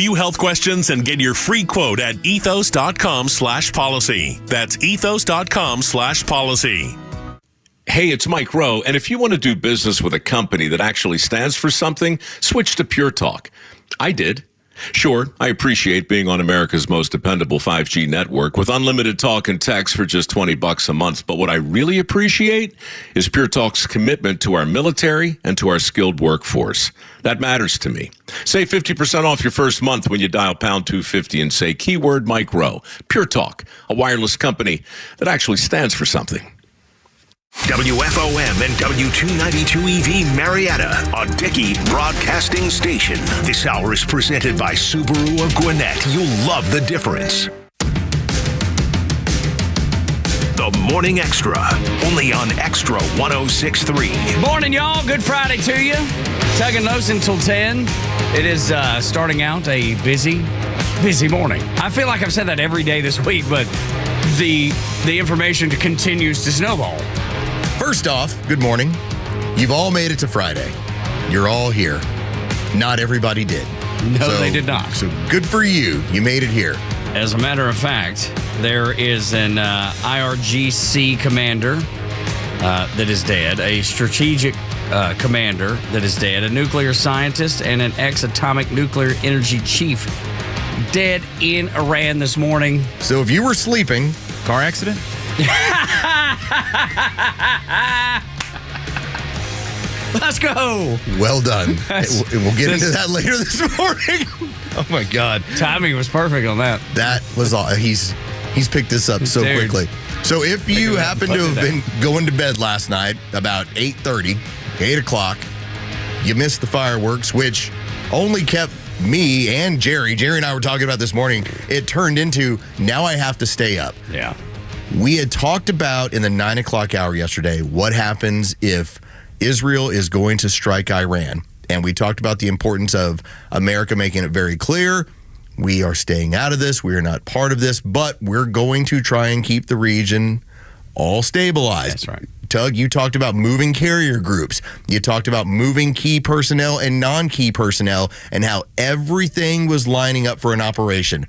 few health questions and get your free quote at ethos.com/policy. That's ethos.com/policy. Hey, it's Mike Rowe, and if you want to do business with a company that actually stands for something, switch to Pure Talk. I did. Sure, I appreciate being on America's most dependable 5G network with unlimited talk and text for just $20 a month. But what I really appreciate is Pure Talk's commitment to our military and to our skilled workforce. That matters to me. Save 50% off your first month when you dial pound 250 and say keyword Mike Rowe. Pure Talk, a wireless company that actually stands for something. WFOM and W292EV Marietta, a Dickey broadcasting station. This hour is presented by Subaru of Gwinnett. You'll love the difference. The Morning Extra, only on Extra 106.3. Morning, y'all. Good Friday to you. Tug and Los until 10. It is starting out a busy morning. I feel like I've said that every day this week, but the information continues to snowball. First off, good morning. You've all made it to Friday. You're all here. Not everybody did. No, they did not. So good for you. You made it here. As a matter of fact, there is an IRGC commander that is dead, a strategic commander that is dead, a nuclear scientist, and an ex-atomic nuclear energy chief dead in Iran this morning. So if you were sleeping, car accident? Let's go. Well done. We'll get into that later this morning. Oh my God. Timing was perfect on that. That was all. He's picked this up so quickly. So if you happen to have been going to bed last night about 8:30, 8 o'clock, you missed the fireworks, which only kept me and Jerry and I were talking about this morning. It turned into, now I have to stay up. Yeah. We had talked about in the 9 o'clock hour yesterday what happens if Israel is going to strike Iran. And we talked about the importance of America making it very clear, we are staying out of this, we are not part of this, but we're going to try and keep the region all stabilized. That's right. Tug, you talked about moving carrier groups. You talked about moving key personnel and non-key personnel and how everything was lining up for an operation.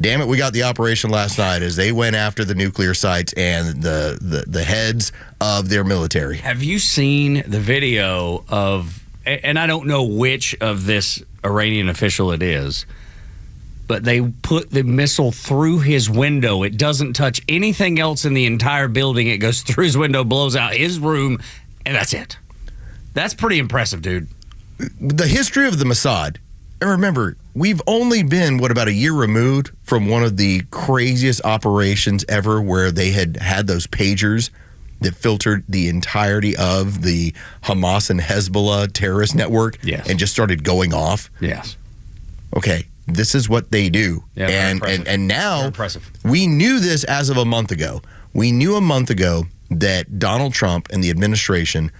Damn it, we got the operation last night as they went after the nuclear sites and the heads of their military. Have you seen the video of, and I don't know which of this Iranian official it is, but they put the missile through his window. It doesn't touch anything else in the entire building. It goes through his window, blows out his room, and that's it. That's pretty impressive, dude. The history of the Mossad, and remember, we've only been, about a year removed from one of the craziest operations ever where they had those pagers that filtered the entirety of the Hamas and Hezbollah terrorist network and just started going off. Yes. Okay, this is what they do. Yeah, and now we knew this as of a month ago. We knew a month ago that Donald Trump and the administration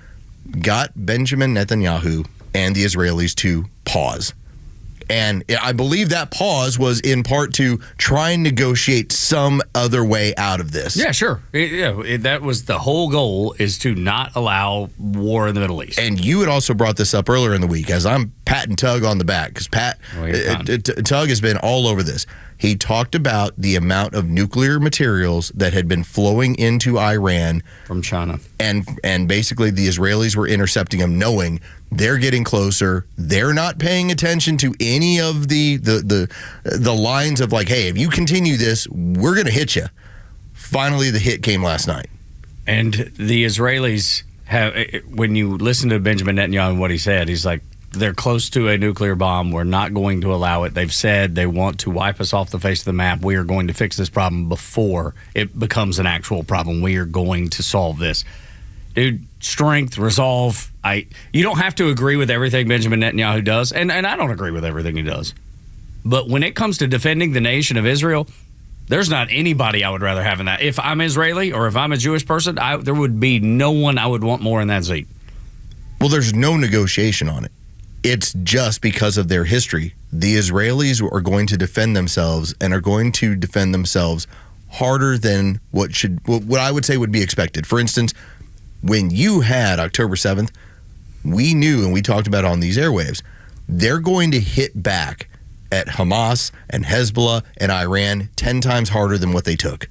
got Benjamin Netanyahu and the Israelis to pause. And I believe that pause was in part to try and negotiate some other way out of this. Yeah, sure. That was the whole goal, is to not allow war in the Middle East. And you had also brought this up earlier in the week, as I'm patting Tug on the back, because Tug has been all over this. He talked about the amount of nuclear materials that had been flowing into Iran from China. And basically the Israelis were intercepting them, knowing they're getting closer. They're not paying attention to any of the lines of like, hey, if you continue this, we're going to hit you. Finally, the hit came last night. And the Israelis have, when you listen to Benjamin Netanyahu and what he said, he's like, they're close to a nuclear bomb. We're not going to allow it. They've said they want to wipe us off the face of the map. We are going to fix this problem before it becomes an actual problem. We are going to solve this. Dude, strength, resolve. You don't have to agree with everything Benjamin Netanyahu does, and I don't agree with everything he does. But when it comes to defending the nation of Israel, there's not anybody I would rather have in that. If I'm Israeli or if I'm a Jewish person, there would be no one I would want more in that seat. Well, there's no negotiation on it. It's just because of their history. The Israelis are going to defend themselves and are going to defend themselves harder than what I would say would be expected. For instance, when you had October 7th, we knew, and we talked about on these airwaves, they're going to hit back at Hamas and Hezbollah and Iran 10 times harder than what they took.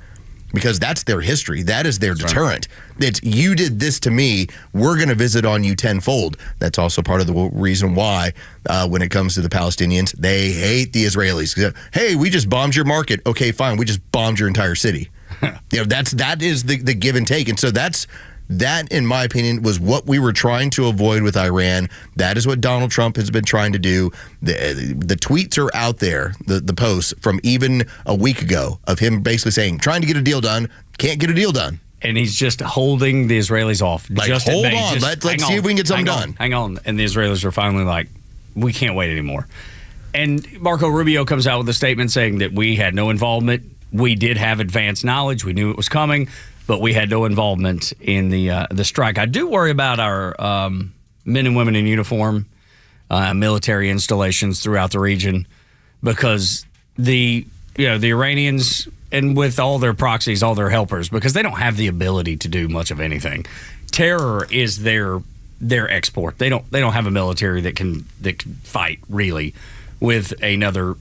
Because that's their history. That is their deterrent. Right. It's, you did this to me, we're going to visit on you tenfold. That's also part of the reason why, when it comes to the Palestinians, they hate the Israelis. Hey, we just bombed your market. Okay, fine. We just bombed your entire city. That is the give and take. And so that, in my opinion, was what we were trying to avoid with Iran. That is what Donald Trump has been trying to do. The tweets are out there, the posts from even a week ago of him basically saying, trying to get a deal done, can't get a deal done. And he's just holding the Israelis off. Like, just hold on, let's see if we can get something done. Hang on. And the Israelis are finally like, we can't wait anymore. And Marco Rubio comes out with a statement saying that we had no involvement. We did have advanced knowledge. We knew it was coming, but we had no involvement in the strike. I do worry about our men and women in uniform, military installations throughout the region, because the Iranians, and with all their proxies, all their helpers, because they don't have the ability to do much of anything. Terror is their export. They don't have a military that can fight really with another,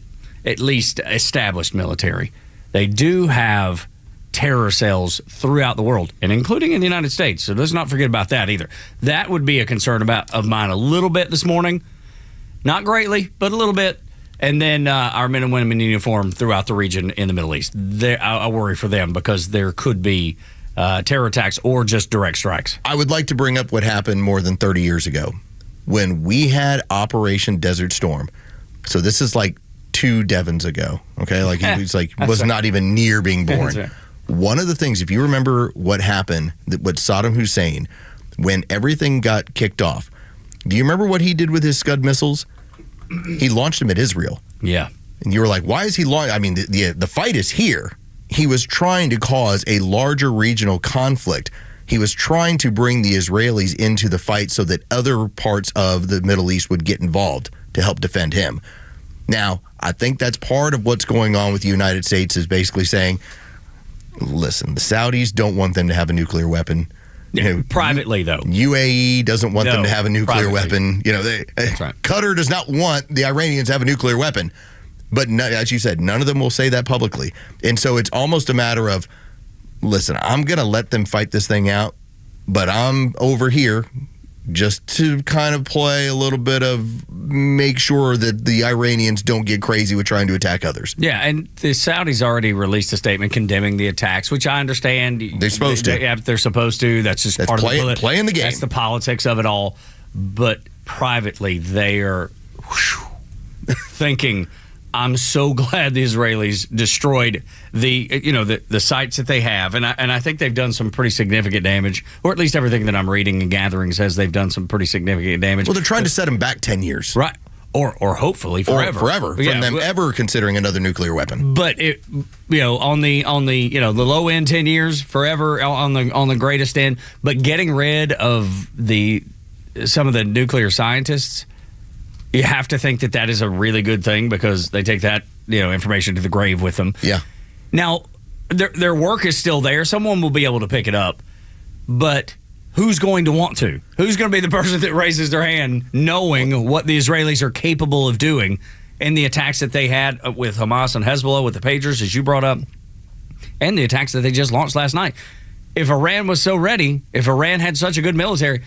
at least established military. They do have terror cells throughout the world, and including in the United States. So let's not forget about that either. That would be a concern of mine a little bit this morning. Not greatly, but a little bit. And then our men and women in uniform throughout the region in the Middle East. I worry for them because there could be terror attacks or just direct strikes. I would like to bring up what happened more than 30 years ago when we had Operation Desert Storm. So this is like 2 Devons ago, okay? Like he was was not even near being born. Right. One of the things, if you remember what happened with Saddam Hussein, when everything got kicked off, do you remember what he did with his Scud missiles? He launched them at Israel. Yeah. And you were like, why is he launching? I mean, the fight is here. He was trying to cause a larger regional conflict. He was trying to bring the Israelis into the fight so that other parts of the Middle East would get involved to help defend him. Now, I think that's part of what's going on with the United States, is basically saying, listen, the Saudis don't want them to have a nuclear weapon. Privately, though. UAE doesn't want them to have a nuclear weapon. That's right. Qatar does not want the Iranians to have a nuclear weapon. But as you said, none of them will say that publicly. And so it's almost a matter of, listen, I'm going to let them fight this thing out, but I'm over here just to kind of play a little bit of make sure that the Iranians don't get crazy with trying to attack others. Yeah, and the Saudis already released a statement condemning the attacks, which I understand. They're supposed to. Yeah, they're supposed to. That's just part of playing the game. That's the politics of it all. But privately, they are thinking, I'm so glad the Israelis destroyed the sites that they have, and I think they've done some pretty significant damage, or at least everything that I'm reading and gathering says they've done some pretty significant damage. Well, they're trying to set them back 10 years, right? Or hopefully forever, from them ever considering another nuclear weapon. But on the the low end 10 years, forever on the greatest end. But getting rid of some of the nuclear scientists, you have to think that is a really good thing, because they take that information to the grave with them. Yeah. Now, their work is still there. Someone will be able to pick it up, but who's going to want to? Who's going to be the person that raises their hand, knowing what the Israelis are capable of doing, and the attacks that they had with Hamas and Hezbollah with the pagers, as you brought up, and the attacks that they just launched last night? If Iran was so ready, if Iran had such a good military,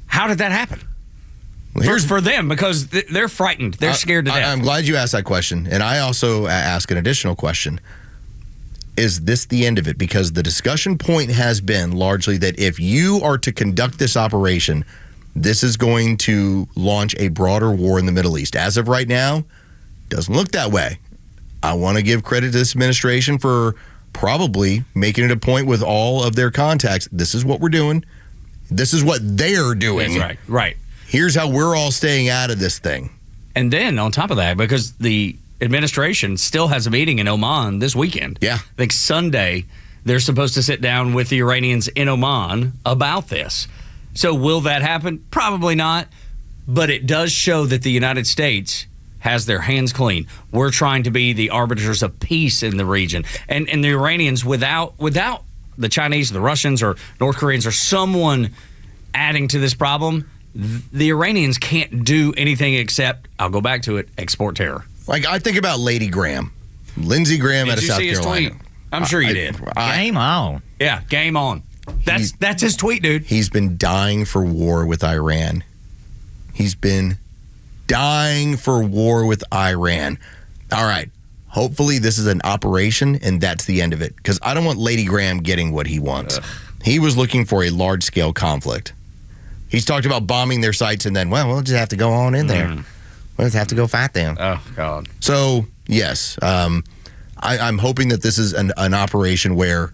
how did that happen? Well, for them, because they're frightened. They're scared to death. I'm glad you asked that question. And I also ask an additional question. Is this the end of it? Because the discussion point has been largely that if you are to conduct this operation, this is going to launch a broader war in the Middle East. As of right now, doesn't look that way. I want to give credit to this administration for probably making it a point with all of their contacts. This is what we're doing. This is what they're doing. That's right. Here's how we're all staying out of this thing. And then on top of that, because the administration still has a meeting in Oman this weekend. Yeah. I think Sunday they're supposed to sit down with the Iranians in Oman about this. So will that happen? Probably not. But it does show that the United States has their hands clean. We're trying to be the arbiters of peace in the region. And the Iranians, without the Chinese, the Russians, or North Koreans, or someone adding to this problem, the Iranians can't do anything except, I'll go back to it, export terror. Like, I think about Lady Graham. Lindsey Graham out of South Carolina. Tweet? I'm sure you did. Game on. Yeah, game on. That's his tweet, dude. He's been dying for war with Iran. He's been dying for war with Iran. All right. Hopefully this is an operation and that's the end of it. Because I don't want Lady Graham getting what he wants. He was looking for a large-scale conflict. He's talked about bombing their sites and then, well, we'll just have to go on in there. We'll just have to go fight them. Oh, God. So, yes. I'm hoping that this is an operation where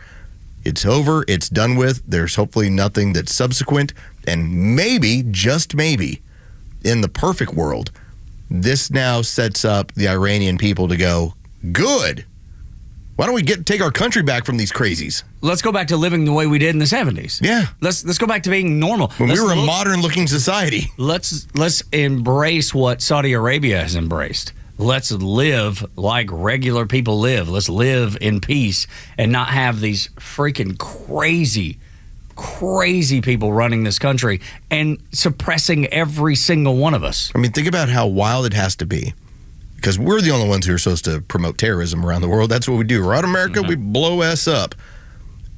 it's over, it's done with. There's hopefully nothing that's subsequent. And maybe, just maybe, in the perfect world, this now sets up the Iranian people to go, good. Why don't we take our country back from these crazies? Let's go back to living the way we did in the 70s. Yeah. Let's go back to being normal. When we were a modern-looking society. Let's embrace what Saudi Arabia has embraced. Let's live like regular people live. Let's live in peace and not have these freaking crazy people running this country and suppressing every single one of us. I mean, think about how wild it has to be. Because we're the only ones who are supposed to promote terrorism around the world. That's what we do. We're out of America, we blow us up.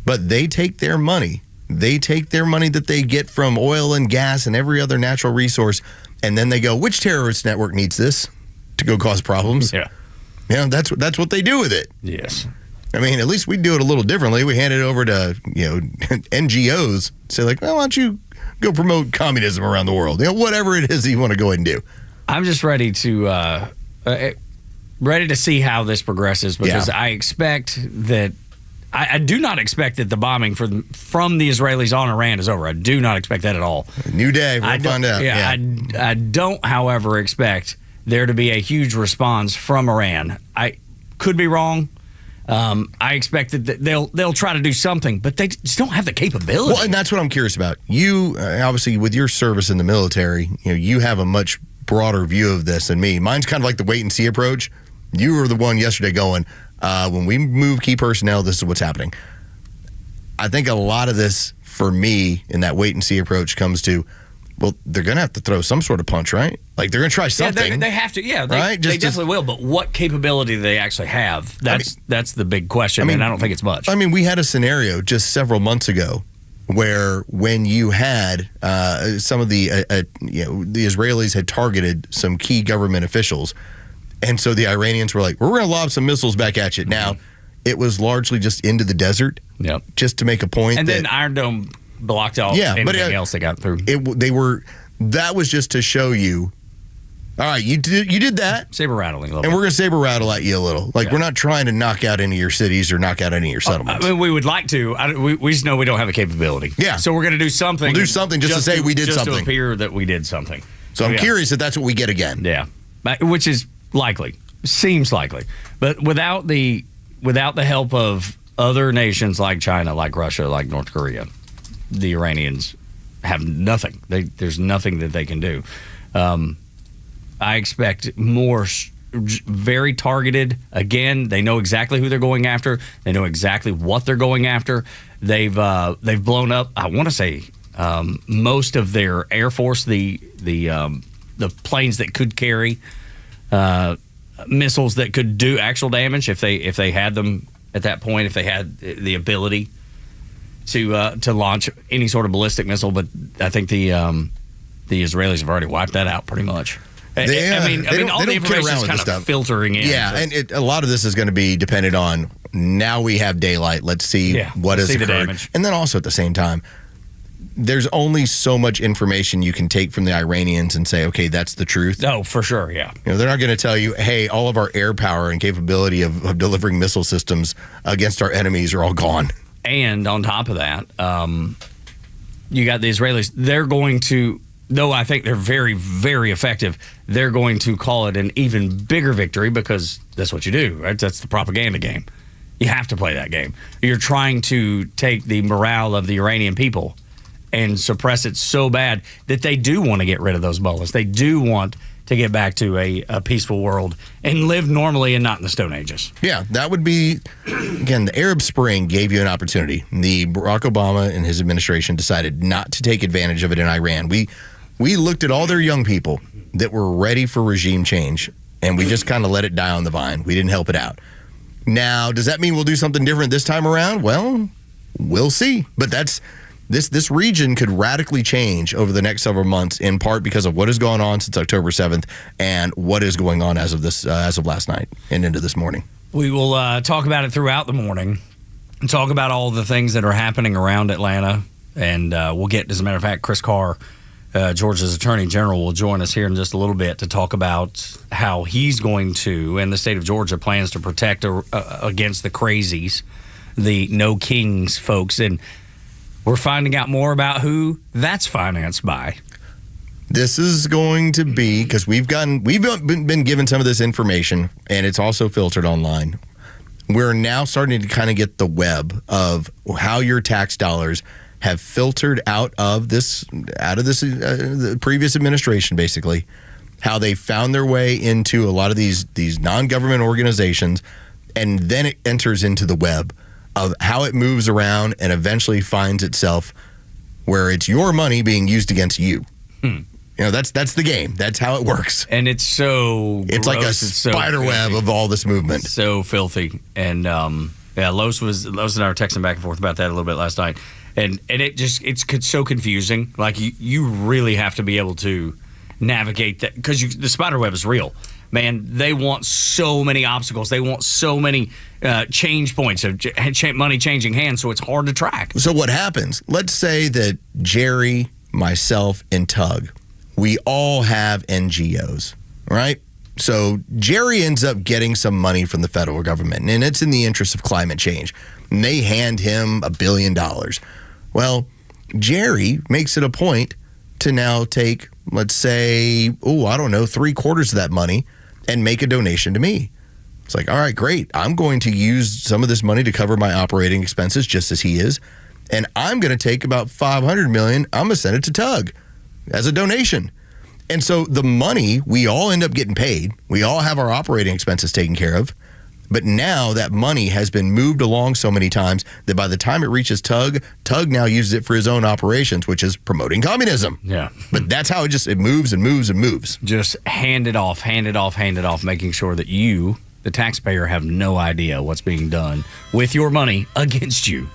But they take their money. They take their money that they get from oil and gas and every other natural resource, and then they go, which terrorist network needs this to go cause problems? Yeah. Yeah, that's what they do with it. Yes. I mean, at least we do it a little differently. We hand it over to, NGOs. Say like, well, why don't you go promote communism around the world? Whatever it is that you want to go ahead and do. I'm just ready to see how this progresses because I expect that I do not expect that the bombing from the Israelis on Iran is over. I do not expect that at all. New day, we'll find out. Yeah, I don't, however, expect there to be a huge response from Iran. I could be wrong. I expect that they'll try to do something, but they just don't have the capability. Well, and that's what I'm curious about. You, obviously, with your service in the military, you have a much broader view of this than me. Mine's kind of like the wait and see approach. You were the one yesterday going, when we move key personnel, this is what's happening. I think a lot of this, for me, in that wait and see approach comes to, well, they're going to have to throw some sort of punch, right? Like, they're going to try something. Yeah, they have to. Yeah, right? They definitely will. But what capability do they actually have? That's the big question, and I don't think it's much. I mean, we had a scenario just several months ago where when you had some of the Israelis had targeted some key government officials, and so the Iranians were like, we're going to lob some missiles back at you. Now, it was largely just into the desert, just to make a point. And then Iron Dome blocked off anything else they got through. That was just to show you, all right, you did that. Saber rattling a little bit. And we're going to saber rattle at you a little. Like, we're not trying to knock out any of your cities or knock out any of your settlements. I mean, we would like to. We just know we don't have the capability. Yeah. So we're going to do something. We'll do something just to say we did something. Just to appear that we did something. So I'm curious if that's what we get again. Yeah. Which is likely. Seems likely. But without the help of other nations like China, like Russia, like North Korea, the Iranians have nothing. There's nothing that they can do. I expect more very targeted. Again, they know exactly who they're going after. They know exactly what they're going after. They've blown up, I want to say, most of their Air Force, the planes that could carry missiles that could do actual damage if they had them at that point, if they had the ability to launch any sort of ballistic missile. But I think the Israelis have already wiped that out pretty much. All the information is kind of filtering in. Yeah, and a lot of this is going to be dependent on now we have daylight. Let's see what has occurred. And then also at the same time, there's only so much information you can take from the Iranians and say, okay, that's the truth. Oh, for sure, yeah. They're not going to tell you, hey, all of our air power and capability of delivering missile systems against our enemies are all gone. And on top of that, you got the Israelis. They're going to, though I think they're very, very effective, they're going to call it an even bigger victory because that's what you do, right? That's the propaganda game. You have to play that game. You're trying to take the morale of the Iranian people and suppress it so bad that they do want to get rid of those mullahs. They do want to get back to a peaceful world and live normally and not in the Stone Ages. Yeah, that would be, again, the Arab Spring gave you an opportunity. The Barack Obama and his administration decided not to take advantage of it in Iran. We looked at all their young people that were ready for regime change, and we just kind of let it die on the vine. We didn't help it out. Now, does that mean we'll do something different this time around? Well, we'll see. But this region could radically change over the next several months, in part because of what has gone on since October 7th and what is going on as of last night and into this morning. We will talk about it throughout the morning and talk about all the things that are happening around Atlanta. And we'll get, as a matter of fact, Chris Carr, Georgia's Attorney General, will join us here in just a little bit to talk about how he's going to, and the state of Georgia plans to protect against the crazies, the no kings folks. And we're finding out more about who that's financed by. This is going to be, because we've been given some of this information, and it's also filtered online. We're now starting to kind of get the web of how your tax dollars have filtered out of this the previous administration, basically, how they found their way into a lot of these non-government organizations, and then it enters into the web of how it moves around and eventually finds itself where it's your money being used against you. You know, that's the game. That's how it works. And it's so it's gross. like a spider web of all this movement. So filthy. And Los and I were texting back and forth about that a little bit last night. And it's so confusing. Like you really have to be able to navigate that, because the spider web is real. Man, they want so many obstacles. They want so many change points of money changing hands, so it's hard to track. So what happens? Let's say that Jerry, myself, and Tug, we all have NGOs, right? So Jerry ends up getting some money from the federal government, and it's in the interest of climate change. And they hand him $1 billion. Well, Jerry makes it a point to now take, let's say, 3/4 of that money and make a donation to me. It's like, all right, great. I'm going to use some of this money to cover my operating expenses, just as he is. And I'm going to take about $500 million. I'm going to send it to Tug as a donation. And so the money, we all end up getting paid. We all have our operating expenses taken care of. But now that money has been moved along so many times that by the time it reaches Tug now uses it for his own operations, which is promoting communism. Yeah. But that's how it moves and moves and moves. Just hand it off, making sure that you, the taxpayer, have no idea what's being done with your money against you.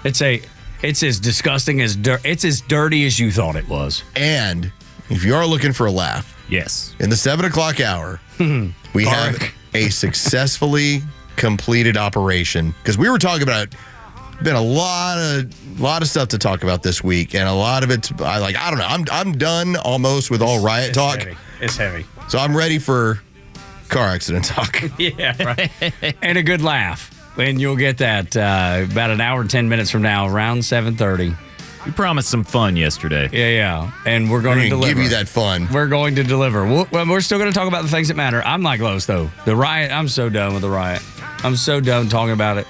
It's as disgusting it's as dirty as you thought it was. And if you are looking for a laugh, yes, in the 7 o'clock hour, we have a successfully completed operation, because we were talking about been a lot of stuff to talk about this week, and a lot of it's I don't know. I'm done almost with all riot talk. Heavy. It's heavy. So I'm ready for car accident talk. Yeah, right. And a good laugh. And you'll get that about an hour and 10 minutes from now, around 7:30. You promised some fun yesterday. Yeah. And we're going to deliver. Give you that fun. We're going to deliver. We're still going to talk about the things that matter. I'm like Los, though. The riot, I'm so done with the riot. I'm so done talking about it.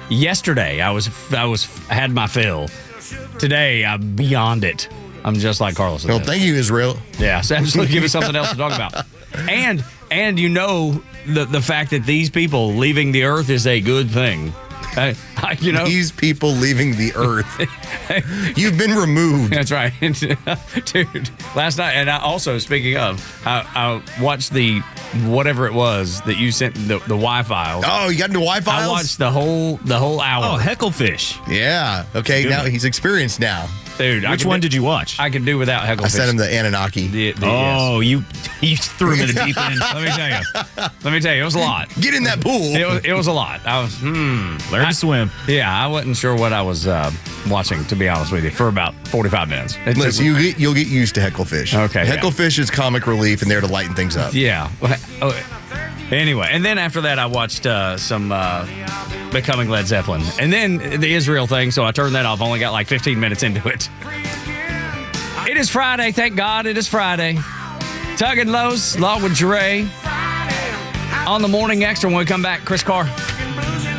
Yesterday, I had my fill. Today, I'm beyond it. I'm just like Carlos. Well, thank you, Israel. Yeah, so absolutely give us something else to talk about. And you know the fact that these people leaving the earth is a good thing. These people leaving the earth. You've been removed. That's right. Dude, last night, and speaking of, I watched the whatever it was that you sent, the Y-Files. Oh, you got into Y-Files? I watched the whole hour. Oh, Hecklefish. Yeah. Okay, now he's experienced now. Dude, which one did you watch? I could do without Hecklefish. I sent him the Anunnaki. You threw him in the deep end. Let me tell you, it was a lot. Get in that pool. It was a lot. I was learn to swim. Yeah, I wasn't sure what I was watching, to be honest with you, for about 45 minutes. Listen, you'll get used to Hecklefish. Okay. Hecklefish is comic relief and there to lighten things up. Yeah. Anyway, and then after that, I watched some Becoming Led Zeppelin. And then the Israel thing, so I turned that off. Only got like 15 minutes into it. It is Friday. Thank God it is Friday. Tug and Los, along with Dre. On the Morning Xtra, when we come back, Chris Carr,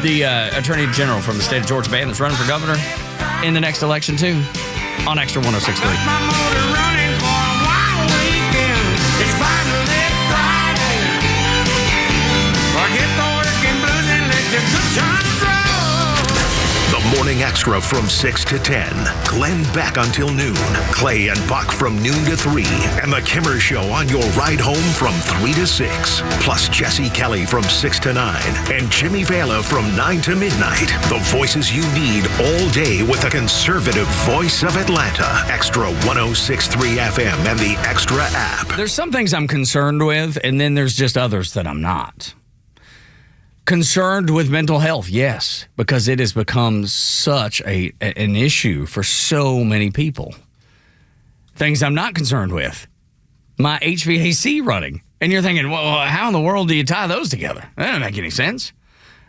the Attorney General from the state of Georgia band that's running for governor in the next election, too, on Xtra 106.3. The Morning Xtra Xtra from 6 to 10. Glenn Beck until noon. Clay and Buck from noon to 3. And the Kimmer Show on your ride home from 3 to 6. Plus Jesse Kelly from 6 to 9. And Jimmy Vela from 9 to midnight. The voices you need all day with the conservative voice of Atlanta. Xtra 106.3 FM and the Xtra app. There's some things I'm concerned with, and then there's just others that I'm not. Concerned with mental health, yes, because it has become such an issue for so many people. Things I'm not concerned with. My HVAC running. And you're thinking, well, how in the world do you tie those together? That doesn't make any sense.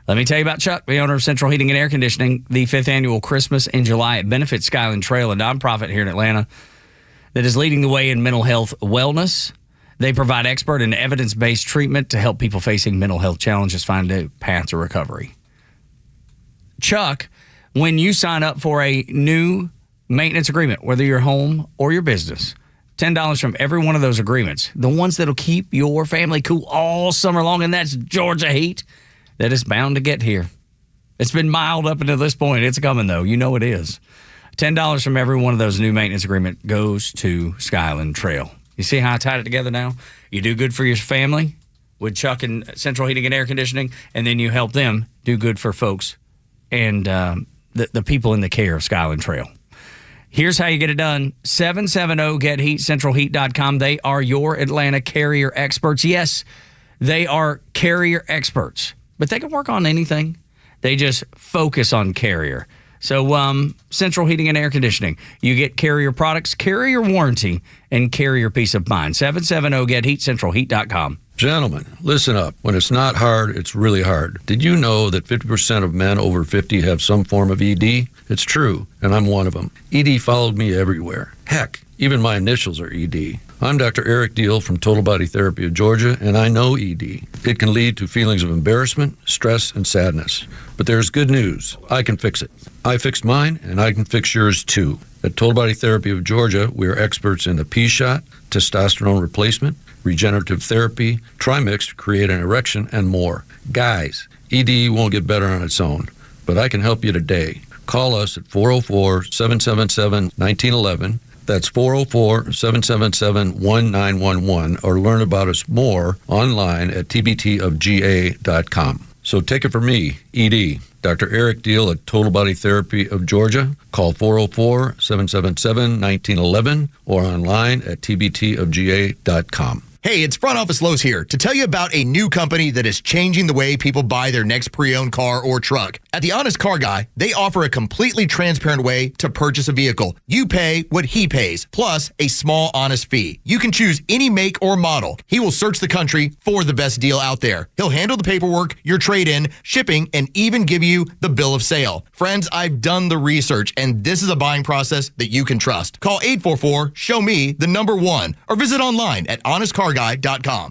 Let me tell you about Chuck, the owner of Central Heating and Air Conditioning. The 5th annual Christmas in July. It benefits Skyland Trail, a nonprofit here in Atlanta that is leading the way in mental health wellness. They provide expert and evidence-based treatment to help people facing mental health challenges find a path to recovery. Chuck, when you sign up for a new maintenance agreement, whether your home or your business, $10 from every one of those agreements, the ones that'll keep your family cool all summer long, and that's Georgia heat, that is bound to get here. It's been mild up until this point. It's coming, though. You know it is. $10 from every one of those new maintenance agreement goes to Skyland Trail. You see how I tied it together now? You do good for your family with Chuck and Central Heating and Air Conditioning, and then you help them do good for folks and the people in the care of Skyland Trail. Here's how you get it done. 770-GET-HEAT, centralheat.com. They are your Atlanta carrier experts. Yes, they are carrier experts, but they can work on anything. They just focus on carrier. So Central Heating and Air Conditioning, you get carrier products, carrier warranty, and carrier peace of mind. 770-GET-HEAT, centralheat.com. Gentlemen, listen up. When it's not hard, it's really hard. Did you know that 50% of men over 50 have some form of ED? It's true, and I'm one of them. ED followed me everywhere. Heck, even my initials are ED. I'm Dr. Eric Deal from Total Body Therapy of Georgia, and I know ED. It can lead to feelings of embarrassment, stress, and sadness. But there's good news. I can fix it. I fixed mine, and I can fix yours too. At Total Body Therapy of Georgia, we are experts in the P-shot, testosterone replacement, regenerative therapy, Trimix to create an erection, and more. Guys, ED won't get better on its own, but I can help you today. Call us at 404-777-1911. That's 404-777-1911, or learn about us more online at tbtofga.com. So take it from me, ED, Dr. Eric Deal at Total Body Therapy of Georgia. Call 404-777-1911 or online at tbtofga.com. Hey, it's Front Office Lowe's here to tell you about a new company that is changing the way people buy their next pre-owned car or truck. At The Honest Car Guy, they offer a completely transparent way to purchase a vehicle. You pay what he pays, plus a small honest fee. You can choose any make or model. He will search the country for the best deal out there. He'll handle the paperwork, your trade-in, shipping, and even give you the bill of sale. Friends, I've done the research, and this is a buying process that you can trust. Call 844-SHOW-ME-1 or visit online at honestcarguy.com.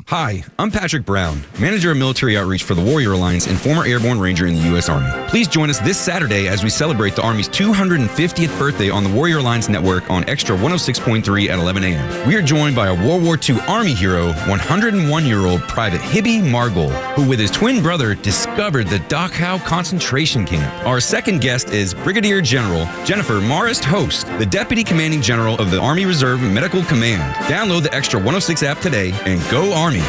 Hi, I'm Patrick Brown, Manager of Military Outreach for the Warrior Alliance and former Airborne Ranger in the U.S. Army. Please join us this Saturday as we celebrate the Army's 250th birthday on the Warrior Alliance Network on Xtra 106.3 at 11 a.m. We are joined by a World War II Army hero, 101-year-old Private Hibby Margol, who with his twin brother discovered the Dachau concentration camp. Our second guest is Brigadier General Jennifer Marist Host, the Deputy Commanding General of the Army Reserve Medical Command. Download the Xtra 106 app today and go Army.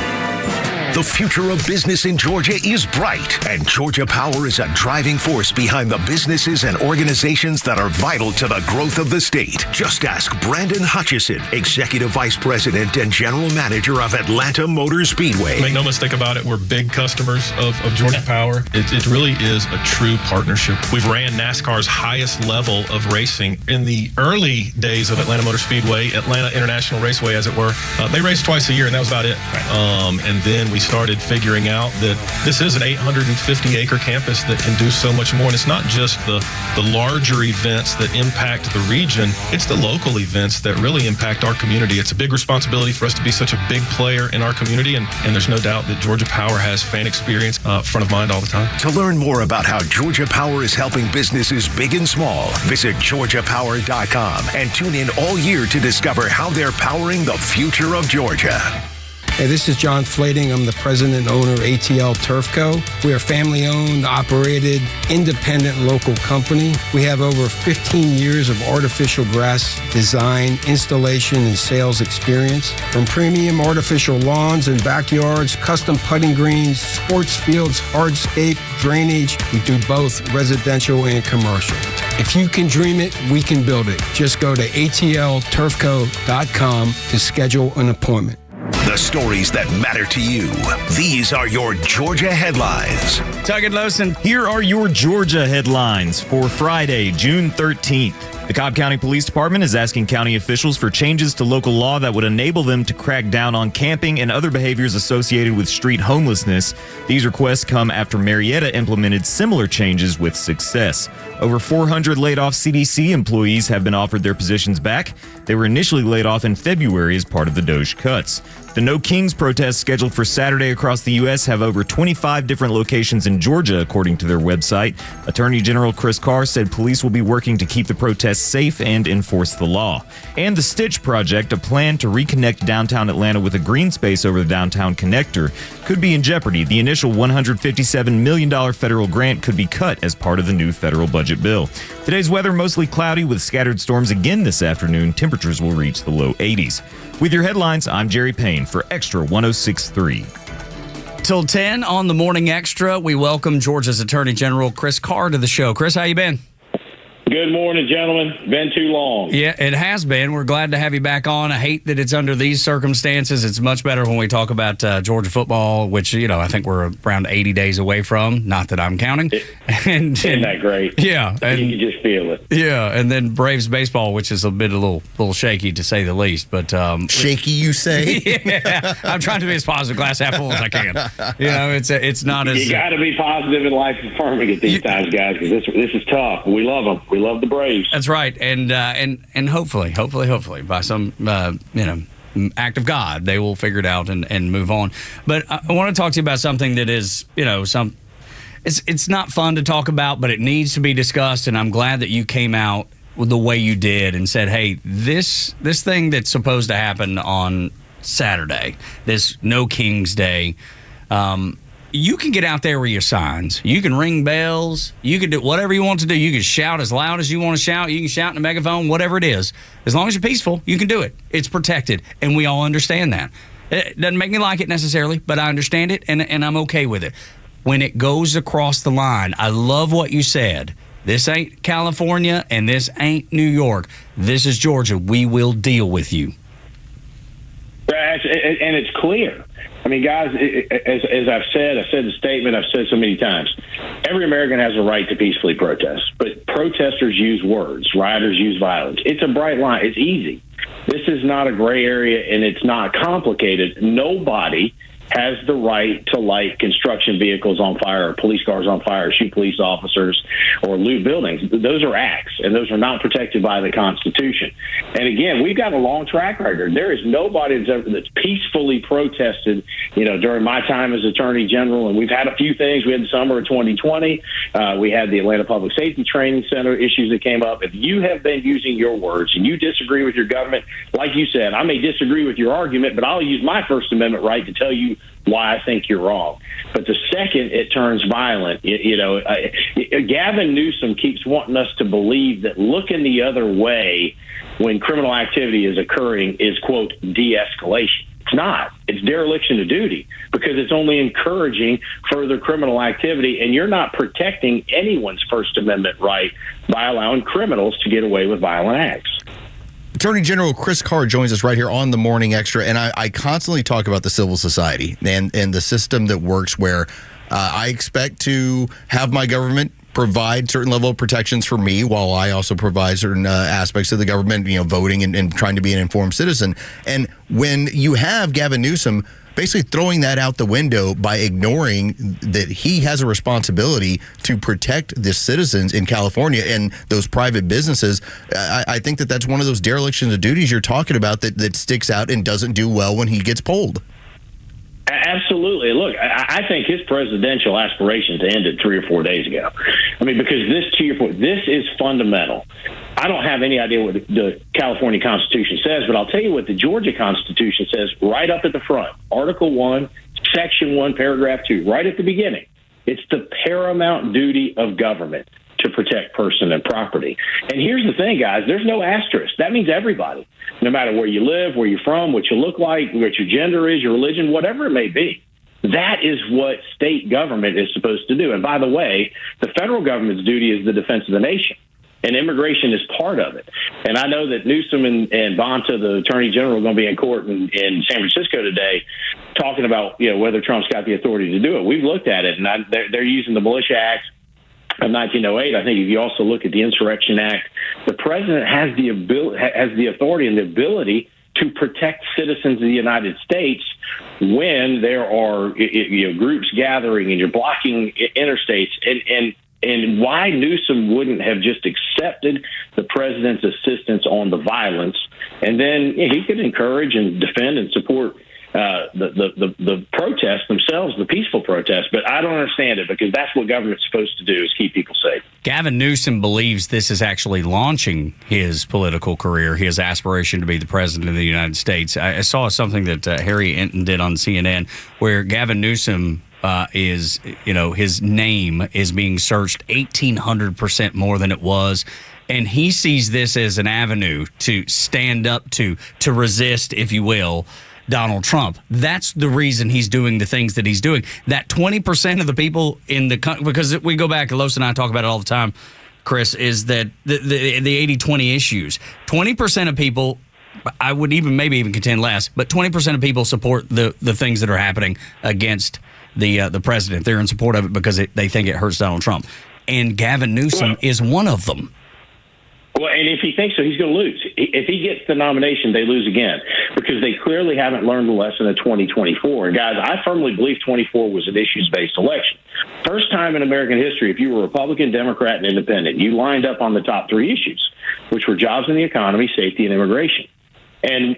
The future of business in Georgia is bright, and Georgia Power is a driving force behind the businesses and organizations that are vital to the growth of the state. Just ask Brandon Hutchison, Executive Vice President and General Manager of Atlanta Motor Speedway. Make no mistake about it, we're big customers of Georgia Power. It really is a true partnership. We've ran NASCAR's highest level of racing. In the early days of Atlanta Motor Speedway, Atlanta International Raceway, as it were, they raced twice a year, and that was about it. And then we started figuring out that this is an 850-acre campus that can do so much more. And it's not just the larger events that impact the region, it's the local events that really impact our community. It's a big responsibility for us to be such a big player in our community, and there's no doubt that Georgia Power has fan experience front of mind all the time. To learn more about how Georgia Power is helping businesses big and small, visit georgiapower.com and tune in all year to discover how they're powering the future of Georgia. Hey, this is John Flading. I'm the president and owner of ATL Turf Co. We are a family-owned, operated, independent local company. We have over 15 years of artificial grass design, installation, and sales experience. From premium artificial lawns and backyards, custom putting greens, sports fields, hardscape, drainage. We do both residential and commercial. If you can dream it, we can build it. Just go to atlturfco.com to schedule an appointment. The stories that matter to you. These are your Georgia headlines. Tug and Los. Here are your Georgia headlines for Friday, June 13th. The Cobb County Police Department is asking county officials for changes to local law that would enable them to crack down on camping and other behaviors associated with street homelessness. These requests come after Marietta implemented similar changes with success. Over 400 laid-off CDC employees have been offered their positions back. They were initially laid off in February as part of the DOJ cuts. The No Kings protests scheduled for Saturday across the U.S. have over 25 different locations in Georgia, according to their website. Attorney General Chris Carr said police will be working to keep the protests safe and enforce the law. And the Stitch Project, a plan to reconnect downtown Atlanta with a green space over the downtown connector, could be in jeopardy. The initial $157 million federal grant could be cut as part of the new federal budget bill. Today's weather mostly cloudy with scattered storms again this afternoon. Temperatures will reach the low 80s. With your headlines, I'm Jerry Payne for Extra 106.3. Till 10 on the Morning Xtra, we welcome Georgia's Attorney General Chris Carr to the show. Chris, how you been? Good morning, gentlemen. Been too long. Yeah, it has been. We're glad to have you back on. I hate that it's under these circumstances. It's much better when we talk about Georgia football, which, I think we're around 80 days away from. Not that I'm counting. Isn't that great? Yeah. And, you can just feel it. Yeah, and then Braves baseball, which is a little shaky to say the least. But shaky, you say? Yeah, I'm trying to be as positive, glass half full as I can. It's not as... You got to be positive in life affirming at these times, guys, because this is tough. We love them. We love the Braves. That's right, and hopefully, by some act of God, they will figure it out and move on. But I want to talk to you about something that is it's not fun to talk about, but it needs to be discussed. And I'm glad that you came out the way you did and said, "Hey, this thing that's supposed to happen on Saturday, this No Kings Day." You can get out there with your signs. You can ring bells. You can do whatever you want to do. You can shout as loud as you want to shout. You can shout in a megaphone, whatever it is. As long as you're peaceful, you can do it. It's protected, and we all understand that. It doesn't make me like it necessarily, but I understand it, and I'm okay with it. When it goes across the line, I love what you said. This ain't California, and this ain't New York. This is Georgia. We will deal with you. And it's clear. I mean, guys, as I've said the statement I've said so many times, every American has a right to peacefully protest, but protesters use words, rioters use violence. It's a bright line. It's easy. This is not a gray area, and it's not complicated. Nobody has the right to light construction vehicles on fire or police cars on fire, shoot police officers, or loot buildings. Those are acts, and those are not protected by the Constitution. And again, we've got a long track record. There is nobody that's peacefully protested, during my time as Attorney General, and we've had a few things. We had the summer of 2020. We had the Atlanta Public Safety Training Center issues that came up. If you have been using your words and you disagree with your government, like you said, I may disagree with your argument, but I'll use my First Amendment right to tell you why I think you're wrong. But the second it turns violent, Gavin Newsom keeps wanting us to believe that looking the other way when criminal activity is occurring is, quote, de-escalation. It's not. It's dereliction of duty because it's only encouraging further criminal activity, and you're not protecting anyone's First Amendment right by allowing criminals to get away with violent acts. Attorney General Chris Carr joins us right here on the Morning Xtra, and I constantly talk about the civil society and the system that works where I expect to have my government provide certain level of protections for me while I also provide certain aspects of the government, voting and trying to be an informed citizen. And when you have Gavin Newsom basically throwing that out the window by ignoring that he has a responsibility to protect the citizens in California and those private businesses, I think that that's one of those derelictions of duties you're talking about that sticks out and doesn't do well when he gets polled. Absolutely. Look, I think his presidential aspirations ended 3 or 4 days ago. I mean, because this, to your point, this is fundamental. I don't have any idea what the California Constitution says, but I'll tell you what the Georgia Constitution says right up at the front. Article 1, Section 1, Paragraph 2, right at the beginning. It's the paramount duty of government to protect person and property. And here's the thing, guys. There's no asterisk. That means everybody, no matter where you live, where you're from, what you look like, what your gender is, your religion, whatever it may be. That is what state government is supposed to do. And by the way, the federal government's duty is the defense of the nation. And immigration is part of it. And I know that Newsom and Bonta, the attorney general, are going to be in court in San Francisco today talking about whether Trump's got the authority to do it. We've looked at it, and they're using the Militia Act of 1908. I think if you also look at the Insurrection Act, the president has the authority and the ability to protect citizens of the United States when there are groups gathering and you're blocking interstates. And why Newsom wouldn't have just accepted the president's assistance on the violence, and then he could encourage and defend and support the protests themselves, the peaceful protests. But I don't understand it, because that's what government's supposed to do, is keep people safe. Gavin Newsom believes this is actually launching his political career, his aspiration to be the president of the United States. I saw something that Harry Enton did on CNN where Gavin Newsom is, his name is being searched 1,800% more than it was. And he sees this as an avenue to stand up to resist, if you will, Donald Trump. That's the reason he's doing the things that he's doing. That 20% of the people in the country, because we go back, Los and I talk about it all the time, Chris, is that the 80-20 issues. 20% of people, I would maybe even contend less, but 20% of people support the things that are happening against the president. They're in support of it because they think it hurts Donald Trump. And Gavin Newsom is one of them. Well, and if he thinks so, he's going to lose. If he gets the nomination, they lose again, because they clearly haven't learned the lesson of 2024. And guys, I firmly believe 24 was an issues-based election. First time in American history, if you were Republican, Democrat, and Independent, you lined up on the top three issues, which were jobs in the economy, safety, and immigration. And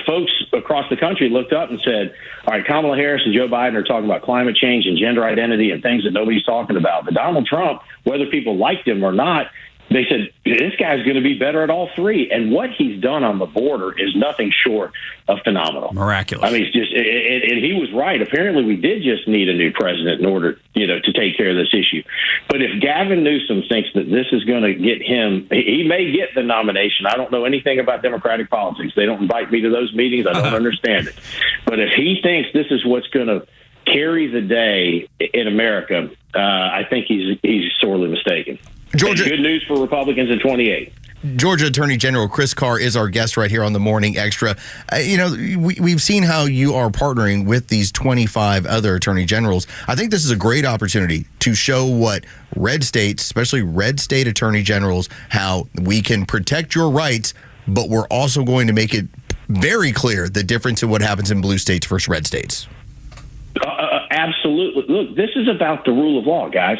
folks across the country looked up and said, all right, Kamala Harris and Joe Biden are talking about climate change and gender identity and things that nobody's talking about. But Donald Trump, whether people liked him or not, they said, this guy's going to be better at all three. And what he's done on the border is nothing short of phenomenal. Miraculous. I mean, it's just, and he was right. Apparently, we did just need a new president in order, to take care of this issue. But if Gavin Newsom thinks that this is going to get him, he may get the nomination. I don't know anything about Democratic politics. They don't invite me to those meetings. I don't understand it. But if he thinks this is what's going to carry the day in America, I think he's sorely mistaken. Georgia, and good news for Republicans in 28. Georgia Attorney General Chris Carr is our guest right here on the Morning Extra. We've seen how you are partnering with these 25 other attorney generals. I think this is a great opportunity to show what red states, especially red state attorney generals, how we can protect your rights, but we're also going to make it very clear the difference in what happens in blue states versus red states. Absolutely. Look, this is about the rule of law, guys.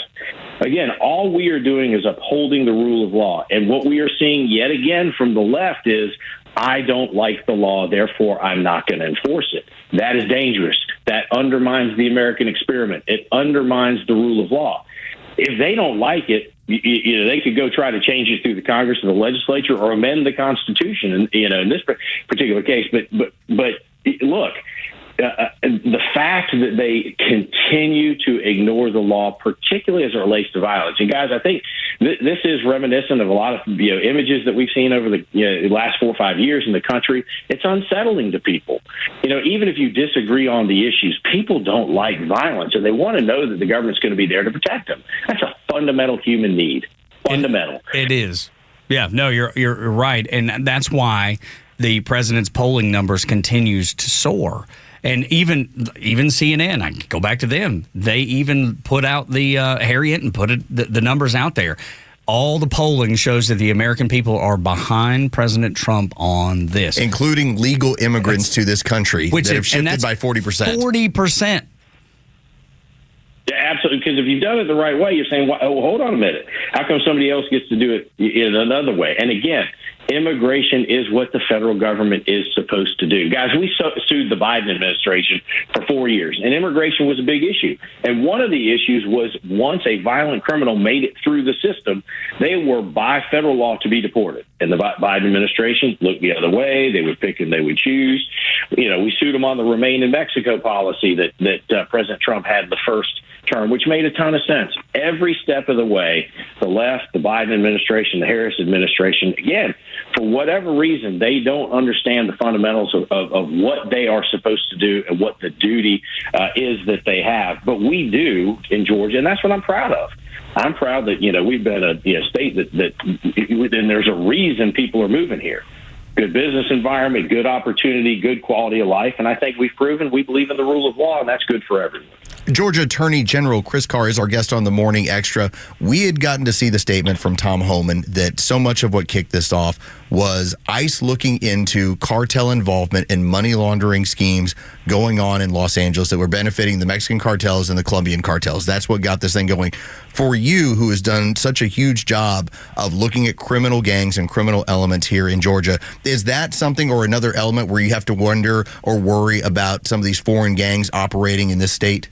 Again, all we are doing is upholding the rule of law. And what we are seeing yet again from the left is, I don't like the law, therefore I'm not going to enforce it. That is dangerous. That undermines the American experiment. It undermines the rule of law. If they don't like it, they could go try to change it through the Congress or the legislature or amend the Constitution, in this particular case. But look, the fact that they continue to ignore the law, particularly as it relates to violence. And guys, I think this is reminiscent of a lot of images that we've seen over the last 4 or 5 years in the country. It's unsettling to people. Even if you disagree on the issues, people don't like violence, and they want to know that the government's going to be there to protect them. That's a fundamental human need. Fundamental. It is. Yeah, no, you're right. And that's why the president's polling numbers continues to soar. And even CNN, I go back to them. They even put out the Harry Enton put the numbers out there. All the polling shows that the American people are behind President Trump on this, including legal immigrants to this country, which have shifted by 40%. 40%. Yeah, absolutely. Because if you've done it the right way, you're saying, well, hold on a minute. How come somebody else gets to do it in another way? And again, Immigration is what the federal government is supposed to do. Guys, we sued the Biden administration for 4 years, and immigration was a big issue. And one of the issues was once a violent criminal made it through the system, they were by federal law to be deported. And the Biden administration looked the other way. They would pick and they would choose. We sued them on the Remain in Mexico policy that President Trump had the first term, which made a ton of sense. Every step of the way, the left, the Biden administration, the Harris administration, again, for whatever reason, they don't understand the fundamentals of what they are supposed to do and what the duty is that they have. But we do in Georgia, and that's what I'm proud of. I'm proud that, we've been a state and there's a reason people are moving here. Good business environment, good opportunity, good quality of life. And I think we've proven we believe in the rule of law, and that's good for everyone. Georgia Attorney General Chris Carr is our guest on the Morning Extra. We had gotten to see the statement from Tom Homan that so much of what kicked this off was ICE looking into cartel involvement and money laundering schemes going on in Los Angeles that were benefiting the Mexican cartels and the Colombian cartels. That's what got this thing going. For you, who has done such a huge job of looking at criminal gangs and criminal elements here in Georgia, is that something or another element where you have to wonder or worry about some of these foreign gangs operating in this state?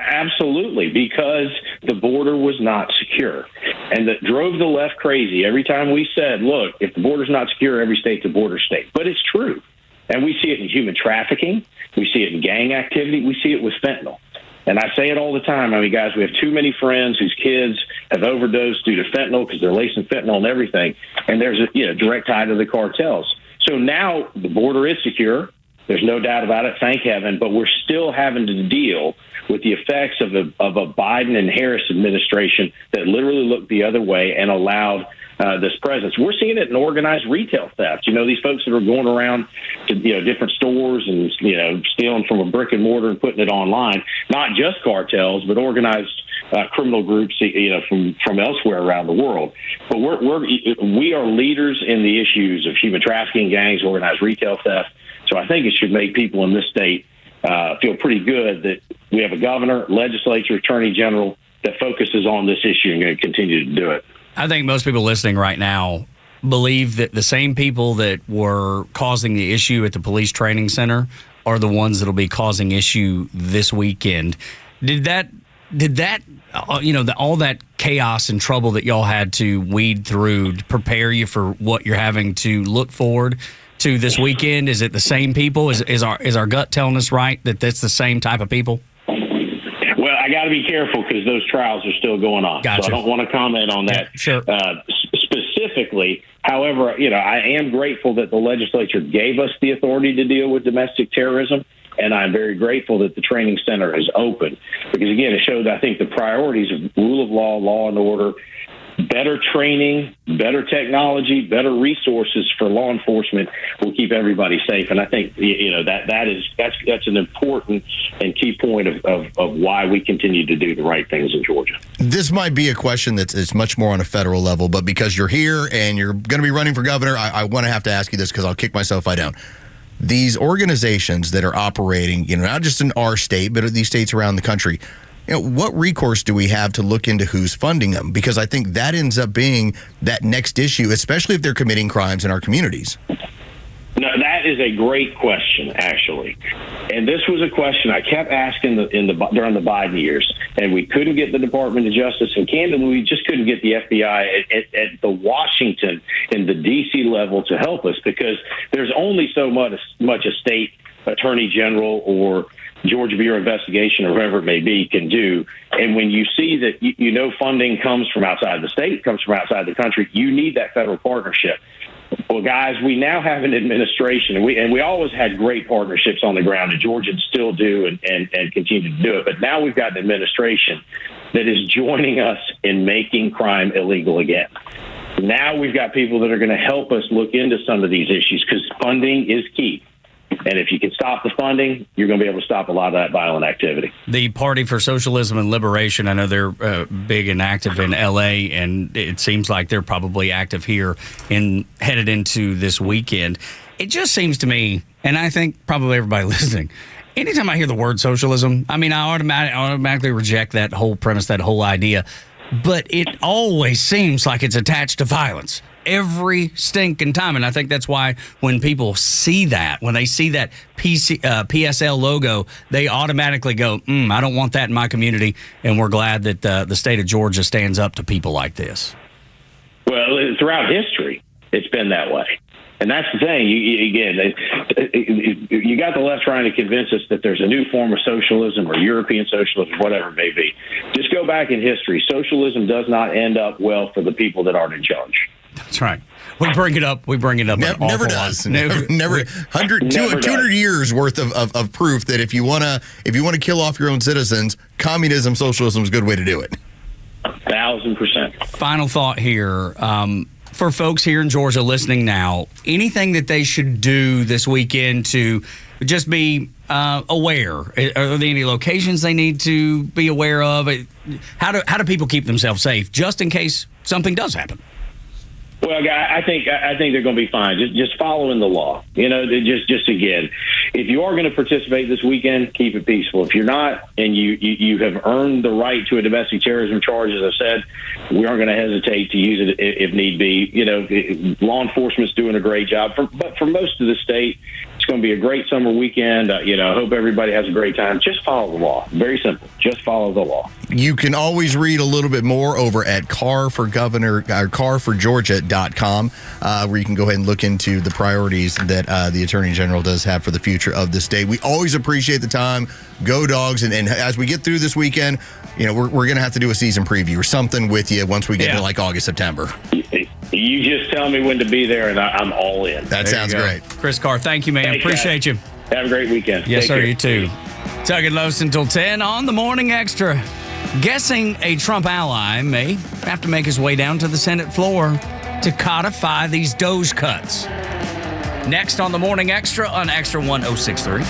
Absolutely, because the border was not secure. And that drove the left crazy every time we said, look, if the border's not secure, every state's a border state. But it's true. And we see it in human trafficking. We see it in gang activity. We see it with fentanyl. And I say it all the time. I mean, guys, we have too many friends whose kids have overdosed due to fentanyl because they're lacing fentanyl and everything. And there's a direct tie to the cartels. So now the border is secure. There's no doubt about it, thank heaven. But we're still having to deal with the effects of a Biden and Harris administration that literally looked the other way and allowed this presence. We're seeing it in organized retail theft. These folks that are going around to different stores and stealing from a brick and mortar and putting it online. Not just cartels, but organized criminal groups from elsewhere around the world. But we are leaders in the issues of human trafficking, gangs, organized retail theft. So I think it should make people in this state feel pretty good that we have a governor, legislature, attorney general that focuses on this issue and going to continue to do it. I think most people listening right now believe that the same people that were causing the issue at the police training center are the ones that'll be causing issue this weekend. Did that all that chaos and trouble that y'all had to weed through to prepare you for what you're having to look forward to this weekend? Is it the same people? Is our gut telling us right that that's the same type of people? Well, I got to be careful because those trials are still going on. Gotcha. So I don't want to comment on that specifically. However, I am grateful that the legislature gave us the authority to deal with domestic terrorism. And I'm very grateful that the training center is open because, again, it showed, I think, the priorities of rule of law, law and order, better training, better technology, better resources for law enforcement will keep everybody safe. And I think that's an important and key point of why we continue to do the right things in Georgia. This might be a question that's much more on a federal level, but because you're here and you're going to be running for governor, I want to have to ask you this because I'll kick myself if I don't. These organizations that are operating, not just in our state, but these states around the country, what recourse do we have to look into who's funding them? Because I think that ends up being that next issue, especially if they're committing crimes in our communities. No, that is a great question, actually. And this was a question I kept asking during the Biden years, and we couldn't get the Department of Justice, and candidly, we just couldn't get the FBI at the Washington and the D.C. level to help us because there's only so much a state attorney general or Georgia Bureau of Investigation or whoever it may be can do. And when you see that, funding comes from outside the state, comes from outside the country, you need that federal partnership. Well, guys, we now have an administration, and we always had great partnerships on the ground, and Georgians still do and continue to do it. But now we've got an administration that is joining us in making crime illegal again. Now we've got people that are going to help us look into some of these issues because funding is key. And if you can stop the funding, you're going to be able to stop a lot of that violent activity. The Party for Socialism and Liberation, I know they're big and active in L.A., and it seems like they're probably active here and headed into this weekend. It just seems to me, and I think probably everybody listening, anytime I hear the word socialism, I mean, I automatically reject that whole premise, that whole idea. but it always seems like it's attached to violence. Every stinking time. And I think that's why when people see that, when they see that PSL logo, they automatically go, I don't want that in my community. And we're glad that the state of Georgia stands up to people like this. Well, throughout history, it's been that way. And that's the thing. You got the left trying to convince us that there's a new form of socialism or European socialism, whatever it may be. Just go back in history. Socialism does not end up well for the people that aren't in charge. That's right. We bring it up. Never does. Never. 200 years worth of proof that if you want to kill off your own citizens, communism, socialism is a good way to do it. 1,000%. Final thought here. For folks here in Georgia listening now, anything that they should do this weekend to just be aware? Are there any locations they need to be aware of? How do people keep themselves safe just in case something does happen? Well, I think they're going to be fine. Just following the law. Just again, if you are going to participate this weekend, keep it peaceful. If you're not, and you have earned the right to a domestic terrorism charge, as I said, we aren't going to hesitate to use it if need be. Law enforcement's doing a great job. But for most of the state, it's going to be a great summer weekend. I hope everybody has a great time. Just follow the law. Very simple. Just follow the law. You can always read a little bit more over at carforgeorgia.com, where you can go ahead and look into the priorities that the Attorney General does have for the future of the state. We always appreciate the time. Go Dogs. And as we get through this weekend, we're going to have to do a season preview or something with you once we get to like August, September. You just tell me when to be there, and I'm all in. That sounds great. Chris Carr, thank you, man. Thanks, appreciate guys. you. Have a great weekend. Yes, Take sir. care. You too. Tug and Los until 10 on the Morning Extra. Guessing a Trump ally may have to make his way down to the Senate floor to codify these Doge cuts. Next on the Morning Extra on Extra 1063.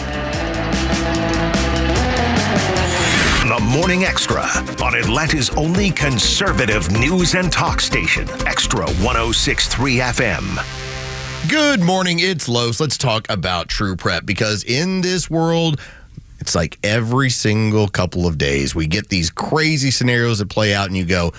The Morning Extra on Atlanta's only conservative news and talk station, Extra 1063 FM. Good morning, it's Los. Let's talk about True Prep, because in this world, it's like every single couple of days we get these crazy scenarios that play out and you go,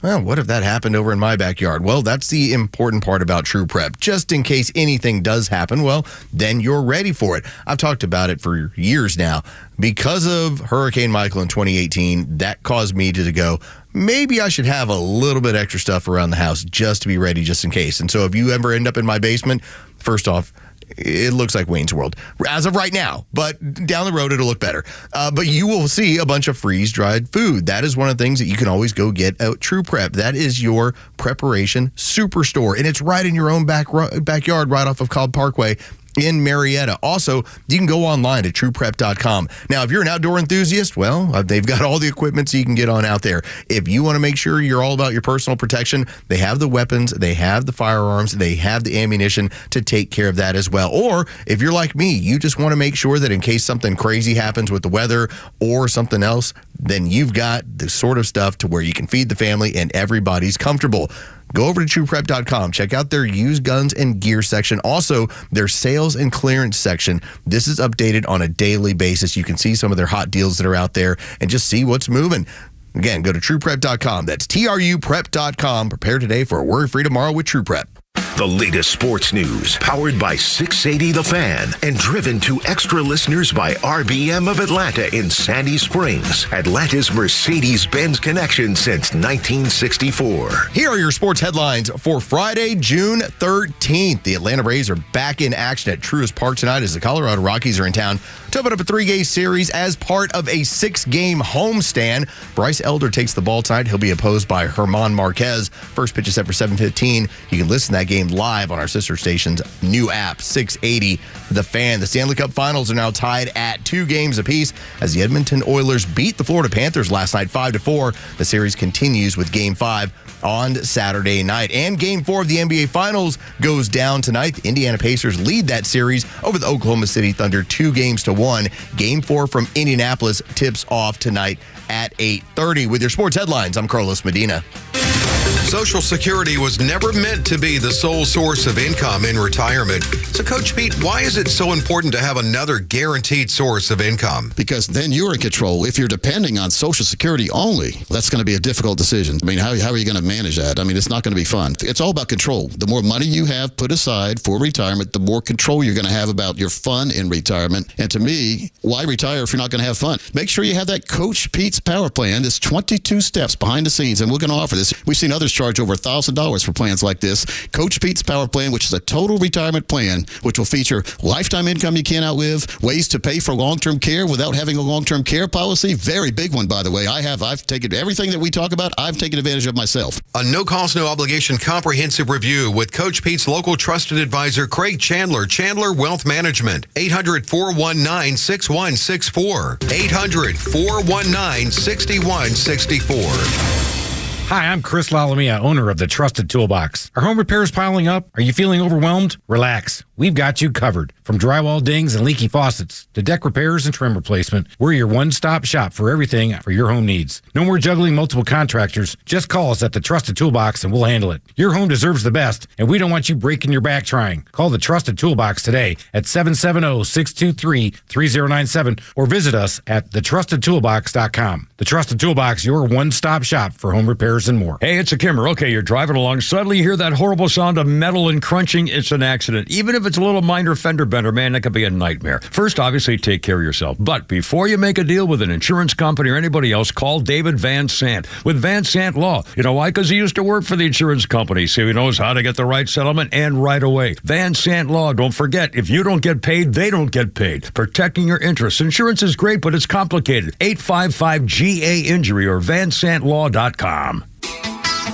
well, what if that happened over in my backyard? Well, that's the important part about True Prep. Just in case anything does happen, well, then you're ready for it. I've talked about it for years now. Because of Hurricane Michael in 2018, that caused me to go, maybe I should have a little bit extra stuff around the house just to be ready just in case. And so if you ever end up in my basement, first off, it looks like Wayne's World as of right now, but down the road it'll look better. But you will see a bunch of freeze-dried food. That is one of the things that you can always go get at True Prep. That is your preparation superstore, and it's right in your own backyard, right off of Cobb Parkway in Marietta. Also, you can go online at trueprep.com. Now, if you're an outdoor enthusiast, well, they've got all the equipment so you can get on out there. If you want to make sure you're all about your personal protection, they have the weapons, they have the firearms, they have the ammunition to take care of that as well. Or if you're like me, you just want to make sure that in case something crazy happens with the weather or something else, then you've got the sort of stuff to where you can feed the family and everybody's comfortable. Go over to trueprep.com. Check out their used guns and gear section. Also, their sales and clearance section. This is updated on a daily basis. You can see some of their hot deals that are out there and just see what's moving. Again, go to trueprep.com. That's truprep.com. Prepare today for a worry-free tomorrow with True Prep. The latest sports news, powered by 680 The Fan, and driven to extra listeners by RBM of Atlanta in Sandy Springs, Atlanta's Mercedes-Benz connection since 1964. Here are your sports headlines for Friday, June 13th. The Atlanta Braves are back in action at Truist Park tonight as the Colorado Rockies are in town to open up a 3-game series as part of a 6-game homestand. Bryce Elder takes the ball tonight. He'll be opposed by German Marquez. First pitch is set for 7:15. You can listen to that game live on our sister station's new app, 680 The Fan. The Stanley Cup Finals are now tied at 2 games apiece as the Edmonton Oilers beat the Florida Panthers last night 5-4. The series continues with Game 5 on Saturday night. And Game 4 of the NBA Finals goes down tonight. The Indiana Pacers lead that series over the Oklahoma City Thunder 2-1. Game 4 from Indianapolis tips off tonight at 8:30. With your sports headlines, I'm Carlos Medina. Social Security was never meant to be the sole source of income in retirement. So, Coach Pete, why is it so important to have another guaranteed source of income? Because then you're in control. If you're depending on Social Security only, that's going to be a difficult decision. I mean, how are you going to manage that? I mean, it's not going to be fun. It's all about control. The more money you have put aside for retirement, the more control you're going to have about your fun in retirement. And to me, why retire if you're not going to have fun? Make sure you have that Coach Pete's Power Plan. It's 22 steps behind the scenes, and we're going to offer this. We've seen others charge over $1,000 for plans like this. Coach Pete's Power Plan, which is a total retirement plan, which will feature lifetime income you can't outlive, ways to pay for long-term care without having a long-term care policy. Very big one, by the way. I've taken everything that we talk about, I've taken advantage of myself. A no-cost, no-obligation comprehensive review with Coach Pete's local trusted advisor, Craig Chandler, Chandler Wealth Management. 800-419-6164. 800-419-6164. Hi, I'm Chris Lalamia, owner of the Trusted Toolbox. Are home repairs piling up? Are you feeling overwhelmed? Relax. We've got you covered. From drywall dings and leaky faucets to deck repairs and trim replacement, we're your one-stop shop for everything for your home needs. No more juggling multiple contractors. Just call us at the Trusted Toolbox and we'll handle it. Your home deserves the best, and we don't want you breaking your back trying. Call the Trusted Toolbox today at 770-623-3097 or visit us at thetrustedtoolbox.com. The Trusted Toolbox, your one-stop shop for home repairs and more. Hey, it's a Kimmer. Okay, you're driving along. Suddenly you hear that horrible sound of metal and crunching. It's an accident. Even if it's a little minor fender bender, man, that could be a nightmare. First, obviously, take care of yourself. But before you make a deal with an insurance company or anybody else, call David Van Sant with Van Sant Law. You know why? Because he used to work for the insurance company, so he knows how to get the right settlement and right away. Van Sant Law. Don't forget, if you don't get paid, they don't get paid. Protecting your interests. Insurance is great, but it's complicated. 855-GA-INJURY or vansantlaw.com.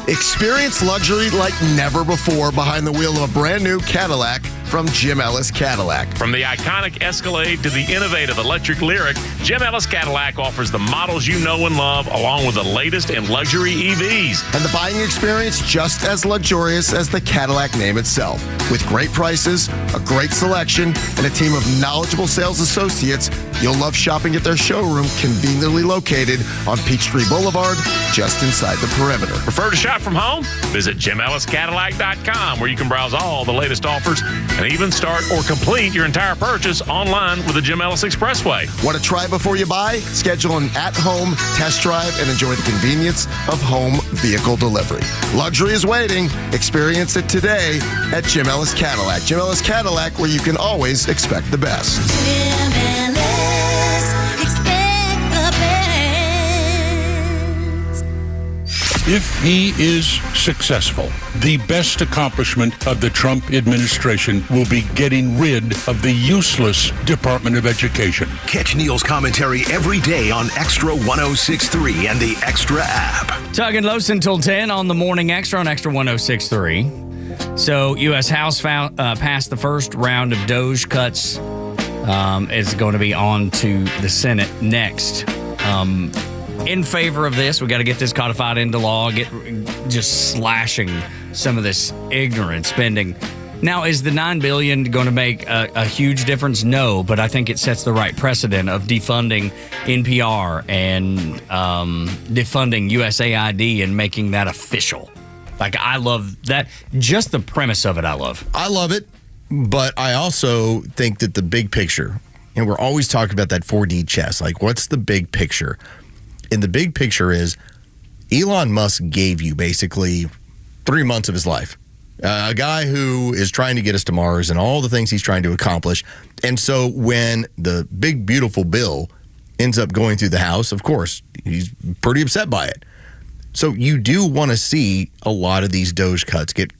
Experience luxury like never before behind the wheel of a brand new Cadillac from Jim Ellis Cadillac. From the iconic Escalade to the innovative electric Lyric, Jim Ellis Cadillac offers the models you know and love, along with the latest in luxury EVs. And the buying experience just as luxurious as the Cadillac name itself. With great prices, a great selection, and a team of knowledgeable sales associates, you'll love shopping at their showroom conveniently located on Peachtree Boulevard, just inside the perimeter. Prefer to shop from home? Visit JimEllisCadillac.com, where you can browse all the latest offers and even start or complete your entire purchase online with the Jim Ellis Expressway. Want to try before you buy? Schedule an at-home test drive and enjoy the convenience of home vehicle delivery. Luxury is waiting. Experience it today at Jim Ellis Cadillac. Jim Ellis Cadillac, where you can always expect the best. Jim Ellis, expect the best. If he is successful, the best accomplishment of the Trump administration will be getting rid of the useless Department of Education. Catch Neil's commentary every day on Extra 106.3 and the Extra app. Tug and Los until 10 on the Morning Xtra on Extra 106.3. So, U.S. House passed the first round of DOGE cuts. It's going to be on to the Senate next. In favor of this, we got to get this codified into law, get just slashing some of this ignorant spending. Now, is the $9 billion going to make a huge difference? No, but I think it sets the right precedent of defunding NPR and defunding USAID and making that official. Like, I love that. Just the premise of it, I love. I love it, but I also think that the big picture, and we're always talking about that 4D chess, like, what's the big picture? And the big picture is Elon Musk gave you basically 3 months of his life. A guy who is trying to get us to Mars and all the things he's trying to accomplish. And so when the big, beautiful bill ends up going through the House, of course, he's pretty upset by it. So you do want to see a lot of these DOGE cuts get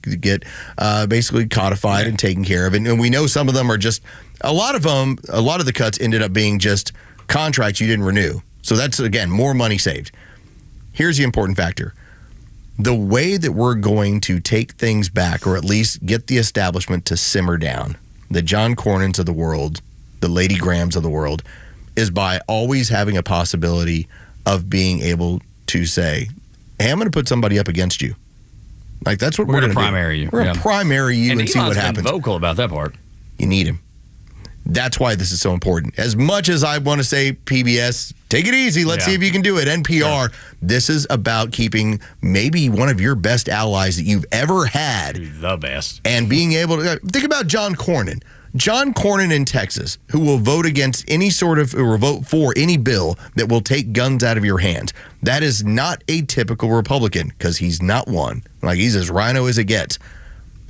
basically codified and taken care of. And we know some of them are just, a lot of the cuts ended up being just contracts you didn't renew. So that's, again, more money saved. Here's the important factor. The way that we're going to take things back, or at least get the establishment to simmer down, the John Cornyn's of the world, the Lady Grahams of the world, is by always having a possibility of being able to say, hey, I'm going to put somebody up against you. Like, that's what we're going to primary you. We're going to primary you and see what happens. Been vocal about that part. You need him. That's why this is so important. As much as I want to say PBS, take it easy. Let's see if you can do it. NPR, this is about keeping maybe one of your best allies that you've ever had. The best. And being able to think about John Cornyn. John Cornyn in Texas, who will vote against any sort of, or vote for any bill that will take guns out of your hands. That is not a typical Republican, because he's not one. Like, he's as rhino as it gets.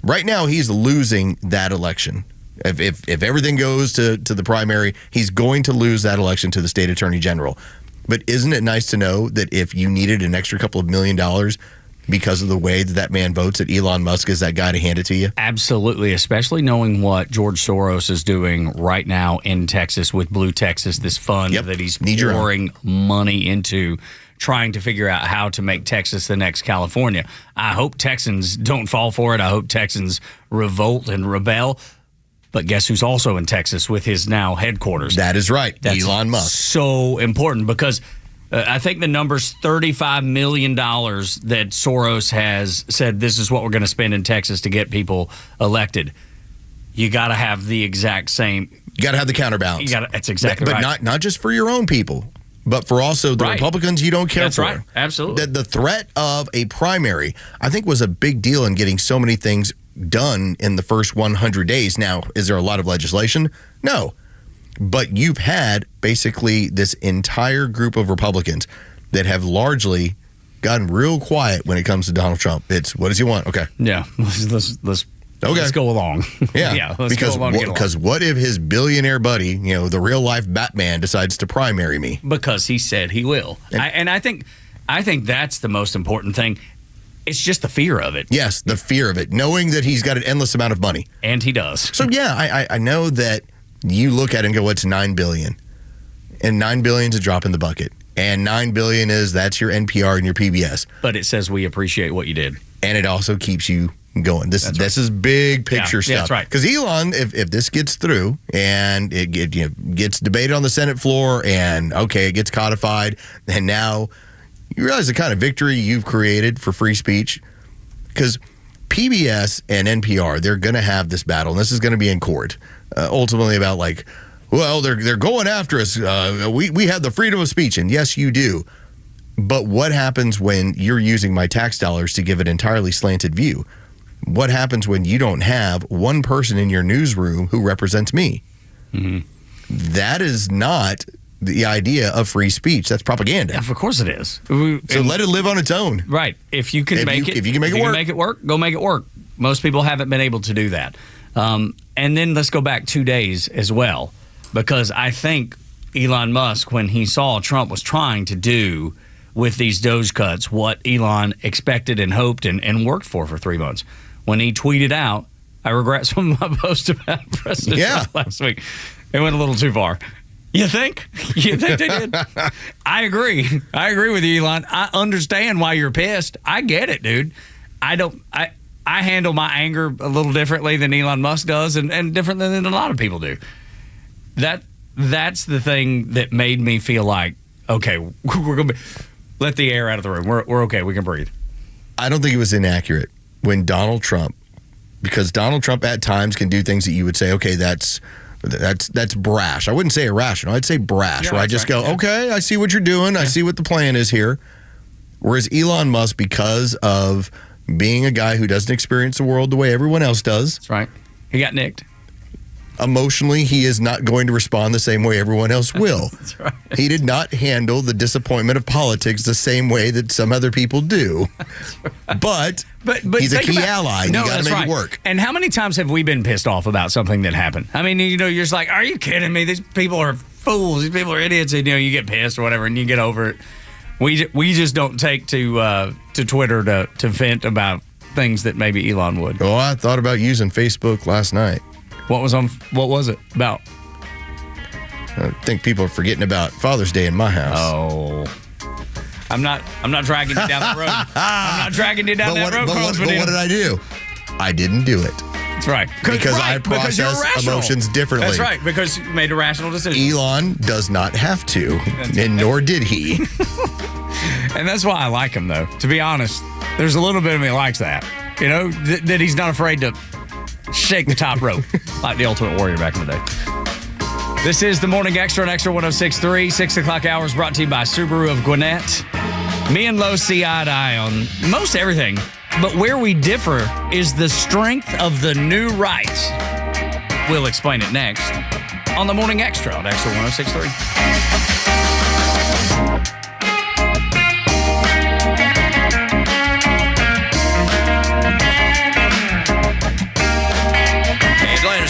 Right now, he's losing that election. If everything goes to the primary, he's going to lose that election to the state attorney general. But isn't it nice to know that if you needed an extra couple of $1 million because of the way that man votes, that Elon Musk is that guy to hand it to you? Absolutely, especially knowing what George Soros is doing right now in Texas with Blue Texas, this fund that he's pouring money into, trying to figure out how to make Texas the next California. I hope Texans don't fall for it. I hope Texans revolt and rebel. But guess who's also in Texas with his now headquarters? That is right, That's Elon Musk. So important because I think the number's $35 million that Soros has said this is what we're going to spend in Texas to get people elected. You got to have the exact same. You got to have the counterbalance. That's exactly right. But not just for your own people, but for also the Republicans you don't care for. That's right. Absolutely. The threat of a primary, I think, was a big deal in getting so many things done in the first 100 days. Now, is there a lot of legislation? No. But you've had basically this entire group of Republicans that have largely gotten real quiet when it comes to Donald Trump. It's, what does he want? Okay. Yeah. Let's go along. Yeah. Let's go along. Because what if his billionaire buddy, the real life Batman, decides to primary me? Because he said he will. And I think that's the most important thing. It's just the fear of it. Yes, the fear of it. Knowing that he's got an endless amount of money. And he does. So, yeah, I know that you look at it and go, it's $9 billion. And $9 billion is a drop in the bucket. And $9 billion that's your NPR and your PBS. But it says we appreciate what you did. And it also keeps you going. This is big picture stuff. Yeah, that's right. Because Elon, if this gets through and it gets debated on the Senate floor and, it gets codified, and now you realize the kind of victory you've created for free speech. Because PBS and NPR, they're going to have this battle, and this is going to be in court. Ultimately about they're going after us. We have the freedom of speech, and yes, you do. But what happens when you're using my tax dollars to give an entirely slanted view? What happens when you don't have one person in your newsroom who represents me? Mm-hmm. That is not the idea of free speech. That's propaganda. Of course it is. So let it live on its own. Right. If you can make it work, go make it work. Most people haven't been able to do that. And then let's go back 2 days as well, because I think Elon Musk, when he saw Trump was trying to do with these Doge cuts what Elon expected and hoped and worked for 3 months, when he tweeted out, I regret some of my posts about President Trump last week. It went a little too far. You think? You think they did? I agree. I agree with you, Elon. I understand why you're pissed. I get it, dude. I handle my anger a little differently than Elon Musk does, and differently than a lot of people do. That's the thing that made me feel like, okay, we're gonna let the air out of the room. We're okay. We can breathe. I don't think it was inaccurate when Donald Trump, because Donald Trump at times can do things that you would say, okay, that's brash. I wouldn't say irrational. I'd say brash, where I just go, okay, I see what you're doing. I see what the plan is here. Whereas Elon Musk, because of being a guy who doesn't experience the world the way everyone else does. That's right. He got nicked. Emotionally, he is not going to respond the same way everyone else will. That's right. He did not handle the disappointment of politics the same way that some other people do. But he's a key ally. And you got to make it work. And how many times have we been pissed off about something that happened? I mean, you're just like, are you kidding me? These people are fools. These people are idiots. And, you get pissed or whatever, and you get over it. We just don't take to Twitter to vent about things that maybe Elon would. Oh, I thought about using Facebook last night. What was it about? I think people are forgetting about Father's Day in my house. Oh. I'm not dragging you down that road. I'm not dragging you down that road. But what did I do? I didn't do it. That's right. Because I process emotions differently. That's right, because you made a rational decision. Elon does not have to, and nor did he. And that's why I like him, though. To be honest, there's a little bit of me that likes that. That he's not afraid to shake the top rope like the Ultimate Warrior back in the day. This is the Morning Extra on Extra 106.3. 6 o'clock hours brought to you by Subaru of Gwinnett. Me and Lo see eye to eye on most everything, but where we differ is the strength of the new right. We'll explain it next on the Morning Extra on Extra 106.3.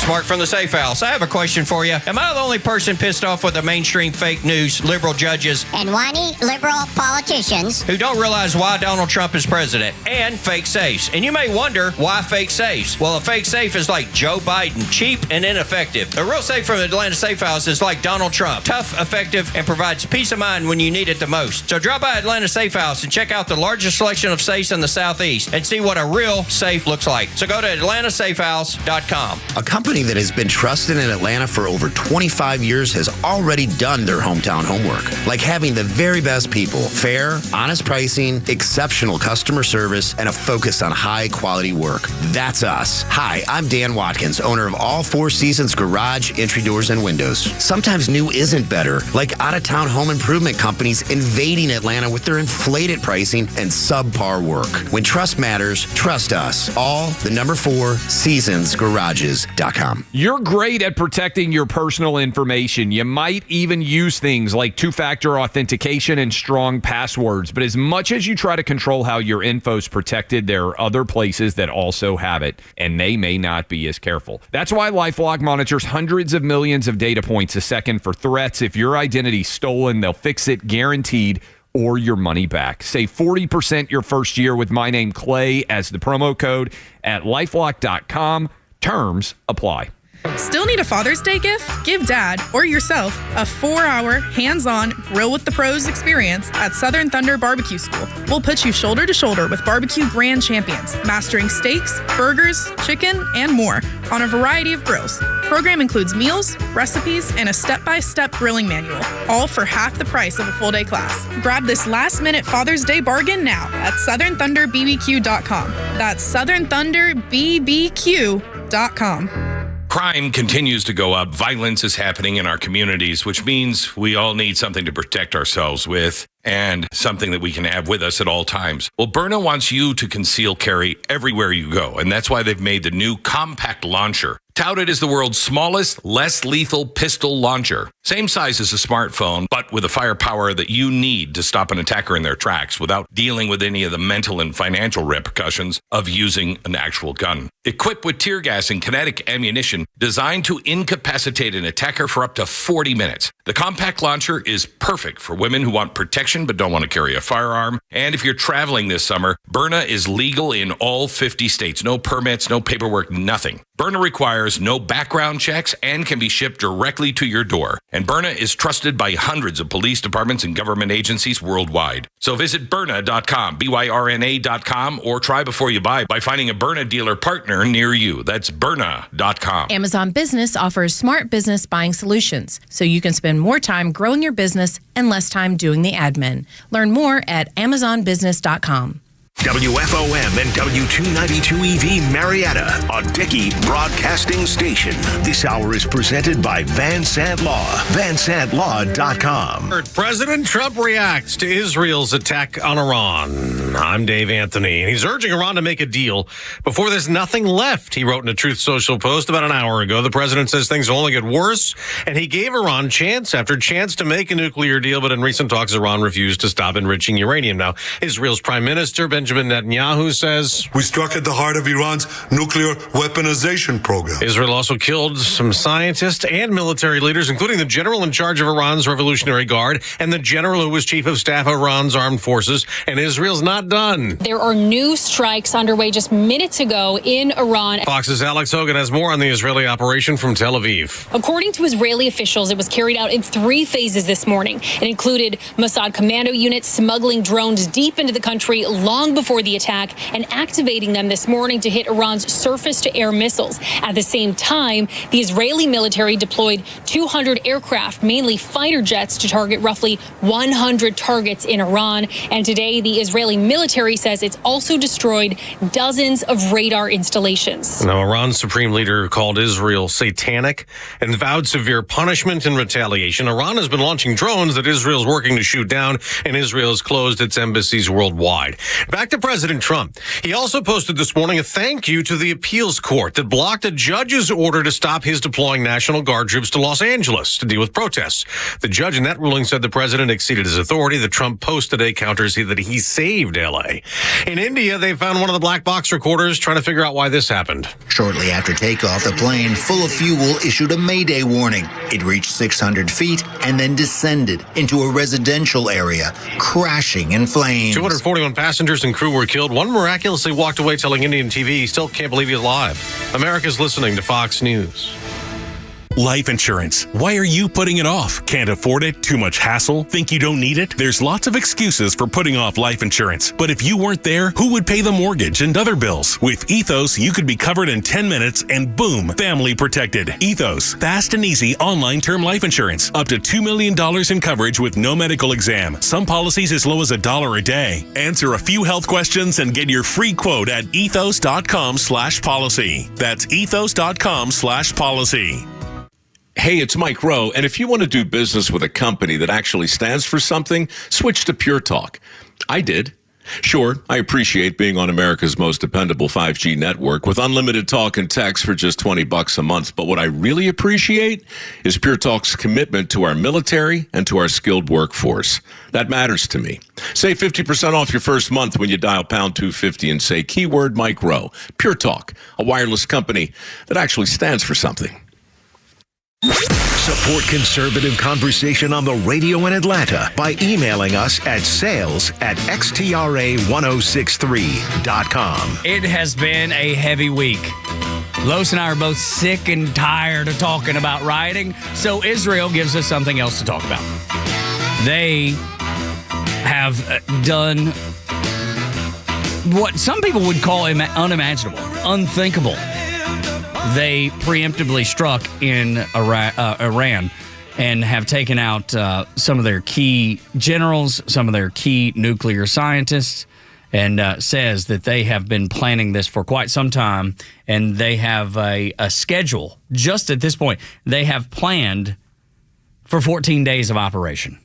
Mark from the Safe House. I have a question for you. Am I the only person pissed off with the mainstream fake news, liberal judges, and whiny liberal politicians who don't realize why Donald Trump is president, and fake safes? And you may wonder, why fake safes? Well, a fake safe is like Joe Biden, cheap and ineffective. A real safe from the Atlanta Safe House is like Donald Trump, tough, effective, and provides peace of mind when you need it the most. So drop by Atlanta Safe House and check out the largest selection of safes in the Southeast and see what a real safe looks like. So go to atlantasafehouse.com. A company that has been trusted in Atlanta for over 25 years has already done their hometown homework, like having the very best people, fair, honest pricing, exceptional customer service, and a focus on high-quality work. That's us. Hi, I'm Dan Watkins, owner of All Four Seasons Garage, Entry Doors, and Windows. Sometimes new isn't better, like out-of-town home improvement companies invading Atlanta with their inflated pricing and subpar work. When trust matters, trust us. All the number 4 seasonsgarages.com. You're great at protecting your personal information. You might even use things like two-factor authentication and strong passwords. But as much as you try to control how your info's protected, there are other places that also have it, and they may not be as careful. That's why LifeLock monitors hundreds of millions of data points a second for threats. If your identity's stolen, they'll fix it guaranteed, or your money back. Save 40% your first year with my name Clay as the promo code at lifelock.com. Terms apply. Still need a Father's Day gift? Give Dad or yourself a 4-hour, hands-on, grill with the pros experience at Southern Thunder Barbecue School. We'll put you shoulder to shoulder with barbecue grand champions, mastering steaks, burgers, chicken, and more on a variety of grills. Program includes meals, recipes, and a step-by-step grilling manual, all for half the price of a full-day class. Grab this last-minute Father's Day bargain now at SouthernThunderBBQ.com. That's SouthernThunderBBQ.com. Crime continues to go up. Violence is happening in our communities, which means we all need something to protect ourselves with and something that we can have with us at all times. Well, Byrna wants you to conceal carry everywhere you go, and that's why they've made the new compact launcher. Touted as the world's smallest, less lethal pistol launcher. Same size as a smartphone, but with the firepower that you need to stop an attacker in their tracks without dealing with any of the mental and financial repercussions of using an actual gun. Equipped with tear gas and kinetic ammunition designed to incapacitate an attacker for up to 40 minutes. The compact launcher is perfect for women who want protection but don't want to carry a firearm. And if you're traveling this summer, Byrna is legal in all 50 states. No permits, no paperwork, nothing. Byrna requires no background checks and can be shipped directly to your door. And Byrna is trusted by hundreds of police departments and government agencies worldwide. So visit Byrna.com, Byrna.com, or try before you buy by finding a Byrna dealer partner near you. That's Byrna.com. Amazon Business offers smart business buying solutions, so you can spend more time growing your business and less time doing the admin. Learn more at AmazonBusiness.com. WFOM and W292EV Marietta, a Dickey broadcasting station. This hour is presented by Van Sant Law, VanSantLaw.com. President Trump reacts to Israel's attack on Iran. I'm Dave Anthony, and he's urging Iran to make a deal before there's nothing left. He wrote in a Truth Social post about an hour ago. The president says things will only get worse, and he gave Iran chance after chance to make a nuclear deal, but in recent talks, Iran refused to stop enriching uranium. Now, Israel's Prime Minister, Benjamin Netanyahu, says, "We struck at the heart of Iran's nuclear weaponization program." Israel also killed some scientists and military leaders, including the general in charge of Iran's Revolutionary Guard and the general who was chief of staff of Iran's armed forces. And Israel's not done. There are new strikes underway just minutes ago in Iran. Fox's Alex Hogan has more on the Israeli operation from Tel Aviv. According to Israeli officials, it was carried out in 3 phases this morning. It included Mossad commando units smuggling drones deep into the country long long before the attack and activating them this morning to hit Iran's surface-to-air missiles. At the same time, the Israeli military deployed 200 aircraft, mainly fighter jets, to target roughly 100 targets in Iran. And today, the Israeli military says it's also destroyed dozens of radar installations. Now, Iran's supreme leader called Israel satanic and vowed severe punishment in retaliation. Iran has been launching drones that Israel's working to shoot down, and Israel has closed its embassies worldwide. Back to President Trump. He also posted this morning a thank you to the appeals court that blocked a judge's order to stop his deploying National Guard troops to Los Angeles to deal with protests. The judge in that ruling said the president exceeded his authority. The Trump Post today counters that he saved L.A. In India, they found one of the black box recorders trying to figure out why this happened. Shortly after takeoff, the plane full of fuel issued a mayday warning. It reached 600 feet and then descended into a residential area, crashing in flames. 241 passengers and crew were killed. One miraculously walked away telling Indian TV he still can't believe he's alive. America's listening to Fox News. Life insurance. Why are you putting it off? Can't afford it? Too much hassle? Think you don't need it? There's lots of excuses for putting off life insurance. But if you weren't there, who would pay the mortgage and other bills? With Ethos, you could be covered in 10 minutes and boom, family protected. Ethos, fast and easy online term life insurance. Up to $2 million in coverage with no medical exam. Some policies as low as $1 a day. Answer a few health questions and get your free quote at ethos.com/policy. That's ethos.com/policy. Hey, it's Mike Rowe, and if you want to do business with a company that actually stands for something, switch to Pure Talk. I did. Sure, I appreciate being on America's most dependable 5G network with unlimited talk and text for just $20 a month. But what I really appreciate is Pure Talk's commitment to our military and to our skilled workforce. That matters to me. Save 50% off your first month when you dial pound 250 and say keyword Mike Rowe. Pure Talk, a wireless company that actually stands for something. Support conservative conversation on the radio in Atlanta by emailing us at sales@xtra1063.com. It has been a heavy week. Los and I are both sick and tired of talking about rioting, so Israel gives us something else to talk about. They have done what some people would call unimaginable, unthinkable. They preemptively struck in Iran and have taken out some of their key generals, some of their key nuclear scientists, and says that they have been planning this for quite some time, and they have a schedule. Just at this point, they have planned for 14 days of operation.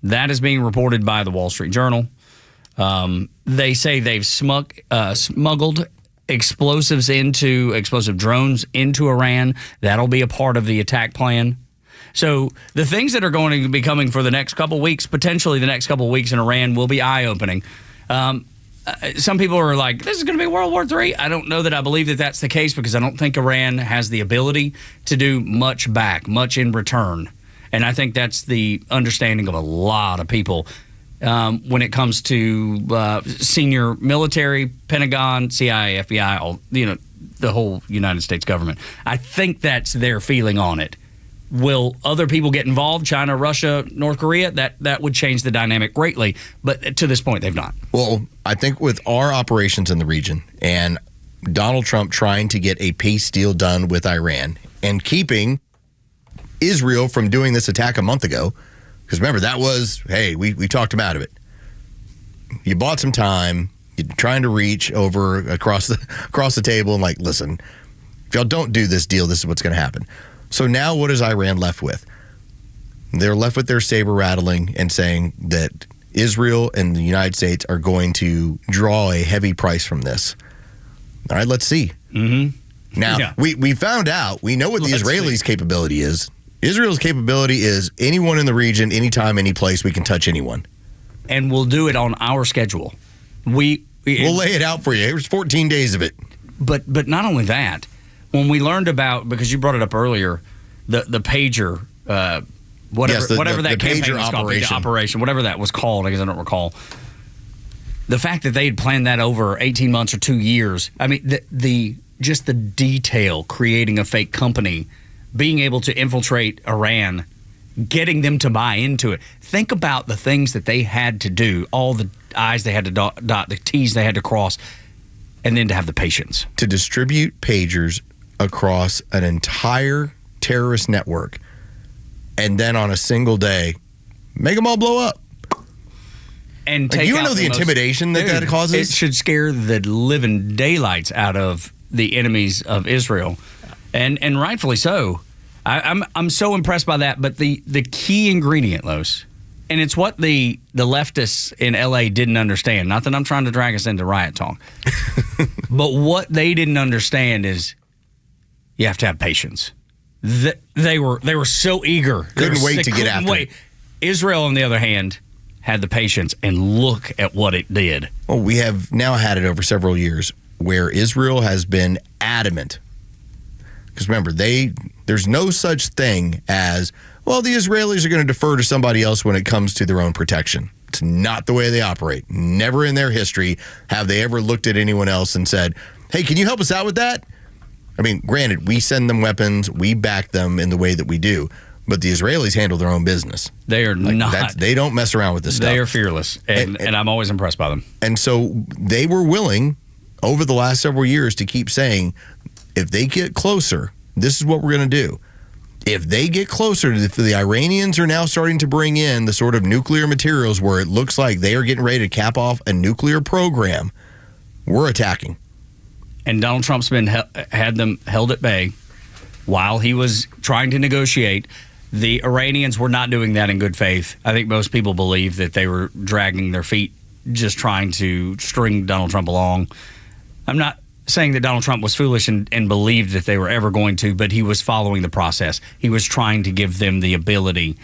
That is being reported by the Wall Street Journal. They say they've smuggled explosive drones into Iran. That'll be a part of the attack plan. So the things that are going to be coming for the next couple weeks, potentially the next couple weeks in Iran, will be eye-opening. Some people are like, this is going to be World War III. I don't know that I believe that that's the case, because I don't think Iran has the ability to do much back, much in return. And I think that's the understanding of a lot of people. When it comes to senior military, Pentagon, CIA, FBI, the whole United States government. I think that's their feeling on it. Will other people get involved? China, Russia, North Korea? That would change the dynamic greatly. But to this point, they've not. Well, I think with our operations in the region and Donald Trump trying to get a peace deal done with Iran and keeping Israel from doing this attack a month ago, because remember, that was, hey, we talked him out of it. You bought some time. You're trying to reach over across the table and listen, if y'all don't do this deal, this is what's going to happen. So now what is Iran left with? They're left with their saber rattling and saying that Israel and the United States are going to draw a heavy price from this. All right, let's see. Mm-hmm. Now, we found out, we know what the Israelis' capability is. Israel's capability is anyone in the region, anytime, any place, we can touch anyone. And we'll do it on our schedule. We'll lay it out for you. There's 14 days of it. But not only that, when we learned about, because you brought it up earlier, the pager, whatever that campaign was called, the operation, whatever that was called, I guess I don't recall. The fact that they had planned that over 18 months or 2 years, I mean, just the detail, creating a fake company, being able to infiltrate Iran getting them to buy into it. Think about the things that they had to do, all the I's they had to dot, the T's they had to cross, and then to have the patience. To distribute pagers across an entire terrorist network, and then on a single day, make them all blow up. And like, take you don't out know the intimidation that causes? It should scare the living daylights out of the enemies of Israel, and rightfully so. I'm so impressed by that. But the key ingredient, Los, and it's what the leftists in LA didn't understand. Not that I'm trying to drag us into riot talk, but what they didn't understand is you have to have patience. They were so eager. Couldn't wait to get after it. Israel, on the other hand, had the patience, and look at what it did. Well, we have now had it over several years where Israel has been adamant. Because remember, there's no such thing as, well, the Israelis are going to defer to somebody else when it comes to their own protection. It's not the way they operate. Never in their history have they ever looked at anyone else and said, hey, can you help us out with that? I mean, granted, we send them weapons, we back them in the way that we do, but the Israelis handle their own business. They are not. They don't mess around with this stuff. They are fearless, and I'm always impressed by them. And so they were willing, over the last several years, to keep saying, if they get closer, this is what we're going to do. If they get closer, if the Iranians are now starting to bring in the sort of nuclear materials where it looks like they are getting ready to cap off a nuclear program, we're attacking. And Donald Trump's had them held at bay while he was trying to negotiate. The Iranians were not doing that in good faith. I think most people believe that they were dragging their feet, just trying to string Donald Trump along. I'm not saying that Donald Trump was foolish and believed that they were ever going to, but he was following the process. He was trying to give them the ability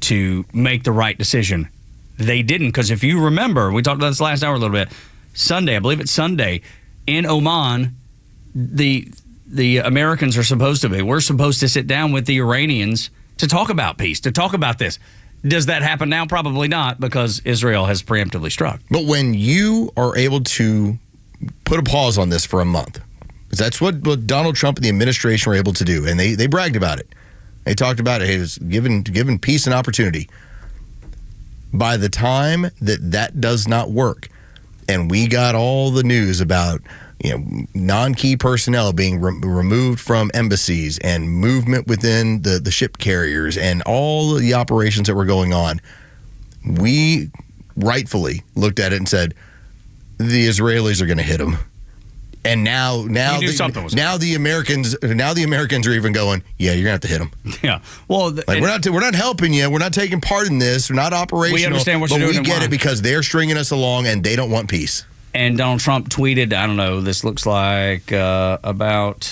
to make the right decision. They didn't, because if you remember, we talked about this last hour a little bit, Sunday, I believe it's Sunday, in Oman, the Americans are supposed to be. We're supposed to sit down with the Iranians to talk about peace, to talk about this. Does that happen now? Probably not, because Israel has preemptively struck. But when you are able to put a pause on this for a month, because that's what Donald Trump and the administration were able to do, and they bragged about it. They talked about it. It was given peace and opportunity. By the time that does not work, and we got all the news about non-key personnel being removed from embassies and movement within the ship carriers and all the operations that were going on, we rightfully looked at it and said, the Israelis are going to hit them. And now the Americans are even going, yeah, you're going to have to hit them. Yeah. Well, we're not helping you. We're not taking part in this. We're not operational. We understand what you're doing. But we get it because they're stringing us along and they don't want peace. And Donald Trump tweeted, I don't know, this looks like about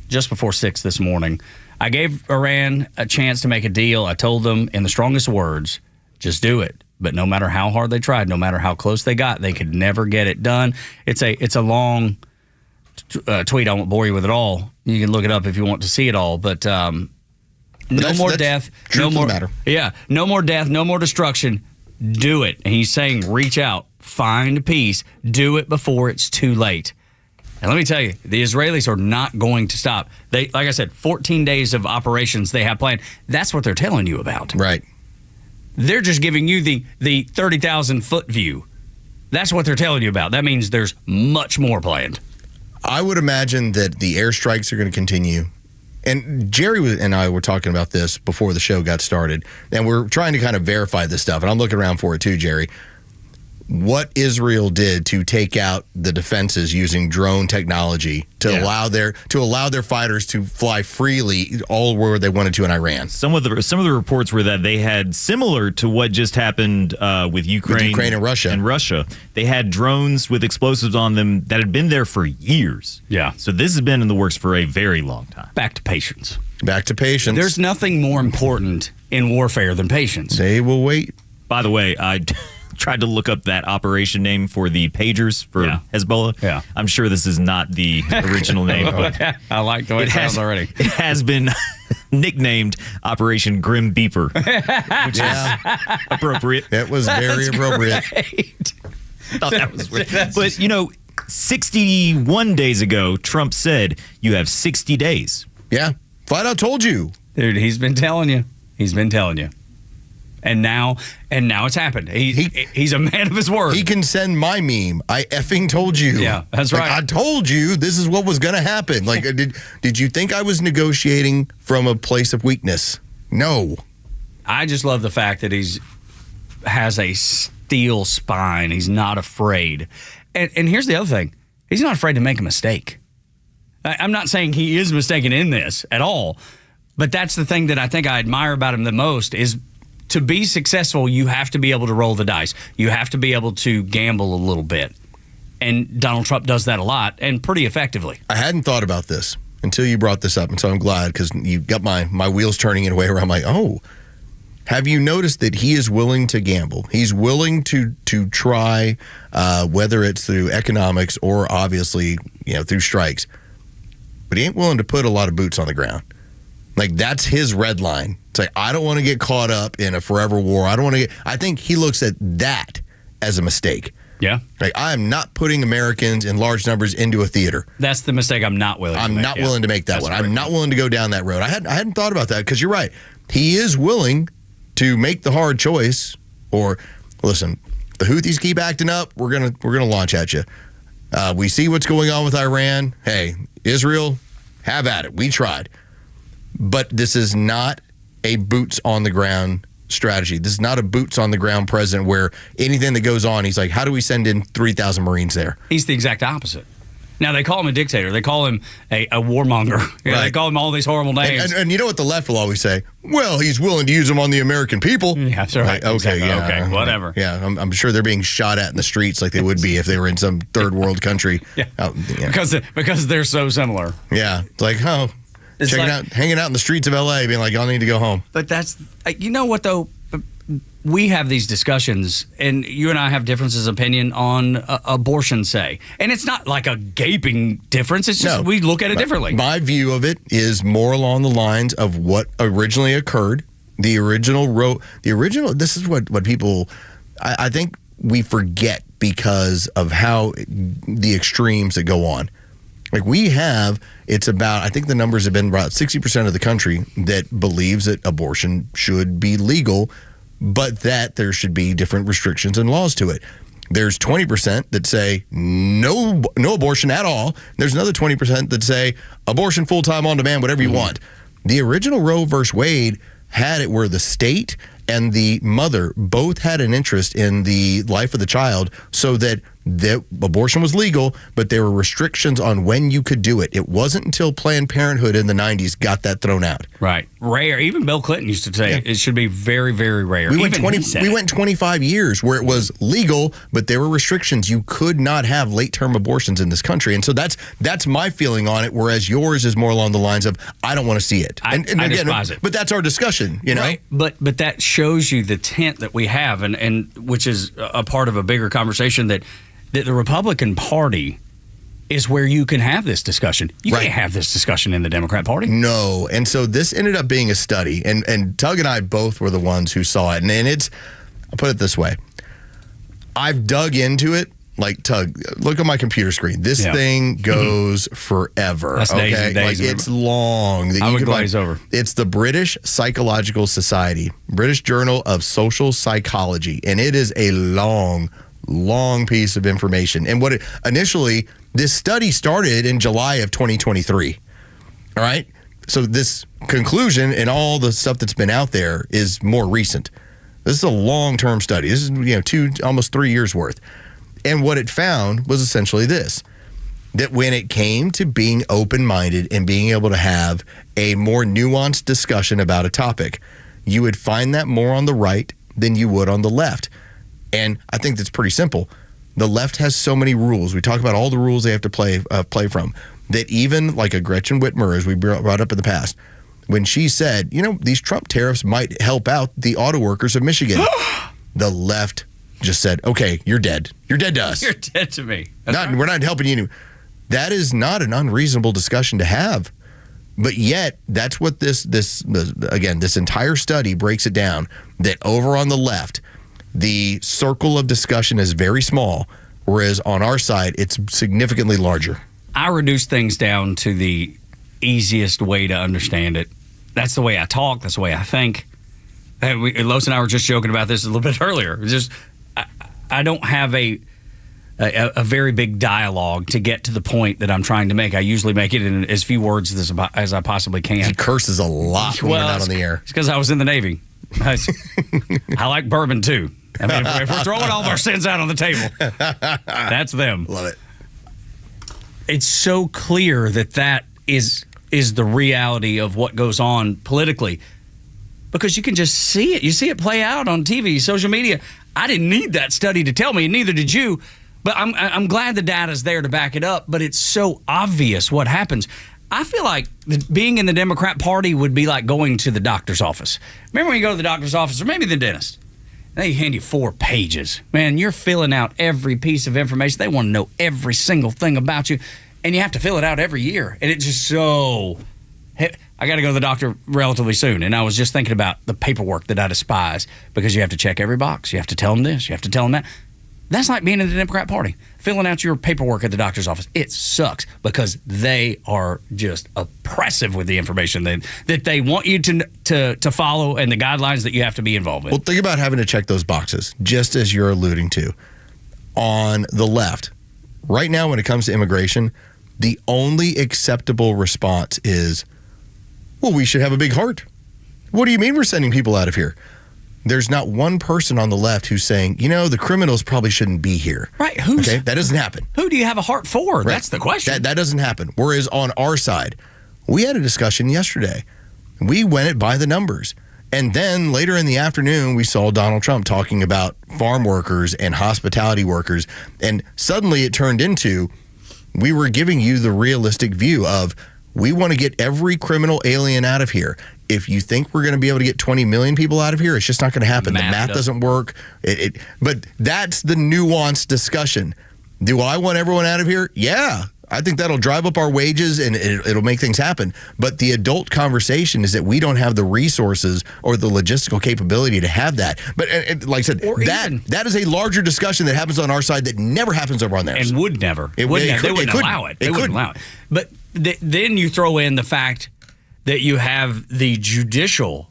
just before 6 this morning. I gave Iran a chance to make a deal. I told them in the strongest words, just do it. But no matter how hard they tried, no matter how close they got, they could never get it done. It's a long tweet. I won't bore you with it all. You can look it up if you want to see it all. But no more death. No more matter. Yeah, no more death. No more destruction. Do it. And he's saying, reach out, find peace, do it before it's too late. And let me tell you, the Israelis are not going to stop. They, like I said, 14 days of operations they have planned. That's what they're telling you about. Right. They're just giving you the 30,000-foot view. That's what they're telling you about. That means there's much more planned. I would imagine that the airstrikes are going to continue. And Jerry and I were talking about this before the show got started, and we're trying to kind of verify this stuff, and I'm looking around for it too, Jerry. What Israel did to take out the defenses using drone technology to allow their fighters to fly freely all where they wanted to in Iran. Some of the reports were that they had, similar to what just happened with Ukraine and Russia. They had drones with explosives on them that had been there for years. Yeah. So this has been in the works for a very long time. Back to patience. Back to patience. There's nothing more important in warfare than patience. They will wait. By the way, I tried to look up that operation name for the pagers for Hezbollah. Yeah. I'm sure this is not the original name, but I like the way it sounds already. It has been nicknamed Operation Grim Beeper, which is appropriate. It was very appropriate. I thought that was weird. But, 61 days ago, Trump said you have 60 days. Yeah. Flat out told you. Dude, he's been telling you. He's been telling you. And now it's happened. He's a man of his word. He can send my meme. I effing told you. Yeah, that's right. I told you this is what was going to happen. Like, did you think I was negotiating from a place of weakness? No. I just love the fact that has a steel spine. He's not afraid. And here's the other thing. He's not afraid to make a mistake. I'm not saying he is mistaken in this at all, but that's the thing that I think I admire about him the most is to be successful, you have to be able to roll the dice. You have to be able to gamble a little bit. And Donald Trump does that a lot and pretty effectively. I hadn't thought about this until you brought this up, and so I'm glad because you got my wheels turning in a way where I'm like, oh, have you noticed that he is willing to gamble? He's willing to try, whether it's through economics or obviously through strikes, but he ain't willing to put a lot of boots on the ground. Like, that's his red line. It's like, I don't want to get caught up in a forever war. I think he looks at that as a mistake. Yeah. Like, I am not putting Americans in large numbers into a theater. That's the mistake I'm not willing to make. I'm not willing to make that one. I'm not willing to go down that road. I hadn't thought about that because you're right. He is willing to make the hard choice or, listen, the Houthis keep acting up, we're gonna launch at you. We see what's going on with Iran. Hey, Israel, have at it. We tried. But this is not a boots on the ground strategy. This is not a boots on the ground president where anything that goes on, he's like, how do we send in 3,000 Marines there? He's the exact opposite. Now, they call him a dictator. They call him a warmonger. Right. They call him all these horrible names. And you know what the left will always say? Well, he's willing to use them on the American people. Yeah, that's right. Like, okay, exactly. yeah. Okay, whatever. Yeah, I'm sure they're being shot at in the streets like they would be if they were in some third world country. Yeah. Because they're so similar. Yeah. It's like, hanging out in the streets of L.A., being like, y'all need to go home. But that's, you know what, though? We have these discussions, and you and I have differences of opinion on abortion, say. And it's not like a gaping difference. It's just we look at it differently. My view of it is more along the lines of what originally occurred. The original, this is what people, I think we forget because of how the extremes that go on. Like it's about, I think the numbers have been about 60% of the country that believes that abortion should be legal, but that there should be different restrictions and laws to it. There's 20% that say no abortion at all. There's another 20% that say abortion full-time on demand, whatever you want. The original Roe versus Wade had it where the state and the mother both had an interest in the life of the child so that abortion was legal, but there were restrictions on when you could do it. It wasn't until Planned Parenthood in the 90s got that thrown out. Right. Rare. Even Bill Clinton used to say it should be very, very rare. We went 25 years where it was legal, but there were restrictions. You could not have late-term abortions in this country. And so that's my feeling on it, whereas yours is more along the lines of, I don't want to see it. I despise it. But that's our discussion, you know? Right. But that shows you the tent that we have, and which is a part of a bigger conversation that the Republican Party is where you can have this discussion. You can't have this discussion in the Democrat Party. No. And so this ended up being a study, and Tug and I both were the ones who saw it. And it's, I'll put it this way. I've dug into it. Like, Tug, look at my computer screen. This thing goes forever. That's days and days. Like, it's long. I would glaze over. It's the British Psychological Society, British Journal of Social Psychology, and it is a long piece of information. And initially, this study started in July of 2023. All right? So this conclusion and all the stuff that's been out there is more recent. This is a long-term study. This is, almost 3 years worth. And what it found was essentially this, that when it came to being open-minded and being able to have a more nuanced discussion about a topic, you would find that more on the right than you would on the left. And I think that's pretty simple. The left has so many rules. We talk about all the rules they have to play from, that even like a Gretchen Whitmer, as we brought up in the past, when she said, these Trump tariffs might help out the auto workers of Michigan, the left just said, okay, you're dead. You're dead to us. You're dead to me. We're not helping you. That is not an unreasonable discussion to have. But yet, that's what this entire study breaks it down, that over on the left, the circle of discussion is very small, whereas on our side, it's significantly larger. I reduce things down to the easiest way to understand it. That's the way I talk. That's the way I think. Los and I were just joking about this a little bit earlier. Just I don't have a very big dialogue to get to the point that I'm trying to make. I usually make it in as few words as I possibly can. He curses a lot when we're not on the air. It's because I was in the Navy. I like bourbon too. I mean, if we're throwing all of our sins out on the table, that's them. Love it. It's so clear that is the reality of what goes on politically, because you can just see it. You see it play out on TV, social media. I didn't need that study to tell me, and neither did you. But I'm glad the data's there to back it up. But it's so obvious what happens. I feel like being in the Democrat Party would be like going to the doctor's office. Remember when you go to the doctor's office, or maybe the dentist, they hand you 4 pages. Man, you're filling out every piece of information. They want to know every single thing about you, and you have to fill it out every year. And it's just so... I got to go to the doctor relatively soon, and I was just thinking about the paperwork that I despise, because you have to check every box. You have to tell them this. You have to tell them that. That's like being in the Democrat Party, filling out your paperwork at the doctor's office. It sucks because they are just oppressive with the information that they want you to follow and the guidelines that you have to be involved in. Well, think about having to check those boxes, just as you're alluding to. On the left, right now when it comes to immigration, the only acceptable response is, well, we should have a big heart. What do you mean we're sending people out of here? There's not one person on the left who's saying, the criminals probably shouldn't be here. Right. Okay, that doesn't happen. Who do you have a heart for? Right. That's the question. That doesn't happen. Whereas on our side, we had a discussion yesterday. We went it by the numbers. And then later in the afternoon, we saw Donald Trump talking about farm workers and hospitality workers. And suddenly it turned into, we were giving you the realistic view of, we want to get every criminal alien out of here. If you think we're going to be able to get 20 million people out of here, it's just not going to happen. The math doesn't work. But that's the nuanced discussion. Do I want everyone out of here? Yeah. I think that'll drive up our wages and it'll make things happen. But the adult conversation is that we don't have the resources or the logistical capability to have that. But like I said, that is a larger discussion that happens on our side that never happens over on theirs. And would never. They wouldn't allow it. They wouldn't allow it. But then you throw in the fact that you have the judicial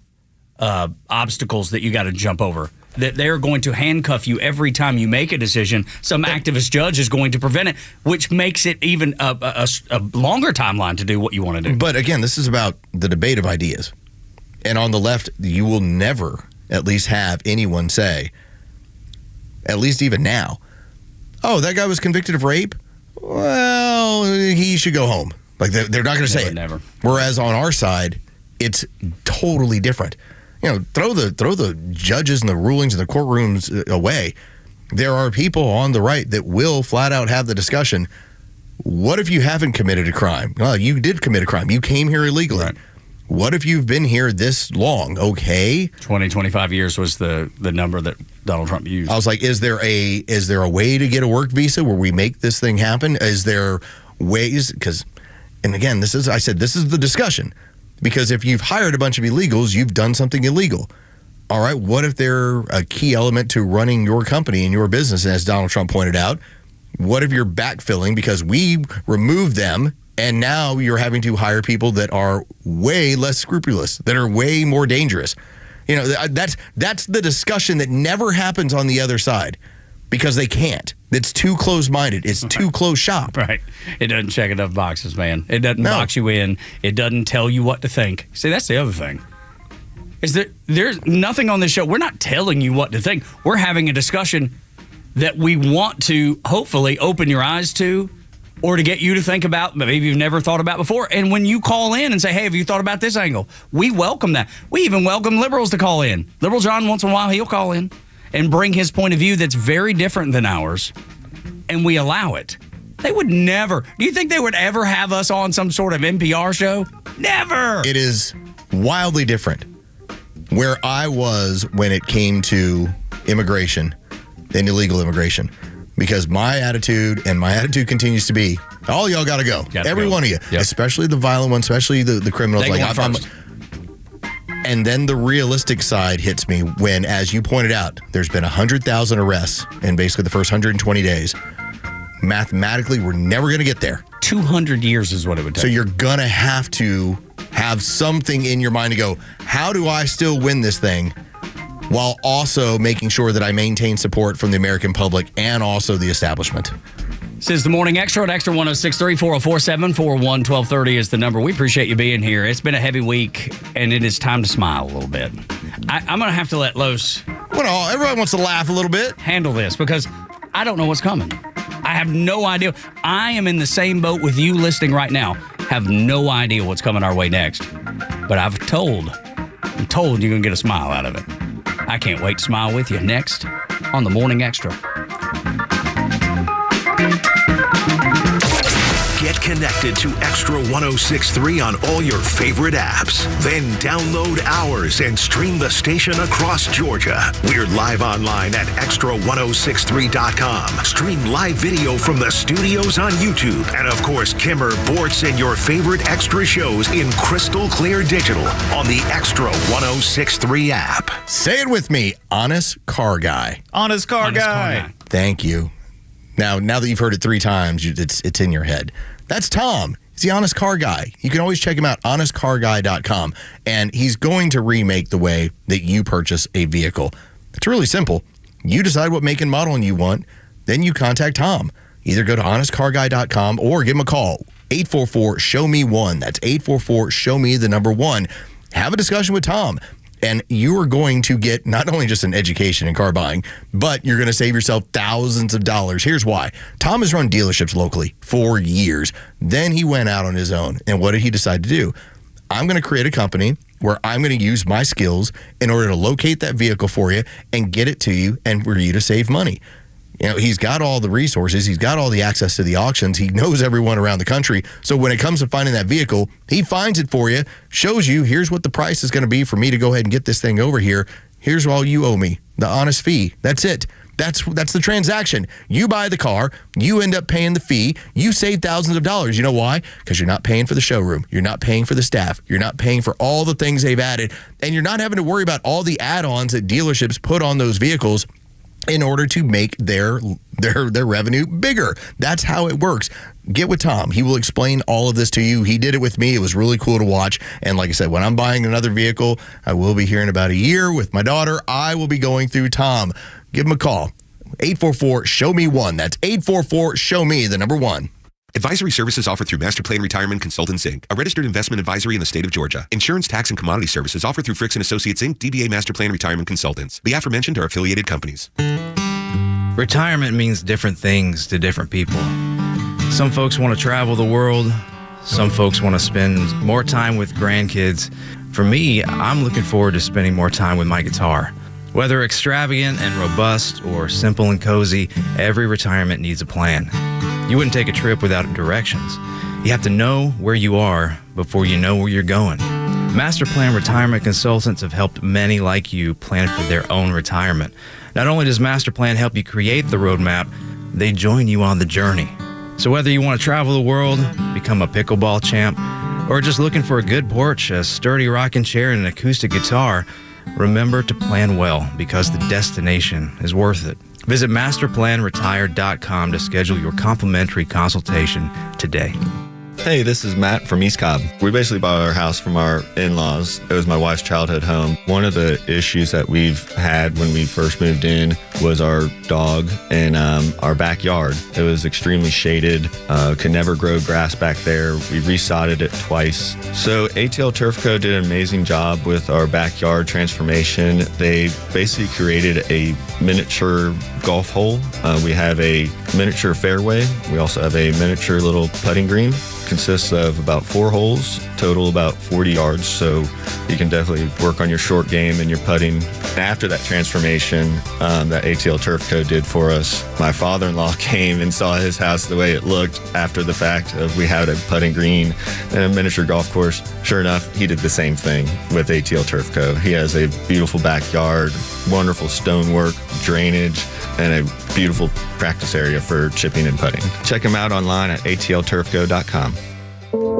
obstacles that you got to jump over, that they're going to handcuff you every time you make a decision. Some activist judge is going to prevent it, which makes it even a longer timeline to do what you want to do. But again, this is about the debate of ideas. And on the left, you will never at least have anyone say, at least even now, oh, that guy was convicted of rape? Well, he should go home. Like, they're not going to say it. Never. Whereas on our side, it's totally different. Throw the judges and the rulings and the courtrooms away. There are people on the right that will flat out have the discussion. What if you haven't committed a crime? Well, you did commit a crime. You came here illegally. Right. What if you've been here this long? Okay. 25 years was the number that Donald Trump used. I was like, is there a way to get a work visa where we make this thing happen? Is there ways? And again, this is the discussion. Because if you've hired a bunch of illegals, you've done something illegal. All right, what if they're a key element to running your company and your business? And as Donald Trump pointed out, what if you're backfilling because we removed them and now you're having to hire people that are way less scrupulous, that are way more dangerous? That's the discussion that never happens on the other side because they can't. It's too close-minded. It's too close shop. Right. It doesn't check enough boxes, man. It doesn't box you in. It doesn't tell you what to think. See, that's the other thing. Is that there's nothing on this show. We're not telling you what to think. We're having a discussion that we want to hopefully open your eyes to or to get you to think about maybe you've never thought about before. And when you call in and say, hey, have you thought about this angle? We welcome that. We even welcome liberals to call in. Liberal John, once in a while, he'll call in and bring his point of view that's very different than ours, and we allow it. They would never. Do you think they would ever have us on some sort of NPR show? Never. It is wildly different where I was when it came to immigration and illegal immigration, because my attitude continues to be, all y'all got to go. Every one of you, especially the violent ones, especially the criminals. They like I'm And then the realistic side hits me when, as you pointed out, there's been 100,000 arrests in basically the first 120 days. Mathematically, we're never going to get there. 200 years is what it would take. So you're going to have something in your mind to go, how do I still win this thing? while also making sure that I maintain support from the American public and also the establishment. This is the Morning Extra at Extra 106.3 404-741-1230 is the number. We appreciate you being here. It's been a heavy week, and it is time to smile a little bit. I'm going to have to let Los... Well, everyone wants to laugh a little bit. Handle this, because I don't know what's coming. I have no idea. I am in the same boat with you listening right now. Have no idea what's coming our way next. But I'm told you're going to get a smile out of it. I can't wait to smile with you next on the Morning Extra. Get connected to Extra 106.3 on all your favorite apps. Then download ours and stream the station across Georgia. We're live online at extra1063.com. Stream live video from the studios on YouTube. And of course, Kimmer, Bortz, and your favorite Extra shows in crystal clear digital on the Extra 106.3 app. Say it with me. Honest Car Guy. Honest Car Guy. Thank you. Now that you've heard it 3 times, it's in your head. That's Tom. He's the Honest Car Guy. You can always check him out, honestcarguy.com. And he's going to remake the way that you purchase a vehicle. It's really simple. You decide what make and model you want, then you contact Tom. Either go to honestcarguy.com or give him a call. 844-SHOW-ME-1. That's 844-SHOW-ME1. Have a discussion with Tom. And you are going to get not only just an education in car buying, but you're going to save yourself thousands of dollars. Here's why. Tom has run dealerships locally for years. Then he went out on his own. And what did he decide to do? I'm going to create a company where I'm going to use my skills in order to locate that vehicle for you and get it to you and for you to save money. You know, he's got all the resources. He's got all the access to the auctions. He knows everyone around the country. So when it comes to finding that vehicle, he finds it for you, shows you, here's what the price is going to be for me to go ahead and get this thing over here. Here's all you owe me, the honest fee. That's it. That's the transaction. You buy the car, you end up paying the fee, you save thousands of dollars. You know why? Because you're not paying for the showroom. You're not paying for the staff. You're not paying for all the things they've added. And you're not having to worry about all the add-ons that dealerships put on those vehicles in order to make their revenue bigger. That's how it works. Get with Tom. He will explain all of this to you. He did it with me. It was really cool to watch. And like I said, when I'm buying another vehicle, I will be here in about a year with my daughter. I will be going through Tom. Give him a call. 844-SHOW-ME1. That's 844-SHOW-ME1. Advisory services offered through Master Plan Retirement Consultants, Inc., a registered investment advisory in the state of Georgia. Insurance, tax, and commodity services offered through Fricks & Associates, Inc., DBA Master Plan Retirement Consultants. The aforementioned are affiliated companies. Retirement means different things to different people. Some folks want to travel the world. Some folks want to spend more time with grandkids. For me, I'm looking forward to spending more time with my guitar. Whether extravagant and robust or simple and cozy, every retirement needs a plan. You wouldn't take a trip without directions. You have to know where you are before you know where you're going. Master Plan Retirement Consultants have helped many like you plan for their own retirement. Not only does Master Plan help you create the roadmap, they join you on the journey. So whether you want to travel the world, become a pickleball champ, or just looking for a good porch, a sturdy rocking chair, and an acoustic guitar, remember to plan well, because the destination is worth it. Visit masterplanretire.com to schedule your complimentary consultation today. Hey, this is Matt from East Cobb. We basically bought our house from our in-laws. It was my wife's childhood home. One of the issues that we've had when we first moved in was our dog in our backyard. It was extremely shaded, could never grow grass back there. We resodded it twice. So ATL Turf Co. did an amazing job with our backyard transformation. They basically created a miniature golf hole. We have a miniature fairway. We also have a miniature little putting green. Consists of about 4 holes, total about 40 yards, so you can definitely work on your short game and your putting. After that transformation that ATL Turf Co. did for us, my father-in-law came and saw his house the way it looked after the fact of we had a putting green and a miniature golf course. Sure enough, he did the same thing with ATL Turf Co. He has a beautiful backyard, wonderful stonework, drainage, and a beautiful practice area for chipping and putting. Check him out online at atlturfco.com.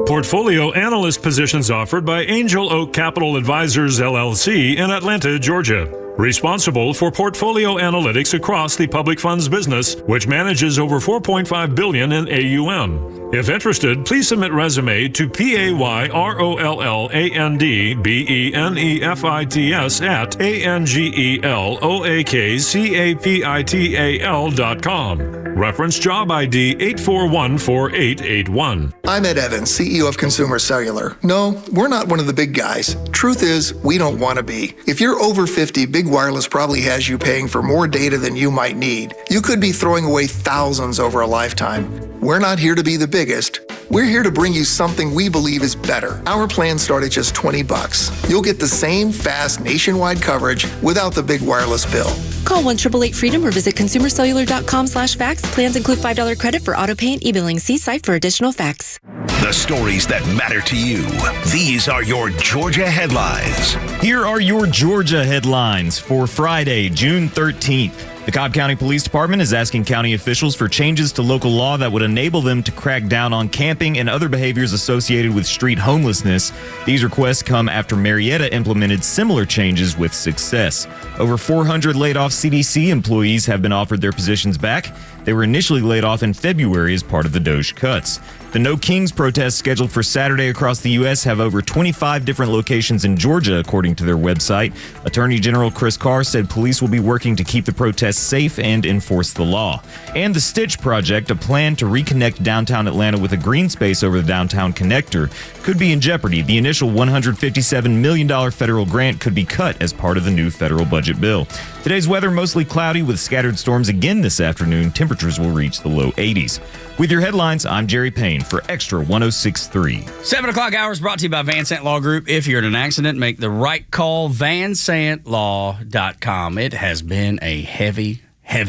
Portfolio analyst positions offered by Angel Oak Capital Advisors, LLC in Atlanta, Georgia. responsible for portfolio analytics across the public funds business, which manages over $4.5 billion in AUM. If interested, please submit resume to PAYROLLANDBENEFITS at ANGELOAKCAPITAL.com. Reference job ID 8414881. I'm Ed Evans, CEO of Consumer Cellular. No, we're not one of the big guys. Truth is, we don't want to be. If you're over 50, Big Wireless probably has you paying for more data than you might need. You could be throwing away thousands over a lifetime. We're not here to be the biggest. We're here to bring you something we believe is better. Our plans start at just $20. You'll get the same fast nationwide coverage without the big wireless bill. Call 1-888-FREEDOM or visit consumercellular.com/facts. Plans include $5 credit for auto pay and e-billing. See site for additional facts. The stories that matter to you. These are your Georgia headlines. Here are your Georgia headlines for Friday, June 13th. The Cobb County Police Department is asking county officials for changes to local law that would enable them to crack down on camping and other behaviors associated with street homelessness. These requests come after Marietta implemented similar changes with success. Over 400 laid-off CDC employees have been offered their positions back. They were initially laid off in February as part of the DOJ cuts. The No Kings protests scheduled for Saturday across the U.S. have over 25 different locations in Georgia, according to their website. Attorney General Chris Carr said police will be working to keep the protests safe and enforce the law. And the Stitch Project, a plan to reconnect downtown Atlanta with a green space over the downtown connector, could be in jeopardy. The initial $157 million federal grant could be cut as part of the new federal budget bill. Today's weather mostly cloudy with scattered storms again this afternoon. Temperatures will reach the low 80s. With your headlines, I'm Jerry Payne for Extra 106.3. 7 o'clock hours brought to you by Van Sant Law Group. If you're in an accident, make the right call, vansantlaw.com. It has been a heavy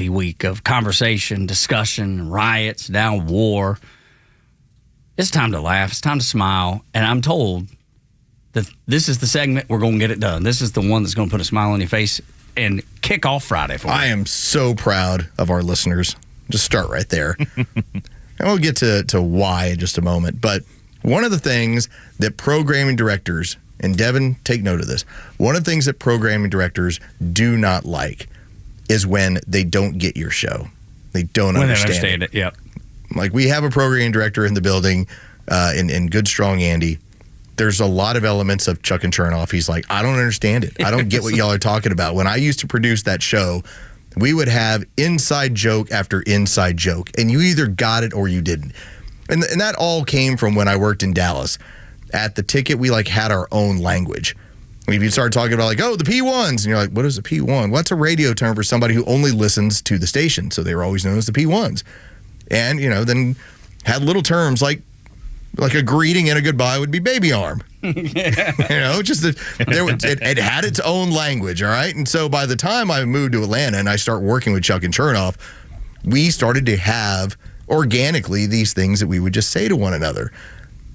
week of conversation, discussion, riots, now war. It's time to laugh. It's time to smile. And I'm told that this is the segment we're going to get it done. This is the one that's going to put a smile on your face and kick off Friday for me. I am so proud of our listeners. Just start right there. And we'll get to why in just a moment. But one of the things that programming directors, and Devin, take note of this, one of the things that programming directors do not like is when they don't get your show. They don't understand it. Yep. Like, we have a programming director in the building, in Good Strong Andy. There's a lot of elements of Chuck and Chernoff. He's like, I don't understand it. I don't get what y'all are talking about. When I used to produce that show, we would have inside joke after inside joke, and you either got it or you didn't. And that all came from when I worked in Dallas. At the ticket, we had our own language. If you start talking about the P1s, and you're like, what is a P1? Well, that's a radio term for somebody who only listens to the station. So they were always known as the P1s. And, then had little terms like a greeting and a goodbye would be baby arm. It had its own language, all right? And so by the time I moved to Atlanta and I start working with Chuck and Chernoff, we started to have organically these things that we would just say to one another.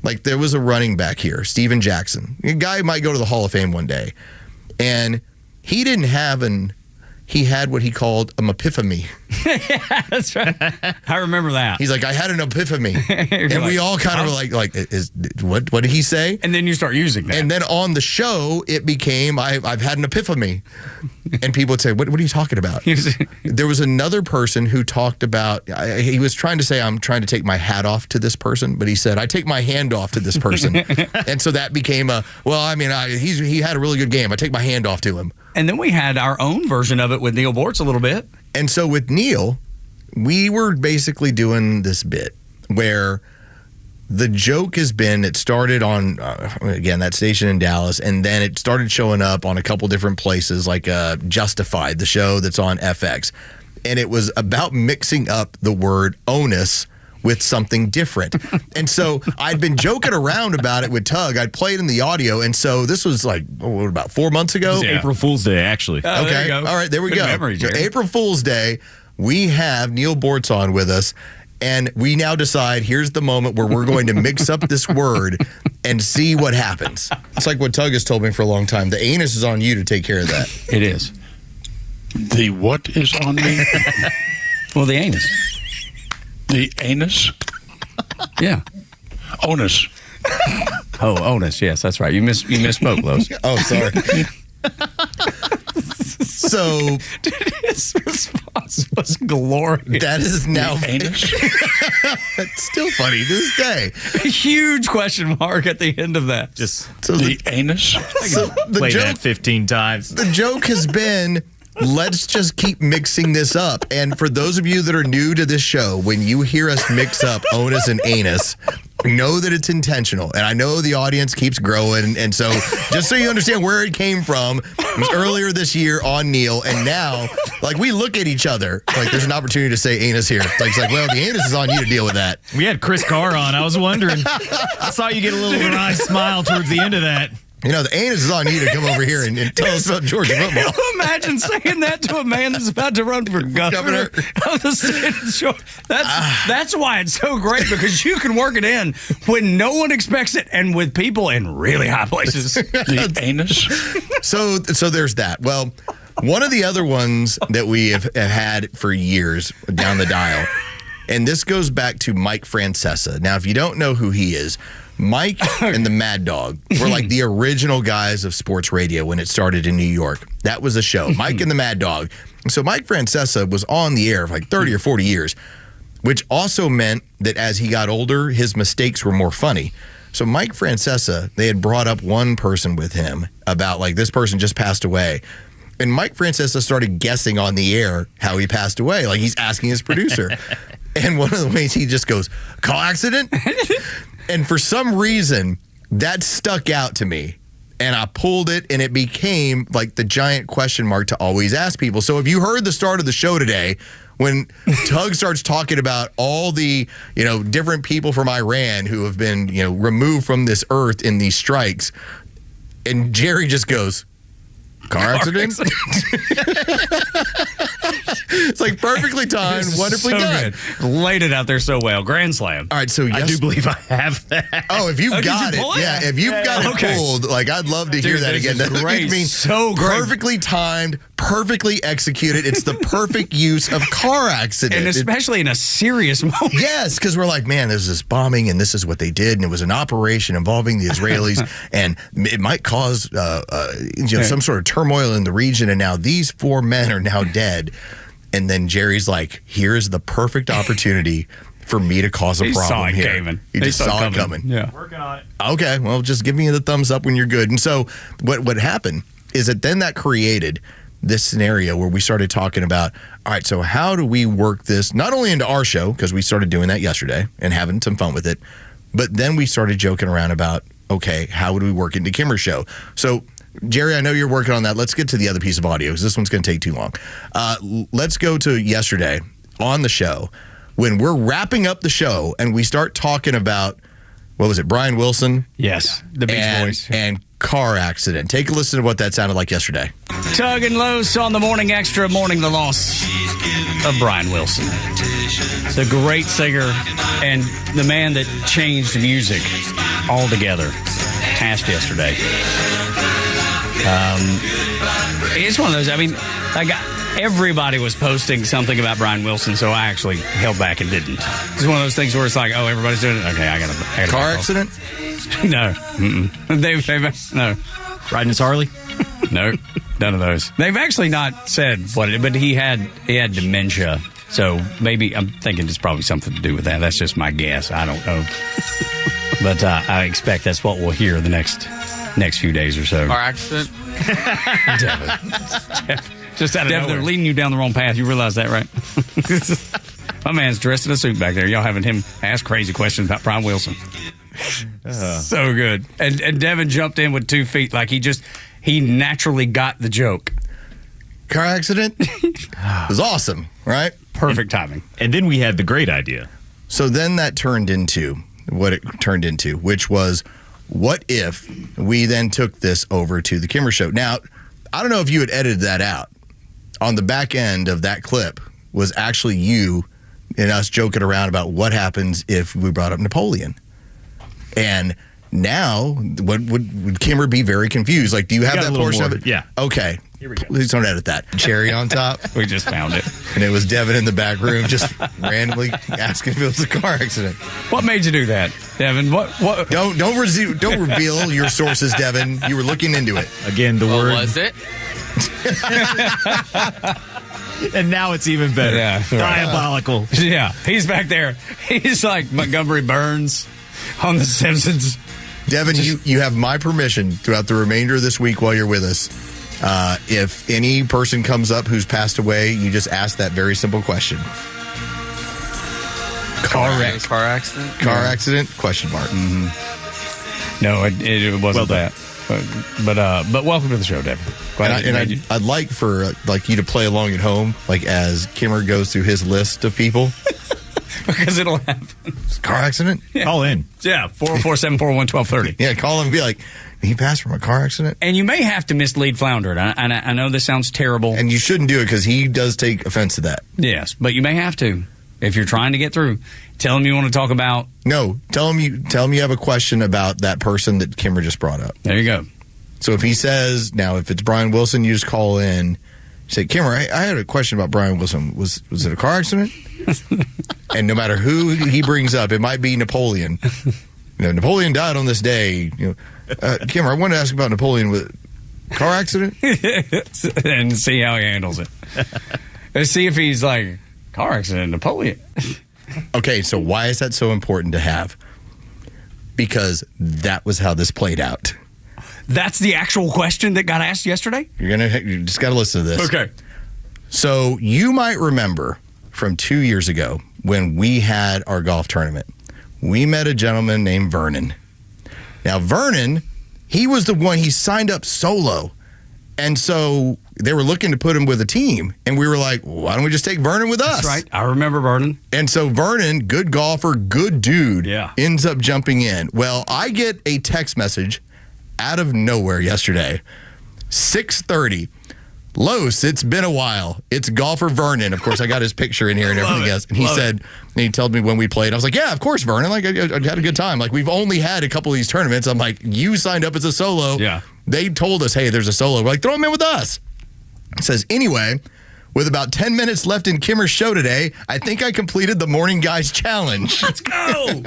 Like, there was a running back here, Steven Jackson. A guy might go to the Hall of Fame one day. And he didn't have he had what he called an epiphany. Yeah, that's right. I remember that. He's like, I had an epiphany. And we all kind of were what did he say? And then you start using that. And then on the show, it became, I've had an epiphany. And people would say, what are you talking about? There was another person who talked about, he was trying to say, I'm trying to take my hat off to this person, but he said, I take my hand off to this person. And so that became he had a really good game. I take my hand off to him. And then we had our own version of it with Neil Bortz a little bit. And so with Neil, we were basically doing this bit where the joke has been, it started on, again, that station in Dallas, and then it started showing up on a couple different places, like Justified, the show that's on FX. And it was about mixing up the word onus with something different. And so I'd been joking around about it with Tug. I'd played in the audio. And so this was about 4 months ago? Yeah. April Fool's Day, actually. Oh, okay. All right, there we go. Memory, April Fool's Day, we have Neil Bortz on with us. And we now decide, here's the moment where we're going to mix up this word and see what happens. It's like what Tug has told me for a long time. The anus is on you to take care of that. It is. The what is on me? Well, the anus. The anus? Yeah. Onus. Oh, onus. Yes, that's right. You misspoke, Los. Oh, sorry. So his response was glorious. That is now anus. It's still funny to this day. A huge question mark at the end of that. Just The anus. So the play joke, that 15 times. the joke has been, let's just keep mixing this up. And for those of you that are new to this show, when you hear us mix up onus and anus, know that it's intentional. And I know the audience keeps growing. And so just so you understand where it came from, it was earlier this year on Neil. And now, like, we look at each other like there's an opportunity to say anus here. It's like, well, the anus is on you to deal with that. We had Chris Carr on. I was wondering. I saw you get a little wry smile towards the end of that. You know, the anus is on you to come over here and tell us about Georgia football. Can you imagine saying that to a man that's about to run for governor of the state of Georgia? That's why it's so great, because you can work it in when no one expects it and with people in really high places. The anus. So there's that. Well, one of the other ones that we have had for years down the dial, and this goes back to Mike Francesa. Now, if you don't know who he is, Mike and the Mad Dog were like the original guys of sports radio when it started in New York. That was a show, Mike and the Mad Dog. So Mike Francesa was on the air for like 30 or 40 years, which also meant that as he got older, his mistakes were more funny. So Mike Francesa, they had brought up one person with him about like, this person just passed away. And Mike Francesa started guessing on the air how he passed away. Like, he's asking his producer. And one of the ways he just goes, car accident? And for some reason, that stuck out to me. And I pulled it, and it became like the giant question mark to always ask people. So if you heard the start of the show today, when Tug starts talking about all the, different people from Iran who have been, removed from this earth in these strikes, and Jerry just goes, car accident? It's like perfectly timed, wonderfully so done. Good. Laid it out there so well. Grand slam. All right, so I do believe I have that. Oh, if you've got you it, pull it? yeah, if you've got it pulled, like, I'd love to hear that this again. is That great. means So great. perfectly timed, perfectly executed. It's the perfect use of car accident. And especially in a serious moment. Yes, because we're like, man, there's this bombing, and this is what they did, and it was an operation involving the Israelis, and it might cause some sort of turmoil in the region, and now these 4 men are now dead. And then Jerry's like, here's the perfect opportunity for me to cause a problem here. He just saw it coming. Yeah. Working on it. Okay, well, just give me the thumbs up when you're good. And so what happened is that created this scenario where we started talking about, all right, so how do we work this not only into our show, because we started doing that yesterday and having some fun with it, but then we started joking around about, okay, how would we work it into Kimmer's show? So Jerry, I know you're working on that. Let's get to the other piece of audio because this one's going to take too long. Let's go to yesterday on the show when we're wrapping up the show and we start talking about, what was it, Brian Wilson? Yes, the Beach Boys. And car accident. Take a listen to what that sounded like yesterday. Tug and Los on the Morning Extra, mourning the loss of Brian Wilson. The great singer and the man that changed music altogether passed yesterday. It's one of those, everybody was posting something about Brian Wilson, so I actually held back and didn't. It's one of those things where it's like, oh, everybody's doing it. Okay, I gotta car accident? No. They've no. Riding his Harley? No, none of those. They've actually not said what it, but he had dementia. So maybe I'm thinking it's probably something to do with that. That's just my guess. I don't know. But I expect that's what we'll hear the next few days or so. Car accident? Devin. Just out of Devin, they're leading you down the wrong path. You realize that, right? My man's dressed in a suit back there. Y'all having him ask crazy questions about Brian Wilson. So good. And Devin jumped in with 2 feet like he naturally got the joke. Car accident? It was awesome, right? Perfect timing. And then we had the great idea. So then that turned into what it turned into, which was, what if we then took this over to the Kimmer Show? Now, I don't know if you had edited that out. On the back end of that clip was actually you and us joking around about what happens if we brought up Napoleon. And now, would Kimmer be very confused? Like, do you have that portion of it? Yeah. Okay. Here we go. Please don't edit that. Cherry on top. We just found it. And it was Devin in the back room just randomly asking if it was a car accident. What made you do that, Devin? What? Don't reveal your sources, Devin. You were looking into it. Again, the word Was it? And now it's even better. Yeah, right. Diabolical. Yeah, he's back there. He's like Montgomery Burns on The Simpsons. Devin, you have my permission throughout the remainder of this week while you're with us. If any person comes up who's passed away, you just ask that very simple question. Car accident? Car accident? Question mark. Mm-hmm. No, it wasn't that. But welcome to the show, Devin. I'd like for you to play along at home, as Kimmer goes through his list of people. Because it'll happen. Car accident? Yeah. Call in. Yeah, 404-741-1230. Yeah, call and be like, he passed from a car accident? And you may have to mislead Flounder. I know this sounds terrible. And you shouldn't do it because he does take offense to that. Yes, but you may have to. If you're trying to get through, tell him you want to talk about... No, tell him you have a question about that person that Kimmer just brought up. There you go. So if he says, now if it's Brian Wilson, you just call in, say, Kimmer, I had a question about Brian Wilson. Was it a car accident? And no matter who he brings up, it might be Napoleon. Napoleon died on this day. Kimmer, I wanted to ask about Napoleon with car accident? And see how he handles it. Let's see if he's like, car accident, Napoleon. Okay, so why is that so important to have? Because that was how this played out. That's the actual question that got asked yesterday? You just got to listen to this. Okay. So you might remember from 2 years ago when we had our golf tournament, we met a gentleman named Vernon. Now, Vernon, he was the one, he signed up solo. And so they were looking to put him with a team. And we were like, why don't we just take Vernon with us? That's right. I remember Vernon. And so Vernon, good golfer, good dude, ends up jumping in. Well, I get a text message out of nowhere yesterday, 6:30. Los, it's been a while. It's golfer Vernon. Of course, I got his picture in here and everything else. And he said, and he told me when we played, I was like, yeah, of course, Vernon. I had a good time. We've only had a couple of these tournaments. I'm like, you signed up as a solo. Yeah. They told us, hey, there's a solo. We're like, throw him in with us. It says, anyway, with about 10 minutes left in Kimmer's show today, I think I completed the Morning Guys Challenge. Let's go.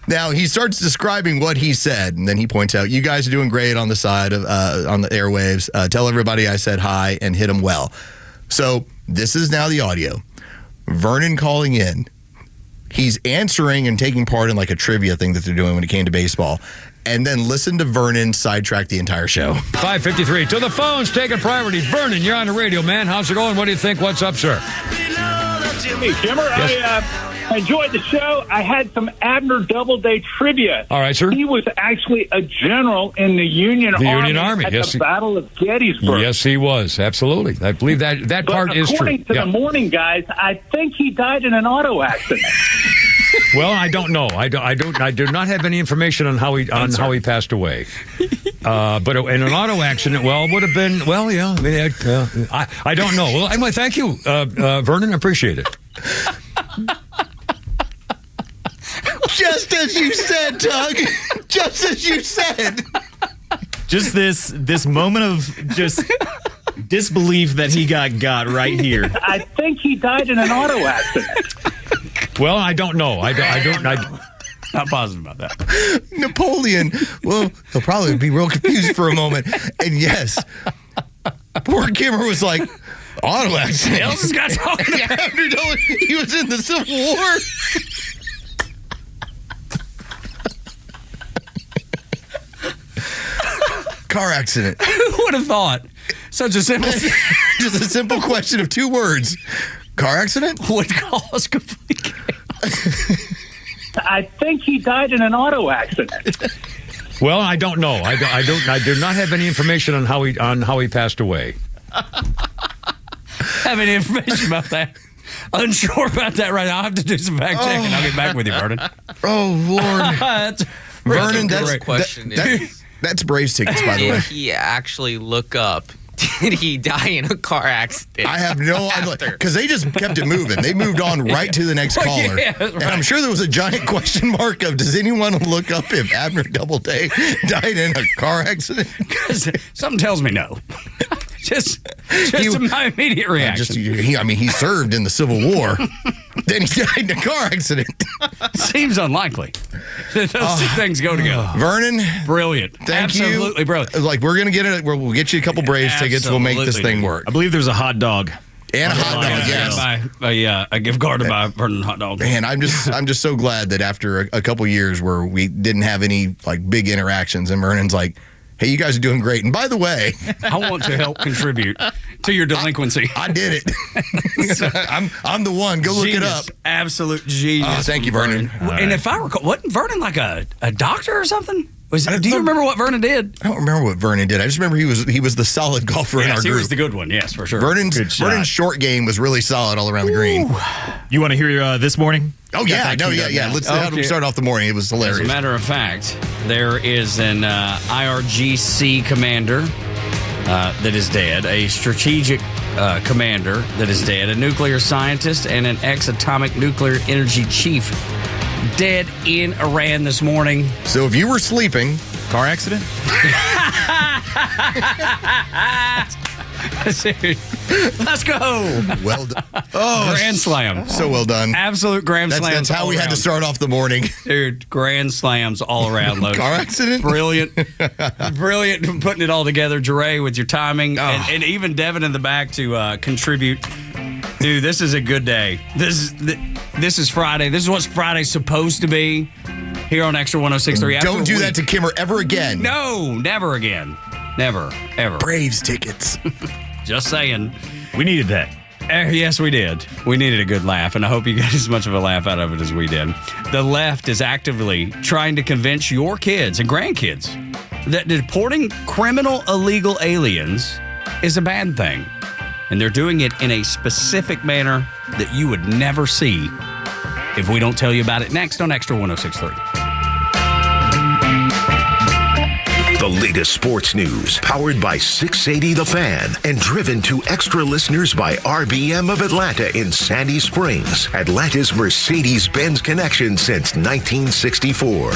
Now, he starts describing what he said, and then he points out, you guys are doing great on the side of on the airwaves. Tell everybody I said hi and hit them well. So this is now the audio. Vernon calling in. He's answering and taking part in a trivia thing that they're doing when it came to baseball. And then listen to Vernon sidetrack the entire show. 5:53 to the phones, taking priority. Vernon, you're on the radio, man. How's it going? What do you think? What's up, sir? Hey, Kimmer, Yes. I enjoyed the show. I had some Abner Doubleday trivia. All right, sir. He was actually a general in the Union Army at the Battle of Gettysburg. Yes, he was. Absolutely. I believe that part is true. According to the Morning Guys, I think he died in an auto accident. Well, I don't know. I do not have any information on how he passed away. But in an auto accident, it would have been. Well, yeah. I don't know. Well, anyway, thank you, Vernon. I appreciate it. Just as you said, Tug. Just as you said. Just this moment of just disbelief that he got right here. I think he died in an auto accident. Well, I don't know. I not positive about that. Napoleon, well, he'll probably be real confused for a moment. And yes, poor Kimmer was like, auto accident. What else has got talking about? He was in the Civil War. Car accident. Who would have thought? Such a simple... Just a simple question of 2 words. Car accident? Would cause complete chaos. I think he died in an auto accident. Well, I don't know. I do not have any information on how he passed away. Have any information about that? Unsure about that right now. I'll have to do some fact checking. I'll get back with you, Vernon. Oh, Lord. Vernon, that's question. that's Braves tickets, by the way. Did he actually look up? Did he die in a car accident? I have no idea. Because they just kept it moving. They moved on right to the next caller. Yeah, right. And I'm sure there was a giant question mark of, does anyone look up if Abner Doubleday died in a car accident? Because something tells me no. just my immediate reaction. He served in the Civil War. Then he died in a car accident. Seems unlikely. Those two things go together. Vernon, brilliant. Thank you. Absolutely brilliant. Like, we're going to get it. We'll get you a couple Braves tickets. We'll make this thing work. I believe there's a hot dog. And a hot dog, yes. A gift card to buy Vernon hot dog. Man, I'm just so glad that after a couple years where we didn't have any like big interactions, and Vernon's like, hey, you guys are doing great. And by the way, I want to help contribute to your delinquency. I did it. I'm the one. Go look it up. Absolute genius. Thank you, Vernon. And if I recall, wasn't Vernon like a doctor or something? Do you remember what Vernon did? I don't remember what Vernon did. I just remember he was the solid golfer in our group. He was the good one, yes, for sure. Vernon's short game was really solid all around the green. You want to hear this morning? Oh, yeah. Let's start off the morning. It was hilarious. As a matter of fact, there is an IRGC commander that is dead, a strategic commander that is dead, a nuclear scientist, and an ex-atomic nuclear energy chief dead in Iran this morning. So if you were sleeping, car accident? Let's go. Well done. Grand slam. So well done. Absolute grand slam. That's how we had to start off the morning. Dude, grand slams all around, Logan. Car accident? Brilliant. Brilliant putting it all together, Jure, with your timing. And even Devin in the back to contribute. Dude, this is a good day. This is Friday. This is what Friday's supposed to be here on Extra 106.3. Don't do that to Kimmer ever again. No, never again. Never, ever. Braves tickets. Just saying. We needed that. Yes, we did. We needed a good laugh, and I hope you got as much of a laugh out of it as we did. The left is actively trying to convince your kids and grandkids that deporting criminal illegal aliens is a bad thing. And they're doing it in a specific manner that you would never see if we don't tell you about it next on Extra 106.3. The latest sports news, powered by 680 The Fan, and driven to extra listeners by RBM of Atlanta in Sandy Springs, Atlanta's Mercedes-Benz connection since 1964.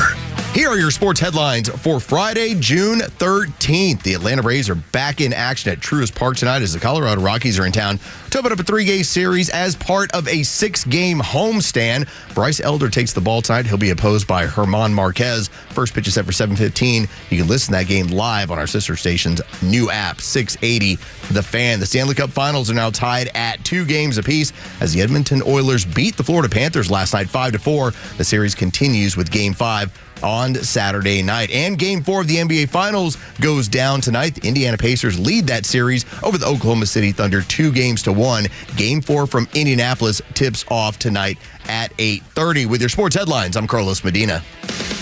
Here are your sports headlines for Friday, June 13th. The Atlanta Braves are back in action at Truist Park tonight as the Colorado Rockies are in town to open up a 3-game series as part of a 6-game homestand. Bryce Elder takes the ball tonight. He'll be opposed by German Marquez. First pitch is set for 7:15. You can listen to that game live on our sister station's new app, 680 The Fan. The Stanley Cup Finals are now tied at 2 games apiece as the Edmonton Oilers beat the Florida Panthers last night 5-4. The series continues with Game 5 on Saturday night. And Game 4 of the NBA Finals goes down tonight. The Indiana Pacers lead that series over the Oklahoma City Thunder 2-1. Game 4 from Indianapolis tips off tonight at 8:30. With your sports headlines, I'm Carlos Medina.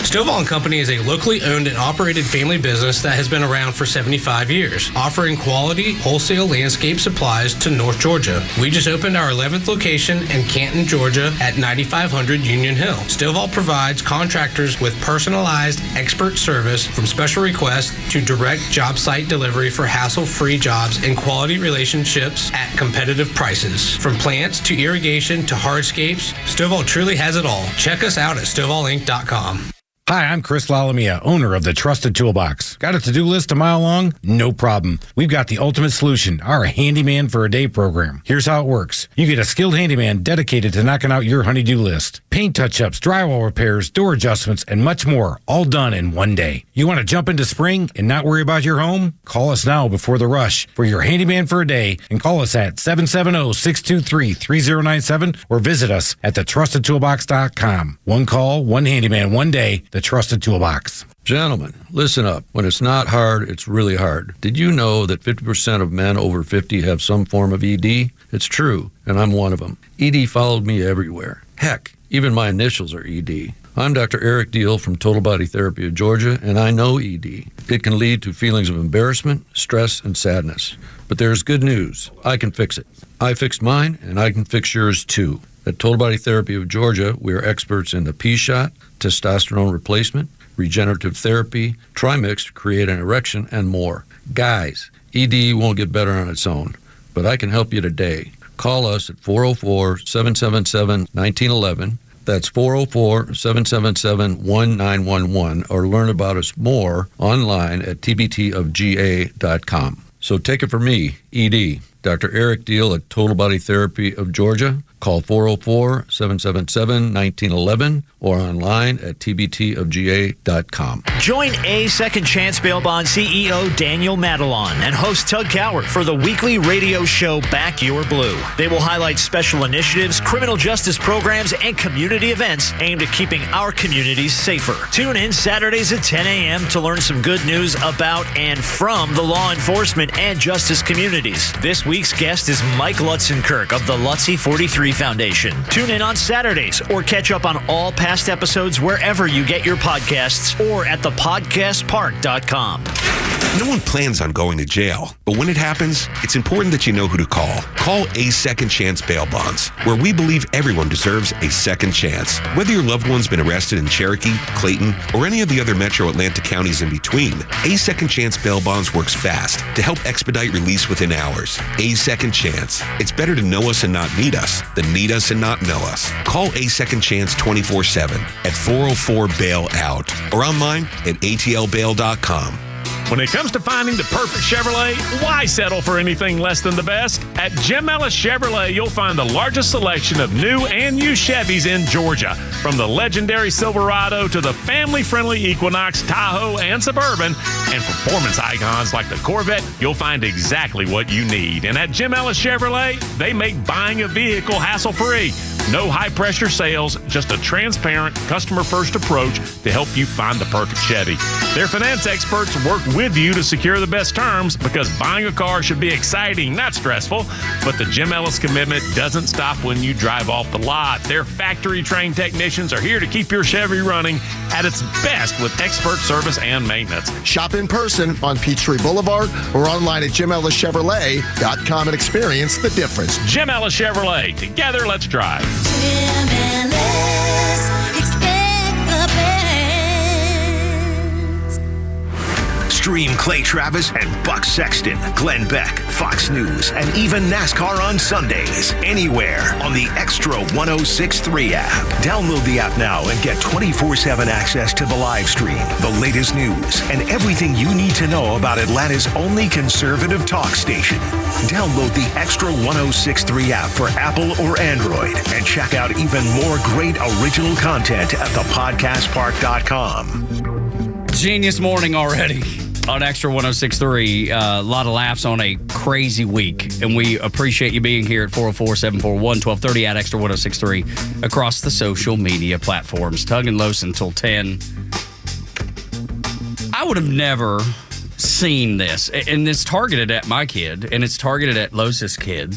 Stovall & Company is a locally owned and operated family business that has been around for 75 years, offering quality wholesale landscape supplies to North Georgia. We just opened our 11th location in Canton, Georgia at 9500 Union Hill. Stovall provides contractors with personalized expert service from special requests to direct job site delivery for hassle-free jobs and quality relationships at competitive prices. From plants to irrigation to hardscapes, Stovall truly has it all. Check us out at StovallInc.com. Hi, I'm Chris Lalamia, owner of the Trusted Toolbox. Got a to-do list a mile long? No problem. We've got the ultimate solution, our Handyman for a Day program. Here's how it works. You get a skilled handyman dedicated to knocking out your honey-do list. Paint touch-ups, drywall repairs, door adjustments, and much more, all done in one day. You want to jump into spring and not worry about your home? Call us now before the rush for your Handyman for a Day and call us at 770-623-3097 or visit us at thetrustedtoolbox.com. One call, one handyman, one day. The Trusted Toolbox. Gentlemen, listen up. When it's not hard, it's really hard. Did you know that 50% of men over 50 have some form of ED? It's true, and I'm one of them. ED followed me everywhere. Heck, even my initials are ED. I'm Dr. Eric Deal from Total Body Therapy of Georgia, and I know ED. It can lead to feelings of embarrassment, stress, and sadness. But there's good news. I can fix it. I fixed mine, and I can fix yours too. At Total Body Therapy of Georgia, we are experts in the P-shot, testosterone replacement, regenerative therapy, Trimix to create an erection, and more. Guys, ED won't get better on its own, but I can help you today. Call us at 404-777-1911. That's 404-777-1911, or learn about us more online at tbtofga.com. So take it from me, ED, Dr. Eric Deal at Total Body Therapy of Georgia. Call 404-777-1911 or online at tbtofga.com. Join A Second Chance Bail Bond CEO Daniel Madelon and host Tug Coward for the weekly radio show Back Your Blue. They will highlight special initiatives, criminal justice programs, and community events aimed at keeping our communities safer. Tune in Saturdays at 10 a.m. to learn some good news about and from the law enforcement and justice communities. This week's guest is Mike Lutzenkirk of the Lutzy 43 Foundation. Tune in on Saturdays or catch up on all past episodes wherever you get your podcasts or at thepodcastpark.com. No one plans on going to jail, but when it happens, it's important that you know who to call. Call A Second Chance Bail Bonds, where we believe everyone deserves a second chance. Whether your loved one's been arrested in Cherokee, Clayton, or any of the other metro Atlanta counties in between, A Second Chance Bail Bonds works fast to help expedite release within hours. A Second Chance. It's better to know us and not need us than need us and not know us. Call A Second Chance 24/7 at 404-BAIL-OUT or online at atlbail.com. When it comes to finding the perfect Chevrolet, why settle for anything less than the best? At Jim Ellis Chevrolet, you'll find the largest selection of new and used Chevys in Georgia. From the legendary Silverado to the family-friendly Equinox, Tahoe, and Suburban, and performance icons like the Corvette, you'll find exactly what you need. And at Jim Ellis Chevrolet, they make buying a vehicle hassle-free. No high-pressure sales, just a transparent, customer-first approach to help you find the perfect Chevy. Their finance experts work with you to secure the best terms because buying a car should be exciting, not stressful. But the Jim Ellis commitment doesn't stop when you drive off the lot. Their factory-trained technicians are here to keep your Chevy running at its best with expert service and maintenance. Shop in person on Peachtree Boulevard or online at JimEllisChevrolet.com and experience the difference. Jim Ellis Chevrolet. Together, let's drive. Jim Ellis, expect the best. Stream Clay Travis and Buck Sexton, Glenn Beck, Fox News, and even NASCAR on Sundays. Anywhere on the Extra 106.3 app. Download the app now and get 24/7 access to the live stream, the latest news, and everything you need to know about Atlanta's only conservative talk station. Download the Extra 106.3 app for Apple or Android and check out even more great original content at thepodcastpark.com. Genius morning already on Extra 106.3. A lot of laughs on a crazy week, and we appreciate you being here at 404-741-1230 at Extra 106.3 across the social media platforms. Tug and Los until 10. I would have never seen this, and it's targeted at my kid, and it's targeted at Los's kid,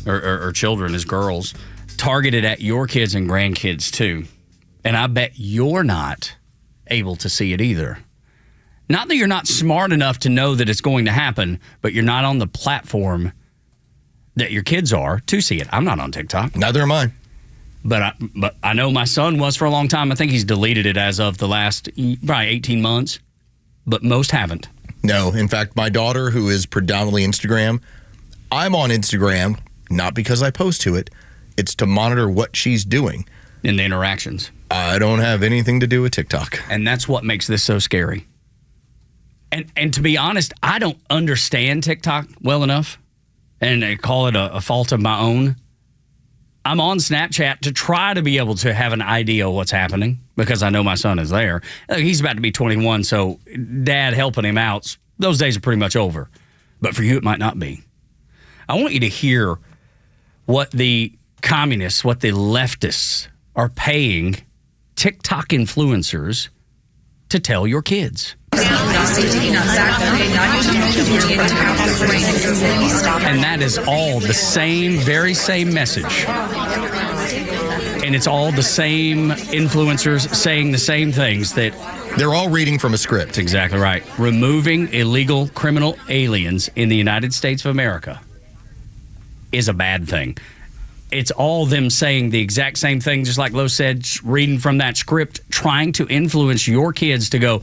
or children as girls, targeted at your kids and grandkids too. And I bet you're not able to see it either. Not that you're not smart enough to know that it's going to happen, but you're not on the platform that your kids are to see it. I'm not on TikTok. Neither am I. But I know my son was for a long time. I think he's deleted it as of the last probably 18 months, but most haven't. No. In fact, my daughter, who is predominantly Instagram, I'm on Instagram not because I post to it. It's to monitor what she's doing. In the interactions. I don't have anything to do with TikTok. And that's what makes this so scary. And to be honest, I don't understand TikTok well enough, and I call it a fault of my own. I'm on Snapchat to try to be able to have an idea of what's happening because I know my son is there. He's about to be 21, so dad helping him out, those days are pretty much over. But for you, it might not be. I want you to hear what the communists, what the leftists are paying TikTok influencers to tell your kids. And that is all the same, very same message. And it's all the same influencers saying the same things that... They're all reading from a script. That's exactly right. Removing illegal criminal aliens in the United States of America is a bad thing. It's all them saying the exact same thing, just like Lo said, reading from that script, trying to influence your kids to go,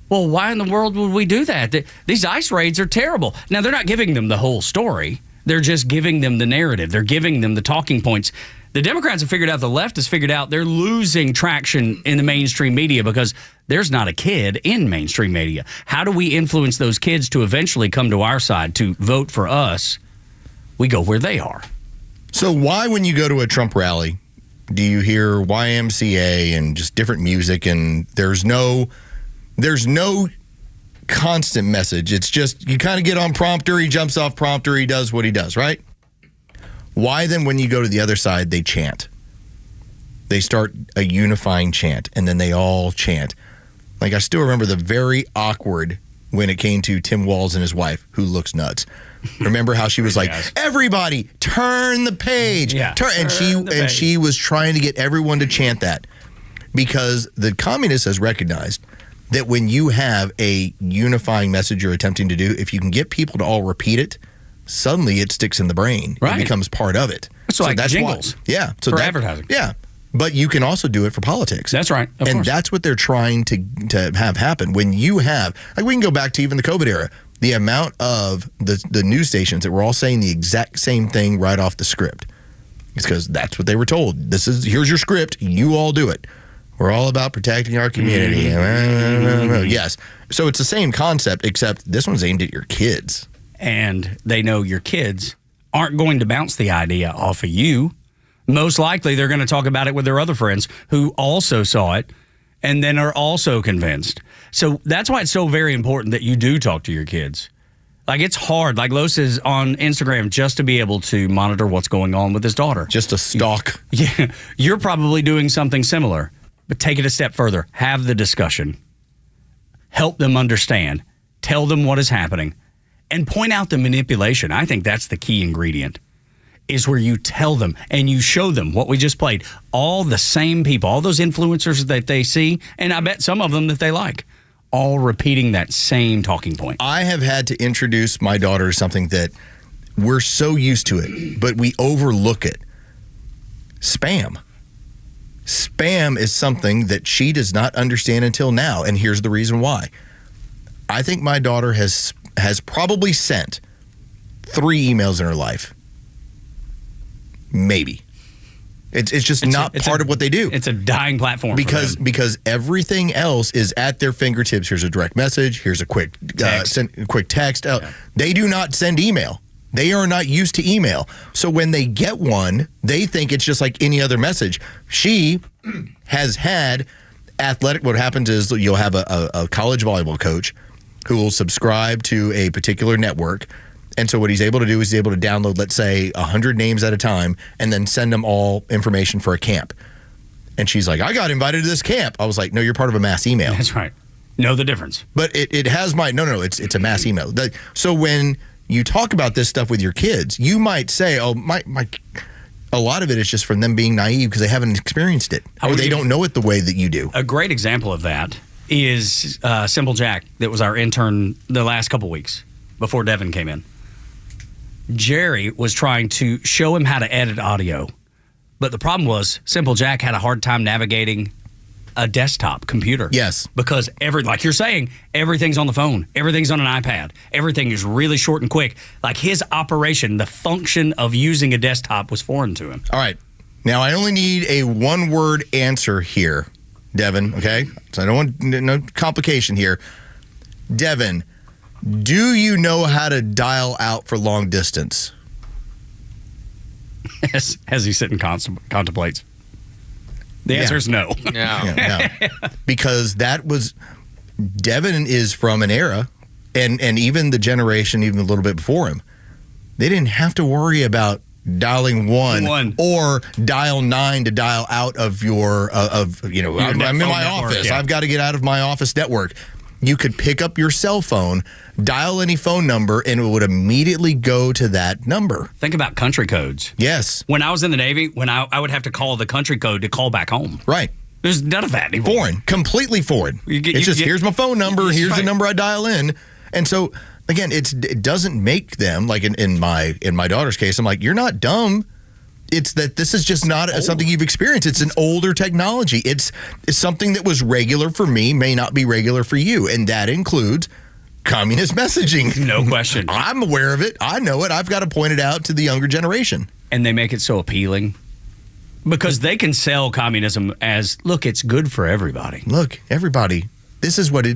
well, why in the world would we do that? These ICE raids are terrible. Now, they're not giving them the whole story. They're just giving them the narrative. They're giving them the talking points. The Democrats have figured out, the left has figured out they're losing traction in the mainstream media because there's not a kid in mainstream media. How do we influence those kids to eventually come to our side, to vote for us? We go where they are. So why, when you go to a Trump rally, do you hear YMCA and just different music, and there's no constant message? It's just you kind of get on prompter, he jumps off prompter, he does what he does, right? Why then, when you go to the other side, they chant? They start a unifying chant, and then they all chant. Like, I still remember the very awkward when it came to Tim Walz and his wife, who looks nuts. Remember how she was like, everybody, turn the page. Yeah, and she was trying to get everyone to chant that, because the communist has recognized that when you have a unifying message you're attempting to do, if you can get people to all repeat it, suddenly it sticks in the brain. Right. It becomes part of it. So like that's jingles. Yeah. So for advertising. Yeah. But you can also do it for politics. That's right. Of and course. that's what they're trying to have happen. When you have, like, we can go back to even the COVID era, the amount of the news stations that were all saying the exact same thing right off the script. It's because that's what they were told. Here's your script. You all do it. We're all about protecting our community. Yes. So it's the same concept, except this one's aimed at your kids. And they know your kids aren't going to bounce the idea off of you. Most likely, they're going to talk about it with their other friends who also saw it and then are also convinced. So that's why it's so very important that you do talk to your kids. Like, it's hard. Like, Los is on Instagram just to be able to monitor what's going on with his daughter. Just a stalk. Yeah. You're probably doing something similar, but take it a step further. Have the discussion. Help them understand. Tell them what is happening. And point out the manipulation. I think that's the key ingredient, is where you tell them and you show them what we just played. All the same people, all those influencers that they see, and I bet some of them that they like, all repeating that same talking point. I have had to introduce my daughter to something that we're so used to it, but we overlook it. Spam. Spam is something that she does not understand until now, and here's the reason why. I think my daughter has probably sent 3 emails in her life. Maybe. It's just not part of what they do. It's a dying platform because everything else is at their fingertips. Here's a direct message. Here's a quick text. They do not send email. They are not used to email. So when they get one, they think it's just like any other message. She has had athletic. What happens is you'll have a college volleyball coach who will subscribe to a particular network. And so what he's able to do is he's able to download, let's say, 100 names at a time and then send them all information for a camp. And she's like, I got invited to this camp. I was like, no, you're part of a mass email. That's right. Know the difference. But it has it's a mass email. So when you talk about this stuff with your kids, you might say, oh, a lot of it is just from them being naive because they haven't experienced it. Or they don't know it the way that you do. A great example of that is Simple Jack, that was our intern the last couple weeks before Devin came in. Jerry was trying to show him how to edit audio, but the problem was Simple Jack had a hard time navigating a desktop computer. Yes. Because like you're saying, everything's on the phone. Everything's on an iPad. Everything is really short and quick. Like, his operation, the function of using a desktop was foreign to him. All right. Now, I only need a one-word answer here, Devin, okay? So I don't want no complication here. Devin, do you know how to dial out for long distance? As he sits and contemplates. The answer is no. No. Because Devin is from an era, and even the generation, even a little bit before him, they didn't have to worry about dialing one or dial 9 to dial out of I'm in my office. Yeah. I've got to get out of my office network. You could pick up your cell phone, dial any phone number, and it would immediately go to that number. Think about country codes. Yes. When I was in the Navy, when I would have to call the country code to call back home. Right. There's none of that anymore. Foreign. Completely foreign. Here's my phone number. Here's the number I dial in. And so, again, it doesn't make them, like in my daughter's case, I'm like, you're not dumb. It's that this is just not something you've experienced. It's an older technology. It's something that was regular for me, may not be regular for you. And that includes communist messaging. No question. I'm aware of it. I know it. I've got to point it out to the younger generation. And they make it so appealing because they can sell communism as, look, it's good for everybody. Look, everybody, this is what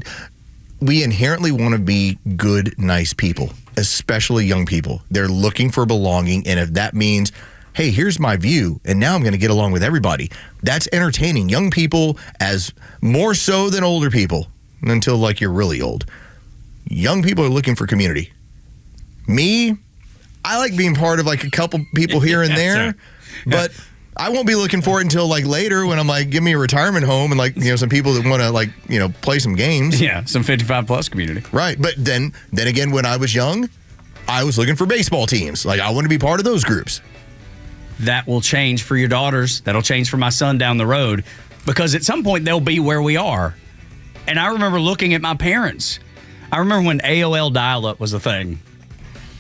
we inherently want to be good, nice people, especially young people. They're looking for belonging. And if that means hey, here's my view, and now I'm going to get along with everybody. That's entertaining young people as more so than older people until like you're really old. Young people are looking for community. Me, I like being part of like a couple people here and there, but I won't be looking for it until like later when I'm like, give me a retirement home and like, some people that want to like, play some games. Yeah, some 55 plus community. Right. But then again, when I was young, I was looking for baseball teams. Like I want to be part of those groups. That will change for your daughters. That'll change for my son down the road because at some point they'll be where we are. And I remember looking at my parents. I remember when AOL dial-up was a thing.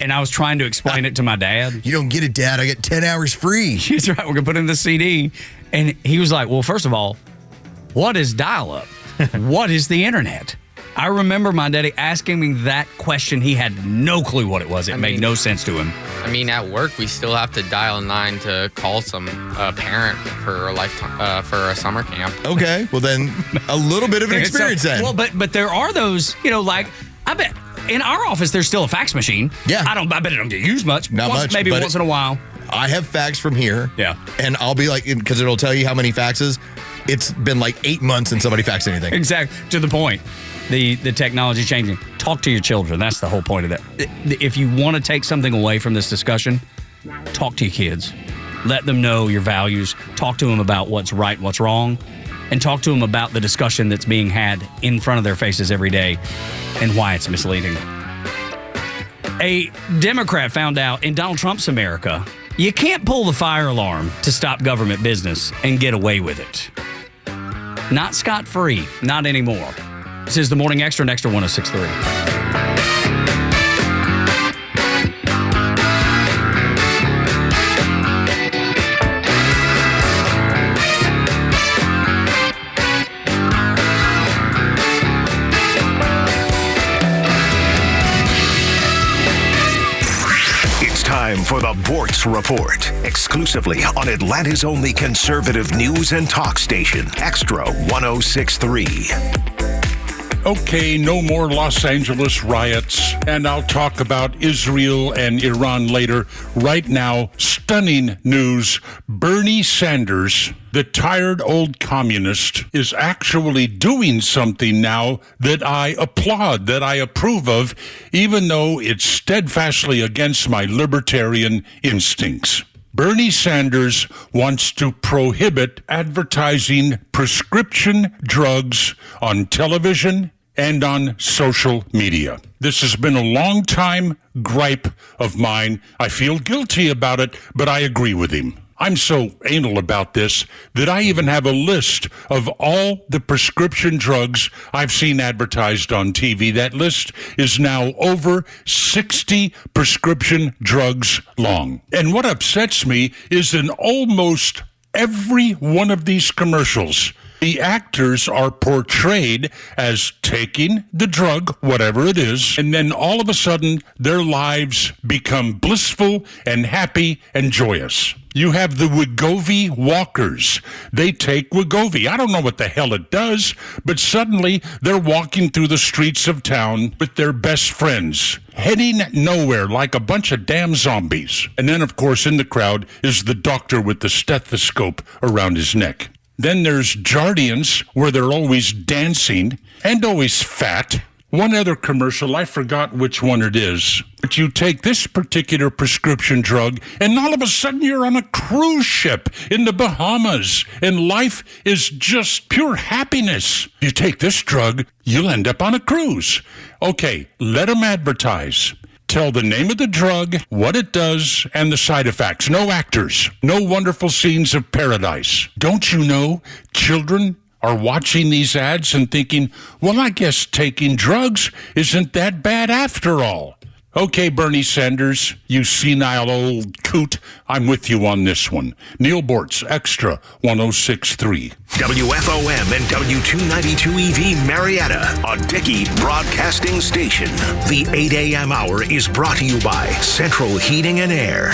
And I was trying to explain it to my dad. You don't get it, Dad. I get 10 hours free. He's right. We're going to put in the CD. And he was like, well, first of all, what is dial-up? What is the internet? I remember my daddy asking me that question. He had no clue what it was. It made no sense to him. I mean, at work, we still have to dial 9 to call some parent for a lifetime for a summer camp. Okay. Well, then a little bit of an experience then. Well, but there are those, like, I bet in our office, there's still a fax machine. Yeah. I bet it don't get used much. Not much. Maybe once in a while. I have fax from here. Yeah. And I'll be like, because it'll tell you how many faxes. It's been like 8 months since somebody faxed anything. Exactly. To the point. The technology changing. Talk to your children. That's the whole point of that. If you want to take something away from this discussion, talk to your kids. Let them know your values. Talk to them about what's right and what's wrong. And talk to them about the discussion that's being had in front of their faces every day and why it's misleading. A Democrat found out in Donald Trump's America, you can't pull the fire alarm to stop government business and get away with it. Not scot-free. Not anymore. This is the Morning Xtra, Xtra 106.3. Time for the Bortz Report, exclusively on Atlanta's only conservative news and talk station, Xtra 106.3. Okay, no more Los Angeles riots, and I'll talk about Israel and Iran later. Right now, stunning news. Bernie Sanders, the tired old communist, is actually doing something now that I applaud, that I approve of, even though it's steadfastly against my libertarian instincts. Bernie Sanders wants to prohibit advertising prescription drugs on television and on social media. This has been a long time gripe of mine. I feel guilty about it, but I agree with him. I'm so anal about this that I even have a list of all the prescription drugs I've seen advertised on TV. That list is now over 60 prescription drugs long. And what upsets me is in almost every one of these commercials, the actors are portrayed as taking the drug, whatever it is, and then all of a sudden their lives become blissful and happy and joyous. You have the Wegovy walkers. They take Wegovy. I don't know what the hell it does, but suddenly they're walking through the streets of town with their best friends, heading nowhere like a bunch of damn zombies. And then, of course, in the crowd is the doctor with the stethoscope around his neck. Then there's Jardians, where they're always dancing and always fat. One other commercial, I forgot which one it is. But you take this particular prescription drug, and all of a sudden you're on a cruise ship in the Bahamas, and life is just pure happiness. You take this drug, you'll end up on a cruise. Okay, let them advertise. Tell the name of the drug, what it does, and the side effects. No actors. No wonderful scenes of paradise. Don't you know children are watching these ads and thinking, well, I guess taking drugs isn't that bad after all. Okay, Bernie Sanders, you senile old coot, I'm with you on this one. Neil Bortz, Xtra 106.3. WFOM and W292EV Marietta, a Dickey broadcasting station. The 8 a.m. hour is brought to you by Central Heating and Air.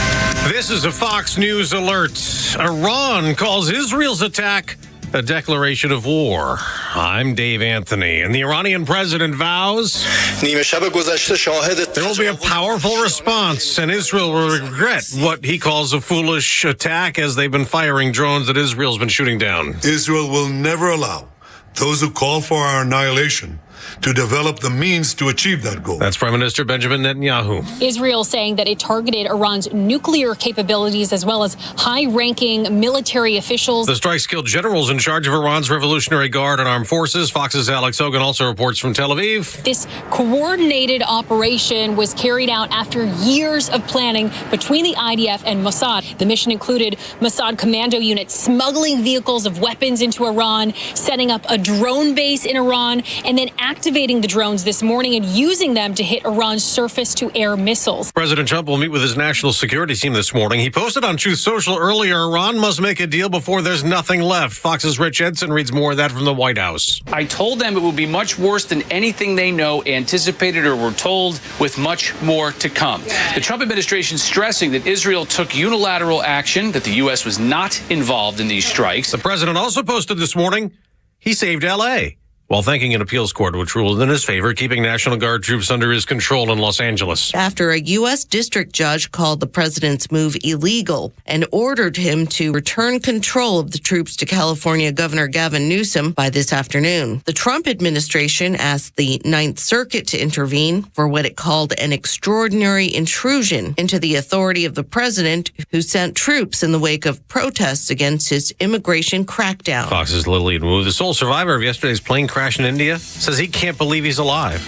This is a Fox News alert. Iran calls Israel's attack a declaration of war. I'm Dave Anthony, and the Iranian president vows there will be a powerful response, and Israel will regret what he calls a foolish attack as they've been firing drones that Israel's been shooting down. Israel will never allow those who call for our annihilation to develop the means to achieve that goal. That's Prime Minister Benjamin Netanyahu. Israel saying that it targeted Iran's nuclear capabilities as well as high-ranking military officials. The strikes killed generals in charge of Iran's Revolutionary Guard and armed forces. Fox's Alex Hogan also reports from Tel Aviv. This coordinated operation was carried out after years of planning between the IDF and Mossad. The mission included Mossad commando units smuggling vehicles of weapons into Iran, setting up a drone base in Iran, and then activating the drones this morning and using them to hit Iran's surface-to-air missiles. President Trump will meet with his national security team this morning. He posted on Truth Social earlier, Iran must make a deal before there's nothing left. Fox's Rich Edson reads more of that from the White House. I told them it would be much worse than anything they know, anticipated, or were told, with much more to come. The Trump administration stressing that Israel took unilateral action, that the U.S. was not involved in these strikes. The president also posted this morning he saved L.A. while thanking an appeals court which ruled in his favor, keeping National Guard troops under his control in Los Angeles. After a U.S. district judge called the president's move illegal and ordered him to return control of the troops to California Governor Gavin Newsom by this afternoon. The Trump administration asked the Ninth Circuit to intervene for what it called an extraordinary intrusion into the authority of the president, who sent troops in the wake of protests against his immigration crackdown. Fox's Lillian Wu, the sole survivor of yesterday's plane crash in India, says he can't believe he's alive.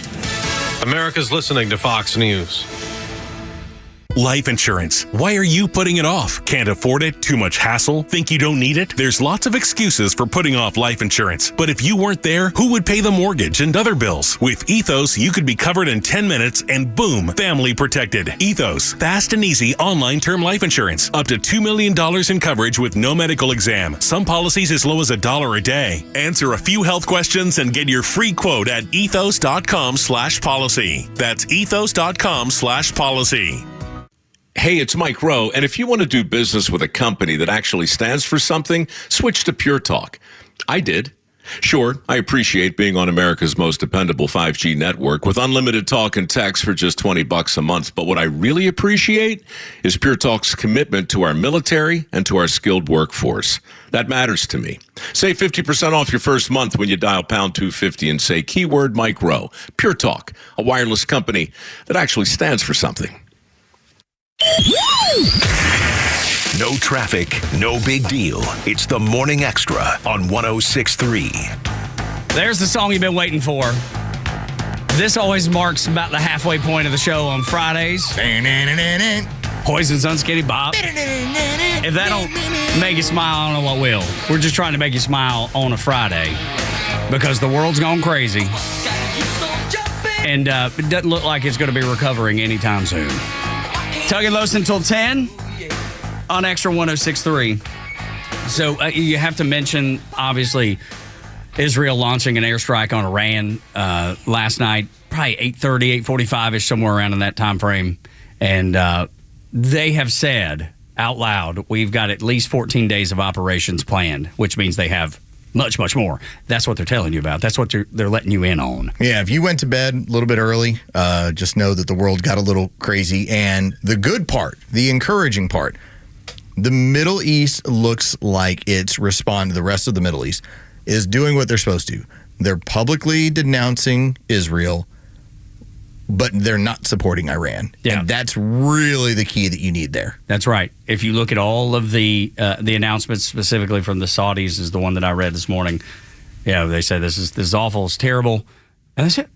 America's listening to Fox News. Life insurance. Why are you putting it off? Can't afford it? Too much hassle? Think you don't need it? There's lots of excuses for putting off life insurance. But if you weren't there, who would pay the mortgage and other bills? With Ethos, you could be covered in 10 minutes and boom, family protected. Ethos, fast and easy online term life insurance. Up to $2 million in coverage with no medical exam. Some policies as low as $1 a day. Answer a few health questions and get your free quote at ethos.com/policy. That's ethos.com/policy. Hey, it's Mike Rowe, and if you want to do business with a company that actually stands for something, switch to Pure Talk. I did. Sure, I appreciate being on America's most dependable 5G network with unlimited talk and text for just $20 a month. But what I really appreciate is Pure Talk's commitment to our military and to our skilled workforce. That matters to me. Save 50% off your first month when you dial pound 250 and say keyword Mike Rowe. Pure Talk, a wireless company that actually stands for something. No traffic, no big deal. It's the Morning Extra on 106.3. There's the song you've been waiting for. This always marks about the halfway point of the show on Fridays. Poison's Unskinny Bob. If that don't make you smile, I don't know what will. We're just trying to make you smile on a Friday because the world's gone crazy. And it doesn't look like it's going to be recovering anytime soon. Tug and Los until 10 on Extra 106.3. So you have to mention, obviously, Israel launching an airstrike on Iran last night, probably 8:30, 8:45-ish, somewhere around in that time frame. And they have said out loud, we've got at least 14 days of operations planned, which means they have much, much more. That's what they're telling you about. That's what they're letting you in on. Yeah, if you went to bed a little bit early, just know that the world got a little crazy. And the good part, the encouraging part, the Middle East looks like it's responding. The rest of the Middle East is doing what they're supposed to. They're publicly denouncing Israel, but they're not supporting Iran. Yeah. And that's really the key that you need there. That's right. If you look at all of the announcements, specifically from the Saudis, is the one that I read this morning. Yeah, they say this is awful, it's terrible, and that's it.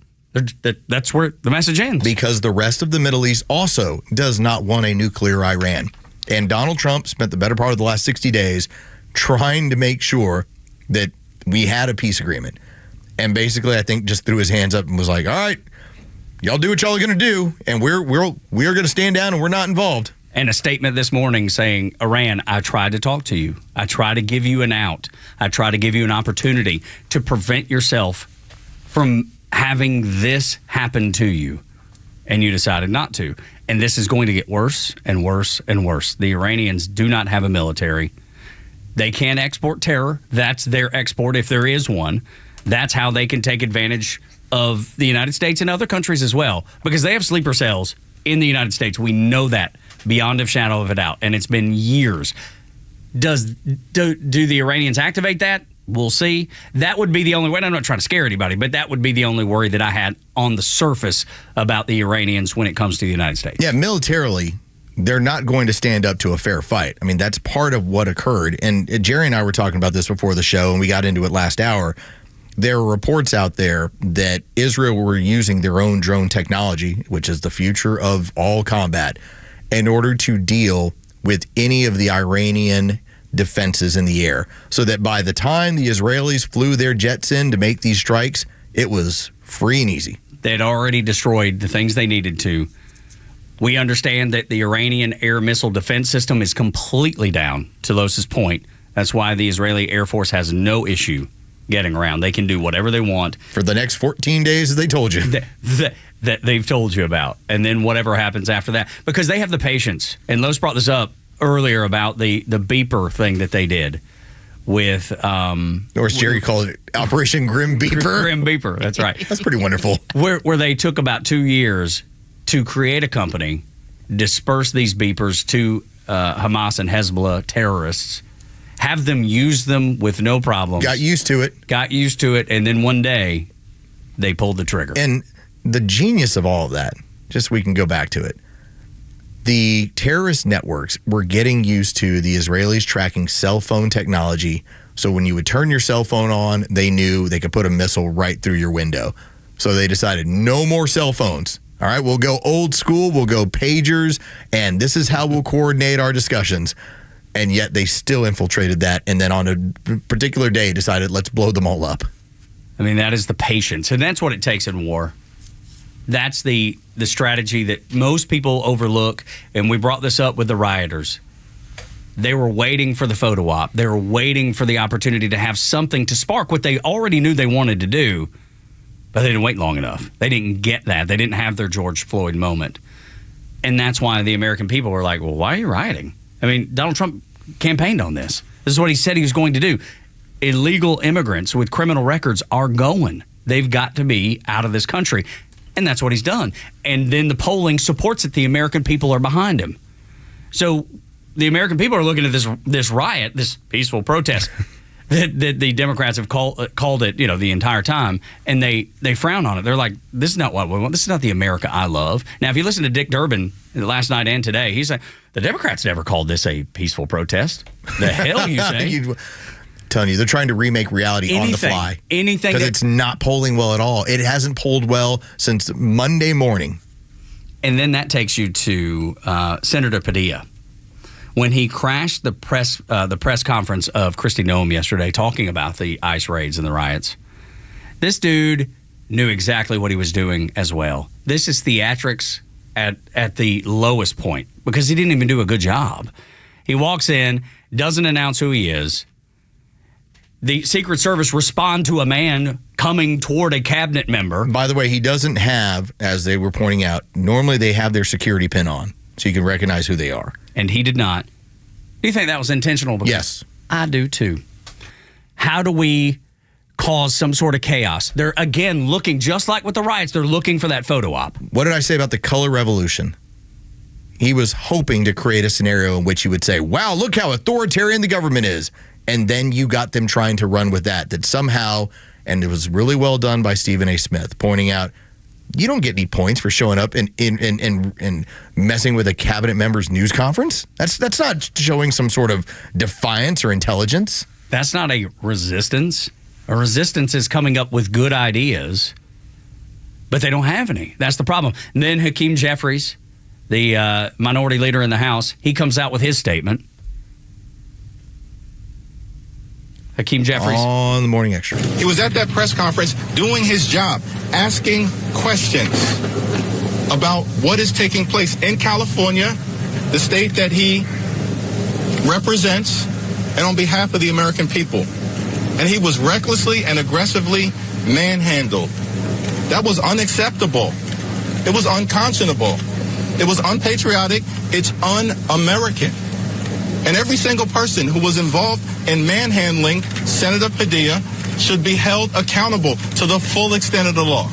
That's where the message ends. Because the rest of the Middle East also does not want a nuclear Iran. And Donald Trump spent the better part of the last 60 days trying to make sure that we had a peace agreement. And basically, I think just threw his hands up and was like, all right, y'all do what y'all are going to do, and we're going to stand down and we're not involved. And a statement this morning saying, Iran, I tried to talk to you. I tried to give you an out. I tried to give you an opportunity to prevent yourself from having this happen to you. And you decided not to. And this is going to get worse and worse and worse. The Iranians do not have a military. They can export terror. That's their export if there is one. That's how they can take advantage of the United States and other countries as well, because they have sleeper cells in the United States. We know that beyond a shadow of a doubt, and it's been years. Do the Iranians activate that? We'll see. That would be the only way. I'm not trying to scare anybody, but that would be the only worry that I had on the surface about the Iranians when it comes to the United States. Yeah, militarily, they're not going to stand up to a fair fight. I mean, that's part of what occurred. And Jerry and I were talking about this before the show, and we got into it last hour. There are reports out there that Israel were using their own drone technology, which is the future of all combat, in order to deal with any of the Iranian defenses in the air, so that by the time the Israelis flew their jets in to make these strikes, it was free and easy. They'd already destroyed the things they needed to. We understand that the Iranian air missile defense system is completely down, to Los's point. That's why the Israeli Air Force has no issue getting around. They can do whatever they want. For the next 14 days, as they told you. That they've told you about. And then whatever happens after that. Because they have the patience. And Los brought this up earlier about the beeper thing that they did with... or as Jerry called it, Operation Grim Beeper. Grim Beeper, that's right. That's pretty wonderful. Where they took about 2 years to create a company, disperse these beepers to Hamas and Hezbollah terrorists, have them use them with no problem. Got used to it. And then one day, they pulled the trigger. And the genius of all of that, just so we can go back to it, the terrorist networks were getting used to the Israelis tracking cell phone technology. So when you would turn your cell phone on, they knew they could put a missile right through your window. So they decided no more cell phones. All right, we'll go old school, we'll go pagers, and this is how we'll coordinate our discussions. And yet they still infiltrated that, and then on a particular day decided, let's blow them all up. I mean, that is the patience, and that's what it takes in war. That's the strategy that most people overlook, and we brought this up with the rioters. They were waiting for the photo op. They were waiting for the opportunity to have something to spark what they already knew they wanted to do, but they didn't wait long enough. They didn't get that. They didn't have their George Floyd moment. And that's why the American people were like, well, why are you rioting? I mean, Donald Trump campaigned on this. This is what he said he was going to do. Illegal immigrants with criminal records are going. They've got to be out of this country. And that's what he's done. And then the polling supports it. The American people are behind him. So the American people are looking at this riot, this peaceful protest that the Democrats have called it, the entire time, and they frown on it. They're like, this is not what we want. This is not the America I love. Now, if you listen to Dick Durbin last night and today, he's like, the Democrats never called this a peaceful protest. The hell you say? Telling you, they're trying to remake reality on the fly. Anything. Because it's not polling well at all. It hasn't polled well since Monday morning. And then that takes you to Senator Padilla. When he crashed the press conference of Kristi Noem yesterday talking about the ICE raids and the riots, this dude knew exactly what he was doing as well. This is theatrics at the lowest point because he didn't even do a good job. He walks in, doesn't announce who he is. The Secret Service respond to a man coming toward a cabinet member. By the way, he doesn't have, as they were pointing out, normally they have their security pin on, so you can recognize who they are. And he did not. Do you think that was intentional? Yes. I do too. How do we cause some sort of chaos? They're, again, looking just like with the riots. They're looking for that photo op. What did I say about the color revolution? He was hoping to create a scenario in which he would say, wow, look how authoritarian the government is. And then you got them trying to run with that somehow, and it was really well done by Stephen A. Smith, pointing out, you don't get any points for showing up and messing with a cabinet member's news conference. That's not showing some sort of defiance or intelligence. That's not a resistance. A resistance is coming up with good ideas, but they don't have any. That's the problem. And then Hakeem Jeffries, the minority leader in the House, he comes out with his statement. Hakeem Jeffries. On the Morning Xtra. He was at that press conference doing his job, asking questions about what is taking place in California, the state that he represents, and on behalf of the American people. And he was recklessly and aggressively manhandled. That was unacceptable. It was unconscionable. It was unpatriotic. It's un-American. And every single person who was involved in manhandling Senator Padilla should be held accountable to the full extent of the law.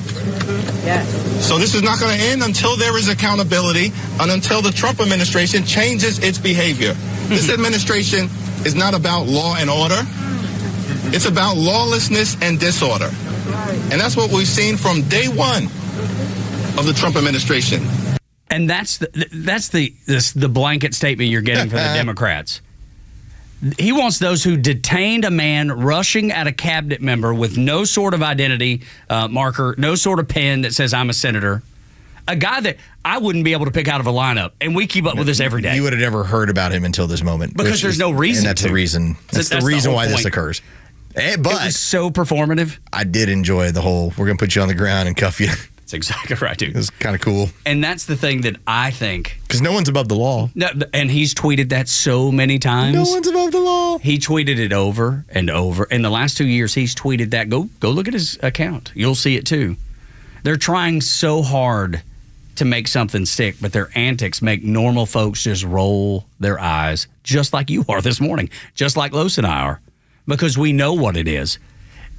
So this is not going to end until there is accountability and until the Trump administration changes its behavior. This administration is not about law and order. It's about lawlessness and disorder. And that's what we've seen from day one of the Trump administration. And that's the blanket statement you're getting from the Democrats. He wants those who detained a man rushing at a cabinet member with no sort of identity marker, no sort of pen that says I'm a senator. A guy that I wouldn't be able to pick out of a lineup, and we keep up with this every day. You would have never heard about him until this moment. Because there's no reason And that's to. the reason. That's the reason why this occurs. But it was so performative. I did enjoy the whole, we're going to put you on the ground and cuff you. That's exactly right, dude. It was kind of cool. And that's the thing that I think. Because no one's above the law. No, and he's tweeted that so many times. No one's above the law. He tweeted it over and over. In the last 2 years, he's tweeted that. Go look at his account. You'll see it too. They're trying so hard to make something stick, but their antics make normal folks just roll their eyes, just like you are this morning, just like Los and I are, because we know what it is.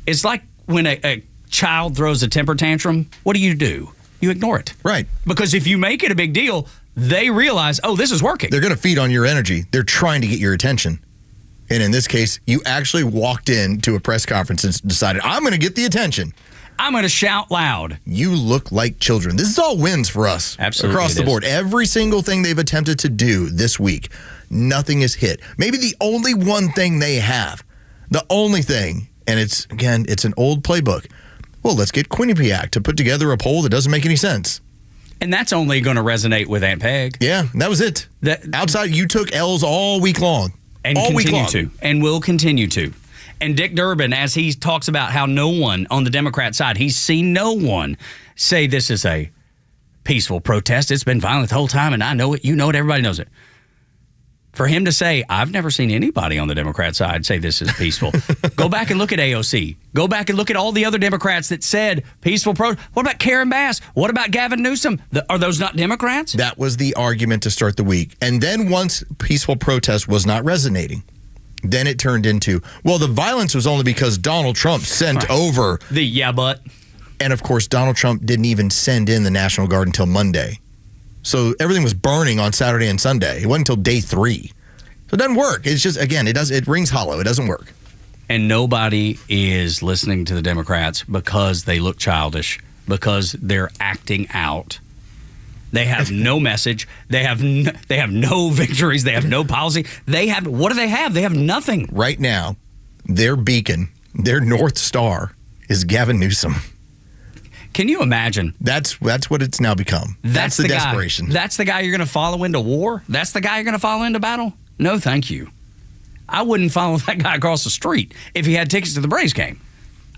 It's like when a child throws a temper tantrum, what do? You ignore it. Right. Because if you make it a big deal, they realize, oh, this is working. They're going to feed on your energy. They're trying to get your attention. And in this case, you actually walked into a press conference and decided, I'm going to get the attention. I'm going to shout loud. You look like children. This is all wins for us. Absolutely. Across the board. Every single thing they've attempted to do this week, nothing is hit. Maybe the only one thing they have, the only thing, and it's an old playbook. Well, let's get Quinnipiac to put together a poll that doesn't make any sense. And that's only going to resonate with Aunt Peg. Yeah, that was it. Outside, you took L's all week long. And all continue week long. to. And will continue to. And Dick Durbin, as he talks about how no one on the Democrat side, he's seen no one say this is a peaceful protest. It's been violent the whole time, and I know it. You know it. Everybody knows it. For him to say, I've never seen anybody on the Democrat side say this is peaceful. Go back and look at AOC. Go back and look at all the other Democrats that said peaceful protest. What about Karen Bass? What about Gavin Newsom? Are those not Democrats? That was the argument to start the week. And then once peaceful protest was not resonating, then it turned into, well, the violence was only because Donald Trump sent over. But. And of course, Donald Trump didn't even send in the National Guard until Monday. So everything was burning on Saturday and Sunday. It wasn't until day 3. So it doesn't work. It's just, again, it rings hollow. It doesn't work. And nobody is listening to the Democrats because they look childish, because they're acting out. They have no message. They have no victories. They have no policy. What do they have? They have nothing. Right now, their beacon, their North Star is Gavin Newsom. Can you imagine? That's what it's now become. That's the desperation. That's the guy you're going to follow into war? That's the guy you're going to follow into battle? No, thank you. I wouldn't follow that guy across the street if he had tickets to the Braves game.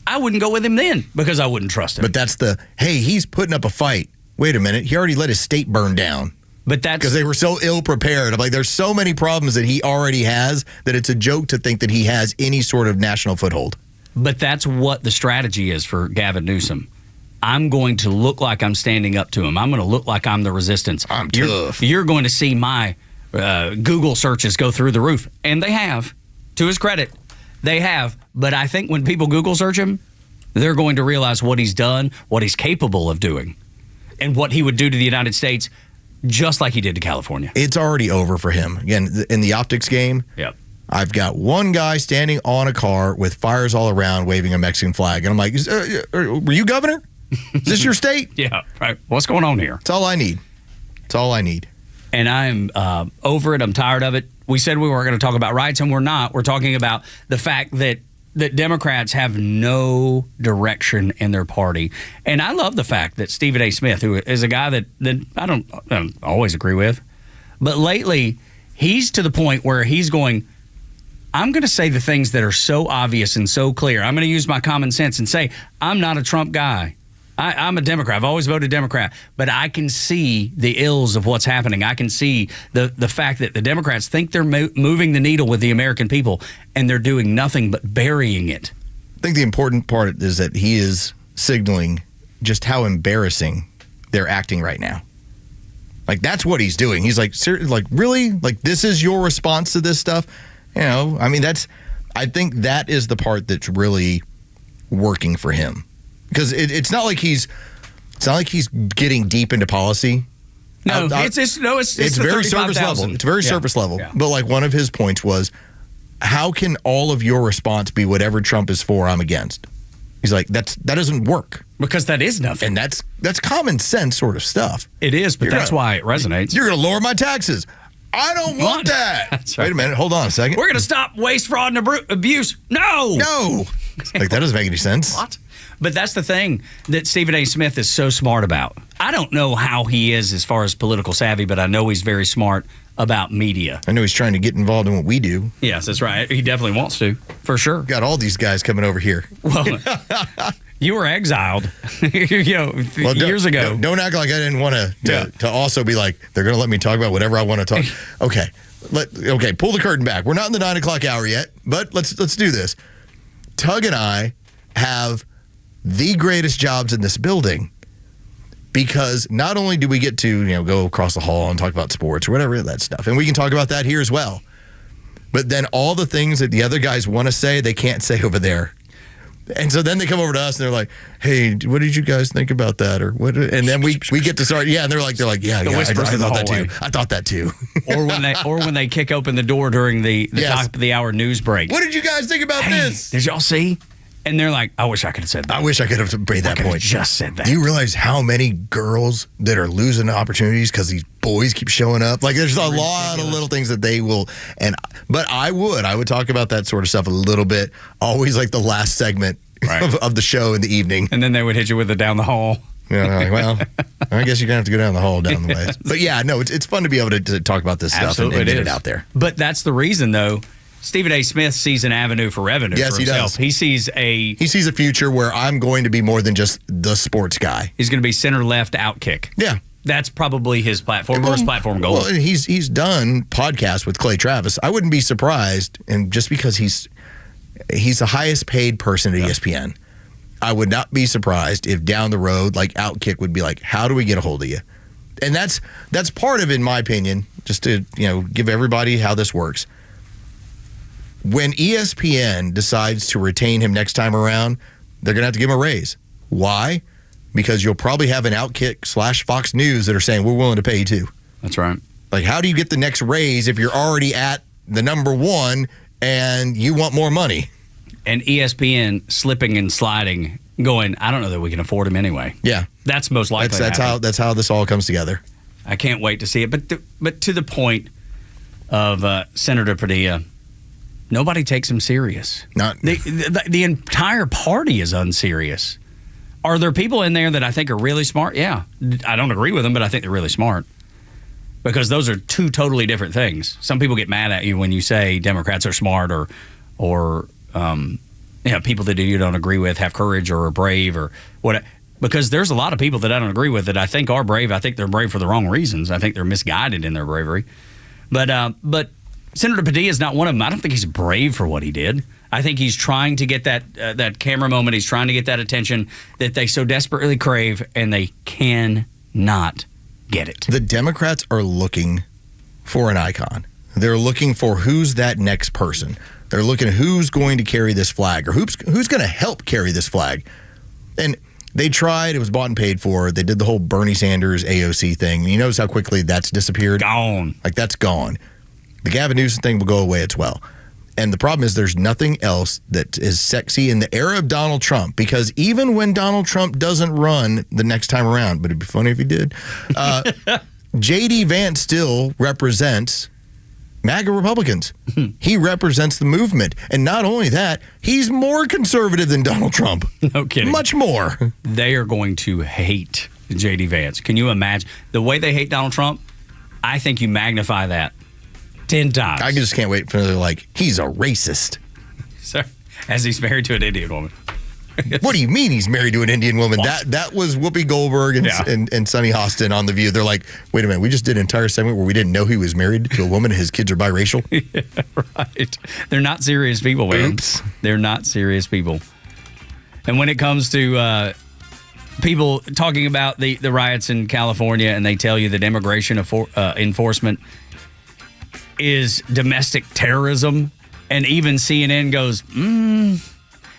I wouldn't go with him then because I wouldn't trust him. But that's he's putting up a fight. Wait a minute, he already let his state burn down. But that's because they were so ill prepared. I'm like, there's so many problems that he already has that it's a joke to think that he has any sort of national foothold. But that's what the strategy is for Gavin Newsom. I'm going to look like I'm standing up to him. I'm going to look like I'm the resistance. I'm tough. You're going to see my Google searches go through the roof. And they have. To his credit, they have. But I think when people Google search him, they're going to realize what he's done, what he's capable of doing, and what he would do to the United States just like he did to California. It's already over for him. Again, in the optics game, yep. I've got one guy standing on a car with fires all around waving a Mexican flag. And I'm like, were you governor? Is this your state? Yeah, right. What's going on here? It's all I need. It's all I need. And I'm over it. I'm tired of it. We said we weren't going to talk about rights, and we're not. We're talking about the fact that Democrats have no direction in their party. And I love the fact that Stephen A. Smith, who is a guy that I don't always agree with, but lately he's to the point where he's going, I'm going to say the things that are so obvious and so clear. I'm going to use my common sense and say, I'm not a Trump guy. I'm a Democrat. I've always voted Democrat. But I can see the ills of what's happening. I can see the fact that the Democrats think they're moving the needle with the American people, and they're doing nothing but burying it. I think the important part is that he is signaling just how embarrassing they're acting right now. Like, that's what he's doing. He's like, really? Like, this is your response to this stuff? You know, I mean, I think that is the part that's really working for him because it's not like he's getting deep into policy. No, it's very surface level. It's very surface level. Yeah. But like one of his points was, how can all of your response be whatever Trump is for, I'm against? He's like, that doesn't work. Because that is nothing. And that's common sense sort of stuff. It is, but that's why it resonates. You're going to lower my taxes. I don't want that. That's right. Wait a minute. Hold on a second. We're going to stop waste, fraud, and abuse. No. Like, that doesn't make any sense. What? But that's the thing that Stephen A. Smith is so smart about. I don't know how he is as far as political savvy, but I know he's very smart about media. I know he's trying to get involved in what we do. Yes, that's right. He definitely wants to, for sure. Got all these guys coming over here. Well, you were exiled years ago. Don't act like I didn't want to also be like, they're going to let me talk about whatever I want to talk. Okay. Pull the curtain back. We're not in the 9 o'clock hour yet, but let's do this. Tug and I have the greatest jobs in this building because not only do we get to go across the hall and talk about sports or whatever that stuff, and we can talk about that here as well, but then all the things that the other guys want to say, they can't say over there. And so then they come over to us and they're like, "Hey, what did you guys think about that?" Or what? And then we get to start. Yeah, and they're like, "Yeah, I thought that too. I thought that too." or when they kick open the door during the top of the hour news break. What did you guys think about this? Did y'all see? And they're like, "I wish I could have said that. I wish I could have made that point. Just said that." Do you realize how many girls that are losing opportunities because these boys keep showing up? Like, there's a lot of little things that they will. But I would talk about that sort of stuff a little bit. Always like the last segment of the show in the evening. And then they would hit you with it down the hall. Like, well, I guess you're gonna have to go down the hall down the way. But yeah, no, it's fun to be able to talk about this stuff and get it out there. But that's the reason, though. Stephen A. Smith sees an avenue for revenue. Yes, for he himself. does. He sees a future where I'm going to be more than just the sports guy. He's going to be center left outkick. Yeah, that's probably his platform or his platform goal. Well, and he's done podcasts with Clay Travis. I wouldn't be surprised, and just because he's the highest paid person at ESPN, I would not be surprised if down the road, like Outkick would be like, "How do we get a hold of you?" And that's part of, in my opinion, just to give everybody how this works. When ESPN decides to retain him next time around, they're going to have to give him a raise. Why? Because you'll probably have an Outkick / Fox News that are saying, "We're willing to pay you too." That's right. Like, how do you get the next raise if you're already at the number one and you want more money? And ESPN slipping and sliding, going, "I don't know that we can afford him anyway." Yeah, that's most likely. That's how this all comes together. I can't wait to see it. But to the point of Senator Padilla, nobody takes him serious. Not the entire party is unserious. Are there people in there that I think are really smart? Yeah, I don't agree with them, but I think they're really smart. Because those are two totally different things. Some people get mad at you when you say Democrats are smart or people that you don't agree with have courage or are brave or what. Because there's a lot of people that I don't agree with that I think are brave. I think they're brave for the wrong reasons. I think they're misguided in their bravery. But Senator Padilla is not one of them. I don't think he's brave for what he did. I think he's trying to get that camera moment. He's trying to get that attention that they so desperately crave, and they cannot get it. The Democrats are looking for an icon. They're looking for who's that next person. They're looking at who's going to carry this flag or who's going to help carry this flag. And they tried. It was bought and paid for. They did the whole Bernie Sanders AOC thing. You notice how quickly that's disappeared? Gone. Like, that's gone. The Gavin Newsom thing will go away as well. And the problem is there's nothing else that is sexy in the era of Donald Trump, because even when Donald Trump doesn't run the next time around, but it'd be funny if he did, J.D. Vance still represents MAGA Republicans. He represents the movement. And not only that, he's more conservative than Donald Trump. No kidding. Much more. They are going to hate J.D. Vance. Can you imagine? The way they hate Donald Trump, I think you magnify that 10 times. I just can't wait for they're like, he's a racist. Sir, as he's married to an Indian woman. What do you mean he's married to an Indian woman? What? That was Whoopi Goldberg and Sonny Hostin on The View. They're like, wait a minute, we just did an entire segment where we didn't know he was married to a woman and his kids are biracial? Yeah, right. They're not serious people, man. Oops. They're not serious people. And when it comes to people talking about the riots in California, and they tell you that immigration enforcement is domestic terrorism, and even CNN goes,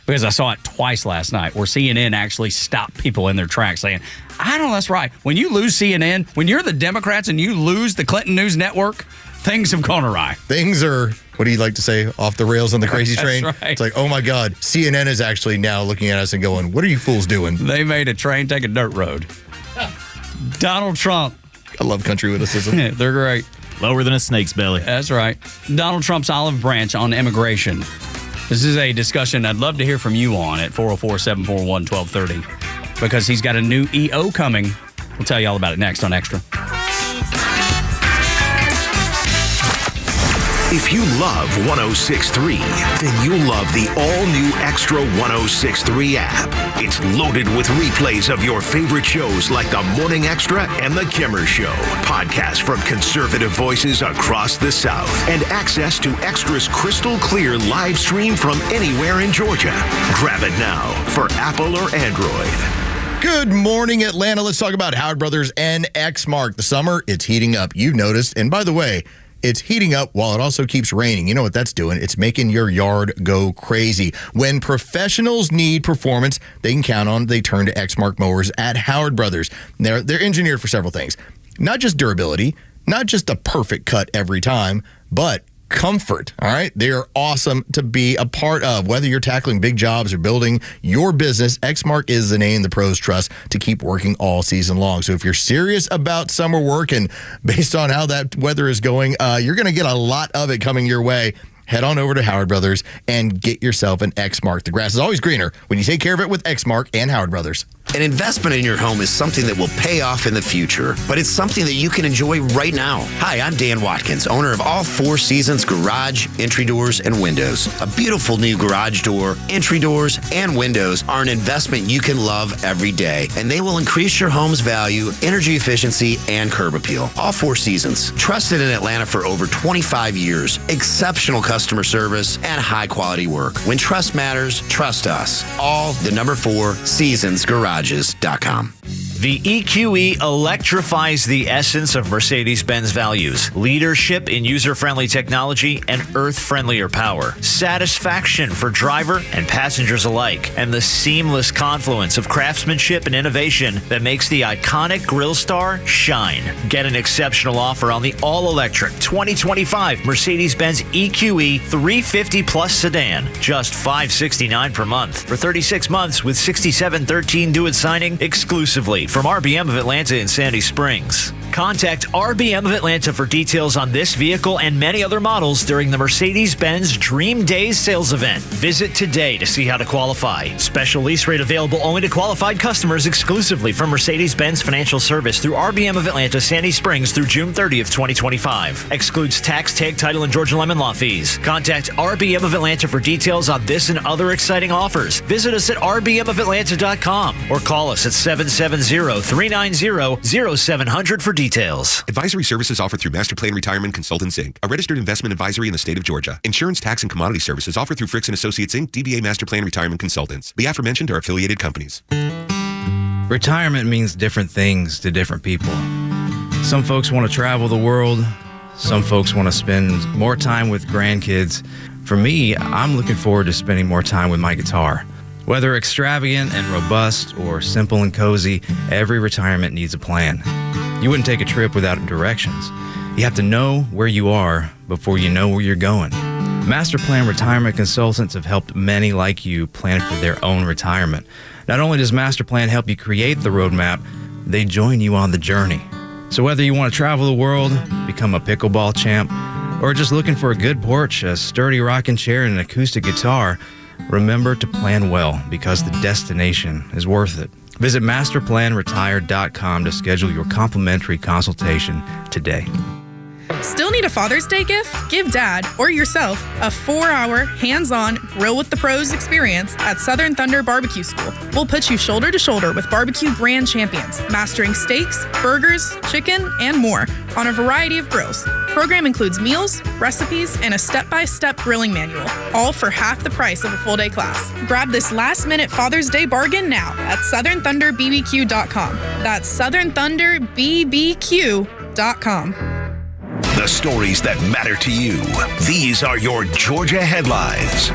because I saw it twice last night where CNN actually stopped people in their tracks saying, I don't know, that's right. When you lose CNN, when you're the Democrats and you lose the Clinton News Network, things have gone awry. Things are, what do you like to say, off the rails on the crazy train? That's right. It's like, oh my God, CNN is actually now looking at us and going, what are you fools doing? They made a train take a dirt road. Donald Trump. I love country witticism. They're great. Lower than a snake's belly. That's right. Donald Trump's olive branch on immigration. This is a discussion I'd love to hear from you on at 404-741-1230 because he's got a new EO coming. We'll tell you all about it next on Extra. If you love 106.3, then you'll love the all-new Extra 106.3 app. It's loaded with replays of your favorite shows like the Morning Xtra and the Kimmer Show, podcasts from conservative voices across the South, and access to Extra's crystal clear live stream from anywhere in Georgia. Grab it now for Apple or Android. Good morning, Atlanta. Let's talk about Howard Brothers and Xmark. The summer, it's heating up. You've noticed. And by the way, it's heating up while it also keeps raining. You know what that's doing? It's making your yard go crazy. When professionals need performance, they can count on, they turn to Xmark mowers at Howard Brothers. They're engineered for several things. Not just durability, not just a perfect cut every time, but comfort. All right. They are awesome to be a part of. Whether you're tackling big jobs or building your business, Xmark is the name the pros trust to keep working all season long. So if you're serious about summer work and based on how that weather is going, you're going to get a lot of it coming your way. Head on over to Howard Brothers and get yourself an Xmark. The grass is always greener when you take care of it with Xmark and Howard Brothers. An investment in your home is something that will pay off in the future, but it's something that you can enjoy right now. Hi, I'm Dan Watkins, owner of All Four Seasons Garage, Entry Doors, and Windows. A beautiful new garage door, entry doors, and windows are an investment you can love every day, and they will increase your home's value, energy efficiency, and curb appeal. All Four Seasons, trusted in Atlanta for over 25 years, exceptional customer service, and high-quality work. When trust matters, trust us. All the number 4 Seasons Garages.com. The EQE electrifies the essence of Mercedes-Benz values: leadership in user-friendly technology and earth-friendlier power, satisfaction for driver and passengers alike, and the seamless confluence of craftsmanship and innovation that makes the iconic Grille Star shine. Get an exceptional offer on the all-electric 2025 Mercedes-Benz EQE 350 Plus sedan, just $569 per month for 36 months with $67.13 due at signing exclusively from RBM of Atlanta in Sandy Springs. Contact RBM of Atlanta for details on this vehicle and many other models during the Mercedes-Benz Dream Days sales event. Visit today to see how to qualify. Special lease rate available only to qualified customers exclusively from Mercedes-Benz Financial Service through RBM of Atlanta, Sandy Springs through June 30th, 2025. Excludes tax, tag, title, and Georgia lemon law fees. Contact RBM of Atlanta for details on this and other exciting offers. Visit us at rbmofatlanta.com or call us at 770-390-0700 for details. Advisory services offered through Master Plan Retirement Consultants, Inc., a registered investment advisory in the state of Georgia. Insurance, tax, and commodity services offered through Fricks & Associates, Inc., DBA Master Plan Retirement Consultants. The aforementioned are affiliated companies. Retirement means different things to different people. Some folks want to travel the world. Some folks want to spend more time with grandkids. For me, I'm looking forward to spending more time with my guitar. Whether extravagant and robust or simple and cozy, every retirement needs a plan. You wouldn't take a trip without directions. You have to know where you are before you know where you're going. Master Plan Retirement Consultants have helped many like you plan for their own retirement. Not only does Master Plan help you create the roadmap, they join you on the journey. So whether you want to travel the world, become a pickleball champ, or just looking for a good porch, a sturdy rocking chair, and an acoustic guitar, remember to plan well because the destination is worth it. Visit masterplanretire.com to schedule your complimentary consultation today. Still need a Father's Day gift? Give Dad or yourself a 4-hour, hands-on, grill with the pros experience at Southern Thunder Barbecue School. We'll put you shoulder to shoulder with barbecue brand champions, mastering steaks, burgers, chicken, and more on a variety of grills. Program includes meals, recipes, and a step-by-step grilling manual, all for half the price of a full-day class. Grab this last-minute Father's Day bargain now at SouthernThunderBBQ.com. That's SouthernThunderBBQ.com. The stories that matter to you. These are your Georgia headlines.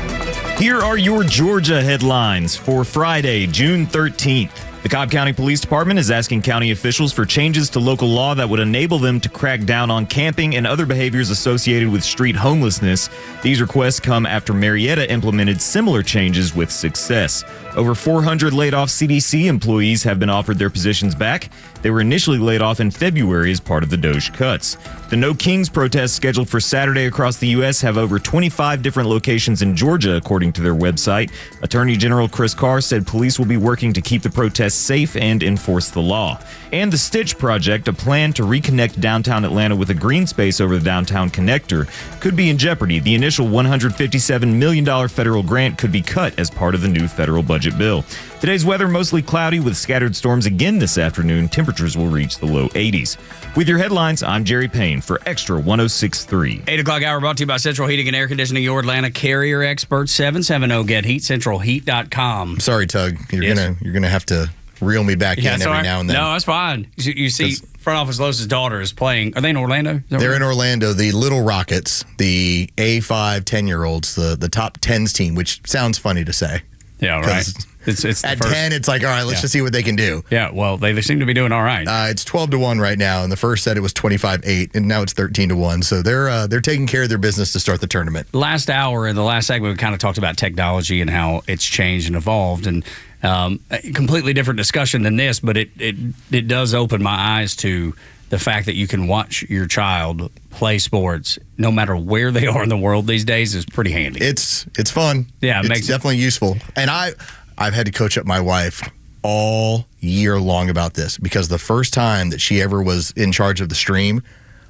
Here are your Georgia headlines for Friday, June 13th. The Cobb County Police Department is asking county officials for changes to local law that would enable them to crack down on camping and other behaviors associated with street homelessness. These requests come after Marietta implemented similar changes with success. Over 400 laid-off CDC employees have been offered their positions back. They were initially laid off in February as part of the DOJ cuts. The No Kings protests scheduled for Saturday across the U.S. have over 25 different locations in Georgia, according to their website. Attorney General Chris Carr said police will be working to keep the protests safe and enforce the law. And the Stitch Project, a plan to reconnect downtown Atlanta with a green space over the downtown connector, could be in jeopardy. The initial $157 million federal grant could be cut as part of the new federal budget bill. Today's weather mostly cloudy with scattered storms again this afternoon. Temperatures will reach the low 80s. With your headlines, I'm Jerry Payne for Xtra 106.3. 8 o'clock hour brought to you by Central Heating and Air Conditioning, your Atlanta carrier expert. 770-GET-HEAT, centralheat.com. Sorry, Tug. You're gonna have to reel me back in every now and then. No, that's fine. You see, front office Los' daughter is playing. Are they in Orlando? They're in Orlando. The Little Rockets, the A5 10-year-olds, the top 10s team, which sounds funny to say. Yeah, right. It's at 10, it's like, all right, let's just see what they can do. Yeah, well, they seem to be doing all right. It's 12-1 right now. In the first set, it was 25-8, and now it's 13-1. So they're taking care of their business to start the tournament. Last hour, in the last segment, we kind of talked about technology and how it's changed and evolved, and a completely different discussion than this, but it does open my eyes to the fact that you can watch your child play sports no matter where they are in the world these days is pretty handy. It's fun. Yeah, it's definitely useful. And I've had to coach up my wife all year long about this because the first time that she ever was in charge of the stream,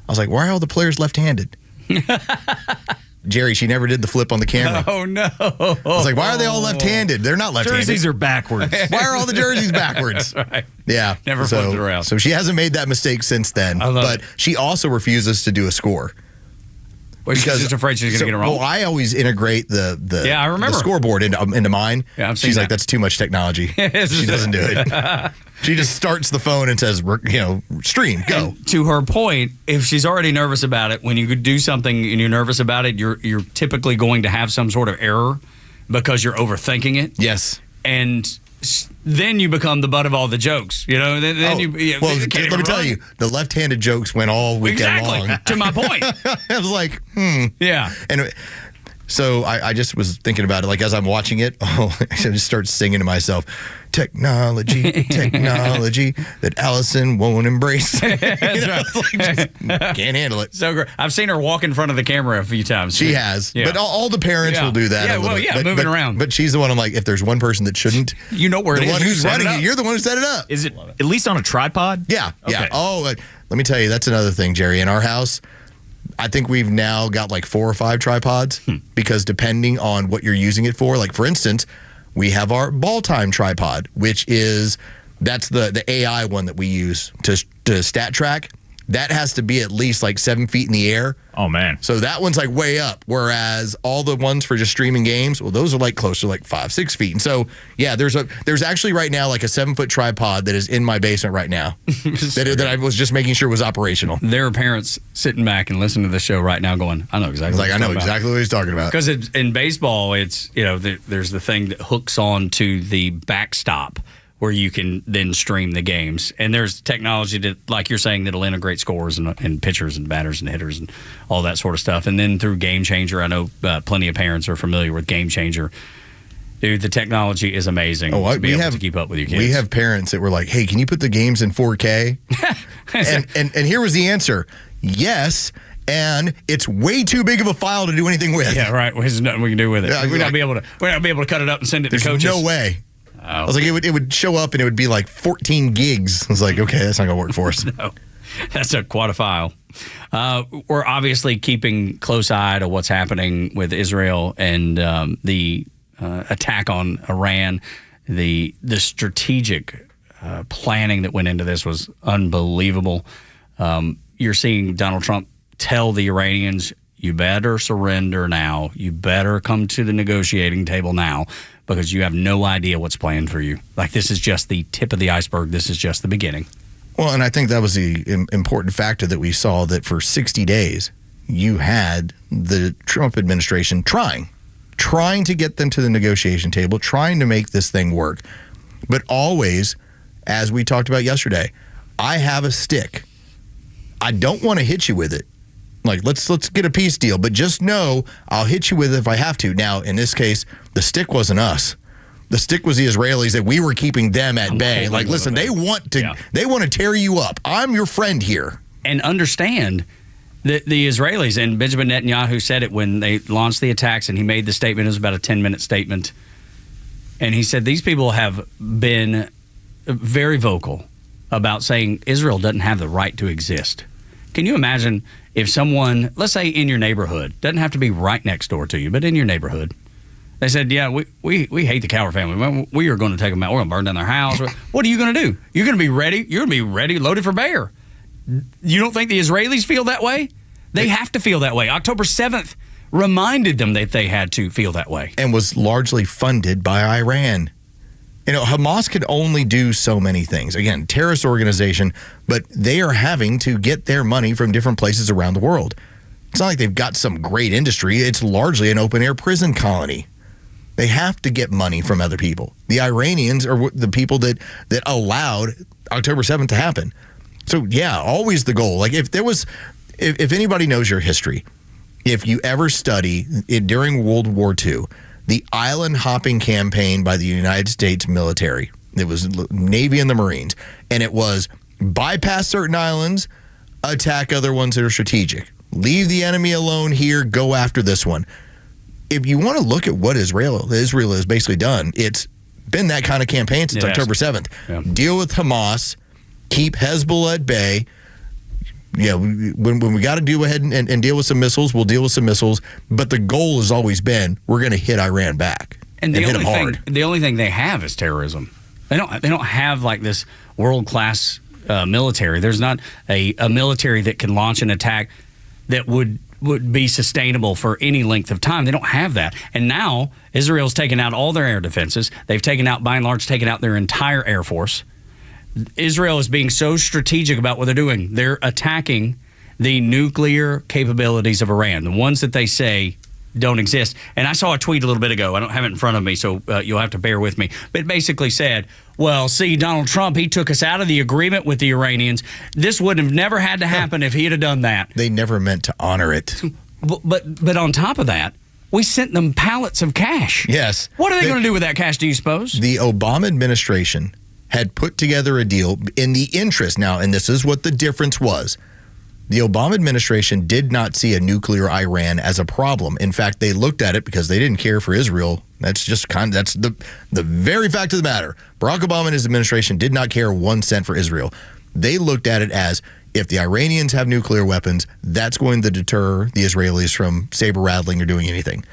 I was like, why are all the players left-handed? Jerry, she never did the flip on the camera. Oh, no. I was like, why are they all left-handed? They're not left-handed. Jerseys are backwards. Why are all the jerseys backwards? Right. Yeah. Never flipped it around. So she hasn't made that mistake since then. But she also refuses to do a score. Well, she's just afraid she's going to get it wrong. Well, I always integrate the I remember. the scoreboard into mine. Yeah, she's like, that's too much technology. She doesn't do it. She just starts the phone and says, stream, go. And to her point, if she's already nervous about it, when you do something and you're nervous about it, you're typically going to have some sort of error because you're overthinking it. Yes. And then you become the butt of all the jokes, Then let me tell you, the left-handed jokes went all weekend long. To my point. I was like, Yeah. And so I just was thinking about it, like as I'm watching it, I just start singing to myself, technology that Allison won't embrace. Can't handle it. So great. I've seen her walk in front of the camera a few times. She has. Yeah. But all the parents will do that. Yeah, moving around. But she's the one I'm like, if there's one person that shouldn't, you know where it is. The one who's running it, you're the one who set it up. Is it at least on a tripod? Yeah. Okay. Yeah. Oh, let me tell you, that's another thing, Jerry. In our house, I think we've now got like 4 or 5 tripods because depending on what you're using it for, like for instance, we have our ball time tripod, that's the AI one that we use to stat track. That has to be at least like 7 feet in the air. Oh, man. So that one's like way up, whereas all the ones for just streaming games, well, those are like closer to like 5-6 feet. And so, yeah, there's actually right now like a 7-foot tripod that is in my basement right now that I was just making sure was operational. There are parents sitting back and listening to the show right now going, I know exactly what he's talking about. Because in baseball, it's, there's the thing that hooks on to the backstop where you can then stream the games. And there's technology that, like you're saying, that'll integrate scores and pitchers and batters and hitters and all that sort of stuff. And then through Game Changer, I know plenty of parents are familiar with Game Changer. Dude, the technology is amazing to be able to keep up with your kids. We have parents that were like, hey, can you put the games in 4K? and here was the answer. Yes. And it's way too big of a file to do anything with. Yeah, right. There's nothing we can do with it. We're not be able to cut it up and send it to coaches. There's no way. I was like, it would show up and it would be like 14 gigs. I was like, okay, that's not going to work for us. No, that's quite a file. We're obviously keeping close eye to what's happening with Israel and the attack on Iran. The strategic planning that went into this was unbelievable. You're seeing Donald Trump tell the Iranians, you better surrender now. You better come to the negotiating table now because you have no idea what's planned for you. Like, this is just the tip of the iceberg. This is just the beginning. Well, and I think that was the important factor that we saw, that for 60 days, you had the Trump administration trying trying to get them to the negotiation table, trying to make this thing work. But always, as we talked about yesterday, I have a stick. I don't want to hit you with it. Like, let's get a peace deal, but just know I'll hit you with it if I have to. Now, in this case, the stick wasn't us. The stick was the Israelis, that we were keeping them at bay. Like, listen, they want to tear you up. I'm your friend here. And understand that the Israelis, and Benjamin Netanyahu said it when they launched the attacks, and he made the statement. It was about a 10-minute statement. And he said these people have been very vocal about saying Israel doesn't have the right to exist. Can you imagine if someone, let's say in your neighborhood, doesn't have to be right next door to you, but in your neighborhood, they said, yeah, we hate the Cowher family. We are going to take them out. We're going to burn down their house. What are you going to do? You're going to be ready. You're going to be ready, loaded for bear. You don't think the Israelis feel that way? They have to feel that way. October 7th reminded them that they had to feel that way. And was largely funded by Iran. You know, Hamas could only do so many things. Again, terrorist organization, but they are having to get their money from different places around the world. It's not like they've got some great industry. It's largely an open-air prison colony. They have to get money from other people. The Iranians are the people that allowed October 7th to happen. So, yeah, always the goal. Like, if anybody knows your history, if you ever study it during World War II, the island hopping campaign by the United States military, it was Navy and the Marines, and it was bypass certain islands, attack other ones that are strategic. Leave the enemy alone here, go after this one. If you want to look at what Israel has basically done, it's been that kind of campaign since October 7th. Yeah. Deal with Hamas, keep Hezbollah at bay. Yeah, when we got to go ahead and deal with some missiles, we'll deal with some missiles. But the goal has always been we're going to hit Iran back and hit them hard. The only thing they have is terrorism. They don't have like this world-class military. There's not a military that can launch an attack that would be sustainable for any length of time. They don't have that. And now Israel's taken out all their air defenses. They've by and large, taken out their entire Air Force. Israel is being so strategic about what they're doing. They're attacking the nuclear capabilities of Iran, the ones that they say don't exist. And I saw a tweet a little bit ago. I don't have it in front of me, so you'll have to bear with me. But it basically said, well, see, Donald Trump, he took us out of the agreement with the Iranians. This would have never had to happen if he had done that. They never meant to honor it. But on top of that, we sent them pallets of cash. Yes. What are they going to do with that cash, do you suppose? The Obama administration had put together a deal in the interest. Now, and this is what the difference was. The Obama administration did not see a nuclear Iran as a problem. In fact, they looked at it because they didn't care for Israel. That's just that's the very fact of the matter. Barack Obama and his administration did not care 1 cent for Israel. They looked at it as if the Iranians have nuclear weapons, that's going to deter the Israelis from saber rattling or doing anything,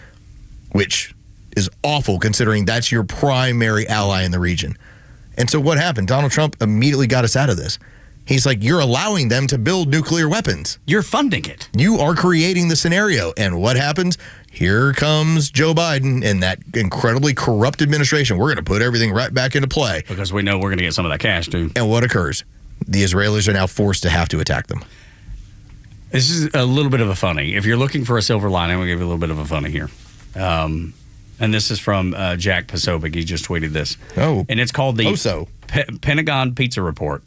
which is awful considering that's your primary ally in the region. And so what happened? Donald Trump immediately got us out of this. He's like, you're allowing them to build nuclear weapons. You're funding it. You are creating the scenario. And what happens? Here comes Joe Biden and that incredibly corrupt administration. We're going to put everything right back into play. Because we know we're going to get some of that cash, too. And what occurs? The Israelis are now forced to have to attack them. This is a little bit of a funny. If you're looking for a silver lining, I'm going to give you a little bit of a funny here. And this is from Jack Posobiec. He just tweeted this. Oh. And it's called the Pentagon Pizza Report.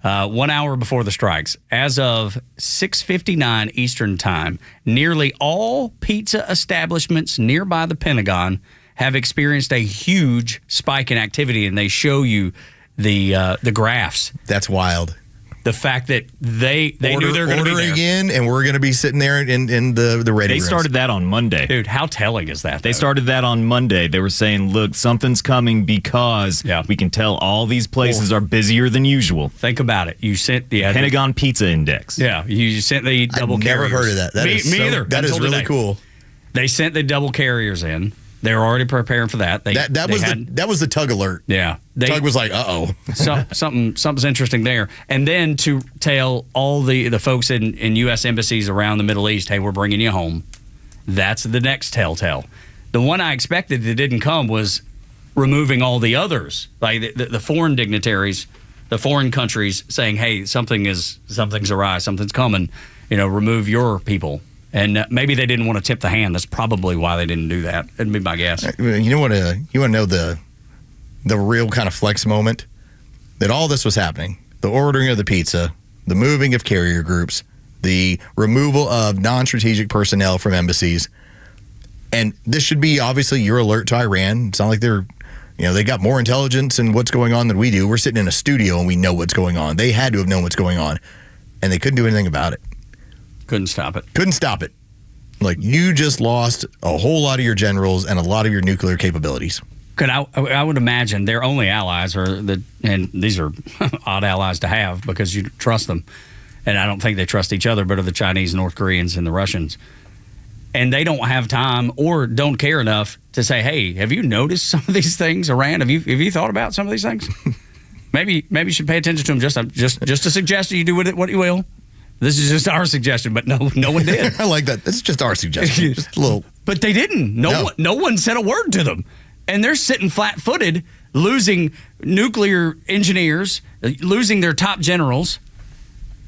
1 hour before the strikes. As of 6:59 Eastern Time, nearly all pizza establishments nearby the Pentagon have experienced a huge spike in activity, and they show you the graphs. That's wild. The fact that they knew they were going to be there. Again, and we're going to be sitting there in the ready rooms. They started that on Monday. Dude, how telling is that? They started that on Monday. They were saying, look, something's coming because we can tell all these places are busier than usual. Think about it. You sent the Pentagon Pizza Index. Yeah, you sent the double carriers. I've never heard of that. Me either. That is really cool. They sent the double carriers in. They were already preparing for that. That was the Tug alert. Yeah, Tug was like, "Uh-oh, something's interesting there." And then to tell all the folks in U.S. embassies around the Middle East, "Hey, we're bringing you home." That's the next telltale. The one I expected that didn't come was removing all the others, like the foreign dignitaries, the foreign countries saying, "Hey, something's awry, something's coming." Remove your people. And maybe they didn't want to tip the hand. That's probably why they didn't do that. That'd be my guess. You want to know the real kind of flex moment? That all this was happening. The ordering of the pizza, the moving of carrier groups, the removal of non-strategic personnel from embassies. And this should be, obviously, your alert to Iran. It's not like they got more intelligence in what's going on than we do. We're sitting in a studio and we know what's going on. They had to have known what's going on. And they couldn't do anything about it. Couldn't stop it. Couldn't stop it. Like, you just lost a whole lot of your generals and a lot of your nuclear capabilities. I would imagine their only allies and these are odd allies to have because you trust them. And I don't think they trust each other, but are the Chinese, North Koreans, and the Russians. And they don't have time or don't care enough to say, hey, have you noticed some of these things, Iran? Have you thought about some of these things? maybe you should pay attention to them. Just a suggestion. You do with it what you will. This is just our suggestion, but no one did. I like that. This is just our suggestion. Just a little. But they didn't. No one said a word to them. And they're sitting flat-footed, losing nuclear engineers, losing their top generals,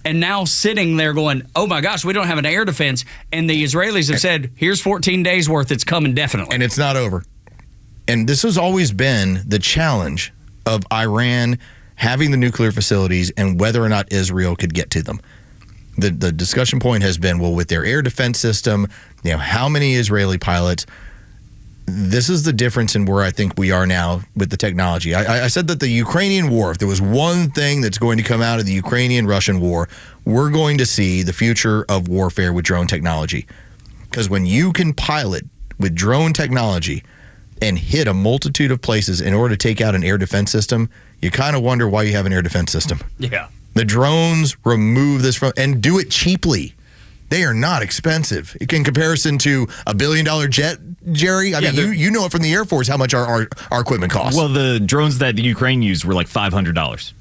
and now sitting there going, oh, my gosh, we don't have an air defense. And the Israelis have said, here's 14 days' worth. It's coming definitely. And it's not over. And this has always been the challenge of Iran having the nuclear facilities and whether or not Israel could get to them. The discussion point has been, well, with their air defense system, how many Israeli pilots? This is the difference in where I think we are now with the technology. I said that the Ukrainian war, if there was one thing that's going to come out of the Ukrainian-Russian war, we're going to see the future of warfare with drone technology. Because when you can pilot with drone technology and hit a multitude of places in order to take out an air defense system, you kind of wonder why you have an air defense system. Yeah. The drones remove this from, and do it cheaply. They are not expensive in comparison to $1 billion jet, Jerry. I mean, you know it from the Air Force how much our equipment costs. Well, the drones that the Ukraine used were like $500.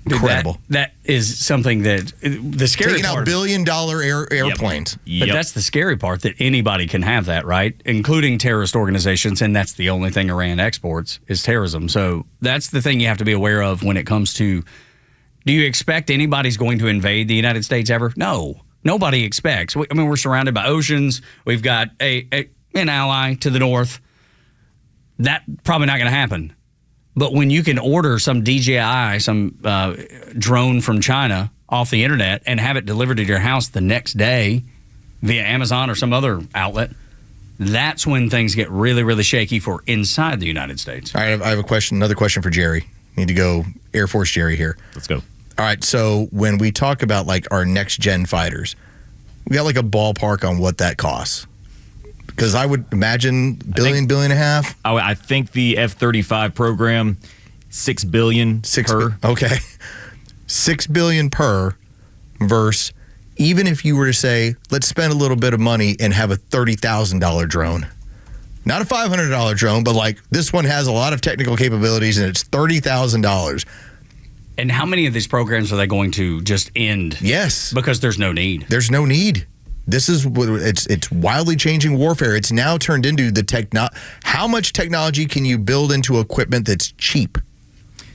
Incredible. That is something that the scary taking part. Taking out billion-dollar airplanes. But that's the scary part, that anybody can have that, right? Including terrorist organizations, and that's the only thing Iran exports is terrorism. So that's the thing you have to be aware of when it comes to, do you expect anybody's going to invade the United States ever? No. Nobody expects. We're surrounded by oceans. We've got an ally to the north. That probably not going to happen. But when you can order some DJI, some drone from China off the internet and have it delivered to your house the next day via Amazon or some other outlet, that's when things get really, really shaky for inside the United States. All right, I have a question. Another question for Jerry. Need to go Air Force Jerry here. Let's go. All right, so when we talk about like our next gen fighters, we got like a ballpark on what that costs. Because I would imagine billion and a half. I think the F-35 program, $6 billion per. Okay, $6 billion per. Versus, even if you were to say, let's spend a little bit of money and have a $30,000 drone. Not a $500 drone, but like this one has a lot of technical capabilities and it's $30,000. And how many of these programs are they going to just end? Yes. Because there's no need. There's no need. This is what it's wildly changing warfare. It's now turned into how much technology can you build into equipment that's cheap?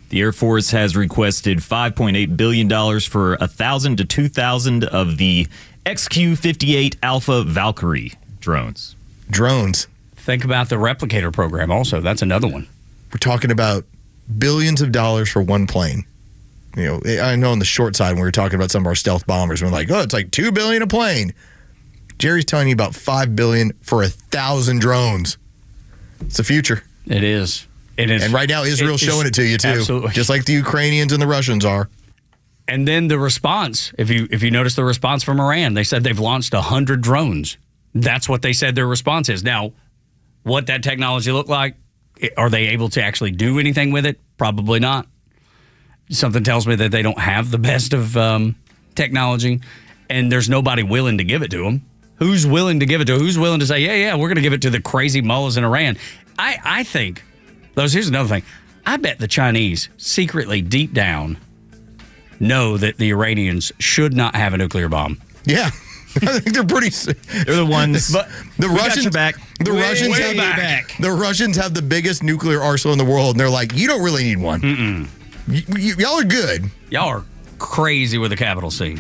The Air Force has requested $5.8 billion for 1,000 to 2,000 of the XQ-58 Alpha Valkyrie drones. Drones. Think about the replicator program also. That's another one. We're talking about billions of dollars for one plane. I know on the short side when we were talking about some of our stealth bombers, we're like, oh, it's like $2 billion a plane. Jerry's telling you about $5 billion for 1,000 drones. It's the future. It is. It is. And right now, Israel's showing it to you too, absolutely. Just like the Ukrainians and the Russians are. And then the response. If you notice the response from Iran, they said they've launched 100 drones. That's what they said their response is. Now, what that technology look like? Are they able to actually do anything with it? Probably not. Something tells me that they don't have the best of technology, and there's nobody willing to give it to them. Who's willing to give it to? Who's willing to say, yeah, we're going to give it to the crazy mullahs in Iran? I think, here's another thing. I bet the Chinese secretly, deep down, know that the Iranians should not have a nuclear bomb. Yeah. I think they're They're the ones. But the Russians back. The Russians have back. The Russians have the biggest nuclear arsenal in the world, and they're like, you don't really need one. Mm-mm. Y'all are good. Y'all are crazy with a capital C.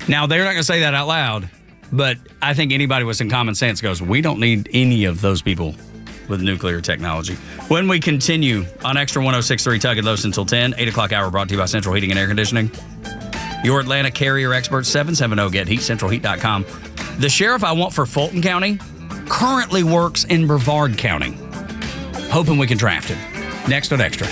Now, they're not going to say that out loud, But I think anybody with some common sense goes, we don't need any of those people with nuclear technology. When we continue on Extra 106.3 Tug and Los until 10, 8 o'clock hour brought to you by Central Heating and Air Conditioning. Your Atlanta carrier experts, 770-GET-HEAT, centralheat.com. The sheriff I want for Fulton County currently works in Brevard County. Hoping we can draft him. Next on Extra.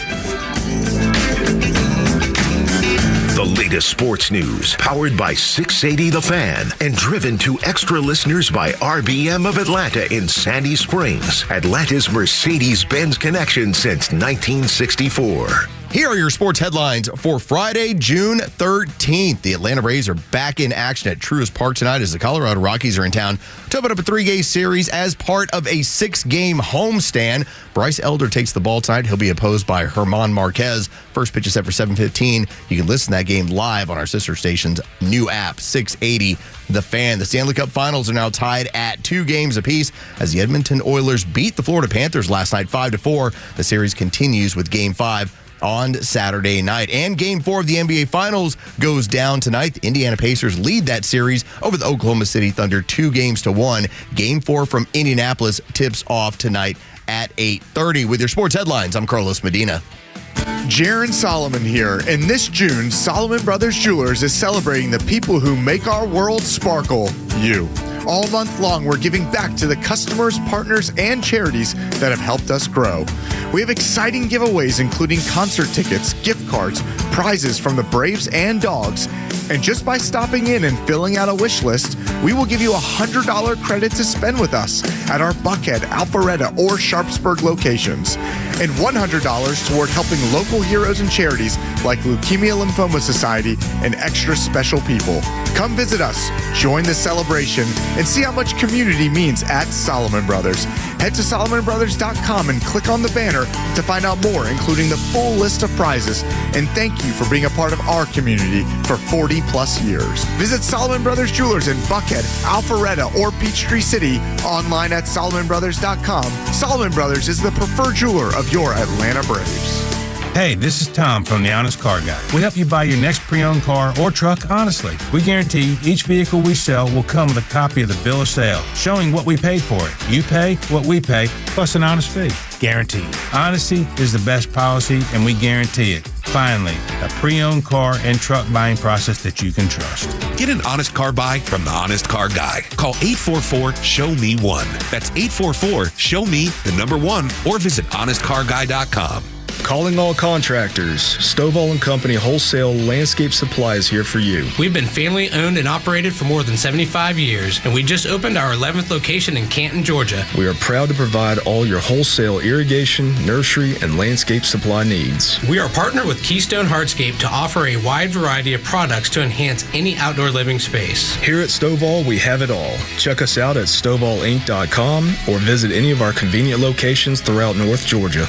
The latest sports news, powered by 680 The Fan, and driven to extra listeners by RBM of Atlanta in Sandy Springs, Atlanta's Mercedes-Benz connection since 1964. Here are your sports headlines for Friday, June 13th. The Atlanta Braves are back in action at Truist Park tonight as the Colorado Rockies are in town to open up a 3-game series as part of a 6-game homestand. Bryce Elder takes the ball tonight. He'll be opposed by German Marquez. First pitch is set for 7:15. You can listen to that game live on our sister station's new app, 680 The Fan. The Stanley Cup Finals are now tied at 2 games apiece as the Edmonton Oilers beat the Florida Panthers last night 5-4. The series continues with Game 5 on Saturday night. And Game 4 of the NBA Finals goes down tonight. The Indiana Pacers lead that series over the Oklahoma City Thunder 2-1. Game 4 from Indianapolis tips off tonight at 8:30. With your sports headlines, I'm Carlos Medina. Jaron Solomon here, and this June, Solomon Brothers Jewelers is celebrating the people who make our world sparkle, you. All month long, we're giving back to the customers, partners, and charities that have helped us grow. We have exciting giveaways, including concert tickets, gift cards, prizes from the Braves and Dogs. And just by stopping in and filling out a wish list, we will give you a $100 credit to spend with us at our Buckhead, Alpharetta, or Sharpsburg locations, and $100 toward helping local heroes and charities like Leukemia Lymphoma Society and Extra Special People. Come visit us, join the celebration, and see how much community means at Solomon Brothers. Head to SolomonBrothers.com and click on the banner to find out more, including the full list of prizes. And thank you for being a part of our community for 40 plus years. Visit Solomon Brothers Jewelers in Buckhead, Alpharetta, or Peachtree City online at SolomonBrothers.com. Solomon Brothers is the preferred jeweler of your Atlanta Braves. Hey, this is Tom from The Honest Car Guy. We help you buy your next pre-owned car or truck honestly. We guarantee each vehicle we sell will come with a copy of the bill of sale, showing what we paid for it. You pay what we pay, plus an honest fee. Guaranteed. Honesty is the best policy, and we guarantee it. Finally, a pre-owned car and truck buying process that you can trust. Get an honest car buy from the Honest Car Guy. Call 844-SHOW-ME-1. That's 844-SHOW-ME-1, or visit honestcarguy.com. Calling all contractors. Stovall & Company Wholesale Landscape Supply is here for you. We've been family owned and operated for more than 75 years, and we just opened our 11th location in Canton, Georgia. We are proud to provide all your wholesale irrigation, nursery, and landscape supply needs. We are partnered with Keystone Hardscape to offer a wide variety of products to enhance any outdoor living space. Here at Stovall, we have it all. Check us out at StovallInc.com or visit any of our convenient locations throughout North Georgia.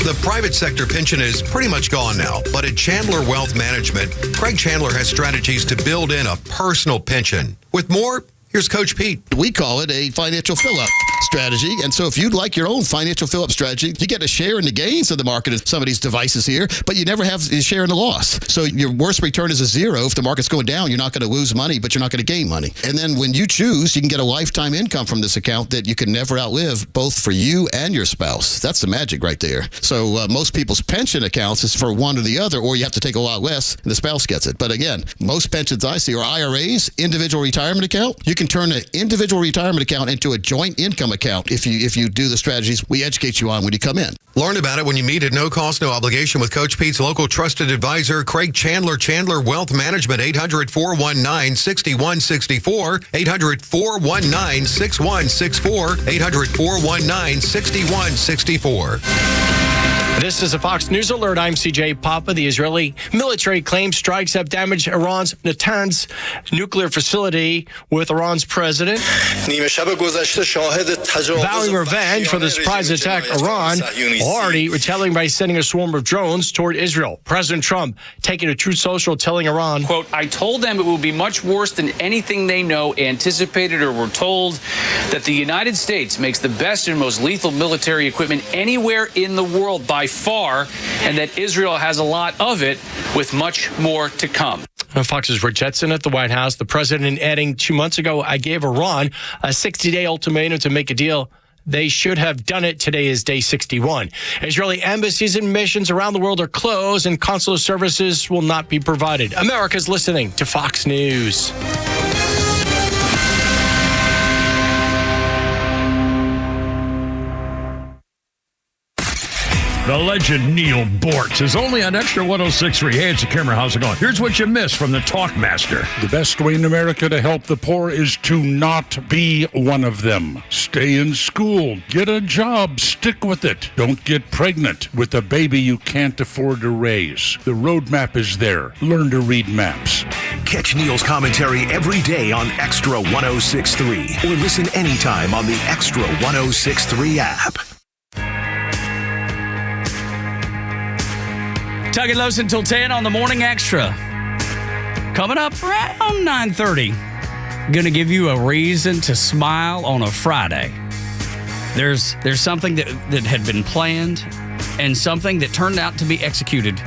The private sector pension is pretty much gone now, but at Chandler Wealth Management, Craig Chandler has strategies to build in a personal pension. With more, here's Coach Pete. We call it a financial fill-up strategy. And so if you'd like your own financial fill-up strategy, you get a share in the gains of the market of some of these devices here, but you never have a share in the loss. So your worst return is a zero. If the market's going down, you're not going to lose money, but you're not going to gain money. And then when you choose, you can get a lifetime income from this account that you can never outlive, both for you and your spouse. That's the magic right there. So most people's pension accounts is for one or the other, or you have to take a lot less and the spouse gets it. But again, most pensions I see are IRAs, individual retirement account. You can turn an individual retirement account into a joint income account if you do the strategies we educate you on when you come in. Learn about it when you meet at no cost, no obligation with Coach Pete's local trusted advisor, Craig Chandler, Chandler Wealth Management, 800-419-6164, 800-419-6164, 800-419-6164. This is a Fox News Alert. I'm CJ Papa. The Israeli military claims strikes have damaged Iran's Natanz nuclear facility, with Iran's president vowing revenge for the surprise attack. Iran already retaliating by sending a swarm of drones toward Israel. President Trump taking a Truth Social, telling Iran, quote, I told them it will be much worse than anything they know, anticipated, or were told, that the United States makes the best and most lethal military equipment anywhere in the world by far, and that Israel has a lot of it, with much more to come. Fox's Rick Jetson at the White House. The president adding 2 months ago, I gave Iran a 60-day ultimatum to make a deal. They should have done it. Today is day 61. Israeli embassies and missions around the world are closed and consular services will not be provided. America's listening to Fox News. The legend Neil Bortz is only on Extra 106.3. Hey, it's the Kimmer. How's it going? Here's what you missed from the Talkmaster. The best way in America to help the poor is to not be one of them. Stay in school, get a job, stick with it. Don't get pregnant with a baby you can't afford to raise. The roadmap is there. Learn to read maps. Catch Neil's commentary every day on Extra 106.3 or listen anytime on the Extra 106.3 app. Tug and Los until 10 on the Morning Extra. Coming up around 9:30. Going to give you a reason to smile on a Friday. There's something that had been planned and something that turned out to be executed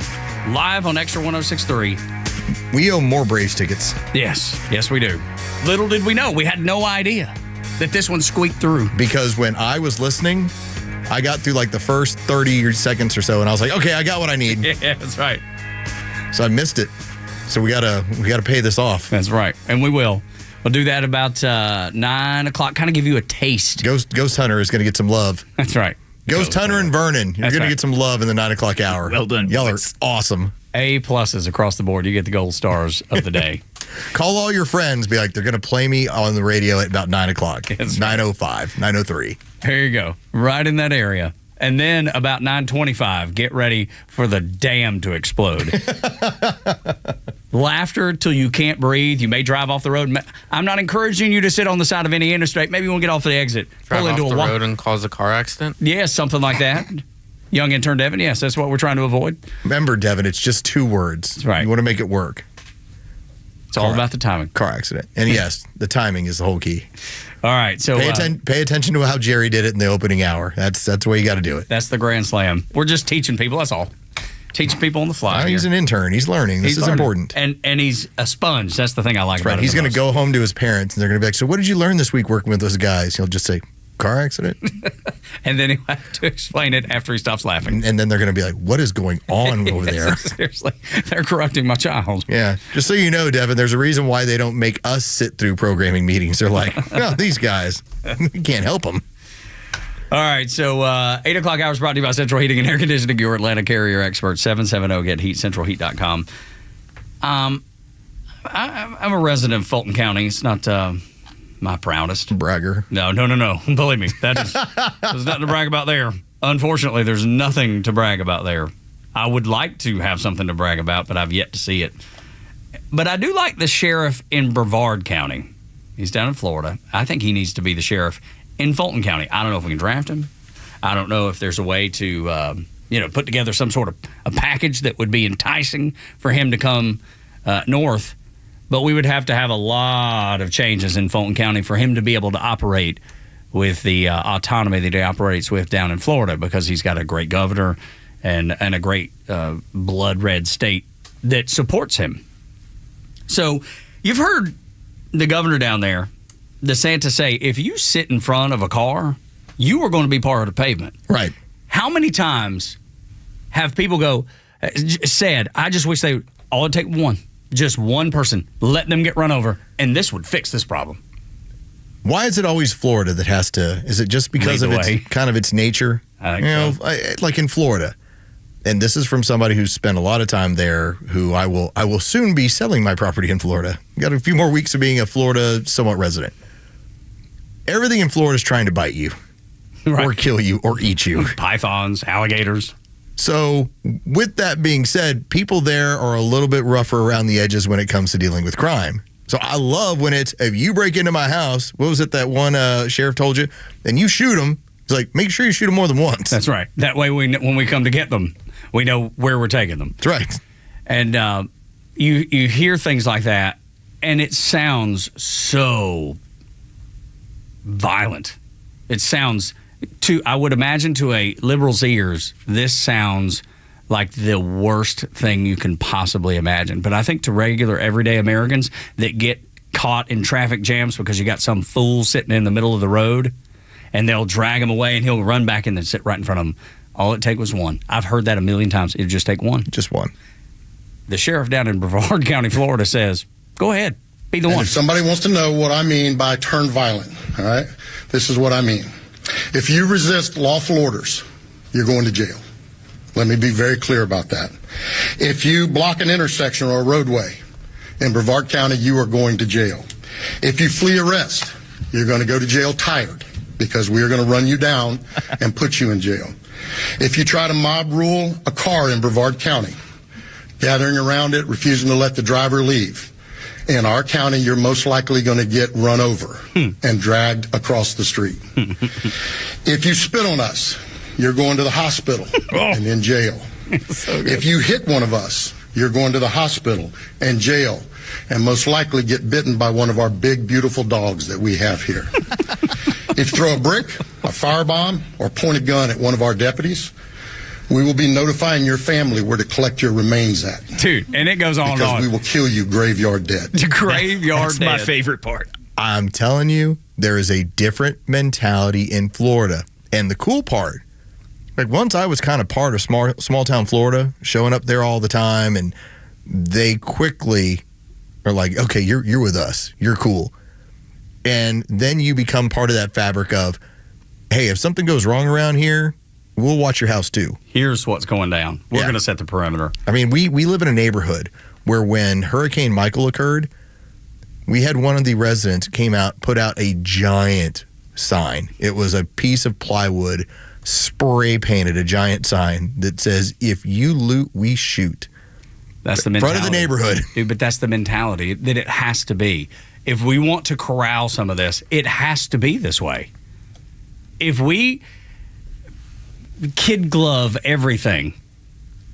live on Extra 106.3. We owe more Braves tickets. Yes, we do. Little did we know. We had no idea that this one squeaked through. Because when I was listening, I got through like the first 30 seconds or so, and I was like, okay, I got what I need. Yeah, that's right. So I missed it. So we gotta pay this off. That's right, and we will. We'll do that about 9 o'clock. Kind of give you a taste. Ghost Hunter is gonna get some love. That's right. Ghost Hunter and Vernon, you're gonna get some love in the 9 o'clock hour. Well done. Y'all are awesome. A pluses across the board. You get the gold stars of the day. Call all your friends. Be like, they're gonna play me on the radio at about 9 o'clock. 9:05, 9:03. There you go. Right in that area. And then about 9:25, get ready for the dam to explode. Laughter till you can't breathe. You may drive off the road. I'm not encouraging you to sit on the side of any interstate. Maybe you want to get off the exit. Drive off the road and cause a car accident? Yes, something like that. Young intern Devin, yes, that's what we're trying to avoid. Remember, Devin, it's just 2 words. That's right. You want to make it work. It's all about the timing. Car accident. And yes, the timing is the whole key. All right, so pay attention to how Jerry did it in the opening hour. That's the way you got to do it. That's the grand slam. We're just teaching people. That's all. Teaching people on the fly. He's an intern. He's learning. This is important. And he's a sponge. That's the thing I like about it. He's going to go home to his parents, and they're going to be like, so what did you learn this week working with those guys? He'll just say, car accident. And then he'll have to explain it after he stops laughing. And then they're going to be like, what is going on over there? Seriously. They're corrupting my child. Yeah. Just so you know, Devin, there's a reason why they don't make us sit through programming meetings. They're like, oh, these guys, we can't help them. All right, so 8 o'clock hours brought to you by Central Heating and Air Conditioning, your Atlanta carrier expert, 770-GET-HEAT, centralheat.com. I'm a resident of Fulton County. It's not my proudest. Bragger. No. Believe me, there's nothing to brag about there. Unfortunately, there's nothing to brag about there. I would like to have something to brag about, but I've yet to see it. But I do like the sheriff in Brevard County. He's down in Florida. I think he needs to be the sheriff in Fulton County. I don't know if we can draft him. I don't know if there's a way to, put together some sort of a package that would be enticing for him to come north. But we would have to have a lot of changes in Fulton County for him to be able to operate with the autonomy that he operates with down in Florida, because he's got a great governor and a great blood red state that supports him. So you've heard the governor down there, DeSantis, say, if you sit in front of a car, you are going to be part of the pavement. Right. How many times have people said, I just wish they all would take one, just one person, let them get run over, and this would fix this problem. Why is it always Florida that has to? Is it just because of its nature? I think so. Like in Florida. And this is from somebody who's spent a lot of time there, who I will soon be selling my property in Florida. Got a few more weeks of being a Florida somewhat resident. Everything in Florida is trying to bite you, right, or kill you, or eat you. Pythons, alligators. So with that being said, people there are a little bit rougher around the edges when it comes to dealing with crime. So I love when it's, if you break into my house, what was it that one sheriff told you, and you shoot them, it's like, make sure you shoot them more than once. That's right. That way, when we come to get them, we know where we're taking them. That's right. And you hear things like that, and it sounds so violent. It sounds, I would imagine to a liberal's ears, this sounds like the worst thing you can possibly imagine. But I think to regular, everyday Americans that get caught in traffic jams because you got some fool sitting in the middle of the road and they'll drag him away and he'll run back and then sit right in front of him. All it take was one. I've heard that a million times. It'd just take one. Just one. The sheriff down in Brevard County, Florida says, go ahead, be the one. If somebody wants to know what I mean by turn violent, all right, this is what I mean. If you resist lawful orders, you're going to jail. Let me be very clear about that. If you block an intersection or a roadway in Brevard County, you are going to jail. If you flee arrest, you're going to go to jail tired because we are going to run you down and put you in jail. If you try to mob rule a car in Brevard County, gathering around it, refusing to let the driver leave, in our county, you're most likely going to get run over and dragged across the street. If you spit on us, you're going to the hospital and in jail. If you hit one of us, you're going to the hospital and jail and most likely get bitten by one of our big, beautiful dogs that we have here. If you throw a brick, a firebomb, or point a gun at one of our deputies, we will be notifying your family where to collect your remains at. Dude, and it goes on and on. Because we will kill you graveyard dead. Graveyard dead. That's my favorite part. I'm telling you, there is a different mentality in Florida. And the cool part, like once I was kind of part of small town Florida, showing up there all the time, and they quickly are like, okay, you're with us. You're cool. And then you become part of that fabric of, hey, if something goes wrong around here, we'll watch your house too. Here's what's going down. We're going to set the perimeter. I mean, we live in a neighborhood where when Hurricane Michael occurred, we had one of the residents came out, put out a giant sign. It was a piece of plywood, spray painted a giant sign that says, if you loot, we shoot. That's the mentality. Front of the neighborhood. Dude, but that's the mentality that it has to be. If we want to corral some of this, it has to be this way. If we kid glove everything,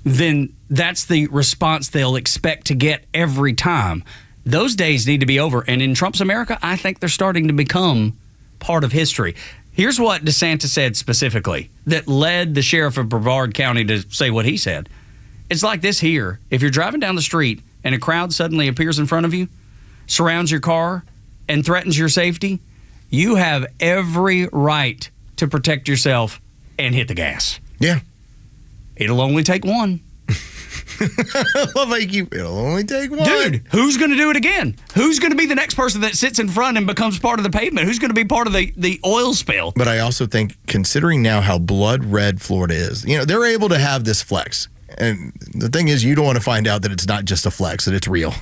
then that's the response they'll expect to get every time. Those days need to be over. And in Trump's America, I think they're starting to become part of history. Here's what DeSantis said specifically that led the sheriff of Brevard County to say what he said. It's like this here. If you're driving down the street and a crowd suddenly appears in front of you, surrounds your car, and threatens your safety, you have every right to protect yourself and hit the gas. Yeah. It'll only take one. It'll only take one. Dude, who's going to do it again? Who's going to be the next person that sits in front and becomes part of the pavement? Who's going to be part of the oil spill? But I also think, considering now how blood red Florida is, they're able to have this flex. And the thing is, you don't want to find out that it's not just a flex, that it's real.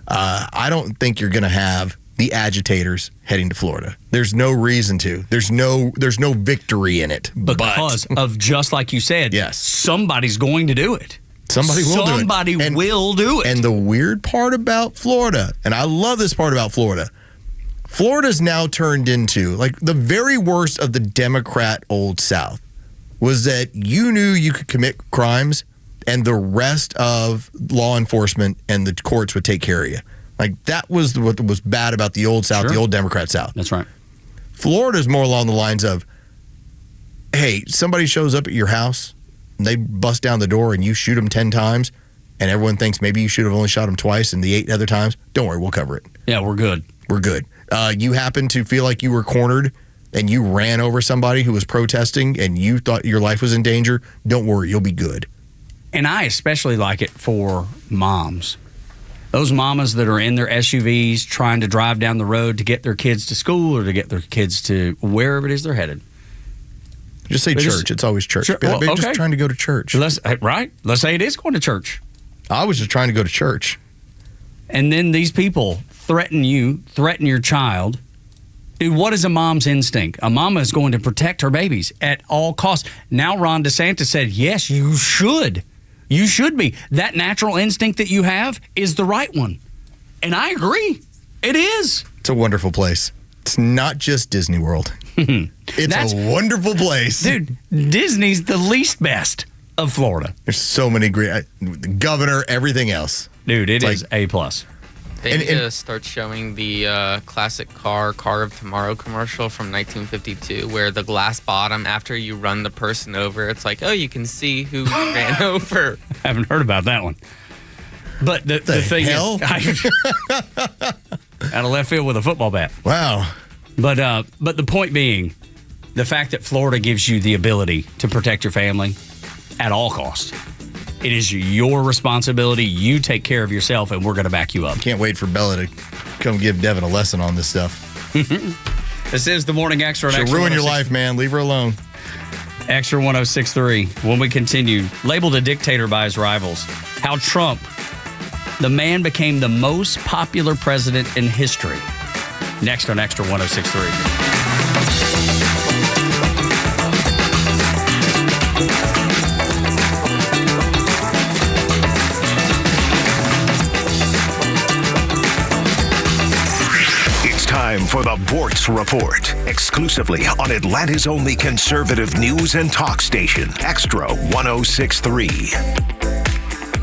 I don't think you're going to have the agitators heading to Florida. There's no reason to. There's no victory in it. Because of just like you said, yes, somebody's going to do it. Somebody will do it. Somebody will do it. And the weird part about Florida, and I love this part about Florida, Florida's now turned into, like, the very worst of the Democrat Old South was that you knew you could commit crimes and the rest of law enforcement and the courts would take care of you. Like, that was what was bad about the Old South, the old Democrat South. That's right. Florida's more along the lines of, hey, somebody shows up at your house, and they bust down the door and you shoot them 10 times, and everyone thinks maybe you should have only shot them twice, and the 8 other times, don't worry, we'll cover it. Yeah, we're good. We're good. You happen to feel like you were cornered and you ran over somebody who was protesting and you thought your life was in danger, don't worry, you'll be good. And I especially like it for moms. Those mamas that are in their SUVs trying to drive down the road to get their kids to school or to get their kids to wherever it is they're headed. Just say church. It's always church. Just trying to go to church. Let's say it is going to church. I was just trying to go to church. And then these people threaten you, threaten your child. Dude, what is a mom's instinct? A mama is going to protect her babies at all costs. Now Ron DeSantis said, yes, you should. You should be. That natural instinct that you have is the right one. And I agree. It is. It's a wonderful place. It's not just Disney World. It's a wonderful place. Dude, Disney's the least best of Florida. There's so many great, the governor, everything else. Dude, it's A+. They need to start showing the classic Car of Tomorrow commercial from 1952, where the glass bottom, after you run the person over, it's like, oh, you can see who you ran over. I haven't heard about that one. But the thing hell? is, out of left field with a football bat. Wow. But the point being, the fact that Florida gives you the ability to protect your family at all costs. It is your responsibility. You take care of yourself, and we're going to back you up. Can't wait for Bella to come give Devin a lesson on this stuff. This is the Morning Extra. She'll ruin your life, man. Leave her alone. Extra 1063. When we continue, labeled a dictator by his rivals, how Trump, the man, became the most popular president in history. Next on Extra 1063. Time for the Bortz Report, exclusively on Atlanta's only conservative news and talk station, Extra 1063.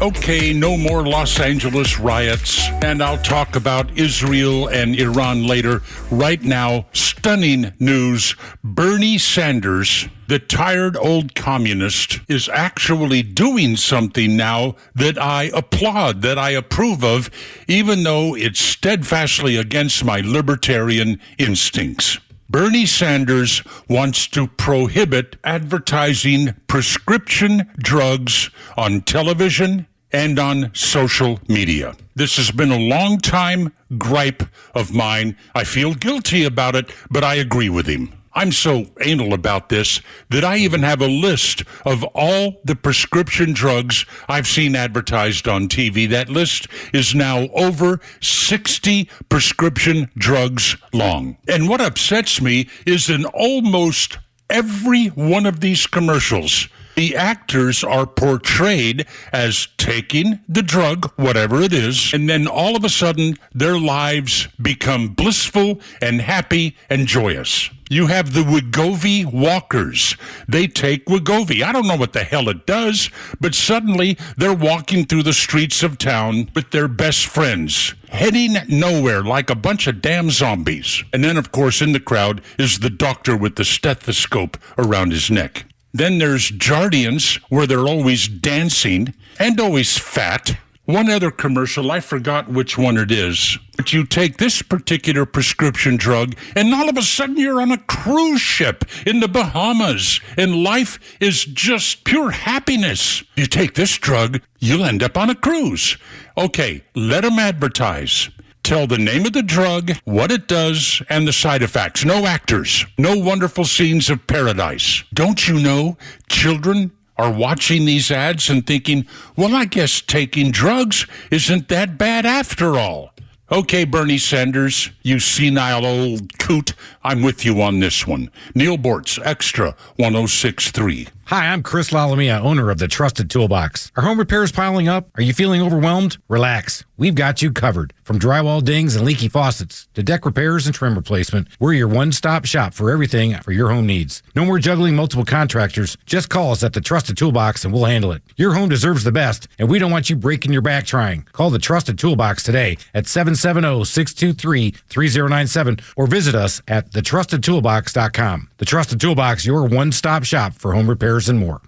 Okay, no more Los Angeles riots, and I'll talk about Israel and Iran later. Right now, stunning news. Bernie Sanders, the tired old communist, is actually doing something now that I applaud, that I approve of, even though it's steadfastly against my libertarian instincts. Bernie Sanders wants to prohibit advertising prescription drugs on television and on social media. This has been a long time gripe of mine. I feel guilty about it, but I agree with him. I'm so anal about this that I even have a list of all the prescription drugs I've seen advertised on TV. That list is now over 60 prescription drugs long. And what upsets me is in almost every one of these commercials, the actors are portrayed as taking the drug, whatever it is, and then all of a sudden their lives become blissful and happy and joyous. You have the Wegovy walkers. They take Wegovy. I don't know what the hell it does, but suddenly they're walking through the streets of town with their best friends, heading nowhere like a bunch of damn zombies. And then, of course, in the crowd is the doctor with the stethoscope around his neck. Then there's Jardians, where they're always dancing and always fat. One other commercial, I forgot which one it is. But you take this particular prescription drug, and all of a sudden you're on a cruise ship in the Bahamas, and life is just pure happiness. You take this drug, you'll end up on a cruise. Okay, let them advertise. Tell the name of the drug, what it does, and the side effects. No actors. No wonderful scenes of paradise. Don't you know children are watching these ads and thinking, well, I guess taking drugs isn't that bad after all. Okay, Bernie Sanders, you senile old coot, I'm with you on this one. Neil Bortz, Extra 1063. Hi, I'm Chris Lalamia, owner of the Trusted Toolbox. Are home repairs piling up? Are you feeling overwhelmed? Relax. We've got you covered. From drywall dings and leaky faucets to deck repairs and trim replacement, we're your one-stop shop for everything for your home needs. No more juggling multiple contractors. Just call us at the Trusted Toolbox and we'll handle it. Your home deserves the best, and we don't want you breaking your back trying. Call the Trusted Toolbox today at 770-623-3097 or visit us at thetrustedtoolbox.com. The Trusted Toolbox, your one-stop shop for home repairs and more.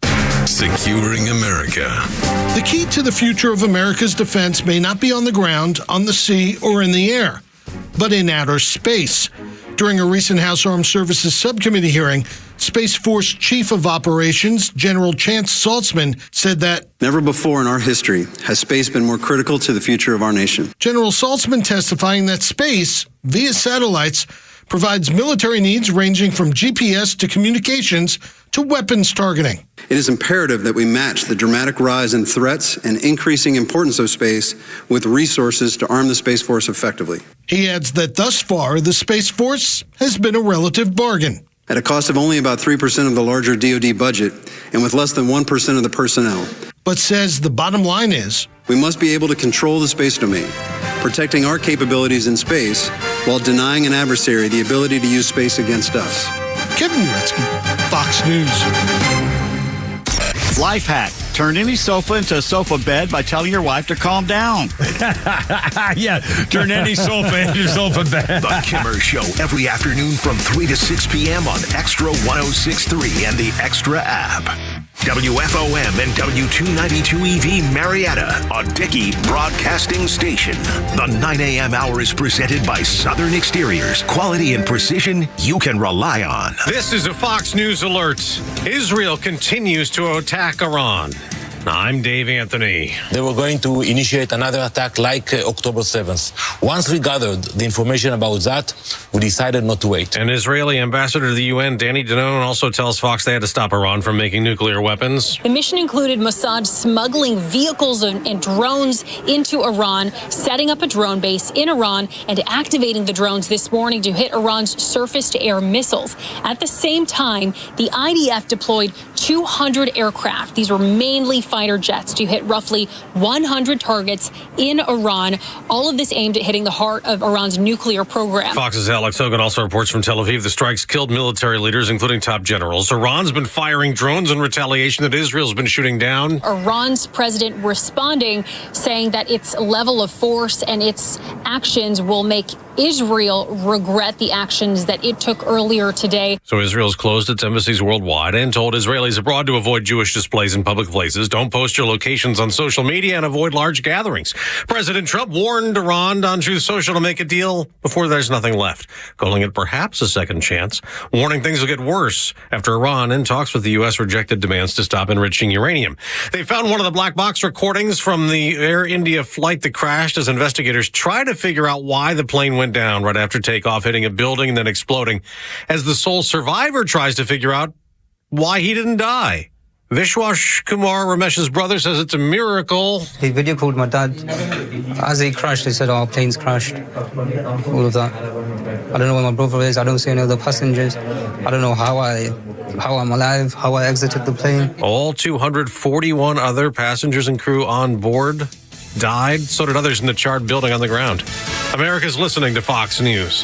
Securing America. The key to the future of America's defense may not be on the ground, on the sea, or in the air, but in outer space. During a recent House Armed Services Subcommittee hearing, Space Force Chief of Operations, General Chance Saltzman, said that never before in our history has space been more critical to the future of our nation. General Saltzman testifying that space, via satellites, provides military needs ranging from GPS to communications to weapons targeting. It is imperative that we match the dramatic rise in threats and increasing importance of space with resources to arm the Space Force effectively. He adds that thus far, the Space Force has been a relative bargain. At a cost of only about 3% of the larger DoD budget and with less than 1% of the personnel. But says the bottom line is, we must be able to control the space domain, protecting our capabilities in space while denying an adversary the ability to use space against us. Kevin Uretsky, Fox News. Life hack. Turn any sofa into a sofa bed by telling your wife to calm down. Yeah, turn any sofa into a sofa bed. The Kimmer Show every afternoon from 3 to 6 p.m. on Xtra 106.3 and the Xtra app. WFOM and W292EV Marietta, a Dickey broadcasting station. The 9 a.m. hour is presented by Southern Exteriors. Quality and precision you can rely on. This is a Fox News alert. Israel continues to attack Iran. I'm Dave Anthony. They were going to initiate another attack like October 7th. Once we gathered the information about that, we decided not to wait. An Israeli ambassador to the UN, Danny Danone, also tells Fox they had to stop Iran from making nuclear weapons. The mission included Mossad smuggling vehicles and drones into Iran, setting up a drone base in Iran, and activating the drones this morning to hit Iran's surface-to-air missiles. At the same time, the IDF deployed 200 aircraft. These were mainly fighter jets to hit roughly 100 targets in Iran. All of this aimed at hitting the heart of Iran's nuclear program. Fox's Alex Hogan also reports from Tel Aviv the strikes killed military leaders, including top generals. Iran's been firing drones in retaliation that Israel's been shooting down. Iran's president responding, saying that its level of force and its actions will make Israel regret the actions that it took earlier today. So Israel's closed its embassies worldwide and told Israelis abroad to avoid Jewish displays in public places. Don't post your locations on social media and avoid large gatherings. President Trump warned Iran on Truth Social to make a deal before there's nothing left, calling it perhaps a second chance, warning things will get worse after Iran, in talks with the U.S., rejected demands to stop enriching uranium. They found one of the black box recordings from the Air India flight that crashed as investigators try to figure out why the plane went down right after takeoff, hitting a building and then exploding, as the sole survivor tries to figure out why he didn't die. Vishwash Kumar, Ramesh's brother, says it's a miracle. He video called my dad. As he crashed, he said, "Oh, plane's crashed." All of that. I don't know where my brother is. I don't see any other passengers. I don't know how I'm alive, how I exited the plane. All 241 other passengers and crew on board died. So did others in the charred building on the ground. America's listening to Fox News.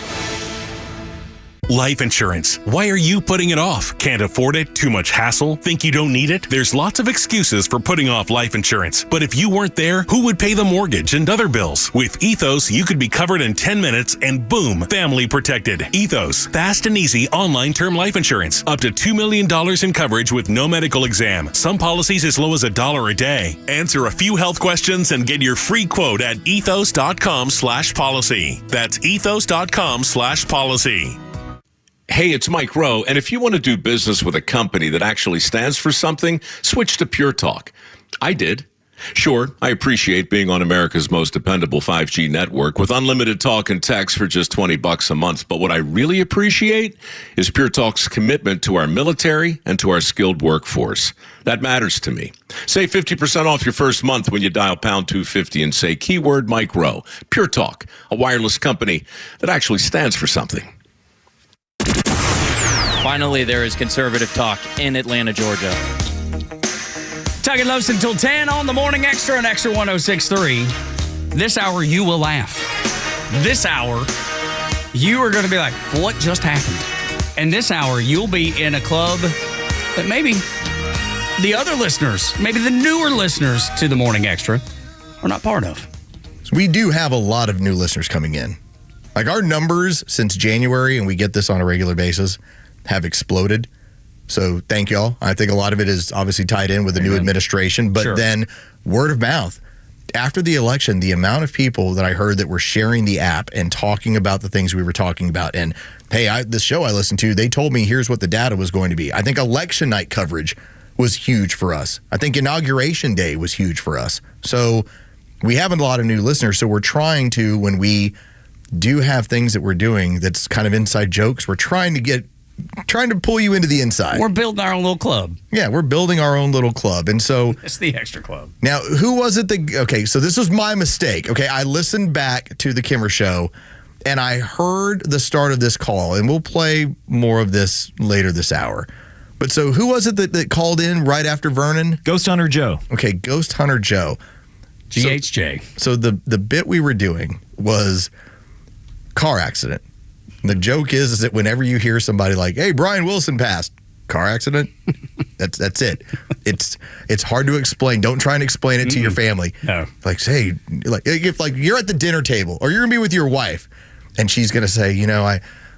Life insurance. Why are you putting it off? Can't afford it? Too much hassle? Think you don't need it? There's lots of excuses for putting off life insurance. But if you weren't there, who would pay the mortgage and other bills? With Ethos, you could be covered in 10 minutes and boom, family protected. Ethos, fast and easy online term life insurance. Up to $2 million in coverage with no medical exam. Some policies as low as $1 a day. Answer a few health questions and get your free quote at ethos.com/policy. That's ethos.com/policy. Hey, it's Mike Rowe, and if you want to do business with a company that actually stands for something, switch to Pure Talk. I did. Sure, I appreciate being on America's most dependable 5G network with unlimited talk and text for just $20 a month, but what I really appreciate is Pure Talk's commitment to our military and to our skilled workforce. That matters to me. Save 50% off your first month when you dial pound 250 and say keyword Mike Rowe. Pure Talk, a wireless company that actually stands for something. Finally, there is conservative talk in Atlanta, Georgia. Tug and Los until 10 on the Morning Xtra and Xtra 106.3. This hour, you will laugh. This hour, you are going to be like, what just happened? And this hour, you'll be in a club that maybe the other listeners, maybe the newer listeners to the Morning Xtra are not part of. So we do have a lot of new listeners coming in. Like our numbers since January, and we get this on a regular basis, have exploded. So thank y'all. I think a lot of it is obviously tied in with the new administration, but then word of mouth. After the election, the amount of people that I heard that were sharing the app and talking about the things we were talking about, and hey, this show I listened to, they told me here's what the data was going to be. I think election night coverage was huge for us. I think Inauguration Day was huge for us. So we have a lot of new listeners. So we're trying to, when we do have things that we're doing that's kind of inside jokes, we're trying to pull you into the inside. We're building our own little club. Yeah, we're building our own little club. And so it's the Extra Club. Now, who was it that, okay, so this was my mistake. Okay, I listened back to the Kimmer Show and I heard the start of this call, and we'll play more of this later this hour. But so who was it that called in right after Vernon? Ghost Hunter Joe. Okay, Ghost Hunter Joe. GHJ. So the bit we were doing was car accident. The joke is that whenever you hear somebody like, hey, Brian Wilson passed, car accident. That's it. It's hard to explain. Don't try and explain it to your family. No. Like, say, if you're at the dinner table or you're gonna be with your wife, and she's gonna say,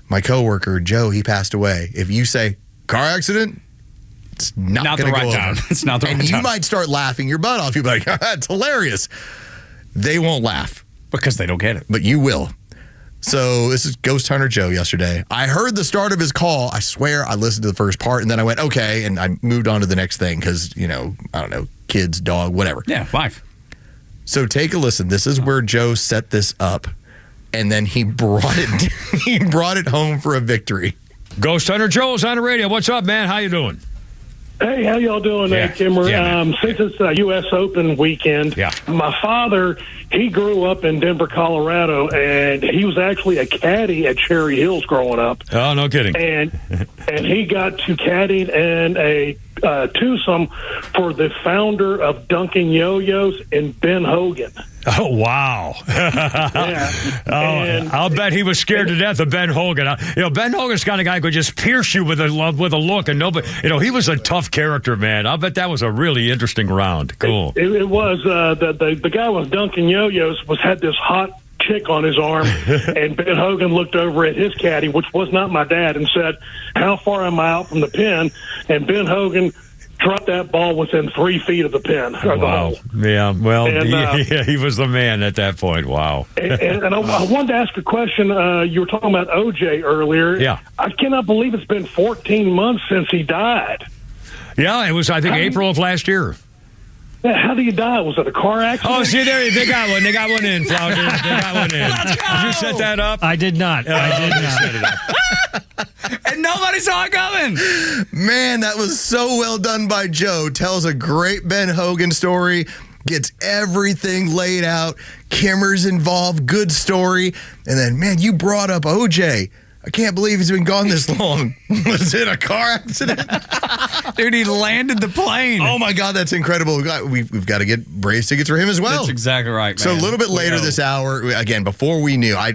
my coworker Joe, he passed away. If you say car accident, it's not the gonna right go time. over. It's not the right time. And you might start laughing your butt off. You'll be like, it's hilarious. They won't laugh because they don't get it. But you will. So this is Ghost Hunter Joe yesterday. I heard the start of his call. I swear I listened to the first part, and then I went, okay, and I moved on to the next thing because, I don't know, kids, dog, whatever. Yeah, life. So take a listen. This is where Joe set this up, and then he brought it home for a victory. Ghost Hunter Joe's on the radio. What's up, man? How you doing? Hey, how y'all doing there, Kimmer? Since it's a U.S. Open weekend, my father, he grew up in Denver, Colorado, and he was actually a caddy at Cherry Hills growing up. Oh, no kidding. And he got to caddying in a twosome for the founder of Dunkin' Yo-Yos and Ben Hogan. Oh, wow. I'll bet he was scared to death of Ben Hogan. Ben Hogan's the kind of guy who could just pierce you with a look, and nobody, he was a tough character, man. I'll bet that was a really interesting round. Cool. It was. The guy with Dunkin' Yo-Yos had this hot chick on his arm, and Ben Hogan looked over at his caddy, which was not my dad, and said, "How far am I out from the pin?" And Ben Hogan dropped that ball within 3 feet of the pin. Or the hole. Yeah, well, he was the man at that point. Wow. And I wanted to ask a question. You were talking about OJ earlier. Yeah. I cannot believe it's been 14 months since he died. Yeah, it was, I think, April of last year. Yeah, how did he die? Was it a car accident? Oh, see, they got one. They got one in, Flounder. They got one in. Did you set that up? I did not. Set it up. And nobody saw it coming. Man, that was so well done by Joe. Tells a great Ben Hogan story. Gets everything laid out. Kimmer's involved. Good story. And then, man, you brought up OJ. I can't believe he's been gone this long. Was it a car accident? Dude, he landed the plane. Oh, my God, that's incredible. We've got to get Braves tickets for him as well. That's exactly right, man. So a little bit later this hour, again, before we knew, I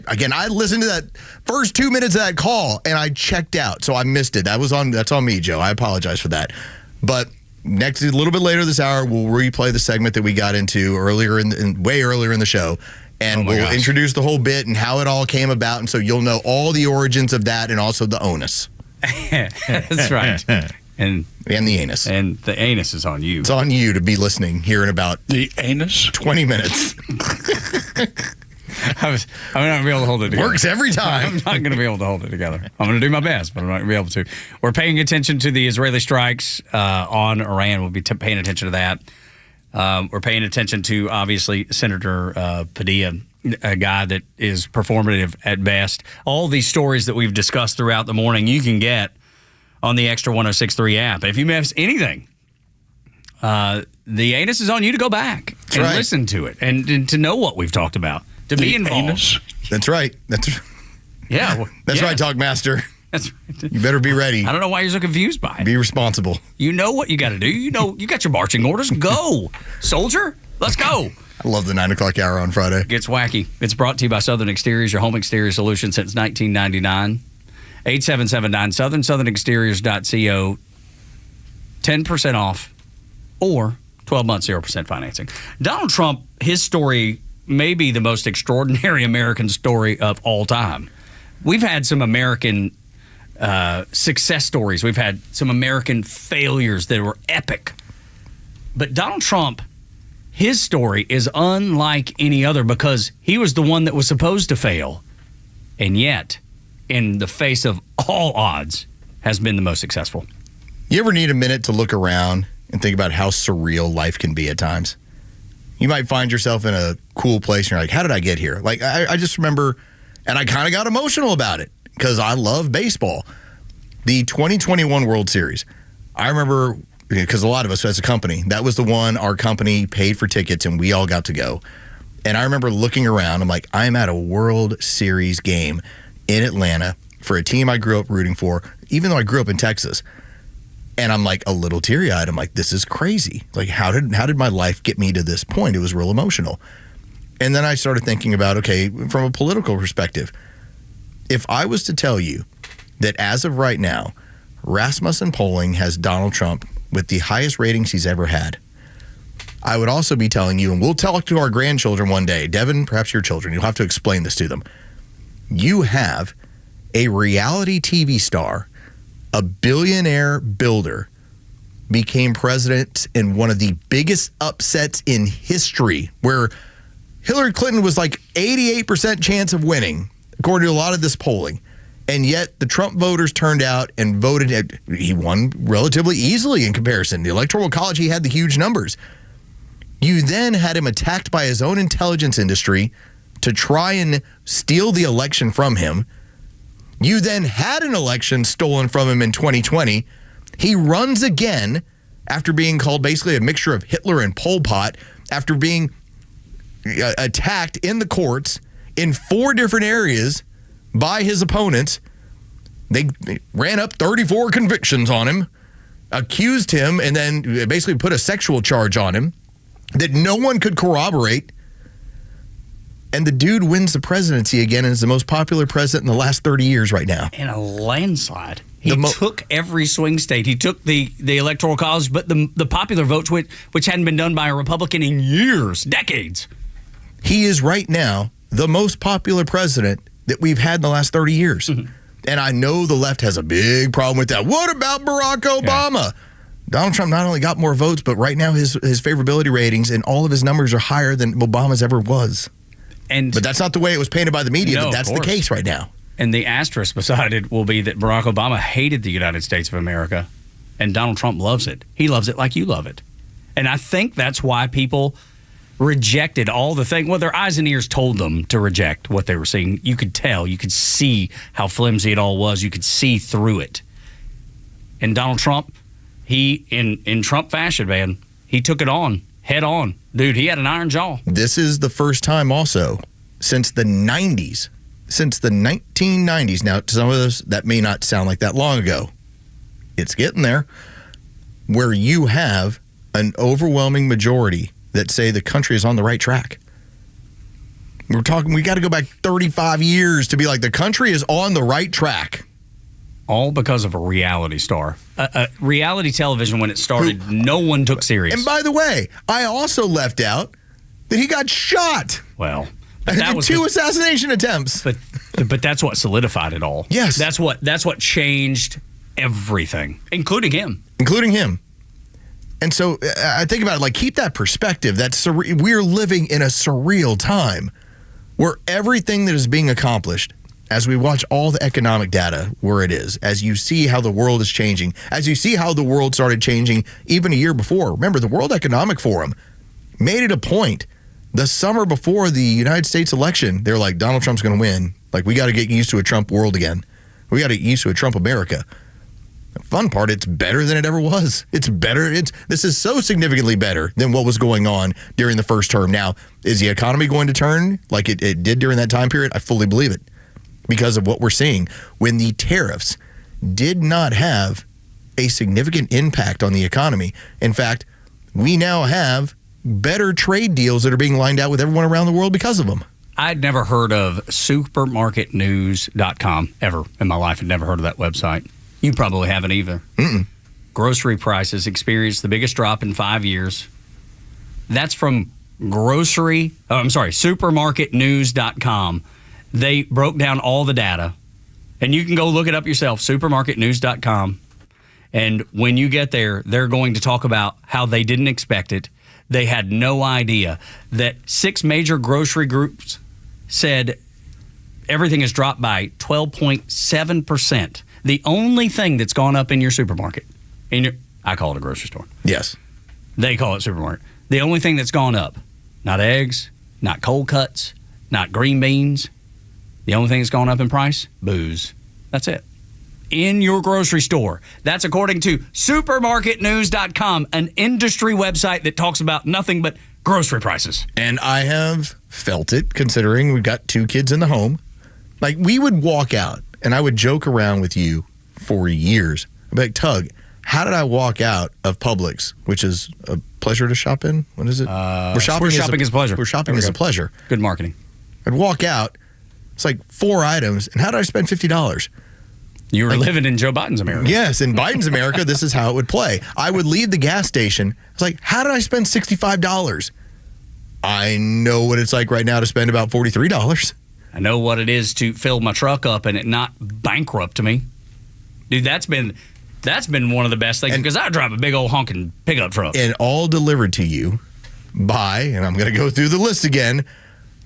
listened to that first 2 minutes of that call, and I checked out, so I missed it. That's on me, Joe. I apologize for that. But a little bit later this hour, we'll replay the segment that we got into way earlier in the show. And we'll introduce the whole bit and how it all came about. And so you'll know all the origins of that and also the onus. That's right. And the anus. And the anus is on you. It's on you to be listening here in about the anus 20 minutes. I'm not going to be able to hold it together. Works every time. I'm not going to be able to hold it together. I'm going to do my best, but I'm not going to be able to. We're paying attention to the Israeli strikes on Iran. We'll be paying attention to that. We're paying attention to, obviously, Senator Padilla, a guy that is performative at best. All these stories that we've discussed throughout the morning, you can get on the Xtra 106.3 app. If you miss anything, the anus is on you to go back and listen to it and to know what we've talked about, to be involved. Anus. That's right. That's right, Dog Master. That's right. You better be ready. I don't know why you're so confused by it. Be responsible. You know what you got to do. You know, you got your marching orders. Go, soldier. Let's go. I love the 9 o'clock hour on Friday. Gets wacky. It's brought to you by Southern Exteriors, your home exterior solution since 1999. 8779 southernexteriors.co. 10% off or 12 months, 0% financing. Donald Trump, his story may be the most extraordinary American story of all time. We've had some American success stories. We've had some American failures that were epic. But Donald Trump, his story is unlike any other because he was the one that was supposed to fail. And yet, in the face of all odds, has been the most successful. You ever need a minute to look around and think about how surreal life can be at times? You might find yourself in a cool place and you're like, how did I get here? Like, I just remember, and I kind of got emotional about it because I love baseball. The 2021 World Series. I remember, because a lot of us as a company, that was the one our company paid for tickets and we all got to go. And I remember looking around, I'm like, I'm at a World Series game in Atlanta for a team I grew up rooting for, even though I grew up in Texas. And I'm like a little teary-eyed. I'm like, this is crazy. Like, how did my life get me to this point? It was real emotional. And then I started thinking about, okay, from a political perspective, if I was to tell you that as of right now, Rasmussen Polling has Donald Trump with the highest ratings he's ever had. I would also be telling you, and we'll talk to our grandchildren one day, Devin, perhaps your children, you'll have to explain this to them. You have a reality TV star, a billionaire builder, became president in one of the biggest upsets in history, where Hillary Clinton was like 88% chance of winning, according to a lot of this polling. And yet the Trump voters turned out and voted. He won relatively easily in comparison. The Electoral College, he had the huge numbers. You then had him attacked by his own intelligence industry to try and steal the election from him. You then had an election stolen from him in 2020. He runs again after being called basically a mixture of Hitler and Pol Pot, after being attacked in the courts in 4 different areas by his opponents. They ran up 34 convictions on him, accused him, and then basically put a sexual charge on him that no one could corroborate. And the dude wins the presidency again and is the most popular president in the last 30 years right now. In a landslide. He took every swing state. He took the Electoral College, but the popular votes, which hadn't been done by a Republican in years, decades. He is right now the most popular president that we've had in the last 30 years. Mm-hmm. And I know the left has a big problem with that. What about Barack Obama? Yeah. Donald Trump not only got more votes, but right now his favorability ratings and all of his numbers are higher than Obama's ever was. But that's not the way it was painted by the media, but that's the case right now. And the asterisk beside it will be that Barack Obama hated the United States of America, and Donald Trump loves it. He loves it like you love it. And I think that's why people rejected all the things. Well, their eyes and ears told them to reject what they were seeing. You could tell. You could see how flimsy it all was. You could see through it. And Donald Trump, he, in Trump fashion, man, he took it on, head on. Dude, he had an iron jaw. This is the first time also since the 90s, since the 1990s. Now, to some of us, that may not sound like that long ago. It's getting there. Where you have an overwhelming majority that say the country is on the right track. We got to go back 35 years to be like, the country is on the right track. All because of a reality star. Reality television, when it started, no one took serious. And by the way, I also left out that he got shot. Well, that was 2 assassination attempts. But that's what solidified it all. Yes. That's what changed everything, including him. And so I think about it, like, keep that perspective. We're living in a surreal time where everything that is being accomplished, as we watch all the economic data where it is, as you see how the world is changing, as you see how the world started changing even a year before. Remember, the World Economic Forum made it a point the summer before the United States election. They're like, Donald Trump's going to win. Like, we got to get used to a Trump world again. We got to get used to a Trump America. The fun part, it's better than it ever was. It's better. This is so significantly better than what was going on during the first term. Now, is the economy going to turn like it did during that time period? I fully believe it, because of what we're seeing. When the tariffs did not have a significant impact on the economy. In fact, we now have better trade deals that are being lined out with everyone around the world because of them. I'd never heard of supermarketnews.com ever in my life. I'd never heard of that website. You probably haven't either. Mm-mm. Grocery prices experienced the biggest drop in 5 years. That's from supermarketnews.com. They broke down all the data, and you can go look it up yourself, supermarketnews.com. And when you get there, they're going to talk about how they didn't expect it. They had no idea that 6 major grocery groups said everything has dropped by 12.7%. The only thing that's gone up in your supermarket, I call it a grocery store. Yes. They call it supermarket. The only thing that's gone up, not eggs, not cold cuts, not green beans. The only thing that's gone up in price, booze. That's it. In your grocery store. That's according to supermarketnews.com, an industry website that talks about nothing but grocery prices. And I have felt it, considering we've got 2 kids in the home. Like, we would walk out, and I would joke around with you for years. I'd be like, Tug, how did I walk out of Publix, which is a pleasure to shop in? What is it? Where shopping is a pleasure. Where shopping is a pleasure. Good marketing. I'd walk out. It's like 4 items. And how did I spend $50? You were living in Joe Biden's America. Yes, in Biden's America, this is how it would play. I would leave the gas station. It's like, how did I spend $65? I know what it's like right now to spend about $43. I know what it is to fill my truck up and it not bankrupt me. Dude, that's been one of the best things because I drive a big old honking pickup truck. And all delivered to you by, and I'm going to go through the list again,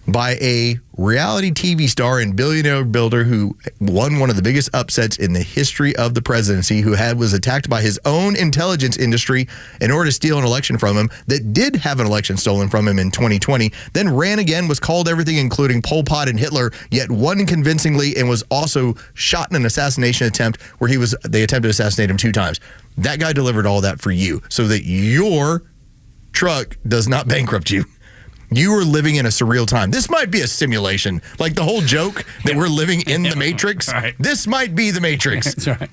by a reality TV star and billionaire builder who won one of the biggest upsets in the history of the presidency, who was attacked by his own intelligence industry in order to steal an election from him, that did have an election stolen from him in 2020, then ran again, was called everything including Pol Pot and Hitler, yet won convincingly and was also shot in an assassination attempt where they attempted to assassinate him 2 times. That guy delivered all that for you so that your truck does not bankrupt you. You are living in a surreal time. This might be a simulation. Like the whole joke that we're living in the Matrix. Right. This might be the Matrix. That's right.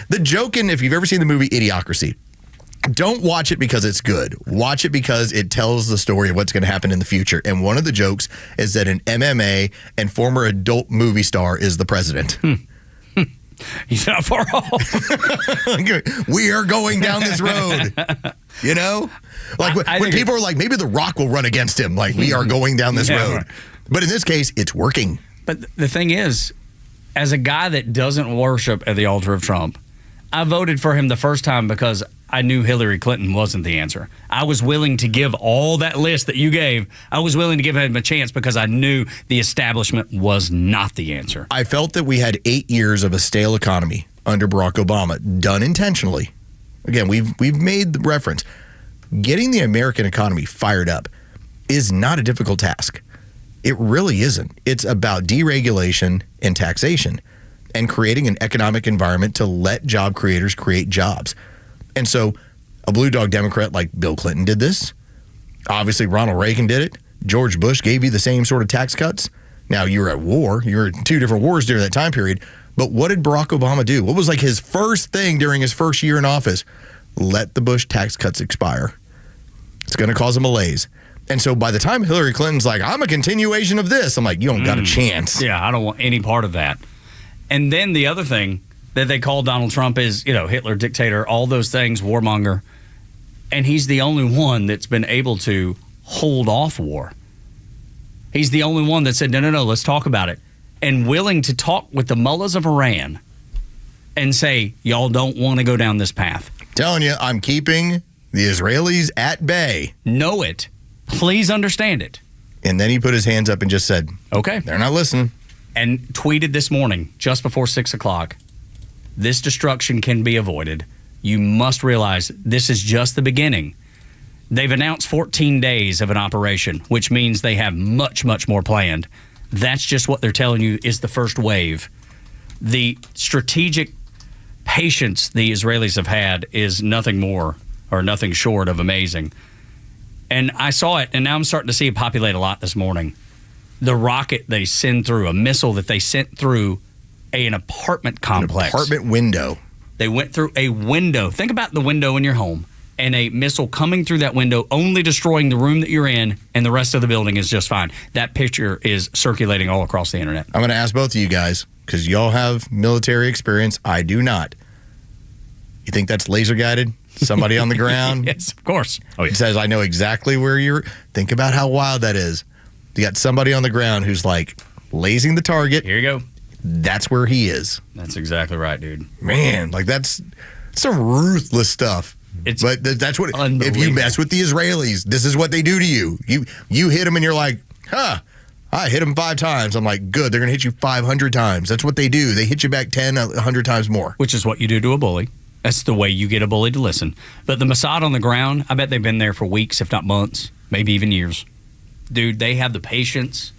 The joke in, if you've ever seen the movie Idiocracy, don't watch it because it's good. Watch it because it tells the story of what's going to happen in the future. And one of the jokes is that an MMA and former adult movie star is the president. He's not far off. We are going down this road. You know? Like when people are like, maybe The Rock will run against him. Like, we are going down this road. Right. But in this case, it's working. But the thing is, as a guy that doesn't worship at the altar of Trump, I voted for him the first time because I knew Hillary Clinton wasn't the answer. I was willing to give all that list that you gave. I was willing to give him a chance because I knew the establishment was not the answer. I felt that we had 8 years of a stale economy under Barack Obama, done intentionally. Again, we've made the reference. Getting the American economy fired up is not a difficult task. It really isn't. It's about deregulation and taxation and creating an economic environment to let job creators create jobs. And so a blue dog Democrat like Bill Clinton did this. Obviously, Ronald Reagan did it. George Bush gave you the same sort of tax cuts. Now, you were at war. You were in 2 different wars during that time period. But what did Barack Obama do? What was like his first thing during his first year in office? Let the Bush tax cuts expire. It's going to cause a malaise. And so by the time Hillary Clinton's like, I'm a continuation of this, I'm like, you don't got a chance. Yeah, I don't want any part of that. And then the other thing that they call Donald Trump is, Hitler, dictator, all those things, warmonger. And he's the only one that's been able to hold off war. He's the only one that said, no, let's talk about it. And willing to talk with the mullahs of Iran and say, y'all don't want to go down this path. Telling you, I'm keeping the Israelis at bay. Know it. Please understand it. And then he put his hands up and just said, okay, they're not listening. And tweeted this morning, just before 6 o'clock, this destruction can be avoided. You must realize this is just the beginning. They've announced 14 days of an operation, which means they have much, much more planned. That's just what they're telling you is the first wave. The strategic patience the Israelis have had is nothing more or nothing short of amazing. And I saw it, and now I'm starting to see it populate a lot this morning. The rocket they send through, a missile that they sent through an apartment complex. An apartment window. They went through a window. Think about the window in your home and a missile coming through that window, only destroying the room that you're in, and the rest of the building is just fine. That picture is circulating all across the internet. I'm going to ask both of you guys, because y'all have military experience. I do not. You think that's laser guided? Somebody on the ground? Yes, of course. Oh, yeah. It says, I know exactly where you're. Think about how wild that is. You got somebody on the ground who's like lasing the target. Here you go. That's where he is. That's exactly right, dude. Man, like that's some ruthless stuff. But that's what, if you mess with the Israelis, this is what they do to you. You hit them and you're like, I hit them 5 times. I'm like, good, they're going to hit you 500 times. That's what they do. They hit you back 10, 100 times more. Which is what you do to a bully. That's the way you get a bully to listen. But the Mossad on the ground, I bet they've been there for weeks, if not months, maybe even years. Dude, they have the patience.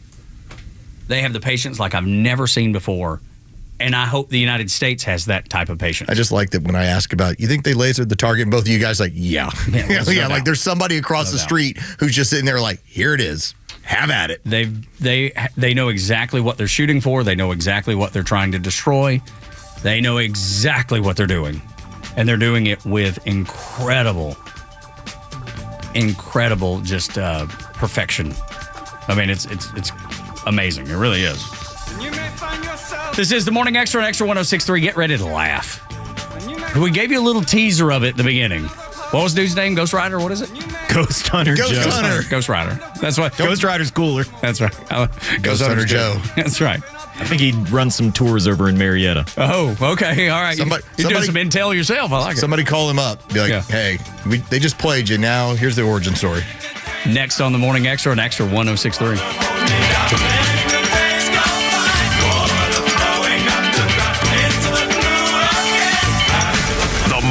They have the patience like I've never seen before. And I hope the United States has that type of patience. I just like that when I ask about, you think they lasered the target? And both of you guys like, yeah. Yeah, like there's somebody across the street who's just sitting there like, here it is. Have at it. They know exactly what they're shooting for. They know exactly what they're trying to destroy. They know exactly what they're doing. And they're doing it with incredible just perfection. I mean, it's amazing. It really is. This is the Morning Extra on Extra 106.3. Get ready to laugh. We gave you a little teaser of it at the beginning. What was the dude's name? Ghost Rider? What is it? Ghost Hunter Joe. Ghost Rider. That's what. Ghost Rider's cooler. That's right. Ghost Hunter Joe. That's right. I think he'd run some tours over in Marietta. Oh, okay. All right. You're doing some intel yourself. I like it. Somebody call him up. Be like, hey, they just played you. Now here's the origin story. Next on the Morning Extra on Extra 106.3.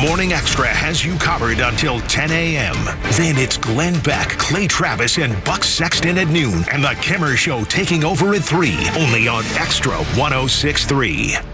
Morning Extra has you covered until 10 a.m. Then it's Glenn Beck, Clay Travis, and Buck Sexton at noon, and the Kimmer Show taking over at 3, only on Extra 106.3.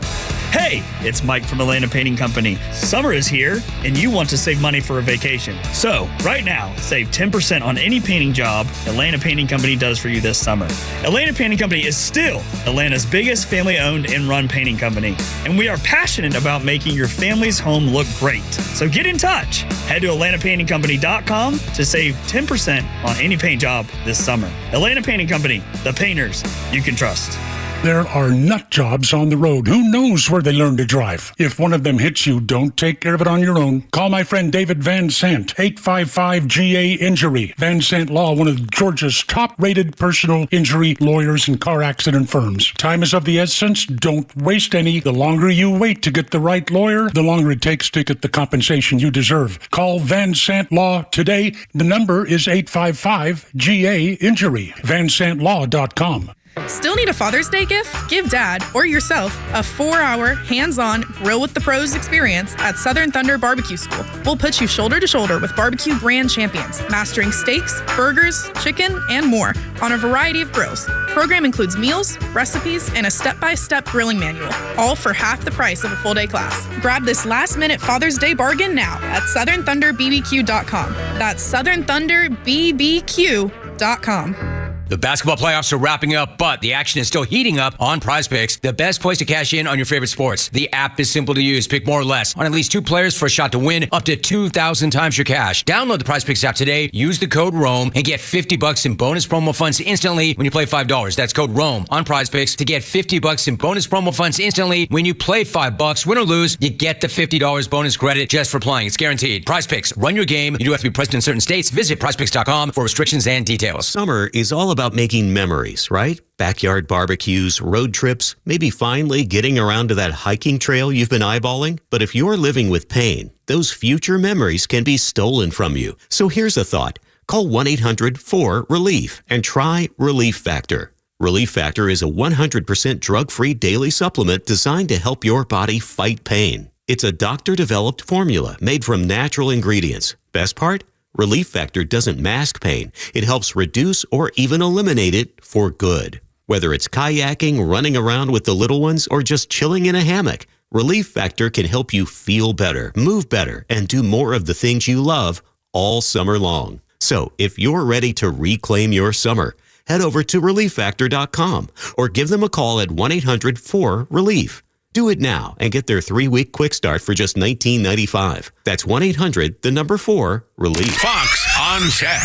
Hey, it's Mike from Atlanta Painting Company. Summer is here, and you want to save money for a vacation. So, right now, save 10% on any painting job Atlanta Painting Company does for you this summer. Atlanta Painting Company is still Atlanta's biggest family-owned and run painting company, and we are passionate about making your family's home look great. So get in touch. Head to AtlantaPaintingCompany.com to save 10% on any paint job this summer. Atlanta Painting Company, the painters you can trust. There are nut jobs on the road. Who knows where they learn to drive? If one of them hits you, don't take care of it on your own. Call my friend David Van Sant, 855-GA-INJURY. Van Sant Law, one of Georgia's top-rated personal injury lawyers and car accident firms. Time is of the essence. Don't waste any. The longer you wait to get the right lawyer, the longer it takes to get the compensation you deserve. Call Van Sant Law today. The number is 855-GA-INJURY. VanSantLaw.com. Still need a Father's Day gift? Give Dad or yourself a 4-hour, hands-on, grill with the pros experience at Southern Thunder Barbecue School. We'll put you shoulder to shoulder with barbecue brand champions, mastering steaks, burgers, chicken, and more on a variety of grills. Program includes meals, recipes, and a step-by-step grilling manual, all for half the price of a full-day class. Grab this last-minute Father's Day bargain now at SouthernThunderBBQ.com. That's SouthernThunderBBQ.com. The basketball playoffs are wrapping up, but the action is still heating up on PrizePicks, the best place to cash in on your favorite sports. The app is simple to use. Pick more or less on at least 2 players for a shot to win up to 2,000 times your cash. Download the PrizePicks app today, use the code ROAM, and get $50 in bonus promo funds instantly when you play $5. That's code ROAM on PrizePicks to get $50 in bonus promo funds instantly when you play $5. Win or lose, you get the $50 bonus credit just for playing. It's guaranteed. PrizePicks, run your game. You do have to be present in certain states. Visit PrizePicks.com for restrictions and details. Summer is all about making memories, right? Backyard barbecues, road trips, maybe finally getting around to that hiking trail you've been eyeballing. But if you're living with pain, those future memories can be stolen from you. So here's a thought. Call 1-800-4RELIEF and try Relief Factor. Relief Factor is a 100% drug-free daily supplement designed to help your body fight pain. It's a doctor-developed formula made from natural ingredients. Best part? Relief Factor doesn't mask pain. It helps reduce or even eliminate it for good. Whether it's kayaking, running around with the little ones, or just chilling in a hammock, Relief Factor can help you feel better, move better, and do more of the things you love all summer long. So if you're ready to reclaim your summer, head over to ReliefFactor.com or give them a call at 1-800-4RELIEF. Do it now and get their 3-week quick start for just $19.95. That's 1-800-4-RELIEF. Fox on Tech.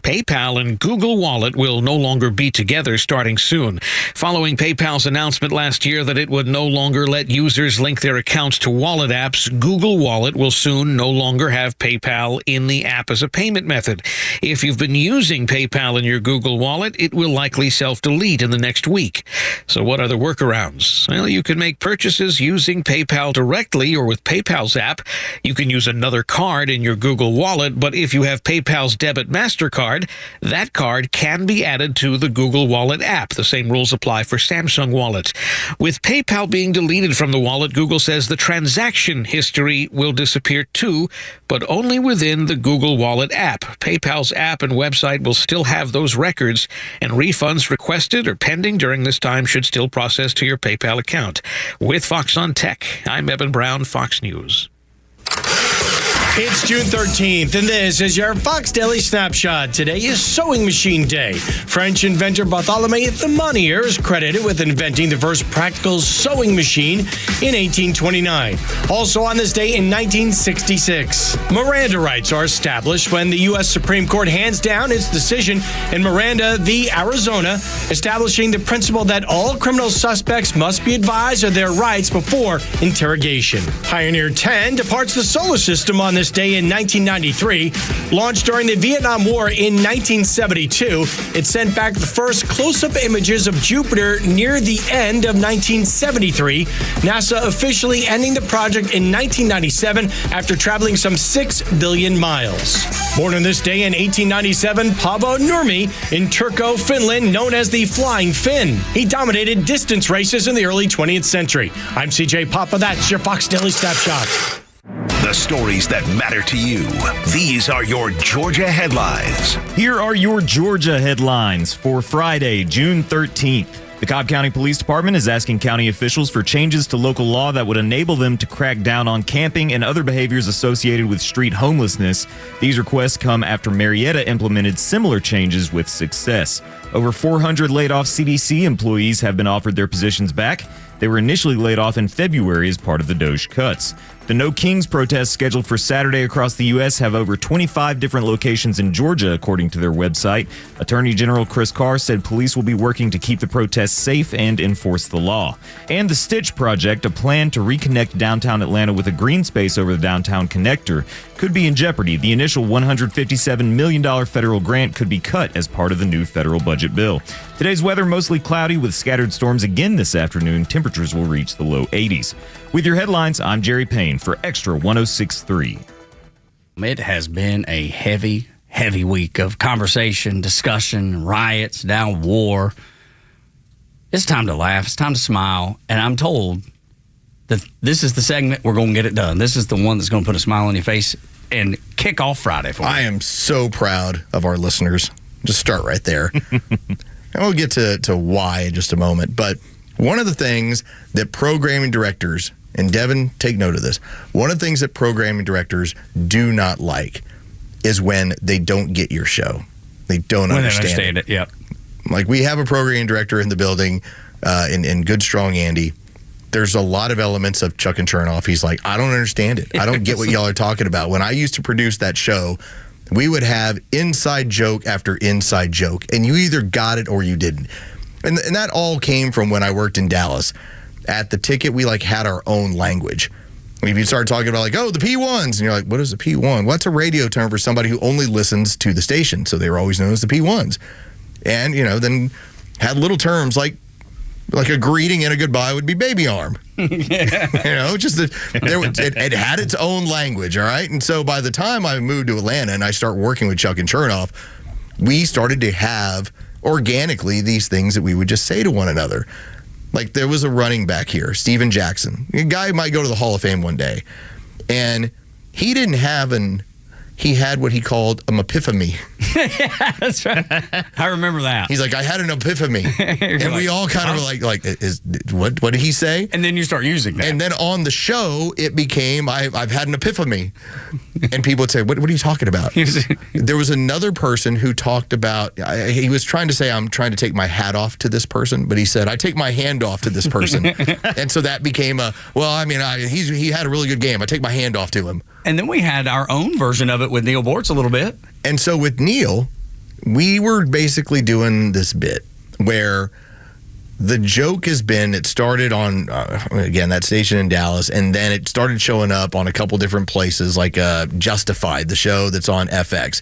PayPal and Google Wallet will no longer be together starting soon. Following PayPal's announcement last year that it would no longer let users link their accounts to wallet apps, Google Wallet will soon no longer have PayPal in the app as a payment method. If you've been using PayPal in your Google Wallet, it will likely self-delete in the next week. So what are the workarounds? Well, you can make purchases using PayPal directly or with PayPal's app. You can use another card in your Google Wallet, but if you have PayPal's debit MasterCard, that card can be added to the Google Wallet app. The same rules apply for Samsung Wallet. With PayPal being deleted from the wallet, Google says the transaction history will disappear too, but only within the Google Wallet app. PayPal's app and website will still have those records, and refunds requested or pending during this time should still process to your PayPal account. With Fox on Tech, I'm Evan Brown, Fox News. It's June 13th, and this is your Fox Daily Snapshot. Today is Sewing Machine Day. French inventor Bartholomew the Monnier is credited with inventing the first practical sewing machine in 1829. Also on this day in 1966, Miranda rights are established when the U.S. Supreme Court hands down its decision in Miranda v. Arizona, establishing the principle that all criminal suspects must be advised of their rights before interrogation. Pioneer 10 departs the solar system on this day in 1993. Launched during the Vietnam War in 1972, it sent back the first close-up images of Jupiter near the end of 1973, NASA officially ending the project in 1997 after traveling some 6 billion miles. Born on this day in 1897, Paavo Nurmi in Turku, Finland, known as the Flying Finn. He dominated distance races in the early 20th century. I'm CJ Papa. That's your Fox Daily Snapshot. The stories that matter to you. These are your Georgia headlines. Here are your Georgia headlines for Friday, June 13th. The Cobb County Police Department is asking county officials for changes to local law that would enable them to crack down on camping and other behaviors associated with street homelessness. These requests come after Marietta implemented similar changes with success. Over 400 laid-off CDC employees have been offered their positions back. They were initially laid off in February as part of the DOJ cuts. The No Kings protests scheduled for Saturday across the U.S. have over 25 different locations in Georgia, according to their website. Attorney General Chris Carr said police will be working to keep the protests safe and enforce the law. And the Stitch Project, a plan to reconnect downtown Atlanta with a green space over the downtown connector, could be in jeopardy. The initial $157 million federal grant could be cut as part of the new federal budget bill. Today's weather mostly cloudy with scattered storms again this afternoon. Temperatures will reach the low 80s. With your headlines, I'm Jerry Payne for Extra 106.3. It has been a heavy week of conversation, discussion, riots, now war. It's time to laugh. It's time to smile. And I'm told that this is the segment we're going to get it done. This is the one that's going to put a smile on your face and kick off Friday for me. I am so proud of our listeners. Just start right there. And we'll get to why in just a moment. But one of the things that programming directors, and Devin, take note of this, one of the things that programming directors do not like is when they don't get your show. They don't understand it. Yep. Like, we have a programming director in the building, in Good Strong Andy. There's a lot of elements of Chuck and Chernoff. He's like, I don't understand it. I don't get what y'all are talking about. When I used to produce that show, we would have inside joke after inside joke, and you either got it or you didn't. And that all came from when I worked in Dallas. At the ticket, we had our own language. If you start talking about the P1s, and you're like, what is a P1? What's a radio term for somebody who only listens to the station? So they were always known as the P1s. And, then had little terms like a greeting and a goodbye would be baby arm. It had its own language, all right? And so by the time I moved to Atlanta and I start working with Chuck and Chernoff, we started to have organically these things that we would just say to one another. Like, there was a running back here, Steven Jackson. A guy might go to the Hall of Fame one day. And he didn't have he had what he called an epiphany. Yeah, that's right. I remember that. He's like, I had an epiphany. And we all kind of were like, what did he say? And then you start using that. And then on the show, it became, I've had an epiphany. And people would say, what are you talking about? There was another person who talked about, he was trying to say, I'm trying to take my hat off to this person. But he said, I take my hand off to this person. And so that became he had a really good game. I take my hand off to him. And then we had our own version of it with Neil Bortz a little bit. And so with Neil, we were basically doing this bit where the joke has been, it started on, again, that station in Dallas, and then it started showing up on a couple different places, like Justified, the show that's on FX.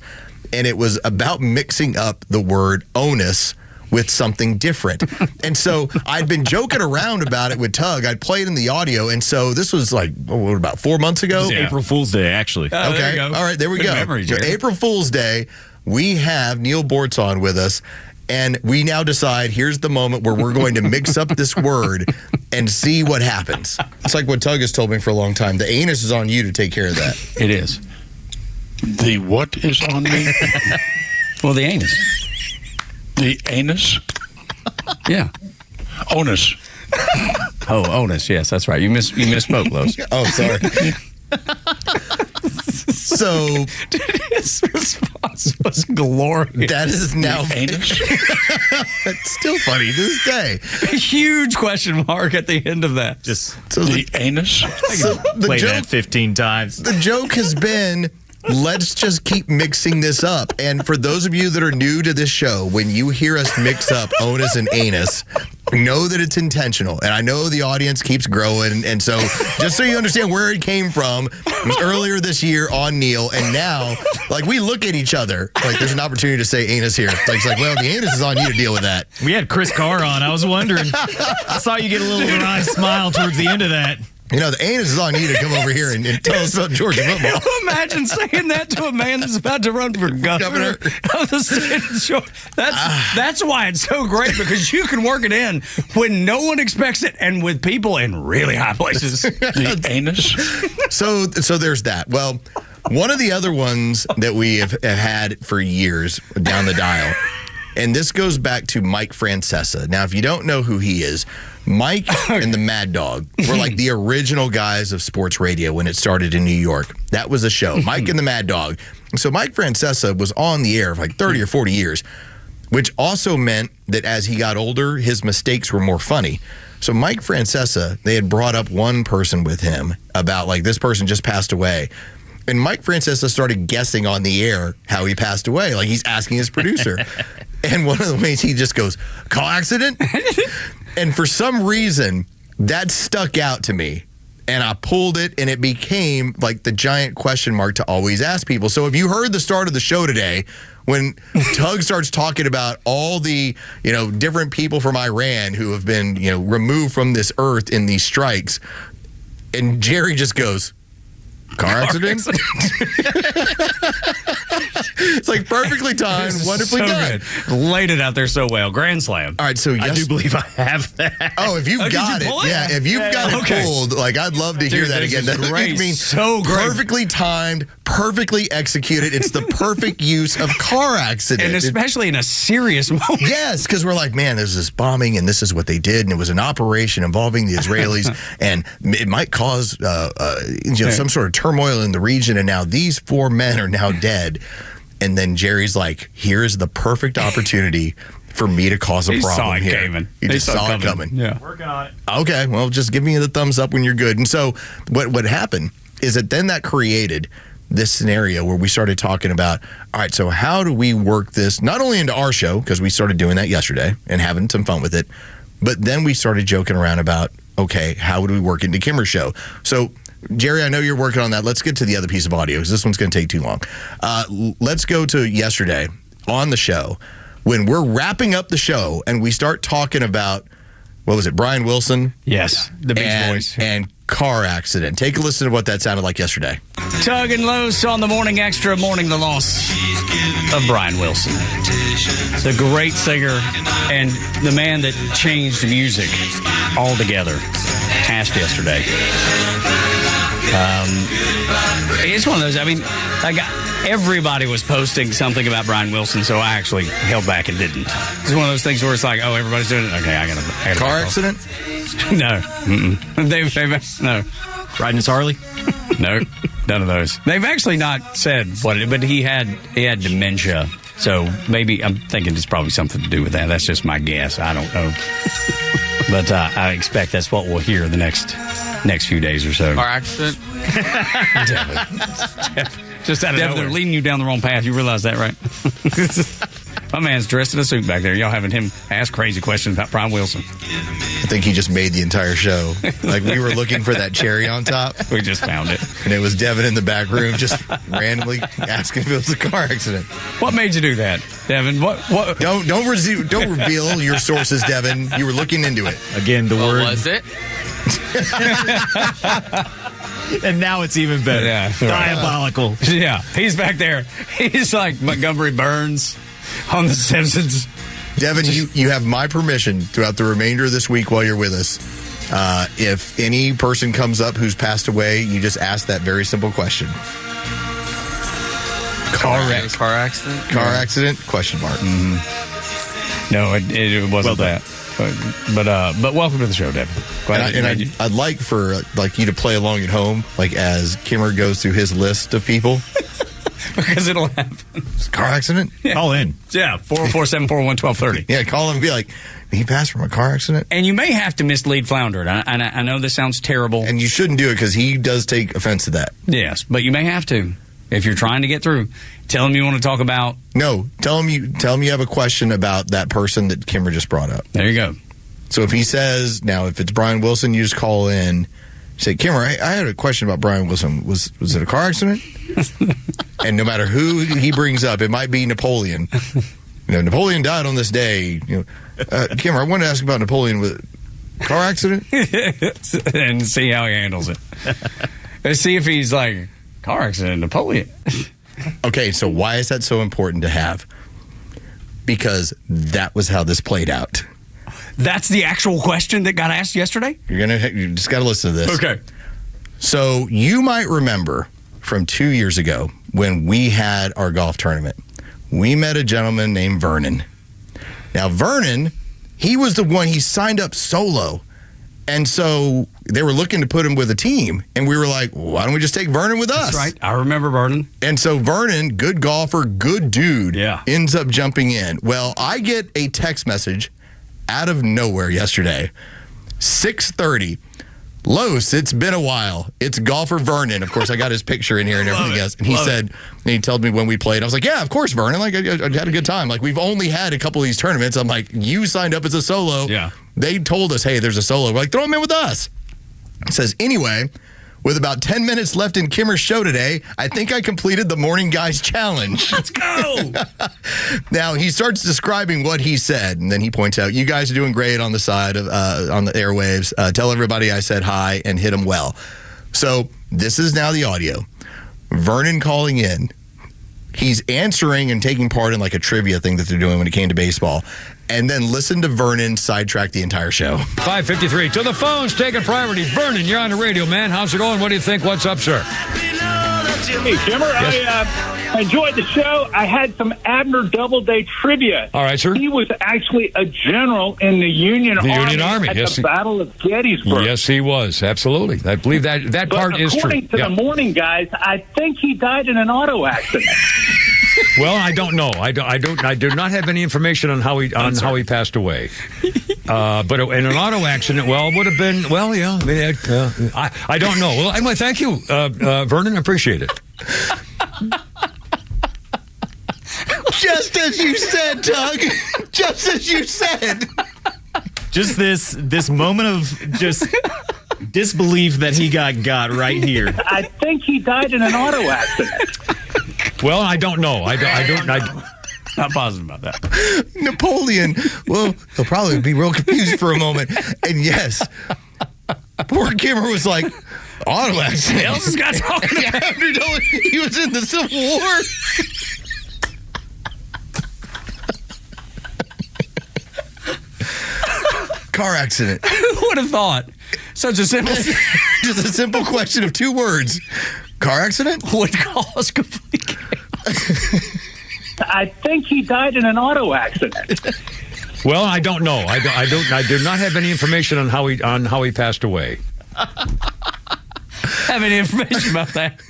And it was about mixing up the word onus with something different. And so I'd been joking around about it with Tug. I'd played in the audio. And so this was about 4 months ago? Yeah. April Fool's Day, actually. Okay. There you go. All right, there we Good go. memory, So April Fool's Day, we have Neil Bortz on with us. And we now decide, here's the moment where we're going to mix up this word and see what happens. It's like what Tug has told me for a long time. The anus is on you to take care of that. It is. The what is on me? Well, the anus. The anus? Yeah. Onus. Oh, onus. Yes, that's right. You misspoke, Los. Oh, sorry. So his response was glorious. That is now anus. It's still funny to this day. A huge question mark at the end of that. Just the anus. So play that 15 times. The joke has been, let's just keep mixing this up. And for those of you that are new to this show, when you hear us mix up onus and anus, know that it's intentional. And I know the audience keeps growing. And so just so you understand where it came from, it was earlier this year on Neil. And now, like, we look at each other like there's an opportunity to say anus here. It's like, well, the anus is on you to deal with that. We had Chris Carr on. I was wondering. I saw you get a little wry smile towards the end of that. You know, the anus is on you to come over here and tell us about Georgia football. Can you imagine saying that to a man that's about to run for governor of the state of Georgia? That's why it's so great, because you can work it in when no one expects it and with people in really high places. The anus. So there's that. Well, one of the other ones that we have had for years down the dial, and this goes back to Mike Francesa. Now, if you don't know who he is, Mike and the Mad Dog were like the original guys of sports radio when it started in New York. That was a show, Mike and the Mad Dog. So Mike Francesa was on the air for like 30 or 40 years, which also meant that as he got older, his mistakes were more funny. So Mike Francesa, they had brought up one person with him about like, this person just passed away. And Mike Francesa started guessing on the air how he passed away. Like, he's asking his producer. And one of the ways he just goes, car accident? And for some reason, that stuck out to me. And I pulled it, and it became like the giant question mark to always ask people. So if you heard the start of the show today, when Tug starts talking about all the, different people from Iran who have been, removed from this earth in these strikes, and Jerry just goes, car accident? It's like perfectly timed, wonderfully done. Good. Laid it out there so well. Grand slam. All right, so I do believe I have that. Oh, if you've got it. Yeah, if you've got it pulled, like, I'd love to hear that again. That's great. So great. Perfectly timed, perfectly executed. It's the perfect use of car accident. And especially in a serious moment. Yes, because we're like, man, there's this bombing, and this is what they did, and it was an operation involving the Israelis, and it might cause some sort of turmoil in the region, and now these 4 men are now dead. And then Jerry's like, here's the perfect opportunity for me to cause a problem here. He just saw it coming. Yeah. Working on it. Okay, well, just give me the thumbs up when you're good. And so what happened is that then that created this scenario where we started talking about, all right, so how do we work this not only into our show, because we started doing that yesterday and having some fun with it, but then we started joking around about, okay, how would we work into Kimmer's show? So Jerry, I know you're working on that. Let's get to the other piece of audio because this one's going to take too long. Let's go to yesterday on the show when we're wrapping up the show and we start talking about, what was it, Brian Wilson? Yes, the Beach Boys. And car accident. Take a listen to what that sounded like yesterday. Tug and Los on the Morning Extra, mourning the loss of Brian Wilson. The great singer and the man that changed music altogether passed yesterday. It's one of those, everybody was posting something about Brian Wilson, so I actually held back and didn't. It's one of those things where it's like, oh, everybody's doing it. Okay, I gotta car accident? No. No. Riding his Harley? No, none of those. They've actually not said what it, but he had dementia, so maybe I'm thinking it's probably something to do with that. That's just my guess. I don't know. But I expect that's what we'll hear the next few days or so. Car accident? Just out of nowhere. They're leading you down the wrong path. You realize that, right? My man's dressed in a suit back there. Y'all having him ask crazy questions about Brian Wilson. I think he just made the entire show. Like, we were looking for that cherry on top. We just found it. And it was Devin in the back room just randomly asking if it was a car accident. What made you do that, Devin? What? Don't reveal your sources, Devin. You were looking into it. Again, the word. Was it? And now it's even better. Yeah, diabolical. Yeah, he's back there. He's like Montgomery Burns on The Simpsons. Devin, you have my permission throughout the remainder of this week while you're with us. If any person comes up who's passed away, you just ask that very simple question. Car accident? Car accident? Question mark. Mm-hmm. No, it wasn't that. But welcome to the show, Devin. I'd like for you to play along at home, like as Kimmer goes through his list of people. Because it'll happen. Car accident? Yeah. Call in. Yeah, 404-741-1230. Yeah, call him and be like, he passed from a car accident? And you may have to mislead Flounder. I know this sounds terrible. And you shouldn't do it because he does take offense to that. Yes, but you may have to. If you're trying to get through, tell him you want to talk about. No, tell him you have a question about that person that Kimmer just brought up. There you go. So if he says, now if it's Brian Wilson, you just call in, say, Kimmer, I had a question about Brian Wilson. Was it a car accident? And no matter who he brings up, it might be Napoleon. Napoleon died on this day. Kimmer, I wanted to ask about Napoleon with car accident, and see how he handles it. Let's see if he's like, car accident, Napoleon. Okay, so why is that so important to have? Because that was how this played out. That's the actual question that got asked yesterday? You just got to listen to this. Okay. So you might remember from 2 years ago when we had our golf tournament, we met a gentleman named Vernon. Now, Vernon, he was the one, he signed up solo. And so they were looking to put him with a team. And we were like, why don't we just take Vernon with us? That's right. I remember Vernon. And so Vernon, good golfer, good dude, ends up jumping in. Well, I get a text message out of nowhere yesterday, 6:30. Los, it's been a while. It's golfer Vernon. Of course, I got his picture in here and everything else. And he said, and he told me when we played, I was like, yeah, of course, Vernon. Like, I had a good time. Like, we've only had a couple of these tournaments. I'm like, you signed up as a solo. Yeah. They told us, hey, there's a solo. We're like, throw him in with us. It says, anyway, with about 10 minutes left in Kimmer's show today, I think I completed the Morning Guys Challenge. Let's go. Now, he starts describing what he said, and then he points out, you guys are doing great on the side of on the airwaves. Tell everybody I said hi and hit them well. So this is now the audio. Vernon calling in. He's answering and taking part in like a trivia thing that they're doing when it came to baseball. And then listen to Vernon sidetrack the entire show. 5:53 to the phones, taking priority. Vernon, you're on the radio, man. How's it going? What do you think? What's up, sir? Hey, Kimmer, yes. I enjoyed the show. I had some Abner Doubleday trivia. All right, sir. He was actually a general in the Union Army at the Battle of Gettysburg. Yes, he was. Absolutely. I believe that part is true. According to the Morning Guys, I think he died in an auto accident. Well, I don't know. I do not have any information on how he passed away. But in an auto accident, it would have been. Well, yeah. I don't know. Well, anyway, thank you, Vernon. I appreciate it. Just as you said, Tug. Just as you said. Just this moment of just disbelief that he got right here. I think he died in an auto accident. Well, I don't know. I don't. Not positive about that. Napoleon. Well, he'll probably be real confused for a moment. And yes, poor Kimmer was like, auto accident. What else this guy talking about? He was in the Civil War. Car accident. Who would have thought? Such a simple... Just a simple question of 2 words. Car accident? Would cause complete chaos. I think he died in an auto accident. Well, I don't know. I do not have any information on how he passed away. Have any information about that?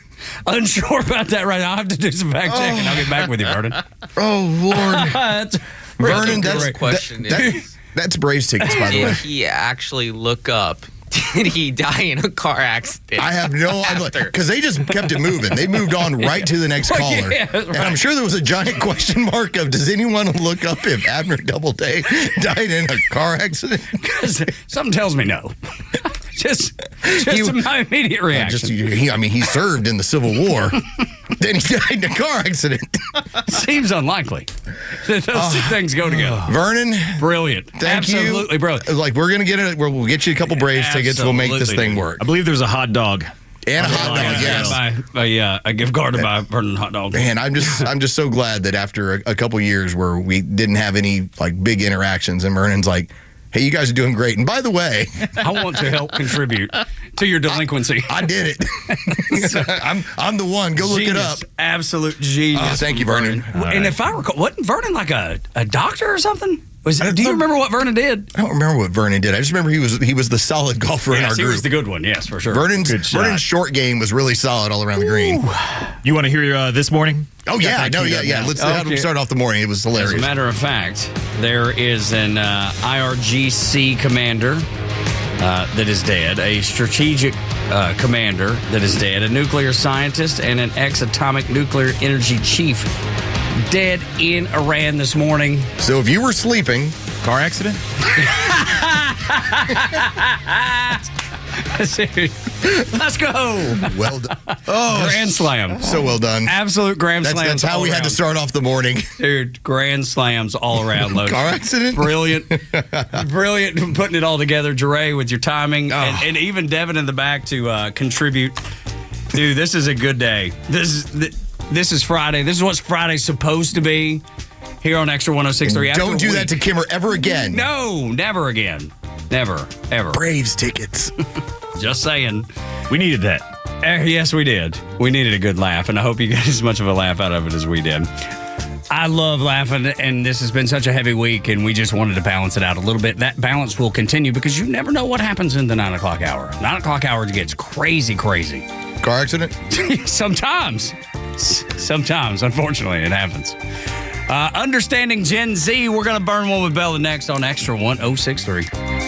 Unsure about that right now. I'll have to do some fact checking. I'll get back with you, Vernon. Oh, Lord. Vernon, that's a great question. That's Braves tickets, by the way. Did he actually look up? Did he die in a car accident? I have no idea. Because they just kept it moving. They moved on right to the next caller. Yeah, right. And I'm sure there was a giant question mark of, does anyone look up if Abner Doubleday died in a car accident? Because something tells me no. Just my immediate reaction. He served in the Civil War. Then he died in a car accident. Seems unlikely. Those 2 things go together. Vernon, brilliant. Thank you. Absolutely brilliant. Like, we're gonna get it. We'll get you a couple Braves tickets. We'll make this thing work. I believe there's a hot dog. And a hot dog, yes. A gift card to buy Vernon hot dog. Man, I'm just so glad that after a couple years where we didn't have any like big interactions, and Vernon's like, hey, you guys are doing great. And by the way, I want to help contribute to your delinquency. I did it. I'm the one. Go look it up. Absolute genius. Thank you, Vernon. And if I recall, wasn't Vernon like a doctor or something? Do you remember what Vernon did? I don't remember what Vernon did. I just remember he was the solid golfer in our group. He was the good one, yes, for sure. Vernon's short game was really solid all around the green. You want to hear this morning? Oh, yeah. Let's start off the morning. It was hilarious. As a matter of fact, there is an IRGC commander that is dead, a strategic commander that is dead, a nuclear scientist, and an ex-atomic nuclear energy chief dead in Iran this morning. So if you were sleeping... Car accident? Let's go. Well done. Oh, Grand slam. So well done. Absolute grand slams. That's how we had to start off the morning. Dude, grand slams all around, Logan. Car accident? Brilliant. Brilliant putting it all together. Jure with your timing. And even Devin in the back to contribute. Dude, this is a good day. This is Friday. This is what Friday's supposed to be here on Extra 106.3. Don't do that to Kimmer ever again. No, never again. Never, ever. Braves tickets. Just saying. We needed that. Yes, we did. We needed a good laugh, and I hope you got as much of a laugh out of it as we did. I love laughing, and this has been such a heavy week, and we just wanted to balance it out a little bit. That balance will continue because you never know what happens in the 9 o'clock hour. 9 o'clock hour gets crazy. Car accident? Sometimes, unfortunately, it happens. Understanding Gen Z, we're going to burn one with Bella next on Extra 106.3.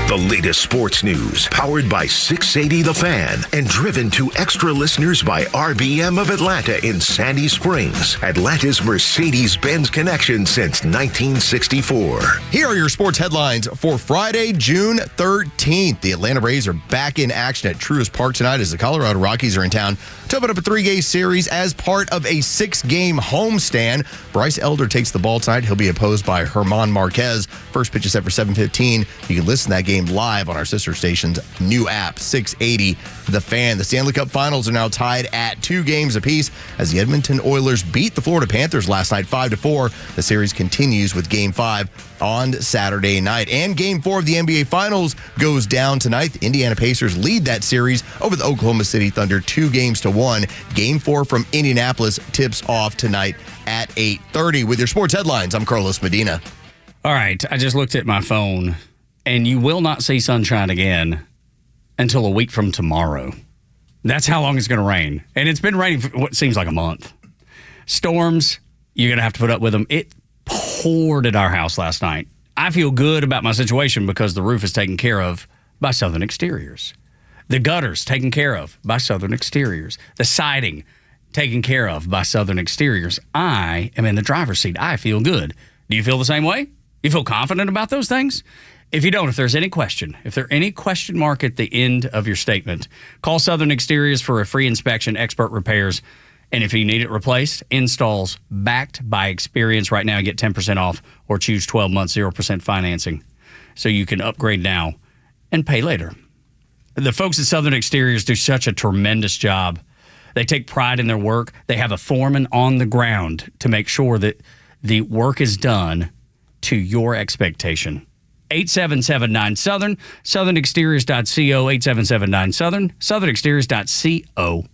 The latest sports news, powered by 680 The Fan, and driven to Extra listeners by RBM of Atlanta in Sandy Springs, Atlanta's Mercedes-Benz connection since 1964. Here are your sports headlines for Friday, June 13th. The Atlanta Braves are back in action at Truist Park tonight as the Colorado Rockies are in town to open up a 3-game series as part of a 6-game homestand. Bryce Elder takes the ball tonight. He'll be opposed by German Marquez. First pitch is set for 7:15. You can listen to that game live on our sister station's new app, 680 The Fan. The Stanley Cup Finals are now tied at 2 games apiece as the Edmonton Oilers beat the Florida Panthers last night 5-4. The series continues with Game 5 on Saturday night. And Game 4 of the NBA Finals goes down tonight. The Indiana Pacers lead that series over the Oklahoma City Thunder 2-1. Game 4 from Indianapolis tips off tonight at 8:30. With your sports headlines, I'm Carlos Medina. All right, I just looked at my phone, and you will not see sunshine again until a week from tomorrow. That's how long it's going to rain. And it's been raining for what seems like a month. Storms, you're going to have to put up with them. It poured at our house last night. I feel good about my situation because the roof is taken care of by Southern Exteriors. The gutters taken care of by Southern Exteriors. The siding taken care of by Southern Exteriors. I am in the driver's seat. I feel good. Do you feel the same way? You feel confident about those things? If you don't, if there's any question mark at the end of your statement, call Southern Exteriors for a free inspection, expert repairs, and if you need it replaced, installs backed by experience. Right now, get 10% off or choose 12 months, 0% financing. So you can upgrade now and pay later. The folks at Southern Exteriors do such a tremendous job. They take pride in their work. They have a foreman on the ground to make sure that the work is done to your expectation. 8779-SOUTHERN, southernexteriors.co, 8779-SOUTHERN, southernexteriors.co.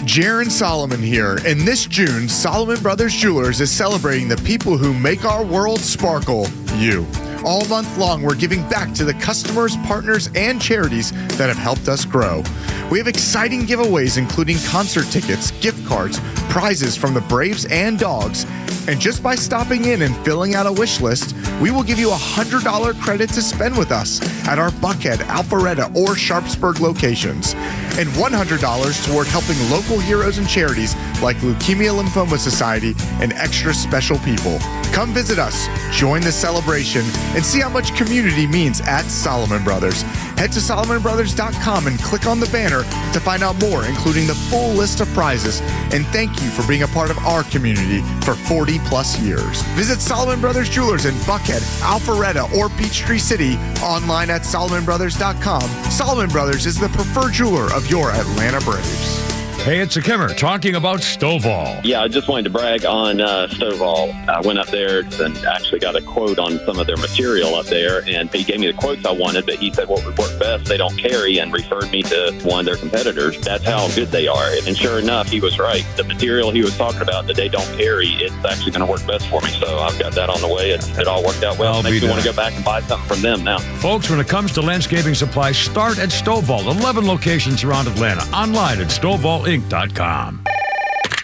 Jaron Solomon here, and this June, Solomon Brothers Jewelers is celebrating the people who make our world sparkle, you. All month long, we're giving back to the customers, partners, and charities that have helped us grow. We have exciting giveaways, including concert tickets, gift cards, prizes from the Braves and Dogs. And just by stopping in and filling out a wish list, we will give you a $100 credit to spend with us at our Buckhead, Alpharetta, or Sharpsburg locations, and $100 toward helping local heroes and charities like Leukemia Lymphoma Society and Extra Special People. Come visit us, join the celebration, and see how much community means at Solomon Brothers. Head to SolomonBrothers.com and click on the banner to find out more, including the full list of prizes. And thank you for being a part of our community for 40 plus years. Visit Solomon Brothers Jewelers in Buckhead, Alpharetta, or Peachtree City online at SolomonBrothers.com. Solomon Brothers is the preferred jeweler of your Atlanta Braves. Hey, it's a Kimmer talking about Stovall. Yeah, I just wanted to brag on Stovall. I went up there and actually got a quote on some of their material up there, and he gave me the quotes I wanted, but he said what would work best, they don't carry, and referred me to one of their competitors. That's how good they are. And sure enough, he was right. The material he was talking about that they don't carry, it's actually going to work best for me. So I've got that on the way. It all worked out well. It makes me want to go back and buy something from them now. Folks, when it comes to landscaping supplies, start at Stovall. 11 locations around Atlanta. Online at StovallInc.com.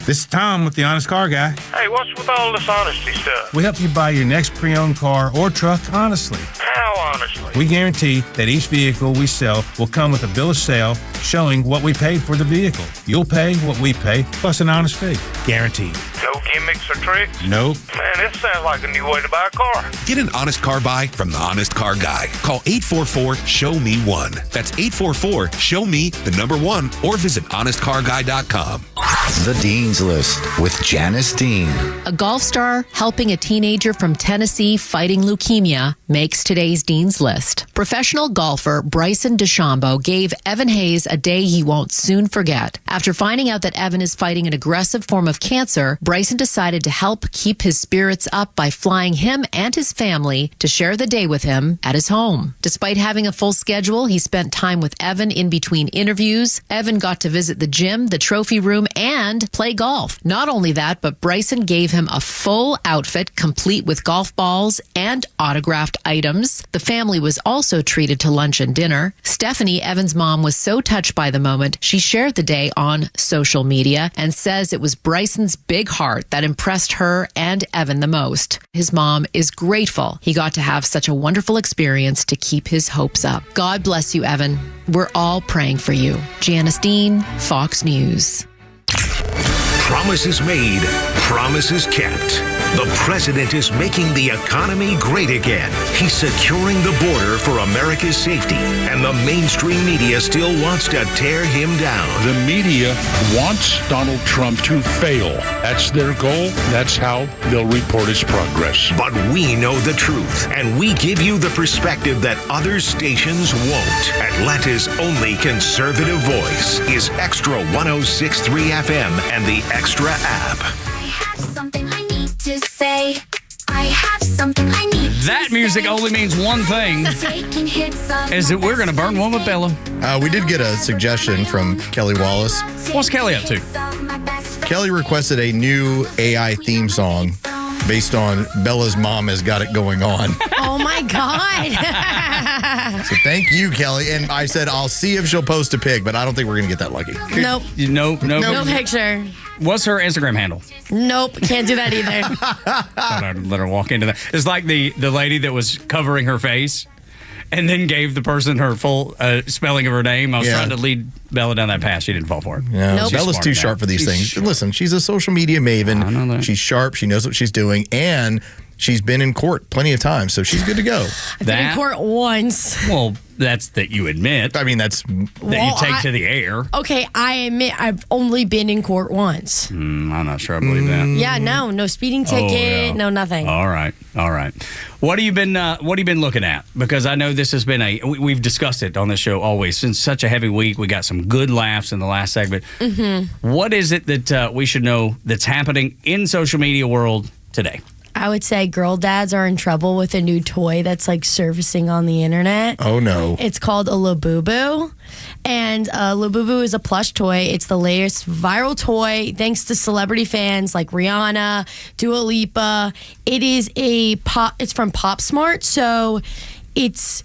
This is Tom with the Honest Car Guy. Hey, what's with all this honesty stuff? We help you buy your next pre-owned car or truck honestly. How honestly? We guarantee that each vehicle we sell will come with a bill of sale showing what we paid for the vehicle. You'll pay what we pay, plus an honest fee. Guaranteed. No gimmicks or tricks? Nope. Man, this sounds like a new way to buy a car. Get an honest car buy from the Honest Car Guy. Call 844-SHOW-ME-1. That's 844-SHOW-ME-1 or visit honestcarguy.com. The Dean's List with Janice Dean. A golf star helping a teenager from Tennessee fighting leukemia makes today's Dean's List. Professional golfer Bryson DeChambeau gave Evan Hayes a day he won't soon forget. After finding out that Evan is fighting an aggressive form of cancer, Bryson decided to help keep his spirits up by flying him and his family to share the day with him at his home. Despite having a full schedule, he spent time with Evan in between interviews. Evan got to visit the gym, the trophy room, and play golf. Not only that, but Bryson gave him a full outfit complete with golf balls and autographed items. The family was also treated to lunch and dinner. Stephanie, Evan's mom, was so touched by the moment, she shared the day on social media and says it was Bryson's big heart that impressed her and Evan the most. His mom is grateful he got to have such a wonderful experience to keep his hopes up. God bless you, Evan. We're all praying for you. Janice Dean, Fox News. Promises made, promises kept. The president is making the economy great again. He's securing the border for America's safety, and the mainstream media still wants to tear him down. The media wants Donald Trump to fail. That's their goal. That's how they'll report his progress. But we know the truth, and we give you the perspective that other stations won't. Atlanta's only conservative voice is Extra 106.3 FM and the Extra app. To say I have something I need. That music only means one thing, is that we're going to burn one with Bella. We did get a suggestion from Kelly Wallace. What's Kelly up to? Kelly requested a new AI theme song based on Bella's Mom Has Got It Going On. Oh, my God. So thank you, Kelly. And I said, I'll see if she'll post a pic, but I don't think we're going to get that lucky. Nope. No picture. What's her Instagram handle? Nope. Can't do that either. Thought I'd let her walk into that. It's like the lady that was covering her face and then gave the person her full spelling of her name. I was trying to lead Bella down that path. She didn't fall for it. No, Bella's too sharp for these things. Listen, she's a social media maven. I know that. She's sharp. She knows what she's doing. And she's been in court plenty of times, so she's good to go. I've been in court once. Well, that's that you admit. I mean, that's that you take to the air. Okay, I admit I've only been in court once. I'm not sure I believe that. Yeah, no speeding ticket, no nothing. All right. What have you been looking at? Because I know this has been we've discussed it on this show always. It's such a heavy week. We got some good laughs in the last segment. Mm-hmm. What is it that we should know that's happening in social media world today? I would say girl dads are in trouble with a new toy that's like surfacing on the internet. Oh, no. It's called a Labubu. And Labubu is a plush toy. It's the latest viral toy thanks to celebrity fans like Rihanna, Dua Lipa. It is it's from PopSmart, so it's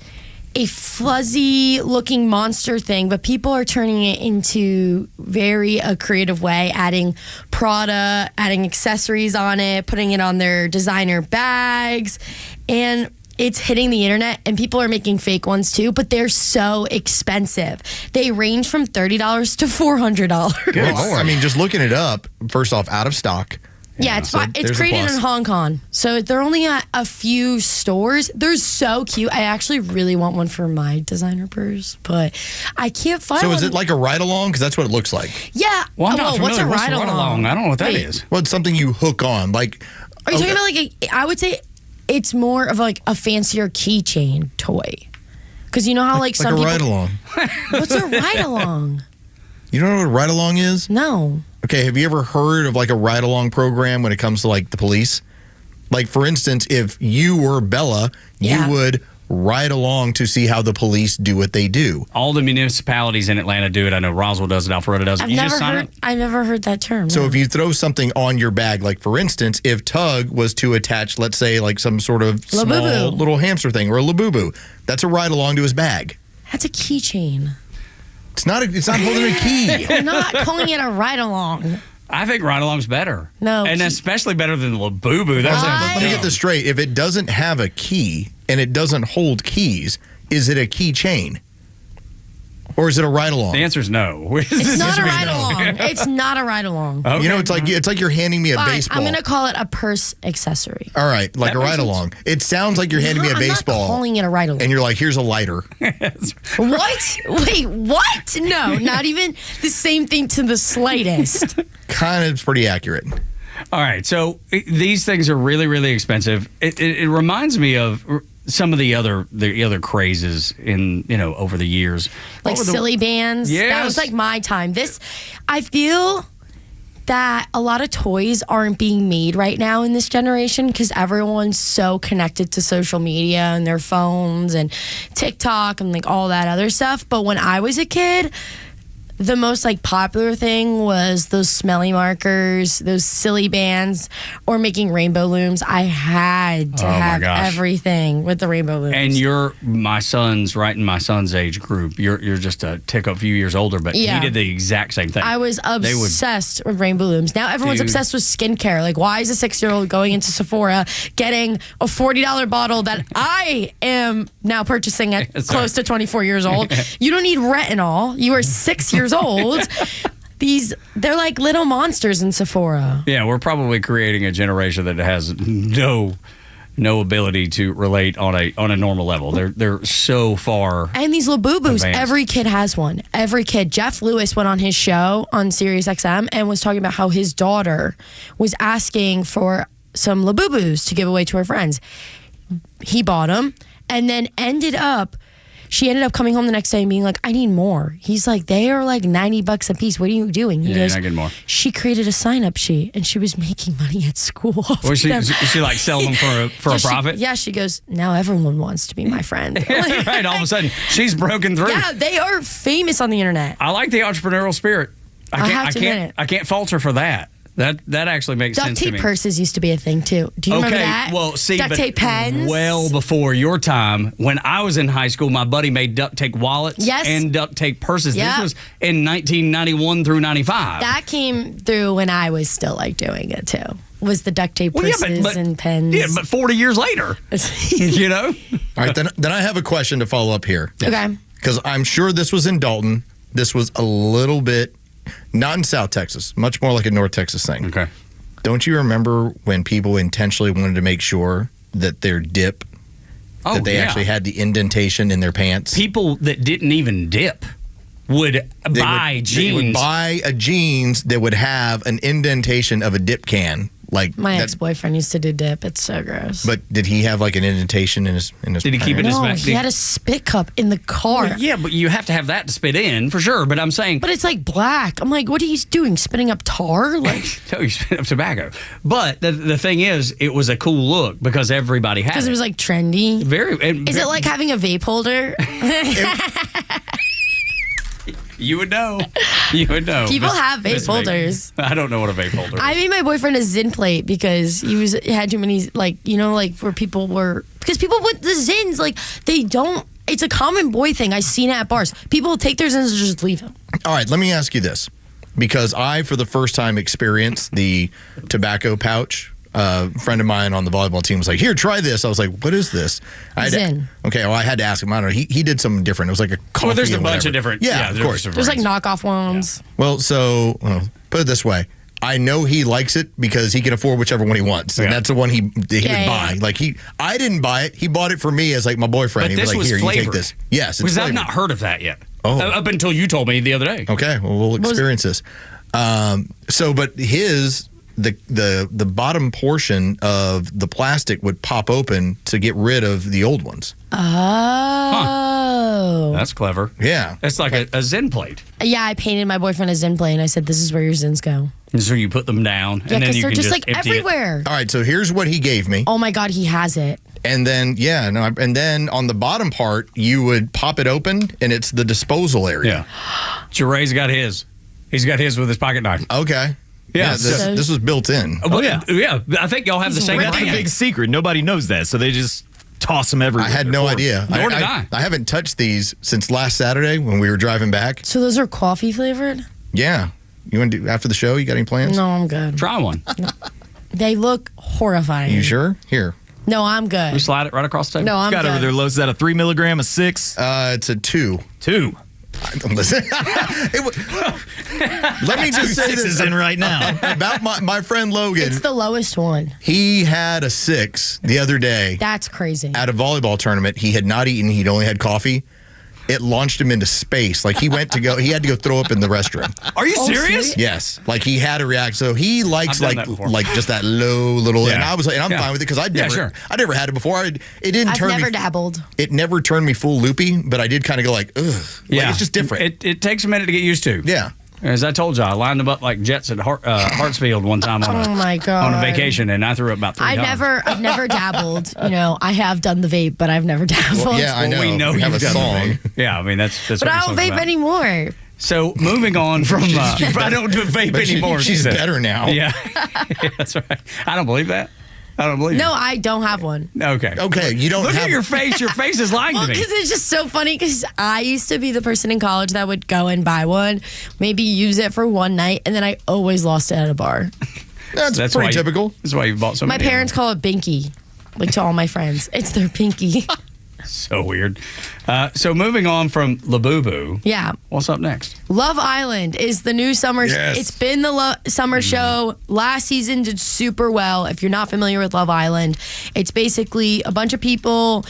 a fuzzy looking monster thing, but people are turning it into very creative way, adding Prada, adding accessories on it, putting it on their designer bags, and it's hitting the internet, and people are making fake ones too, but they're so expensive. They range from $30 to $400. Well, I mean, just looking it up, first off, out of stock. Yeah, it's created in Hong Kong. So they're only at a few stores. They're so cute. I actually really want one for my designer purse, but I can't find one. So is it like a ride-along? Because that's what it looks like. Yeah. Well, I'm not what's a familiar. ride-along? I don't know what that is. Well, it's something you hook on. Like, are you talking about like I would say it's more of like a fancier keychain toy. Because you know how like some a people... ride-along. What's a ride-along? You don't know what a ride-along is? No. Okay, have you ever heard of like a ride-along program when it comes to like the police? Like, for instance, if you were Bella, you would ride along to see how the police do what they do. All the municipalities in Atlanta do it. I know Roswell does it, Alpharetta does it. I've never heard that term. So if you throw something on your bag, like for instance, if Tug was to attach, let's say, like some sort of small little hamster thing or a Labubu, that's a ride along to his bag. That's a keychain. It's not holding a key. We're not calling it a ride along. I think Ride Along's better. No. And especially better than Labubu. Let me get this straight. If it doesn't have a key and it doesn't hold keys, is it a keychain? Or is it a ride-along? The answer is no. It's not a ride-along. It's not a ride-along. Okay. You know, it's like you're handing me a baseball. I'm going to call it a purse accessory. All right, like a ride-along. It sounds like you're handing me a baseball. I'm not calling it a ride-along. And you're like, here's a lighter. What? Wait, what? No, not even the same thing to the slightest. Kind of pretty accurate. All right, so these things are really, really expensive. It reminds me of some of the other crazes in over the years, like silly bands. Yes. That was like my time. I feel that a lot of toys aren't being made right now in this generation because everyone's so connected to social media and their phones and TikTok and like all that other stuff. But when I was a kid, the most like popular thing was those smelly markers, those silly bands, or making rainbow looms. I had to have everything with the rainbow looms. And you're my son's age group. You're just a few years older, but he did the exact same thing. I was obsessed with rainbow looms. Now everyone's obsessed with skincare. Like, why is a 6-year-old going into Sephora getting a $40 bottle that I am now purchasing at close to 24 years old? You don't need retinol. You are 6 years old. They're like little monsters in Sephora. Yeah, we're probably creating a generation that has no ability to relate on a normal level. They're so far. And these Labubus, advanced. every kid has one. Every kid. Jeff Lewis went on his show on Sirius XM and was talking about how his daughter was asking for some Labubus to give away to her friends. He bought them and then she ended up coming home the next day and being like, I need more. He's like, they are like $90 a piece. What are you doing? He goes, you're not getting more. She created a sign-up sheet and she was making money at school. Was she like selling them for a profit? Yeah, she goes, now everyone wants to be my friend. Right, all of a sudden, she's broken through. Yeah, they are famous on the internet. I like the entrepreneurial spirit. I can't fault her for that. That actually makes sense to me. Duct tape purses used to be a thing too. Do you remember that? Well, see, duct tape pens. Well before your time, when I was in high school, my buddy made duct tape wallets and duct tape purses. Yep. This was in 1991 through 95. That came through when I was still like doing it too. Was the duct tape purses and pens? Yeah, but 40 years later, you know. All right, then I have a question to follow up here. Okay. Because I'm sure this was in Dalton. This was a little bit. Not in South Texas, much more like a North Texas thing. Okay. Don't you remember when people intentionally wanted to make sure that their dip, that they actually had the indentation in their pants? People that didn't even dip would buy jeans. They would buy a jeans that would have an indentation of a dip can. Like my ex-boyfriend used to do dip. It's so gross. But did he have like an indentation in his Did he keep it in his back? He had a spit cup in the car. Well, yeah, but you have to have that to spit in for sure. But I'm saying, but it's like black. I'm like, what are you doing? Spitting up tar? Like, no, you spit up tobacco. But the thing is, it was a cool look because everybody had it. Because it was like trendy. Is it like having a vape holder? You would know. You would know. People have vape holders. I don't know what a vape holder is. I made my boyfriend a Zyn plate because he had too many, like, you know, like where people were, because people with the Zyns, like, they don't, it's a common boy thing. I've seen it at bars. People take their Zyns and just leave them. All right, let me ask you this. Because I, for the first time, experienced the tobacco pouch. A friend of mine on the volleyball team was like, here, try this. I was like, what is this? Zyn. Okay, well, I had to ask him. I don't know. He did something different. It was like a coffee. Well, there's a or bunch whatever. of different. Yeah, of course. There's like knockoff ones. Yeah. Well, so put it this way. I know he likes it because he can afford whichever one he wants. And that's the one he would buy. Yeah. Like I didn't buy it. He bought it for me as like my boyfriend. But He was like, here, flavored. you take this. Yes, it's because flavored. I've not heard of that yet. Oh. Up until you told me the other day. Okay, well, we'll experience this. But the bottom portion of the plastic would pop open to get rid of the old ones. Oh. That's clever. Yeah. It's like a Zyn plate. Yeah, I painted my boyfriend a Zyn plate and I said, this is where your Zyns go. And so you put them down. Yeah, and then because you they're can just like empty everywhere. All right, so here's what he gave me. Oh my God, he has it. And then, and then on the bottom part, you would pop it open and it's the disposal area. Yeah. Jeray's got his. He's got his with his pocket knife. Okay. Yeah, this was built in. Oh, yeah. I think y'all have the same That's thing. a big secret. Nobody knows that, so they just toss them everywhere. I had no idea. Nor did I. I haven't touched these since last Saturday when we were driving back. So those are coffee flavored? Yeah. You want to do after the show? You got any plans? No, I'm good. Try one. No. They look horrifying. You sure? Here. No, I'm good. We slide it right across the table. No, I'm got good. over there, Los. Is that a 3 milligram, a 6? It's a 2. 2. Listen, let me just say this in right now about my friend Logan. It's the lowest one. He had a 6 the other day. That's crazy. At a volleyball tournament. He had not eaten. He'd only had coffee. It launched him into space. Like he had to go throw up in the restroom. Are you serious? Yes. Like he had to react. So he likes like just that low little. Yeah. And I was like, and I'm fine with it because I never had it before. It didn't I've turn never me. dabbled. It never turned me full loopy, but I did kind of go like, ugh. Like, it's just different. It takes a minute to get used to. Yeah. As I told you, I lined them up like jets at Hartsfield one time Oh my God. on a vacation, and I threw up about 3 times. I've never dabbled. You know, I have done the vape, but I've never dabbled. Well, yeah, I know. We know we have you've a done the song. vape. Yeah, I mean that's But what I the don't song's vape about. anymore. So moving on from, I don't do vape But anymore. she's she said. better now. Yeah. Yeah, that's right. I don't believe that. I don't believe No, it. I don't have one. Okay. Okay, you don't Look have at your face. Your face is lying Well, to me. because it's just so funny because I used to be the person in college that would go and buy one, maybe use it for one night, and then I always lost it at a bar. That's why pretty typical. That's why you bought so My many. parents call it binky, like to all my friends. It's their pinky. So weird. So moving on from Labubu. Yeah. What's up next? Love Island is the new summer. Yes. It's been the summer show. Last season did super well. If you're not familiar with Love Island, it's basically a bunch of people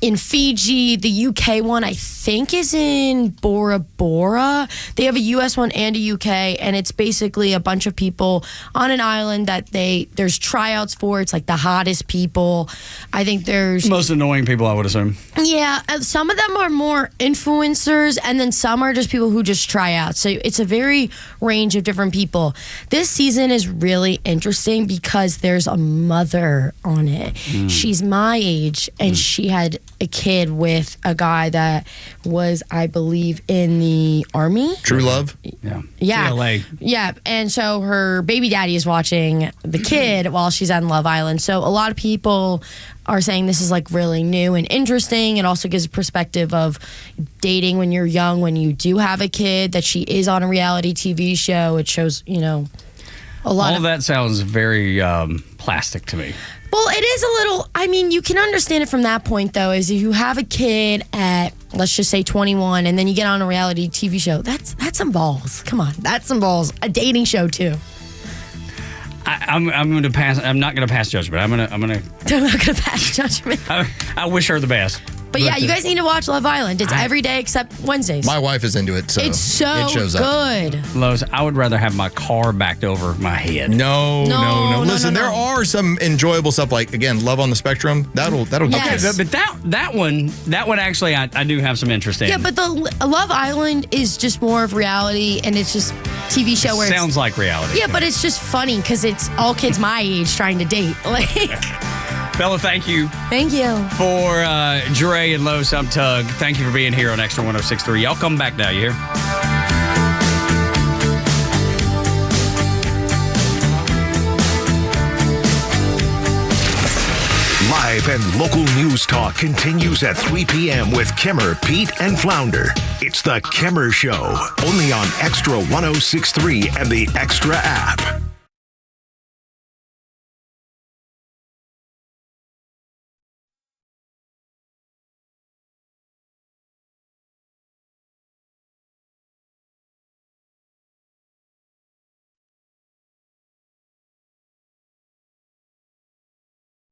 in Fiji. The UK one, I think, is in Bora Bora. They have a US one and a UK, and it's basically a bunch of people on an island that there's tryouts for. It's like the hottest people. I think there's Most annoying people, I would assume. yeah, some of them are more influencers, and then some are just people who just try out. So it's a very range of different people. This season is really interesting because there's a mother on it. She's my age, and she had a kid with a guy that was, I believe, in the Army. True Love. Yeah. Yeah. TLA. Yeah. And so her baby daddy is watching the kid while she's on Love Island. So a lot of people are saying this is like really new and interesting. It also gives a perspective of dating when you're young, when you do have a kid, that she is on a reality TV show. It shows, a lot All of of that sounds very plastic to me. Well, it is a little, you can understand it from that point, though, is if you have a kid at, let's just say 21, and then you get on a reality TV show, that's some balls. Come on, that's some balls. A dating show, too. I'm going to pass. I'm not going to pass judgment. I'm going to. I'm not going to pass judgment. I wish her the best. But yeah, you guys need to watch Love Island. It's every day except Wednesdays. My wife is into it, so it's so it shows up. good. Lowe's, I would rather have my car backed over my head. No. Listen, no. there are some enjoyable stuff like, again, Love on the Spectrum. That'll get Yes. us. But that one actually, I do have some interest in. Yeah, but the Love Island is just more of reality, and it's just TV show where sounds like reality. Yeah, but it's just funny because it's all kids my age trying to date. Like, Bella, thank you. Thank you. For Dre and Los, I'm Tug. Thank you for being here on Extra 106.3. Y'all come back now, you hear? Live and local news talk continues at 3 p.m. with Kimmer, Pete, and Flounder. It's the Kimmer Show, only on Extra 106.3 and the Extra app.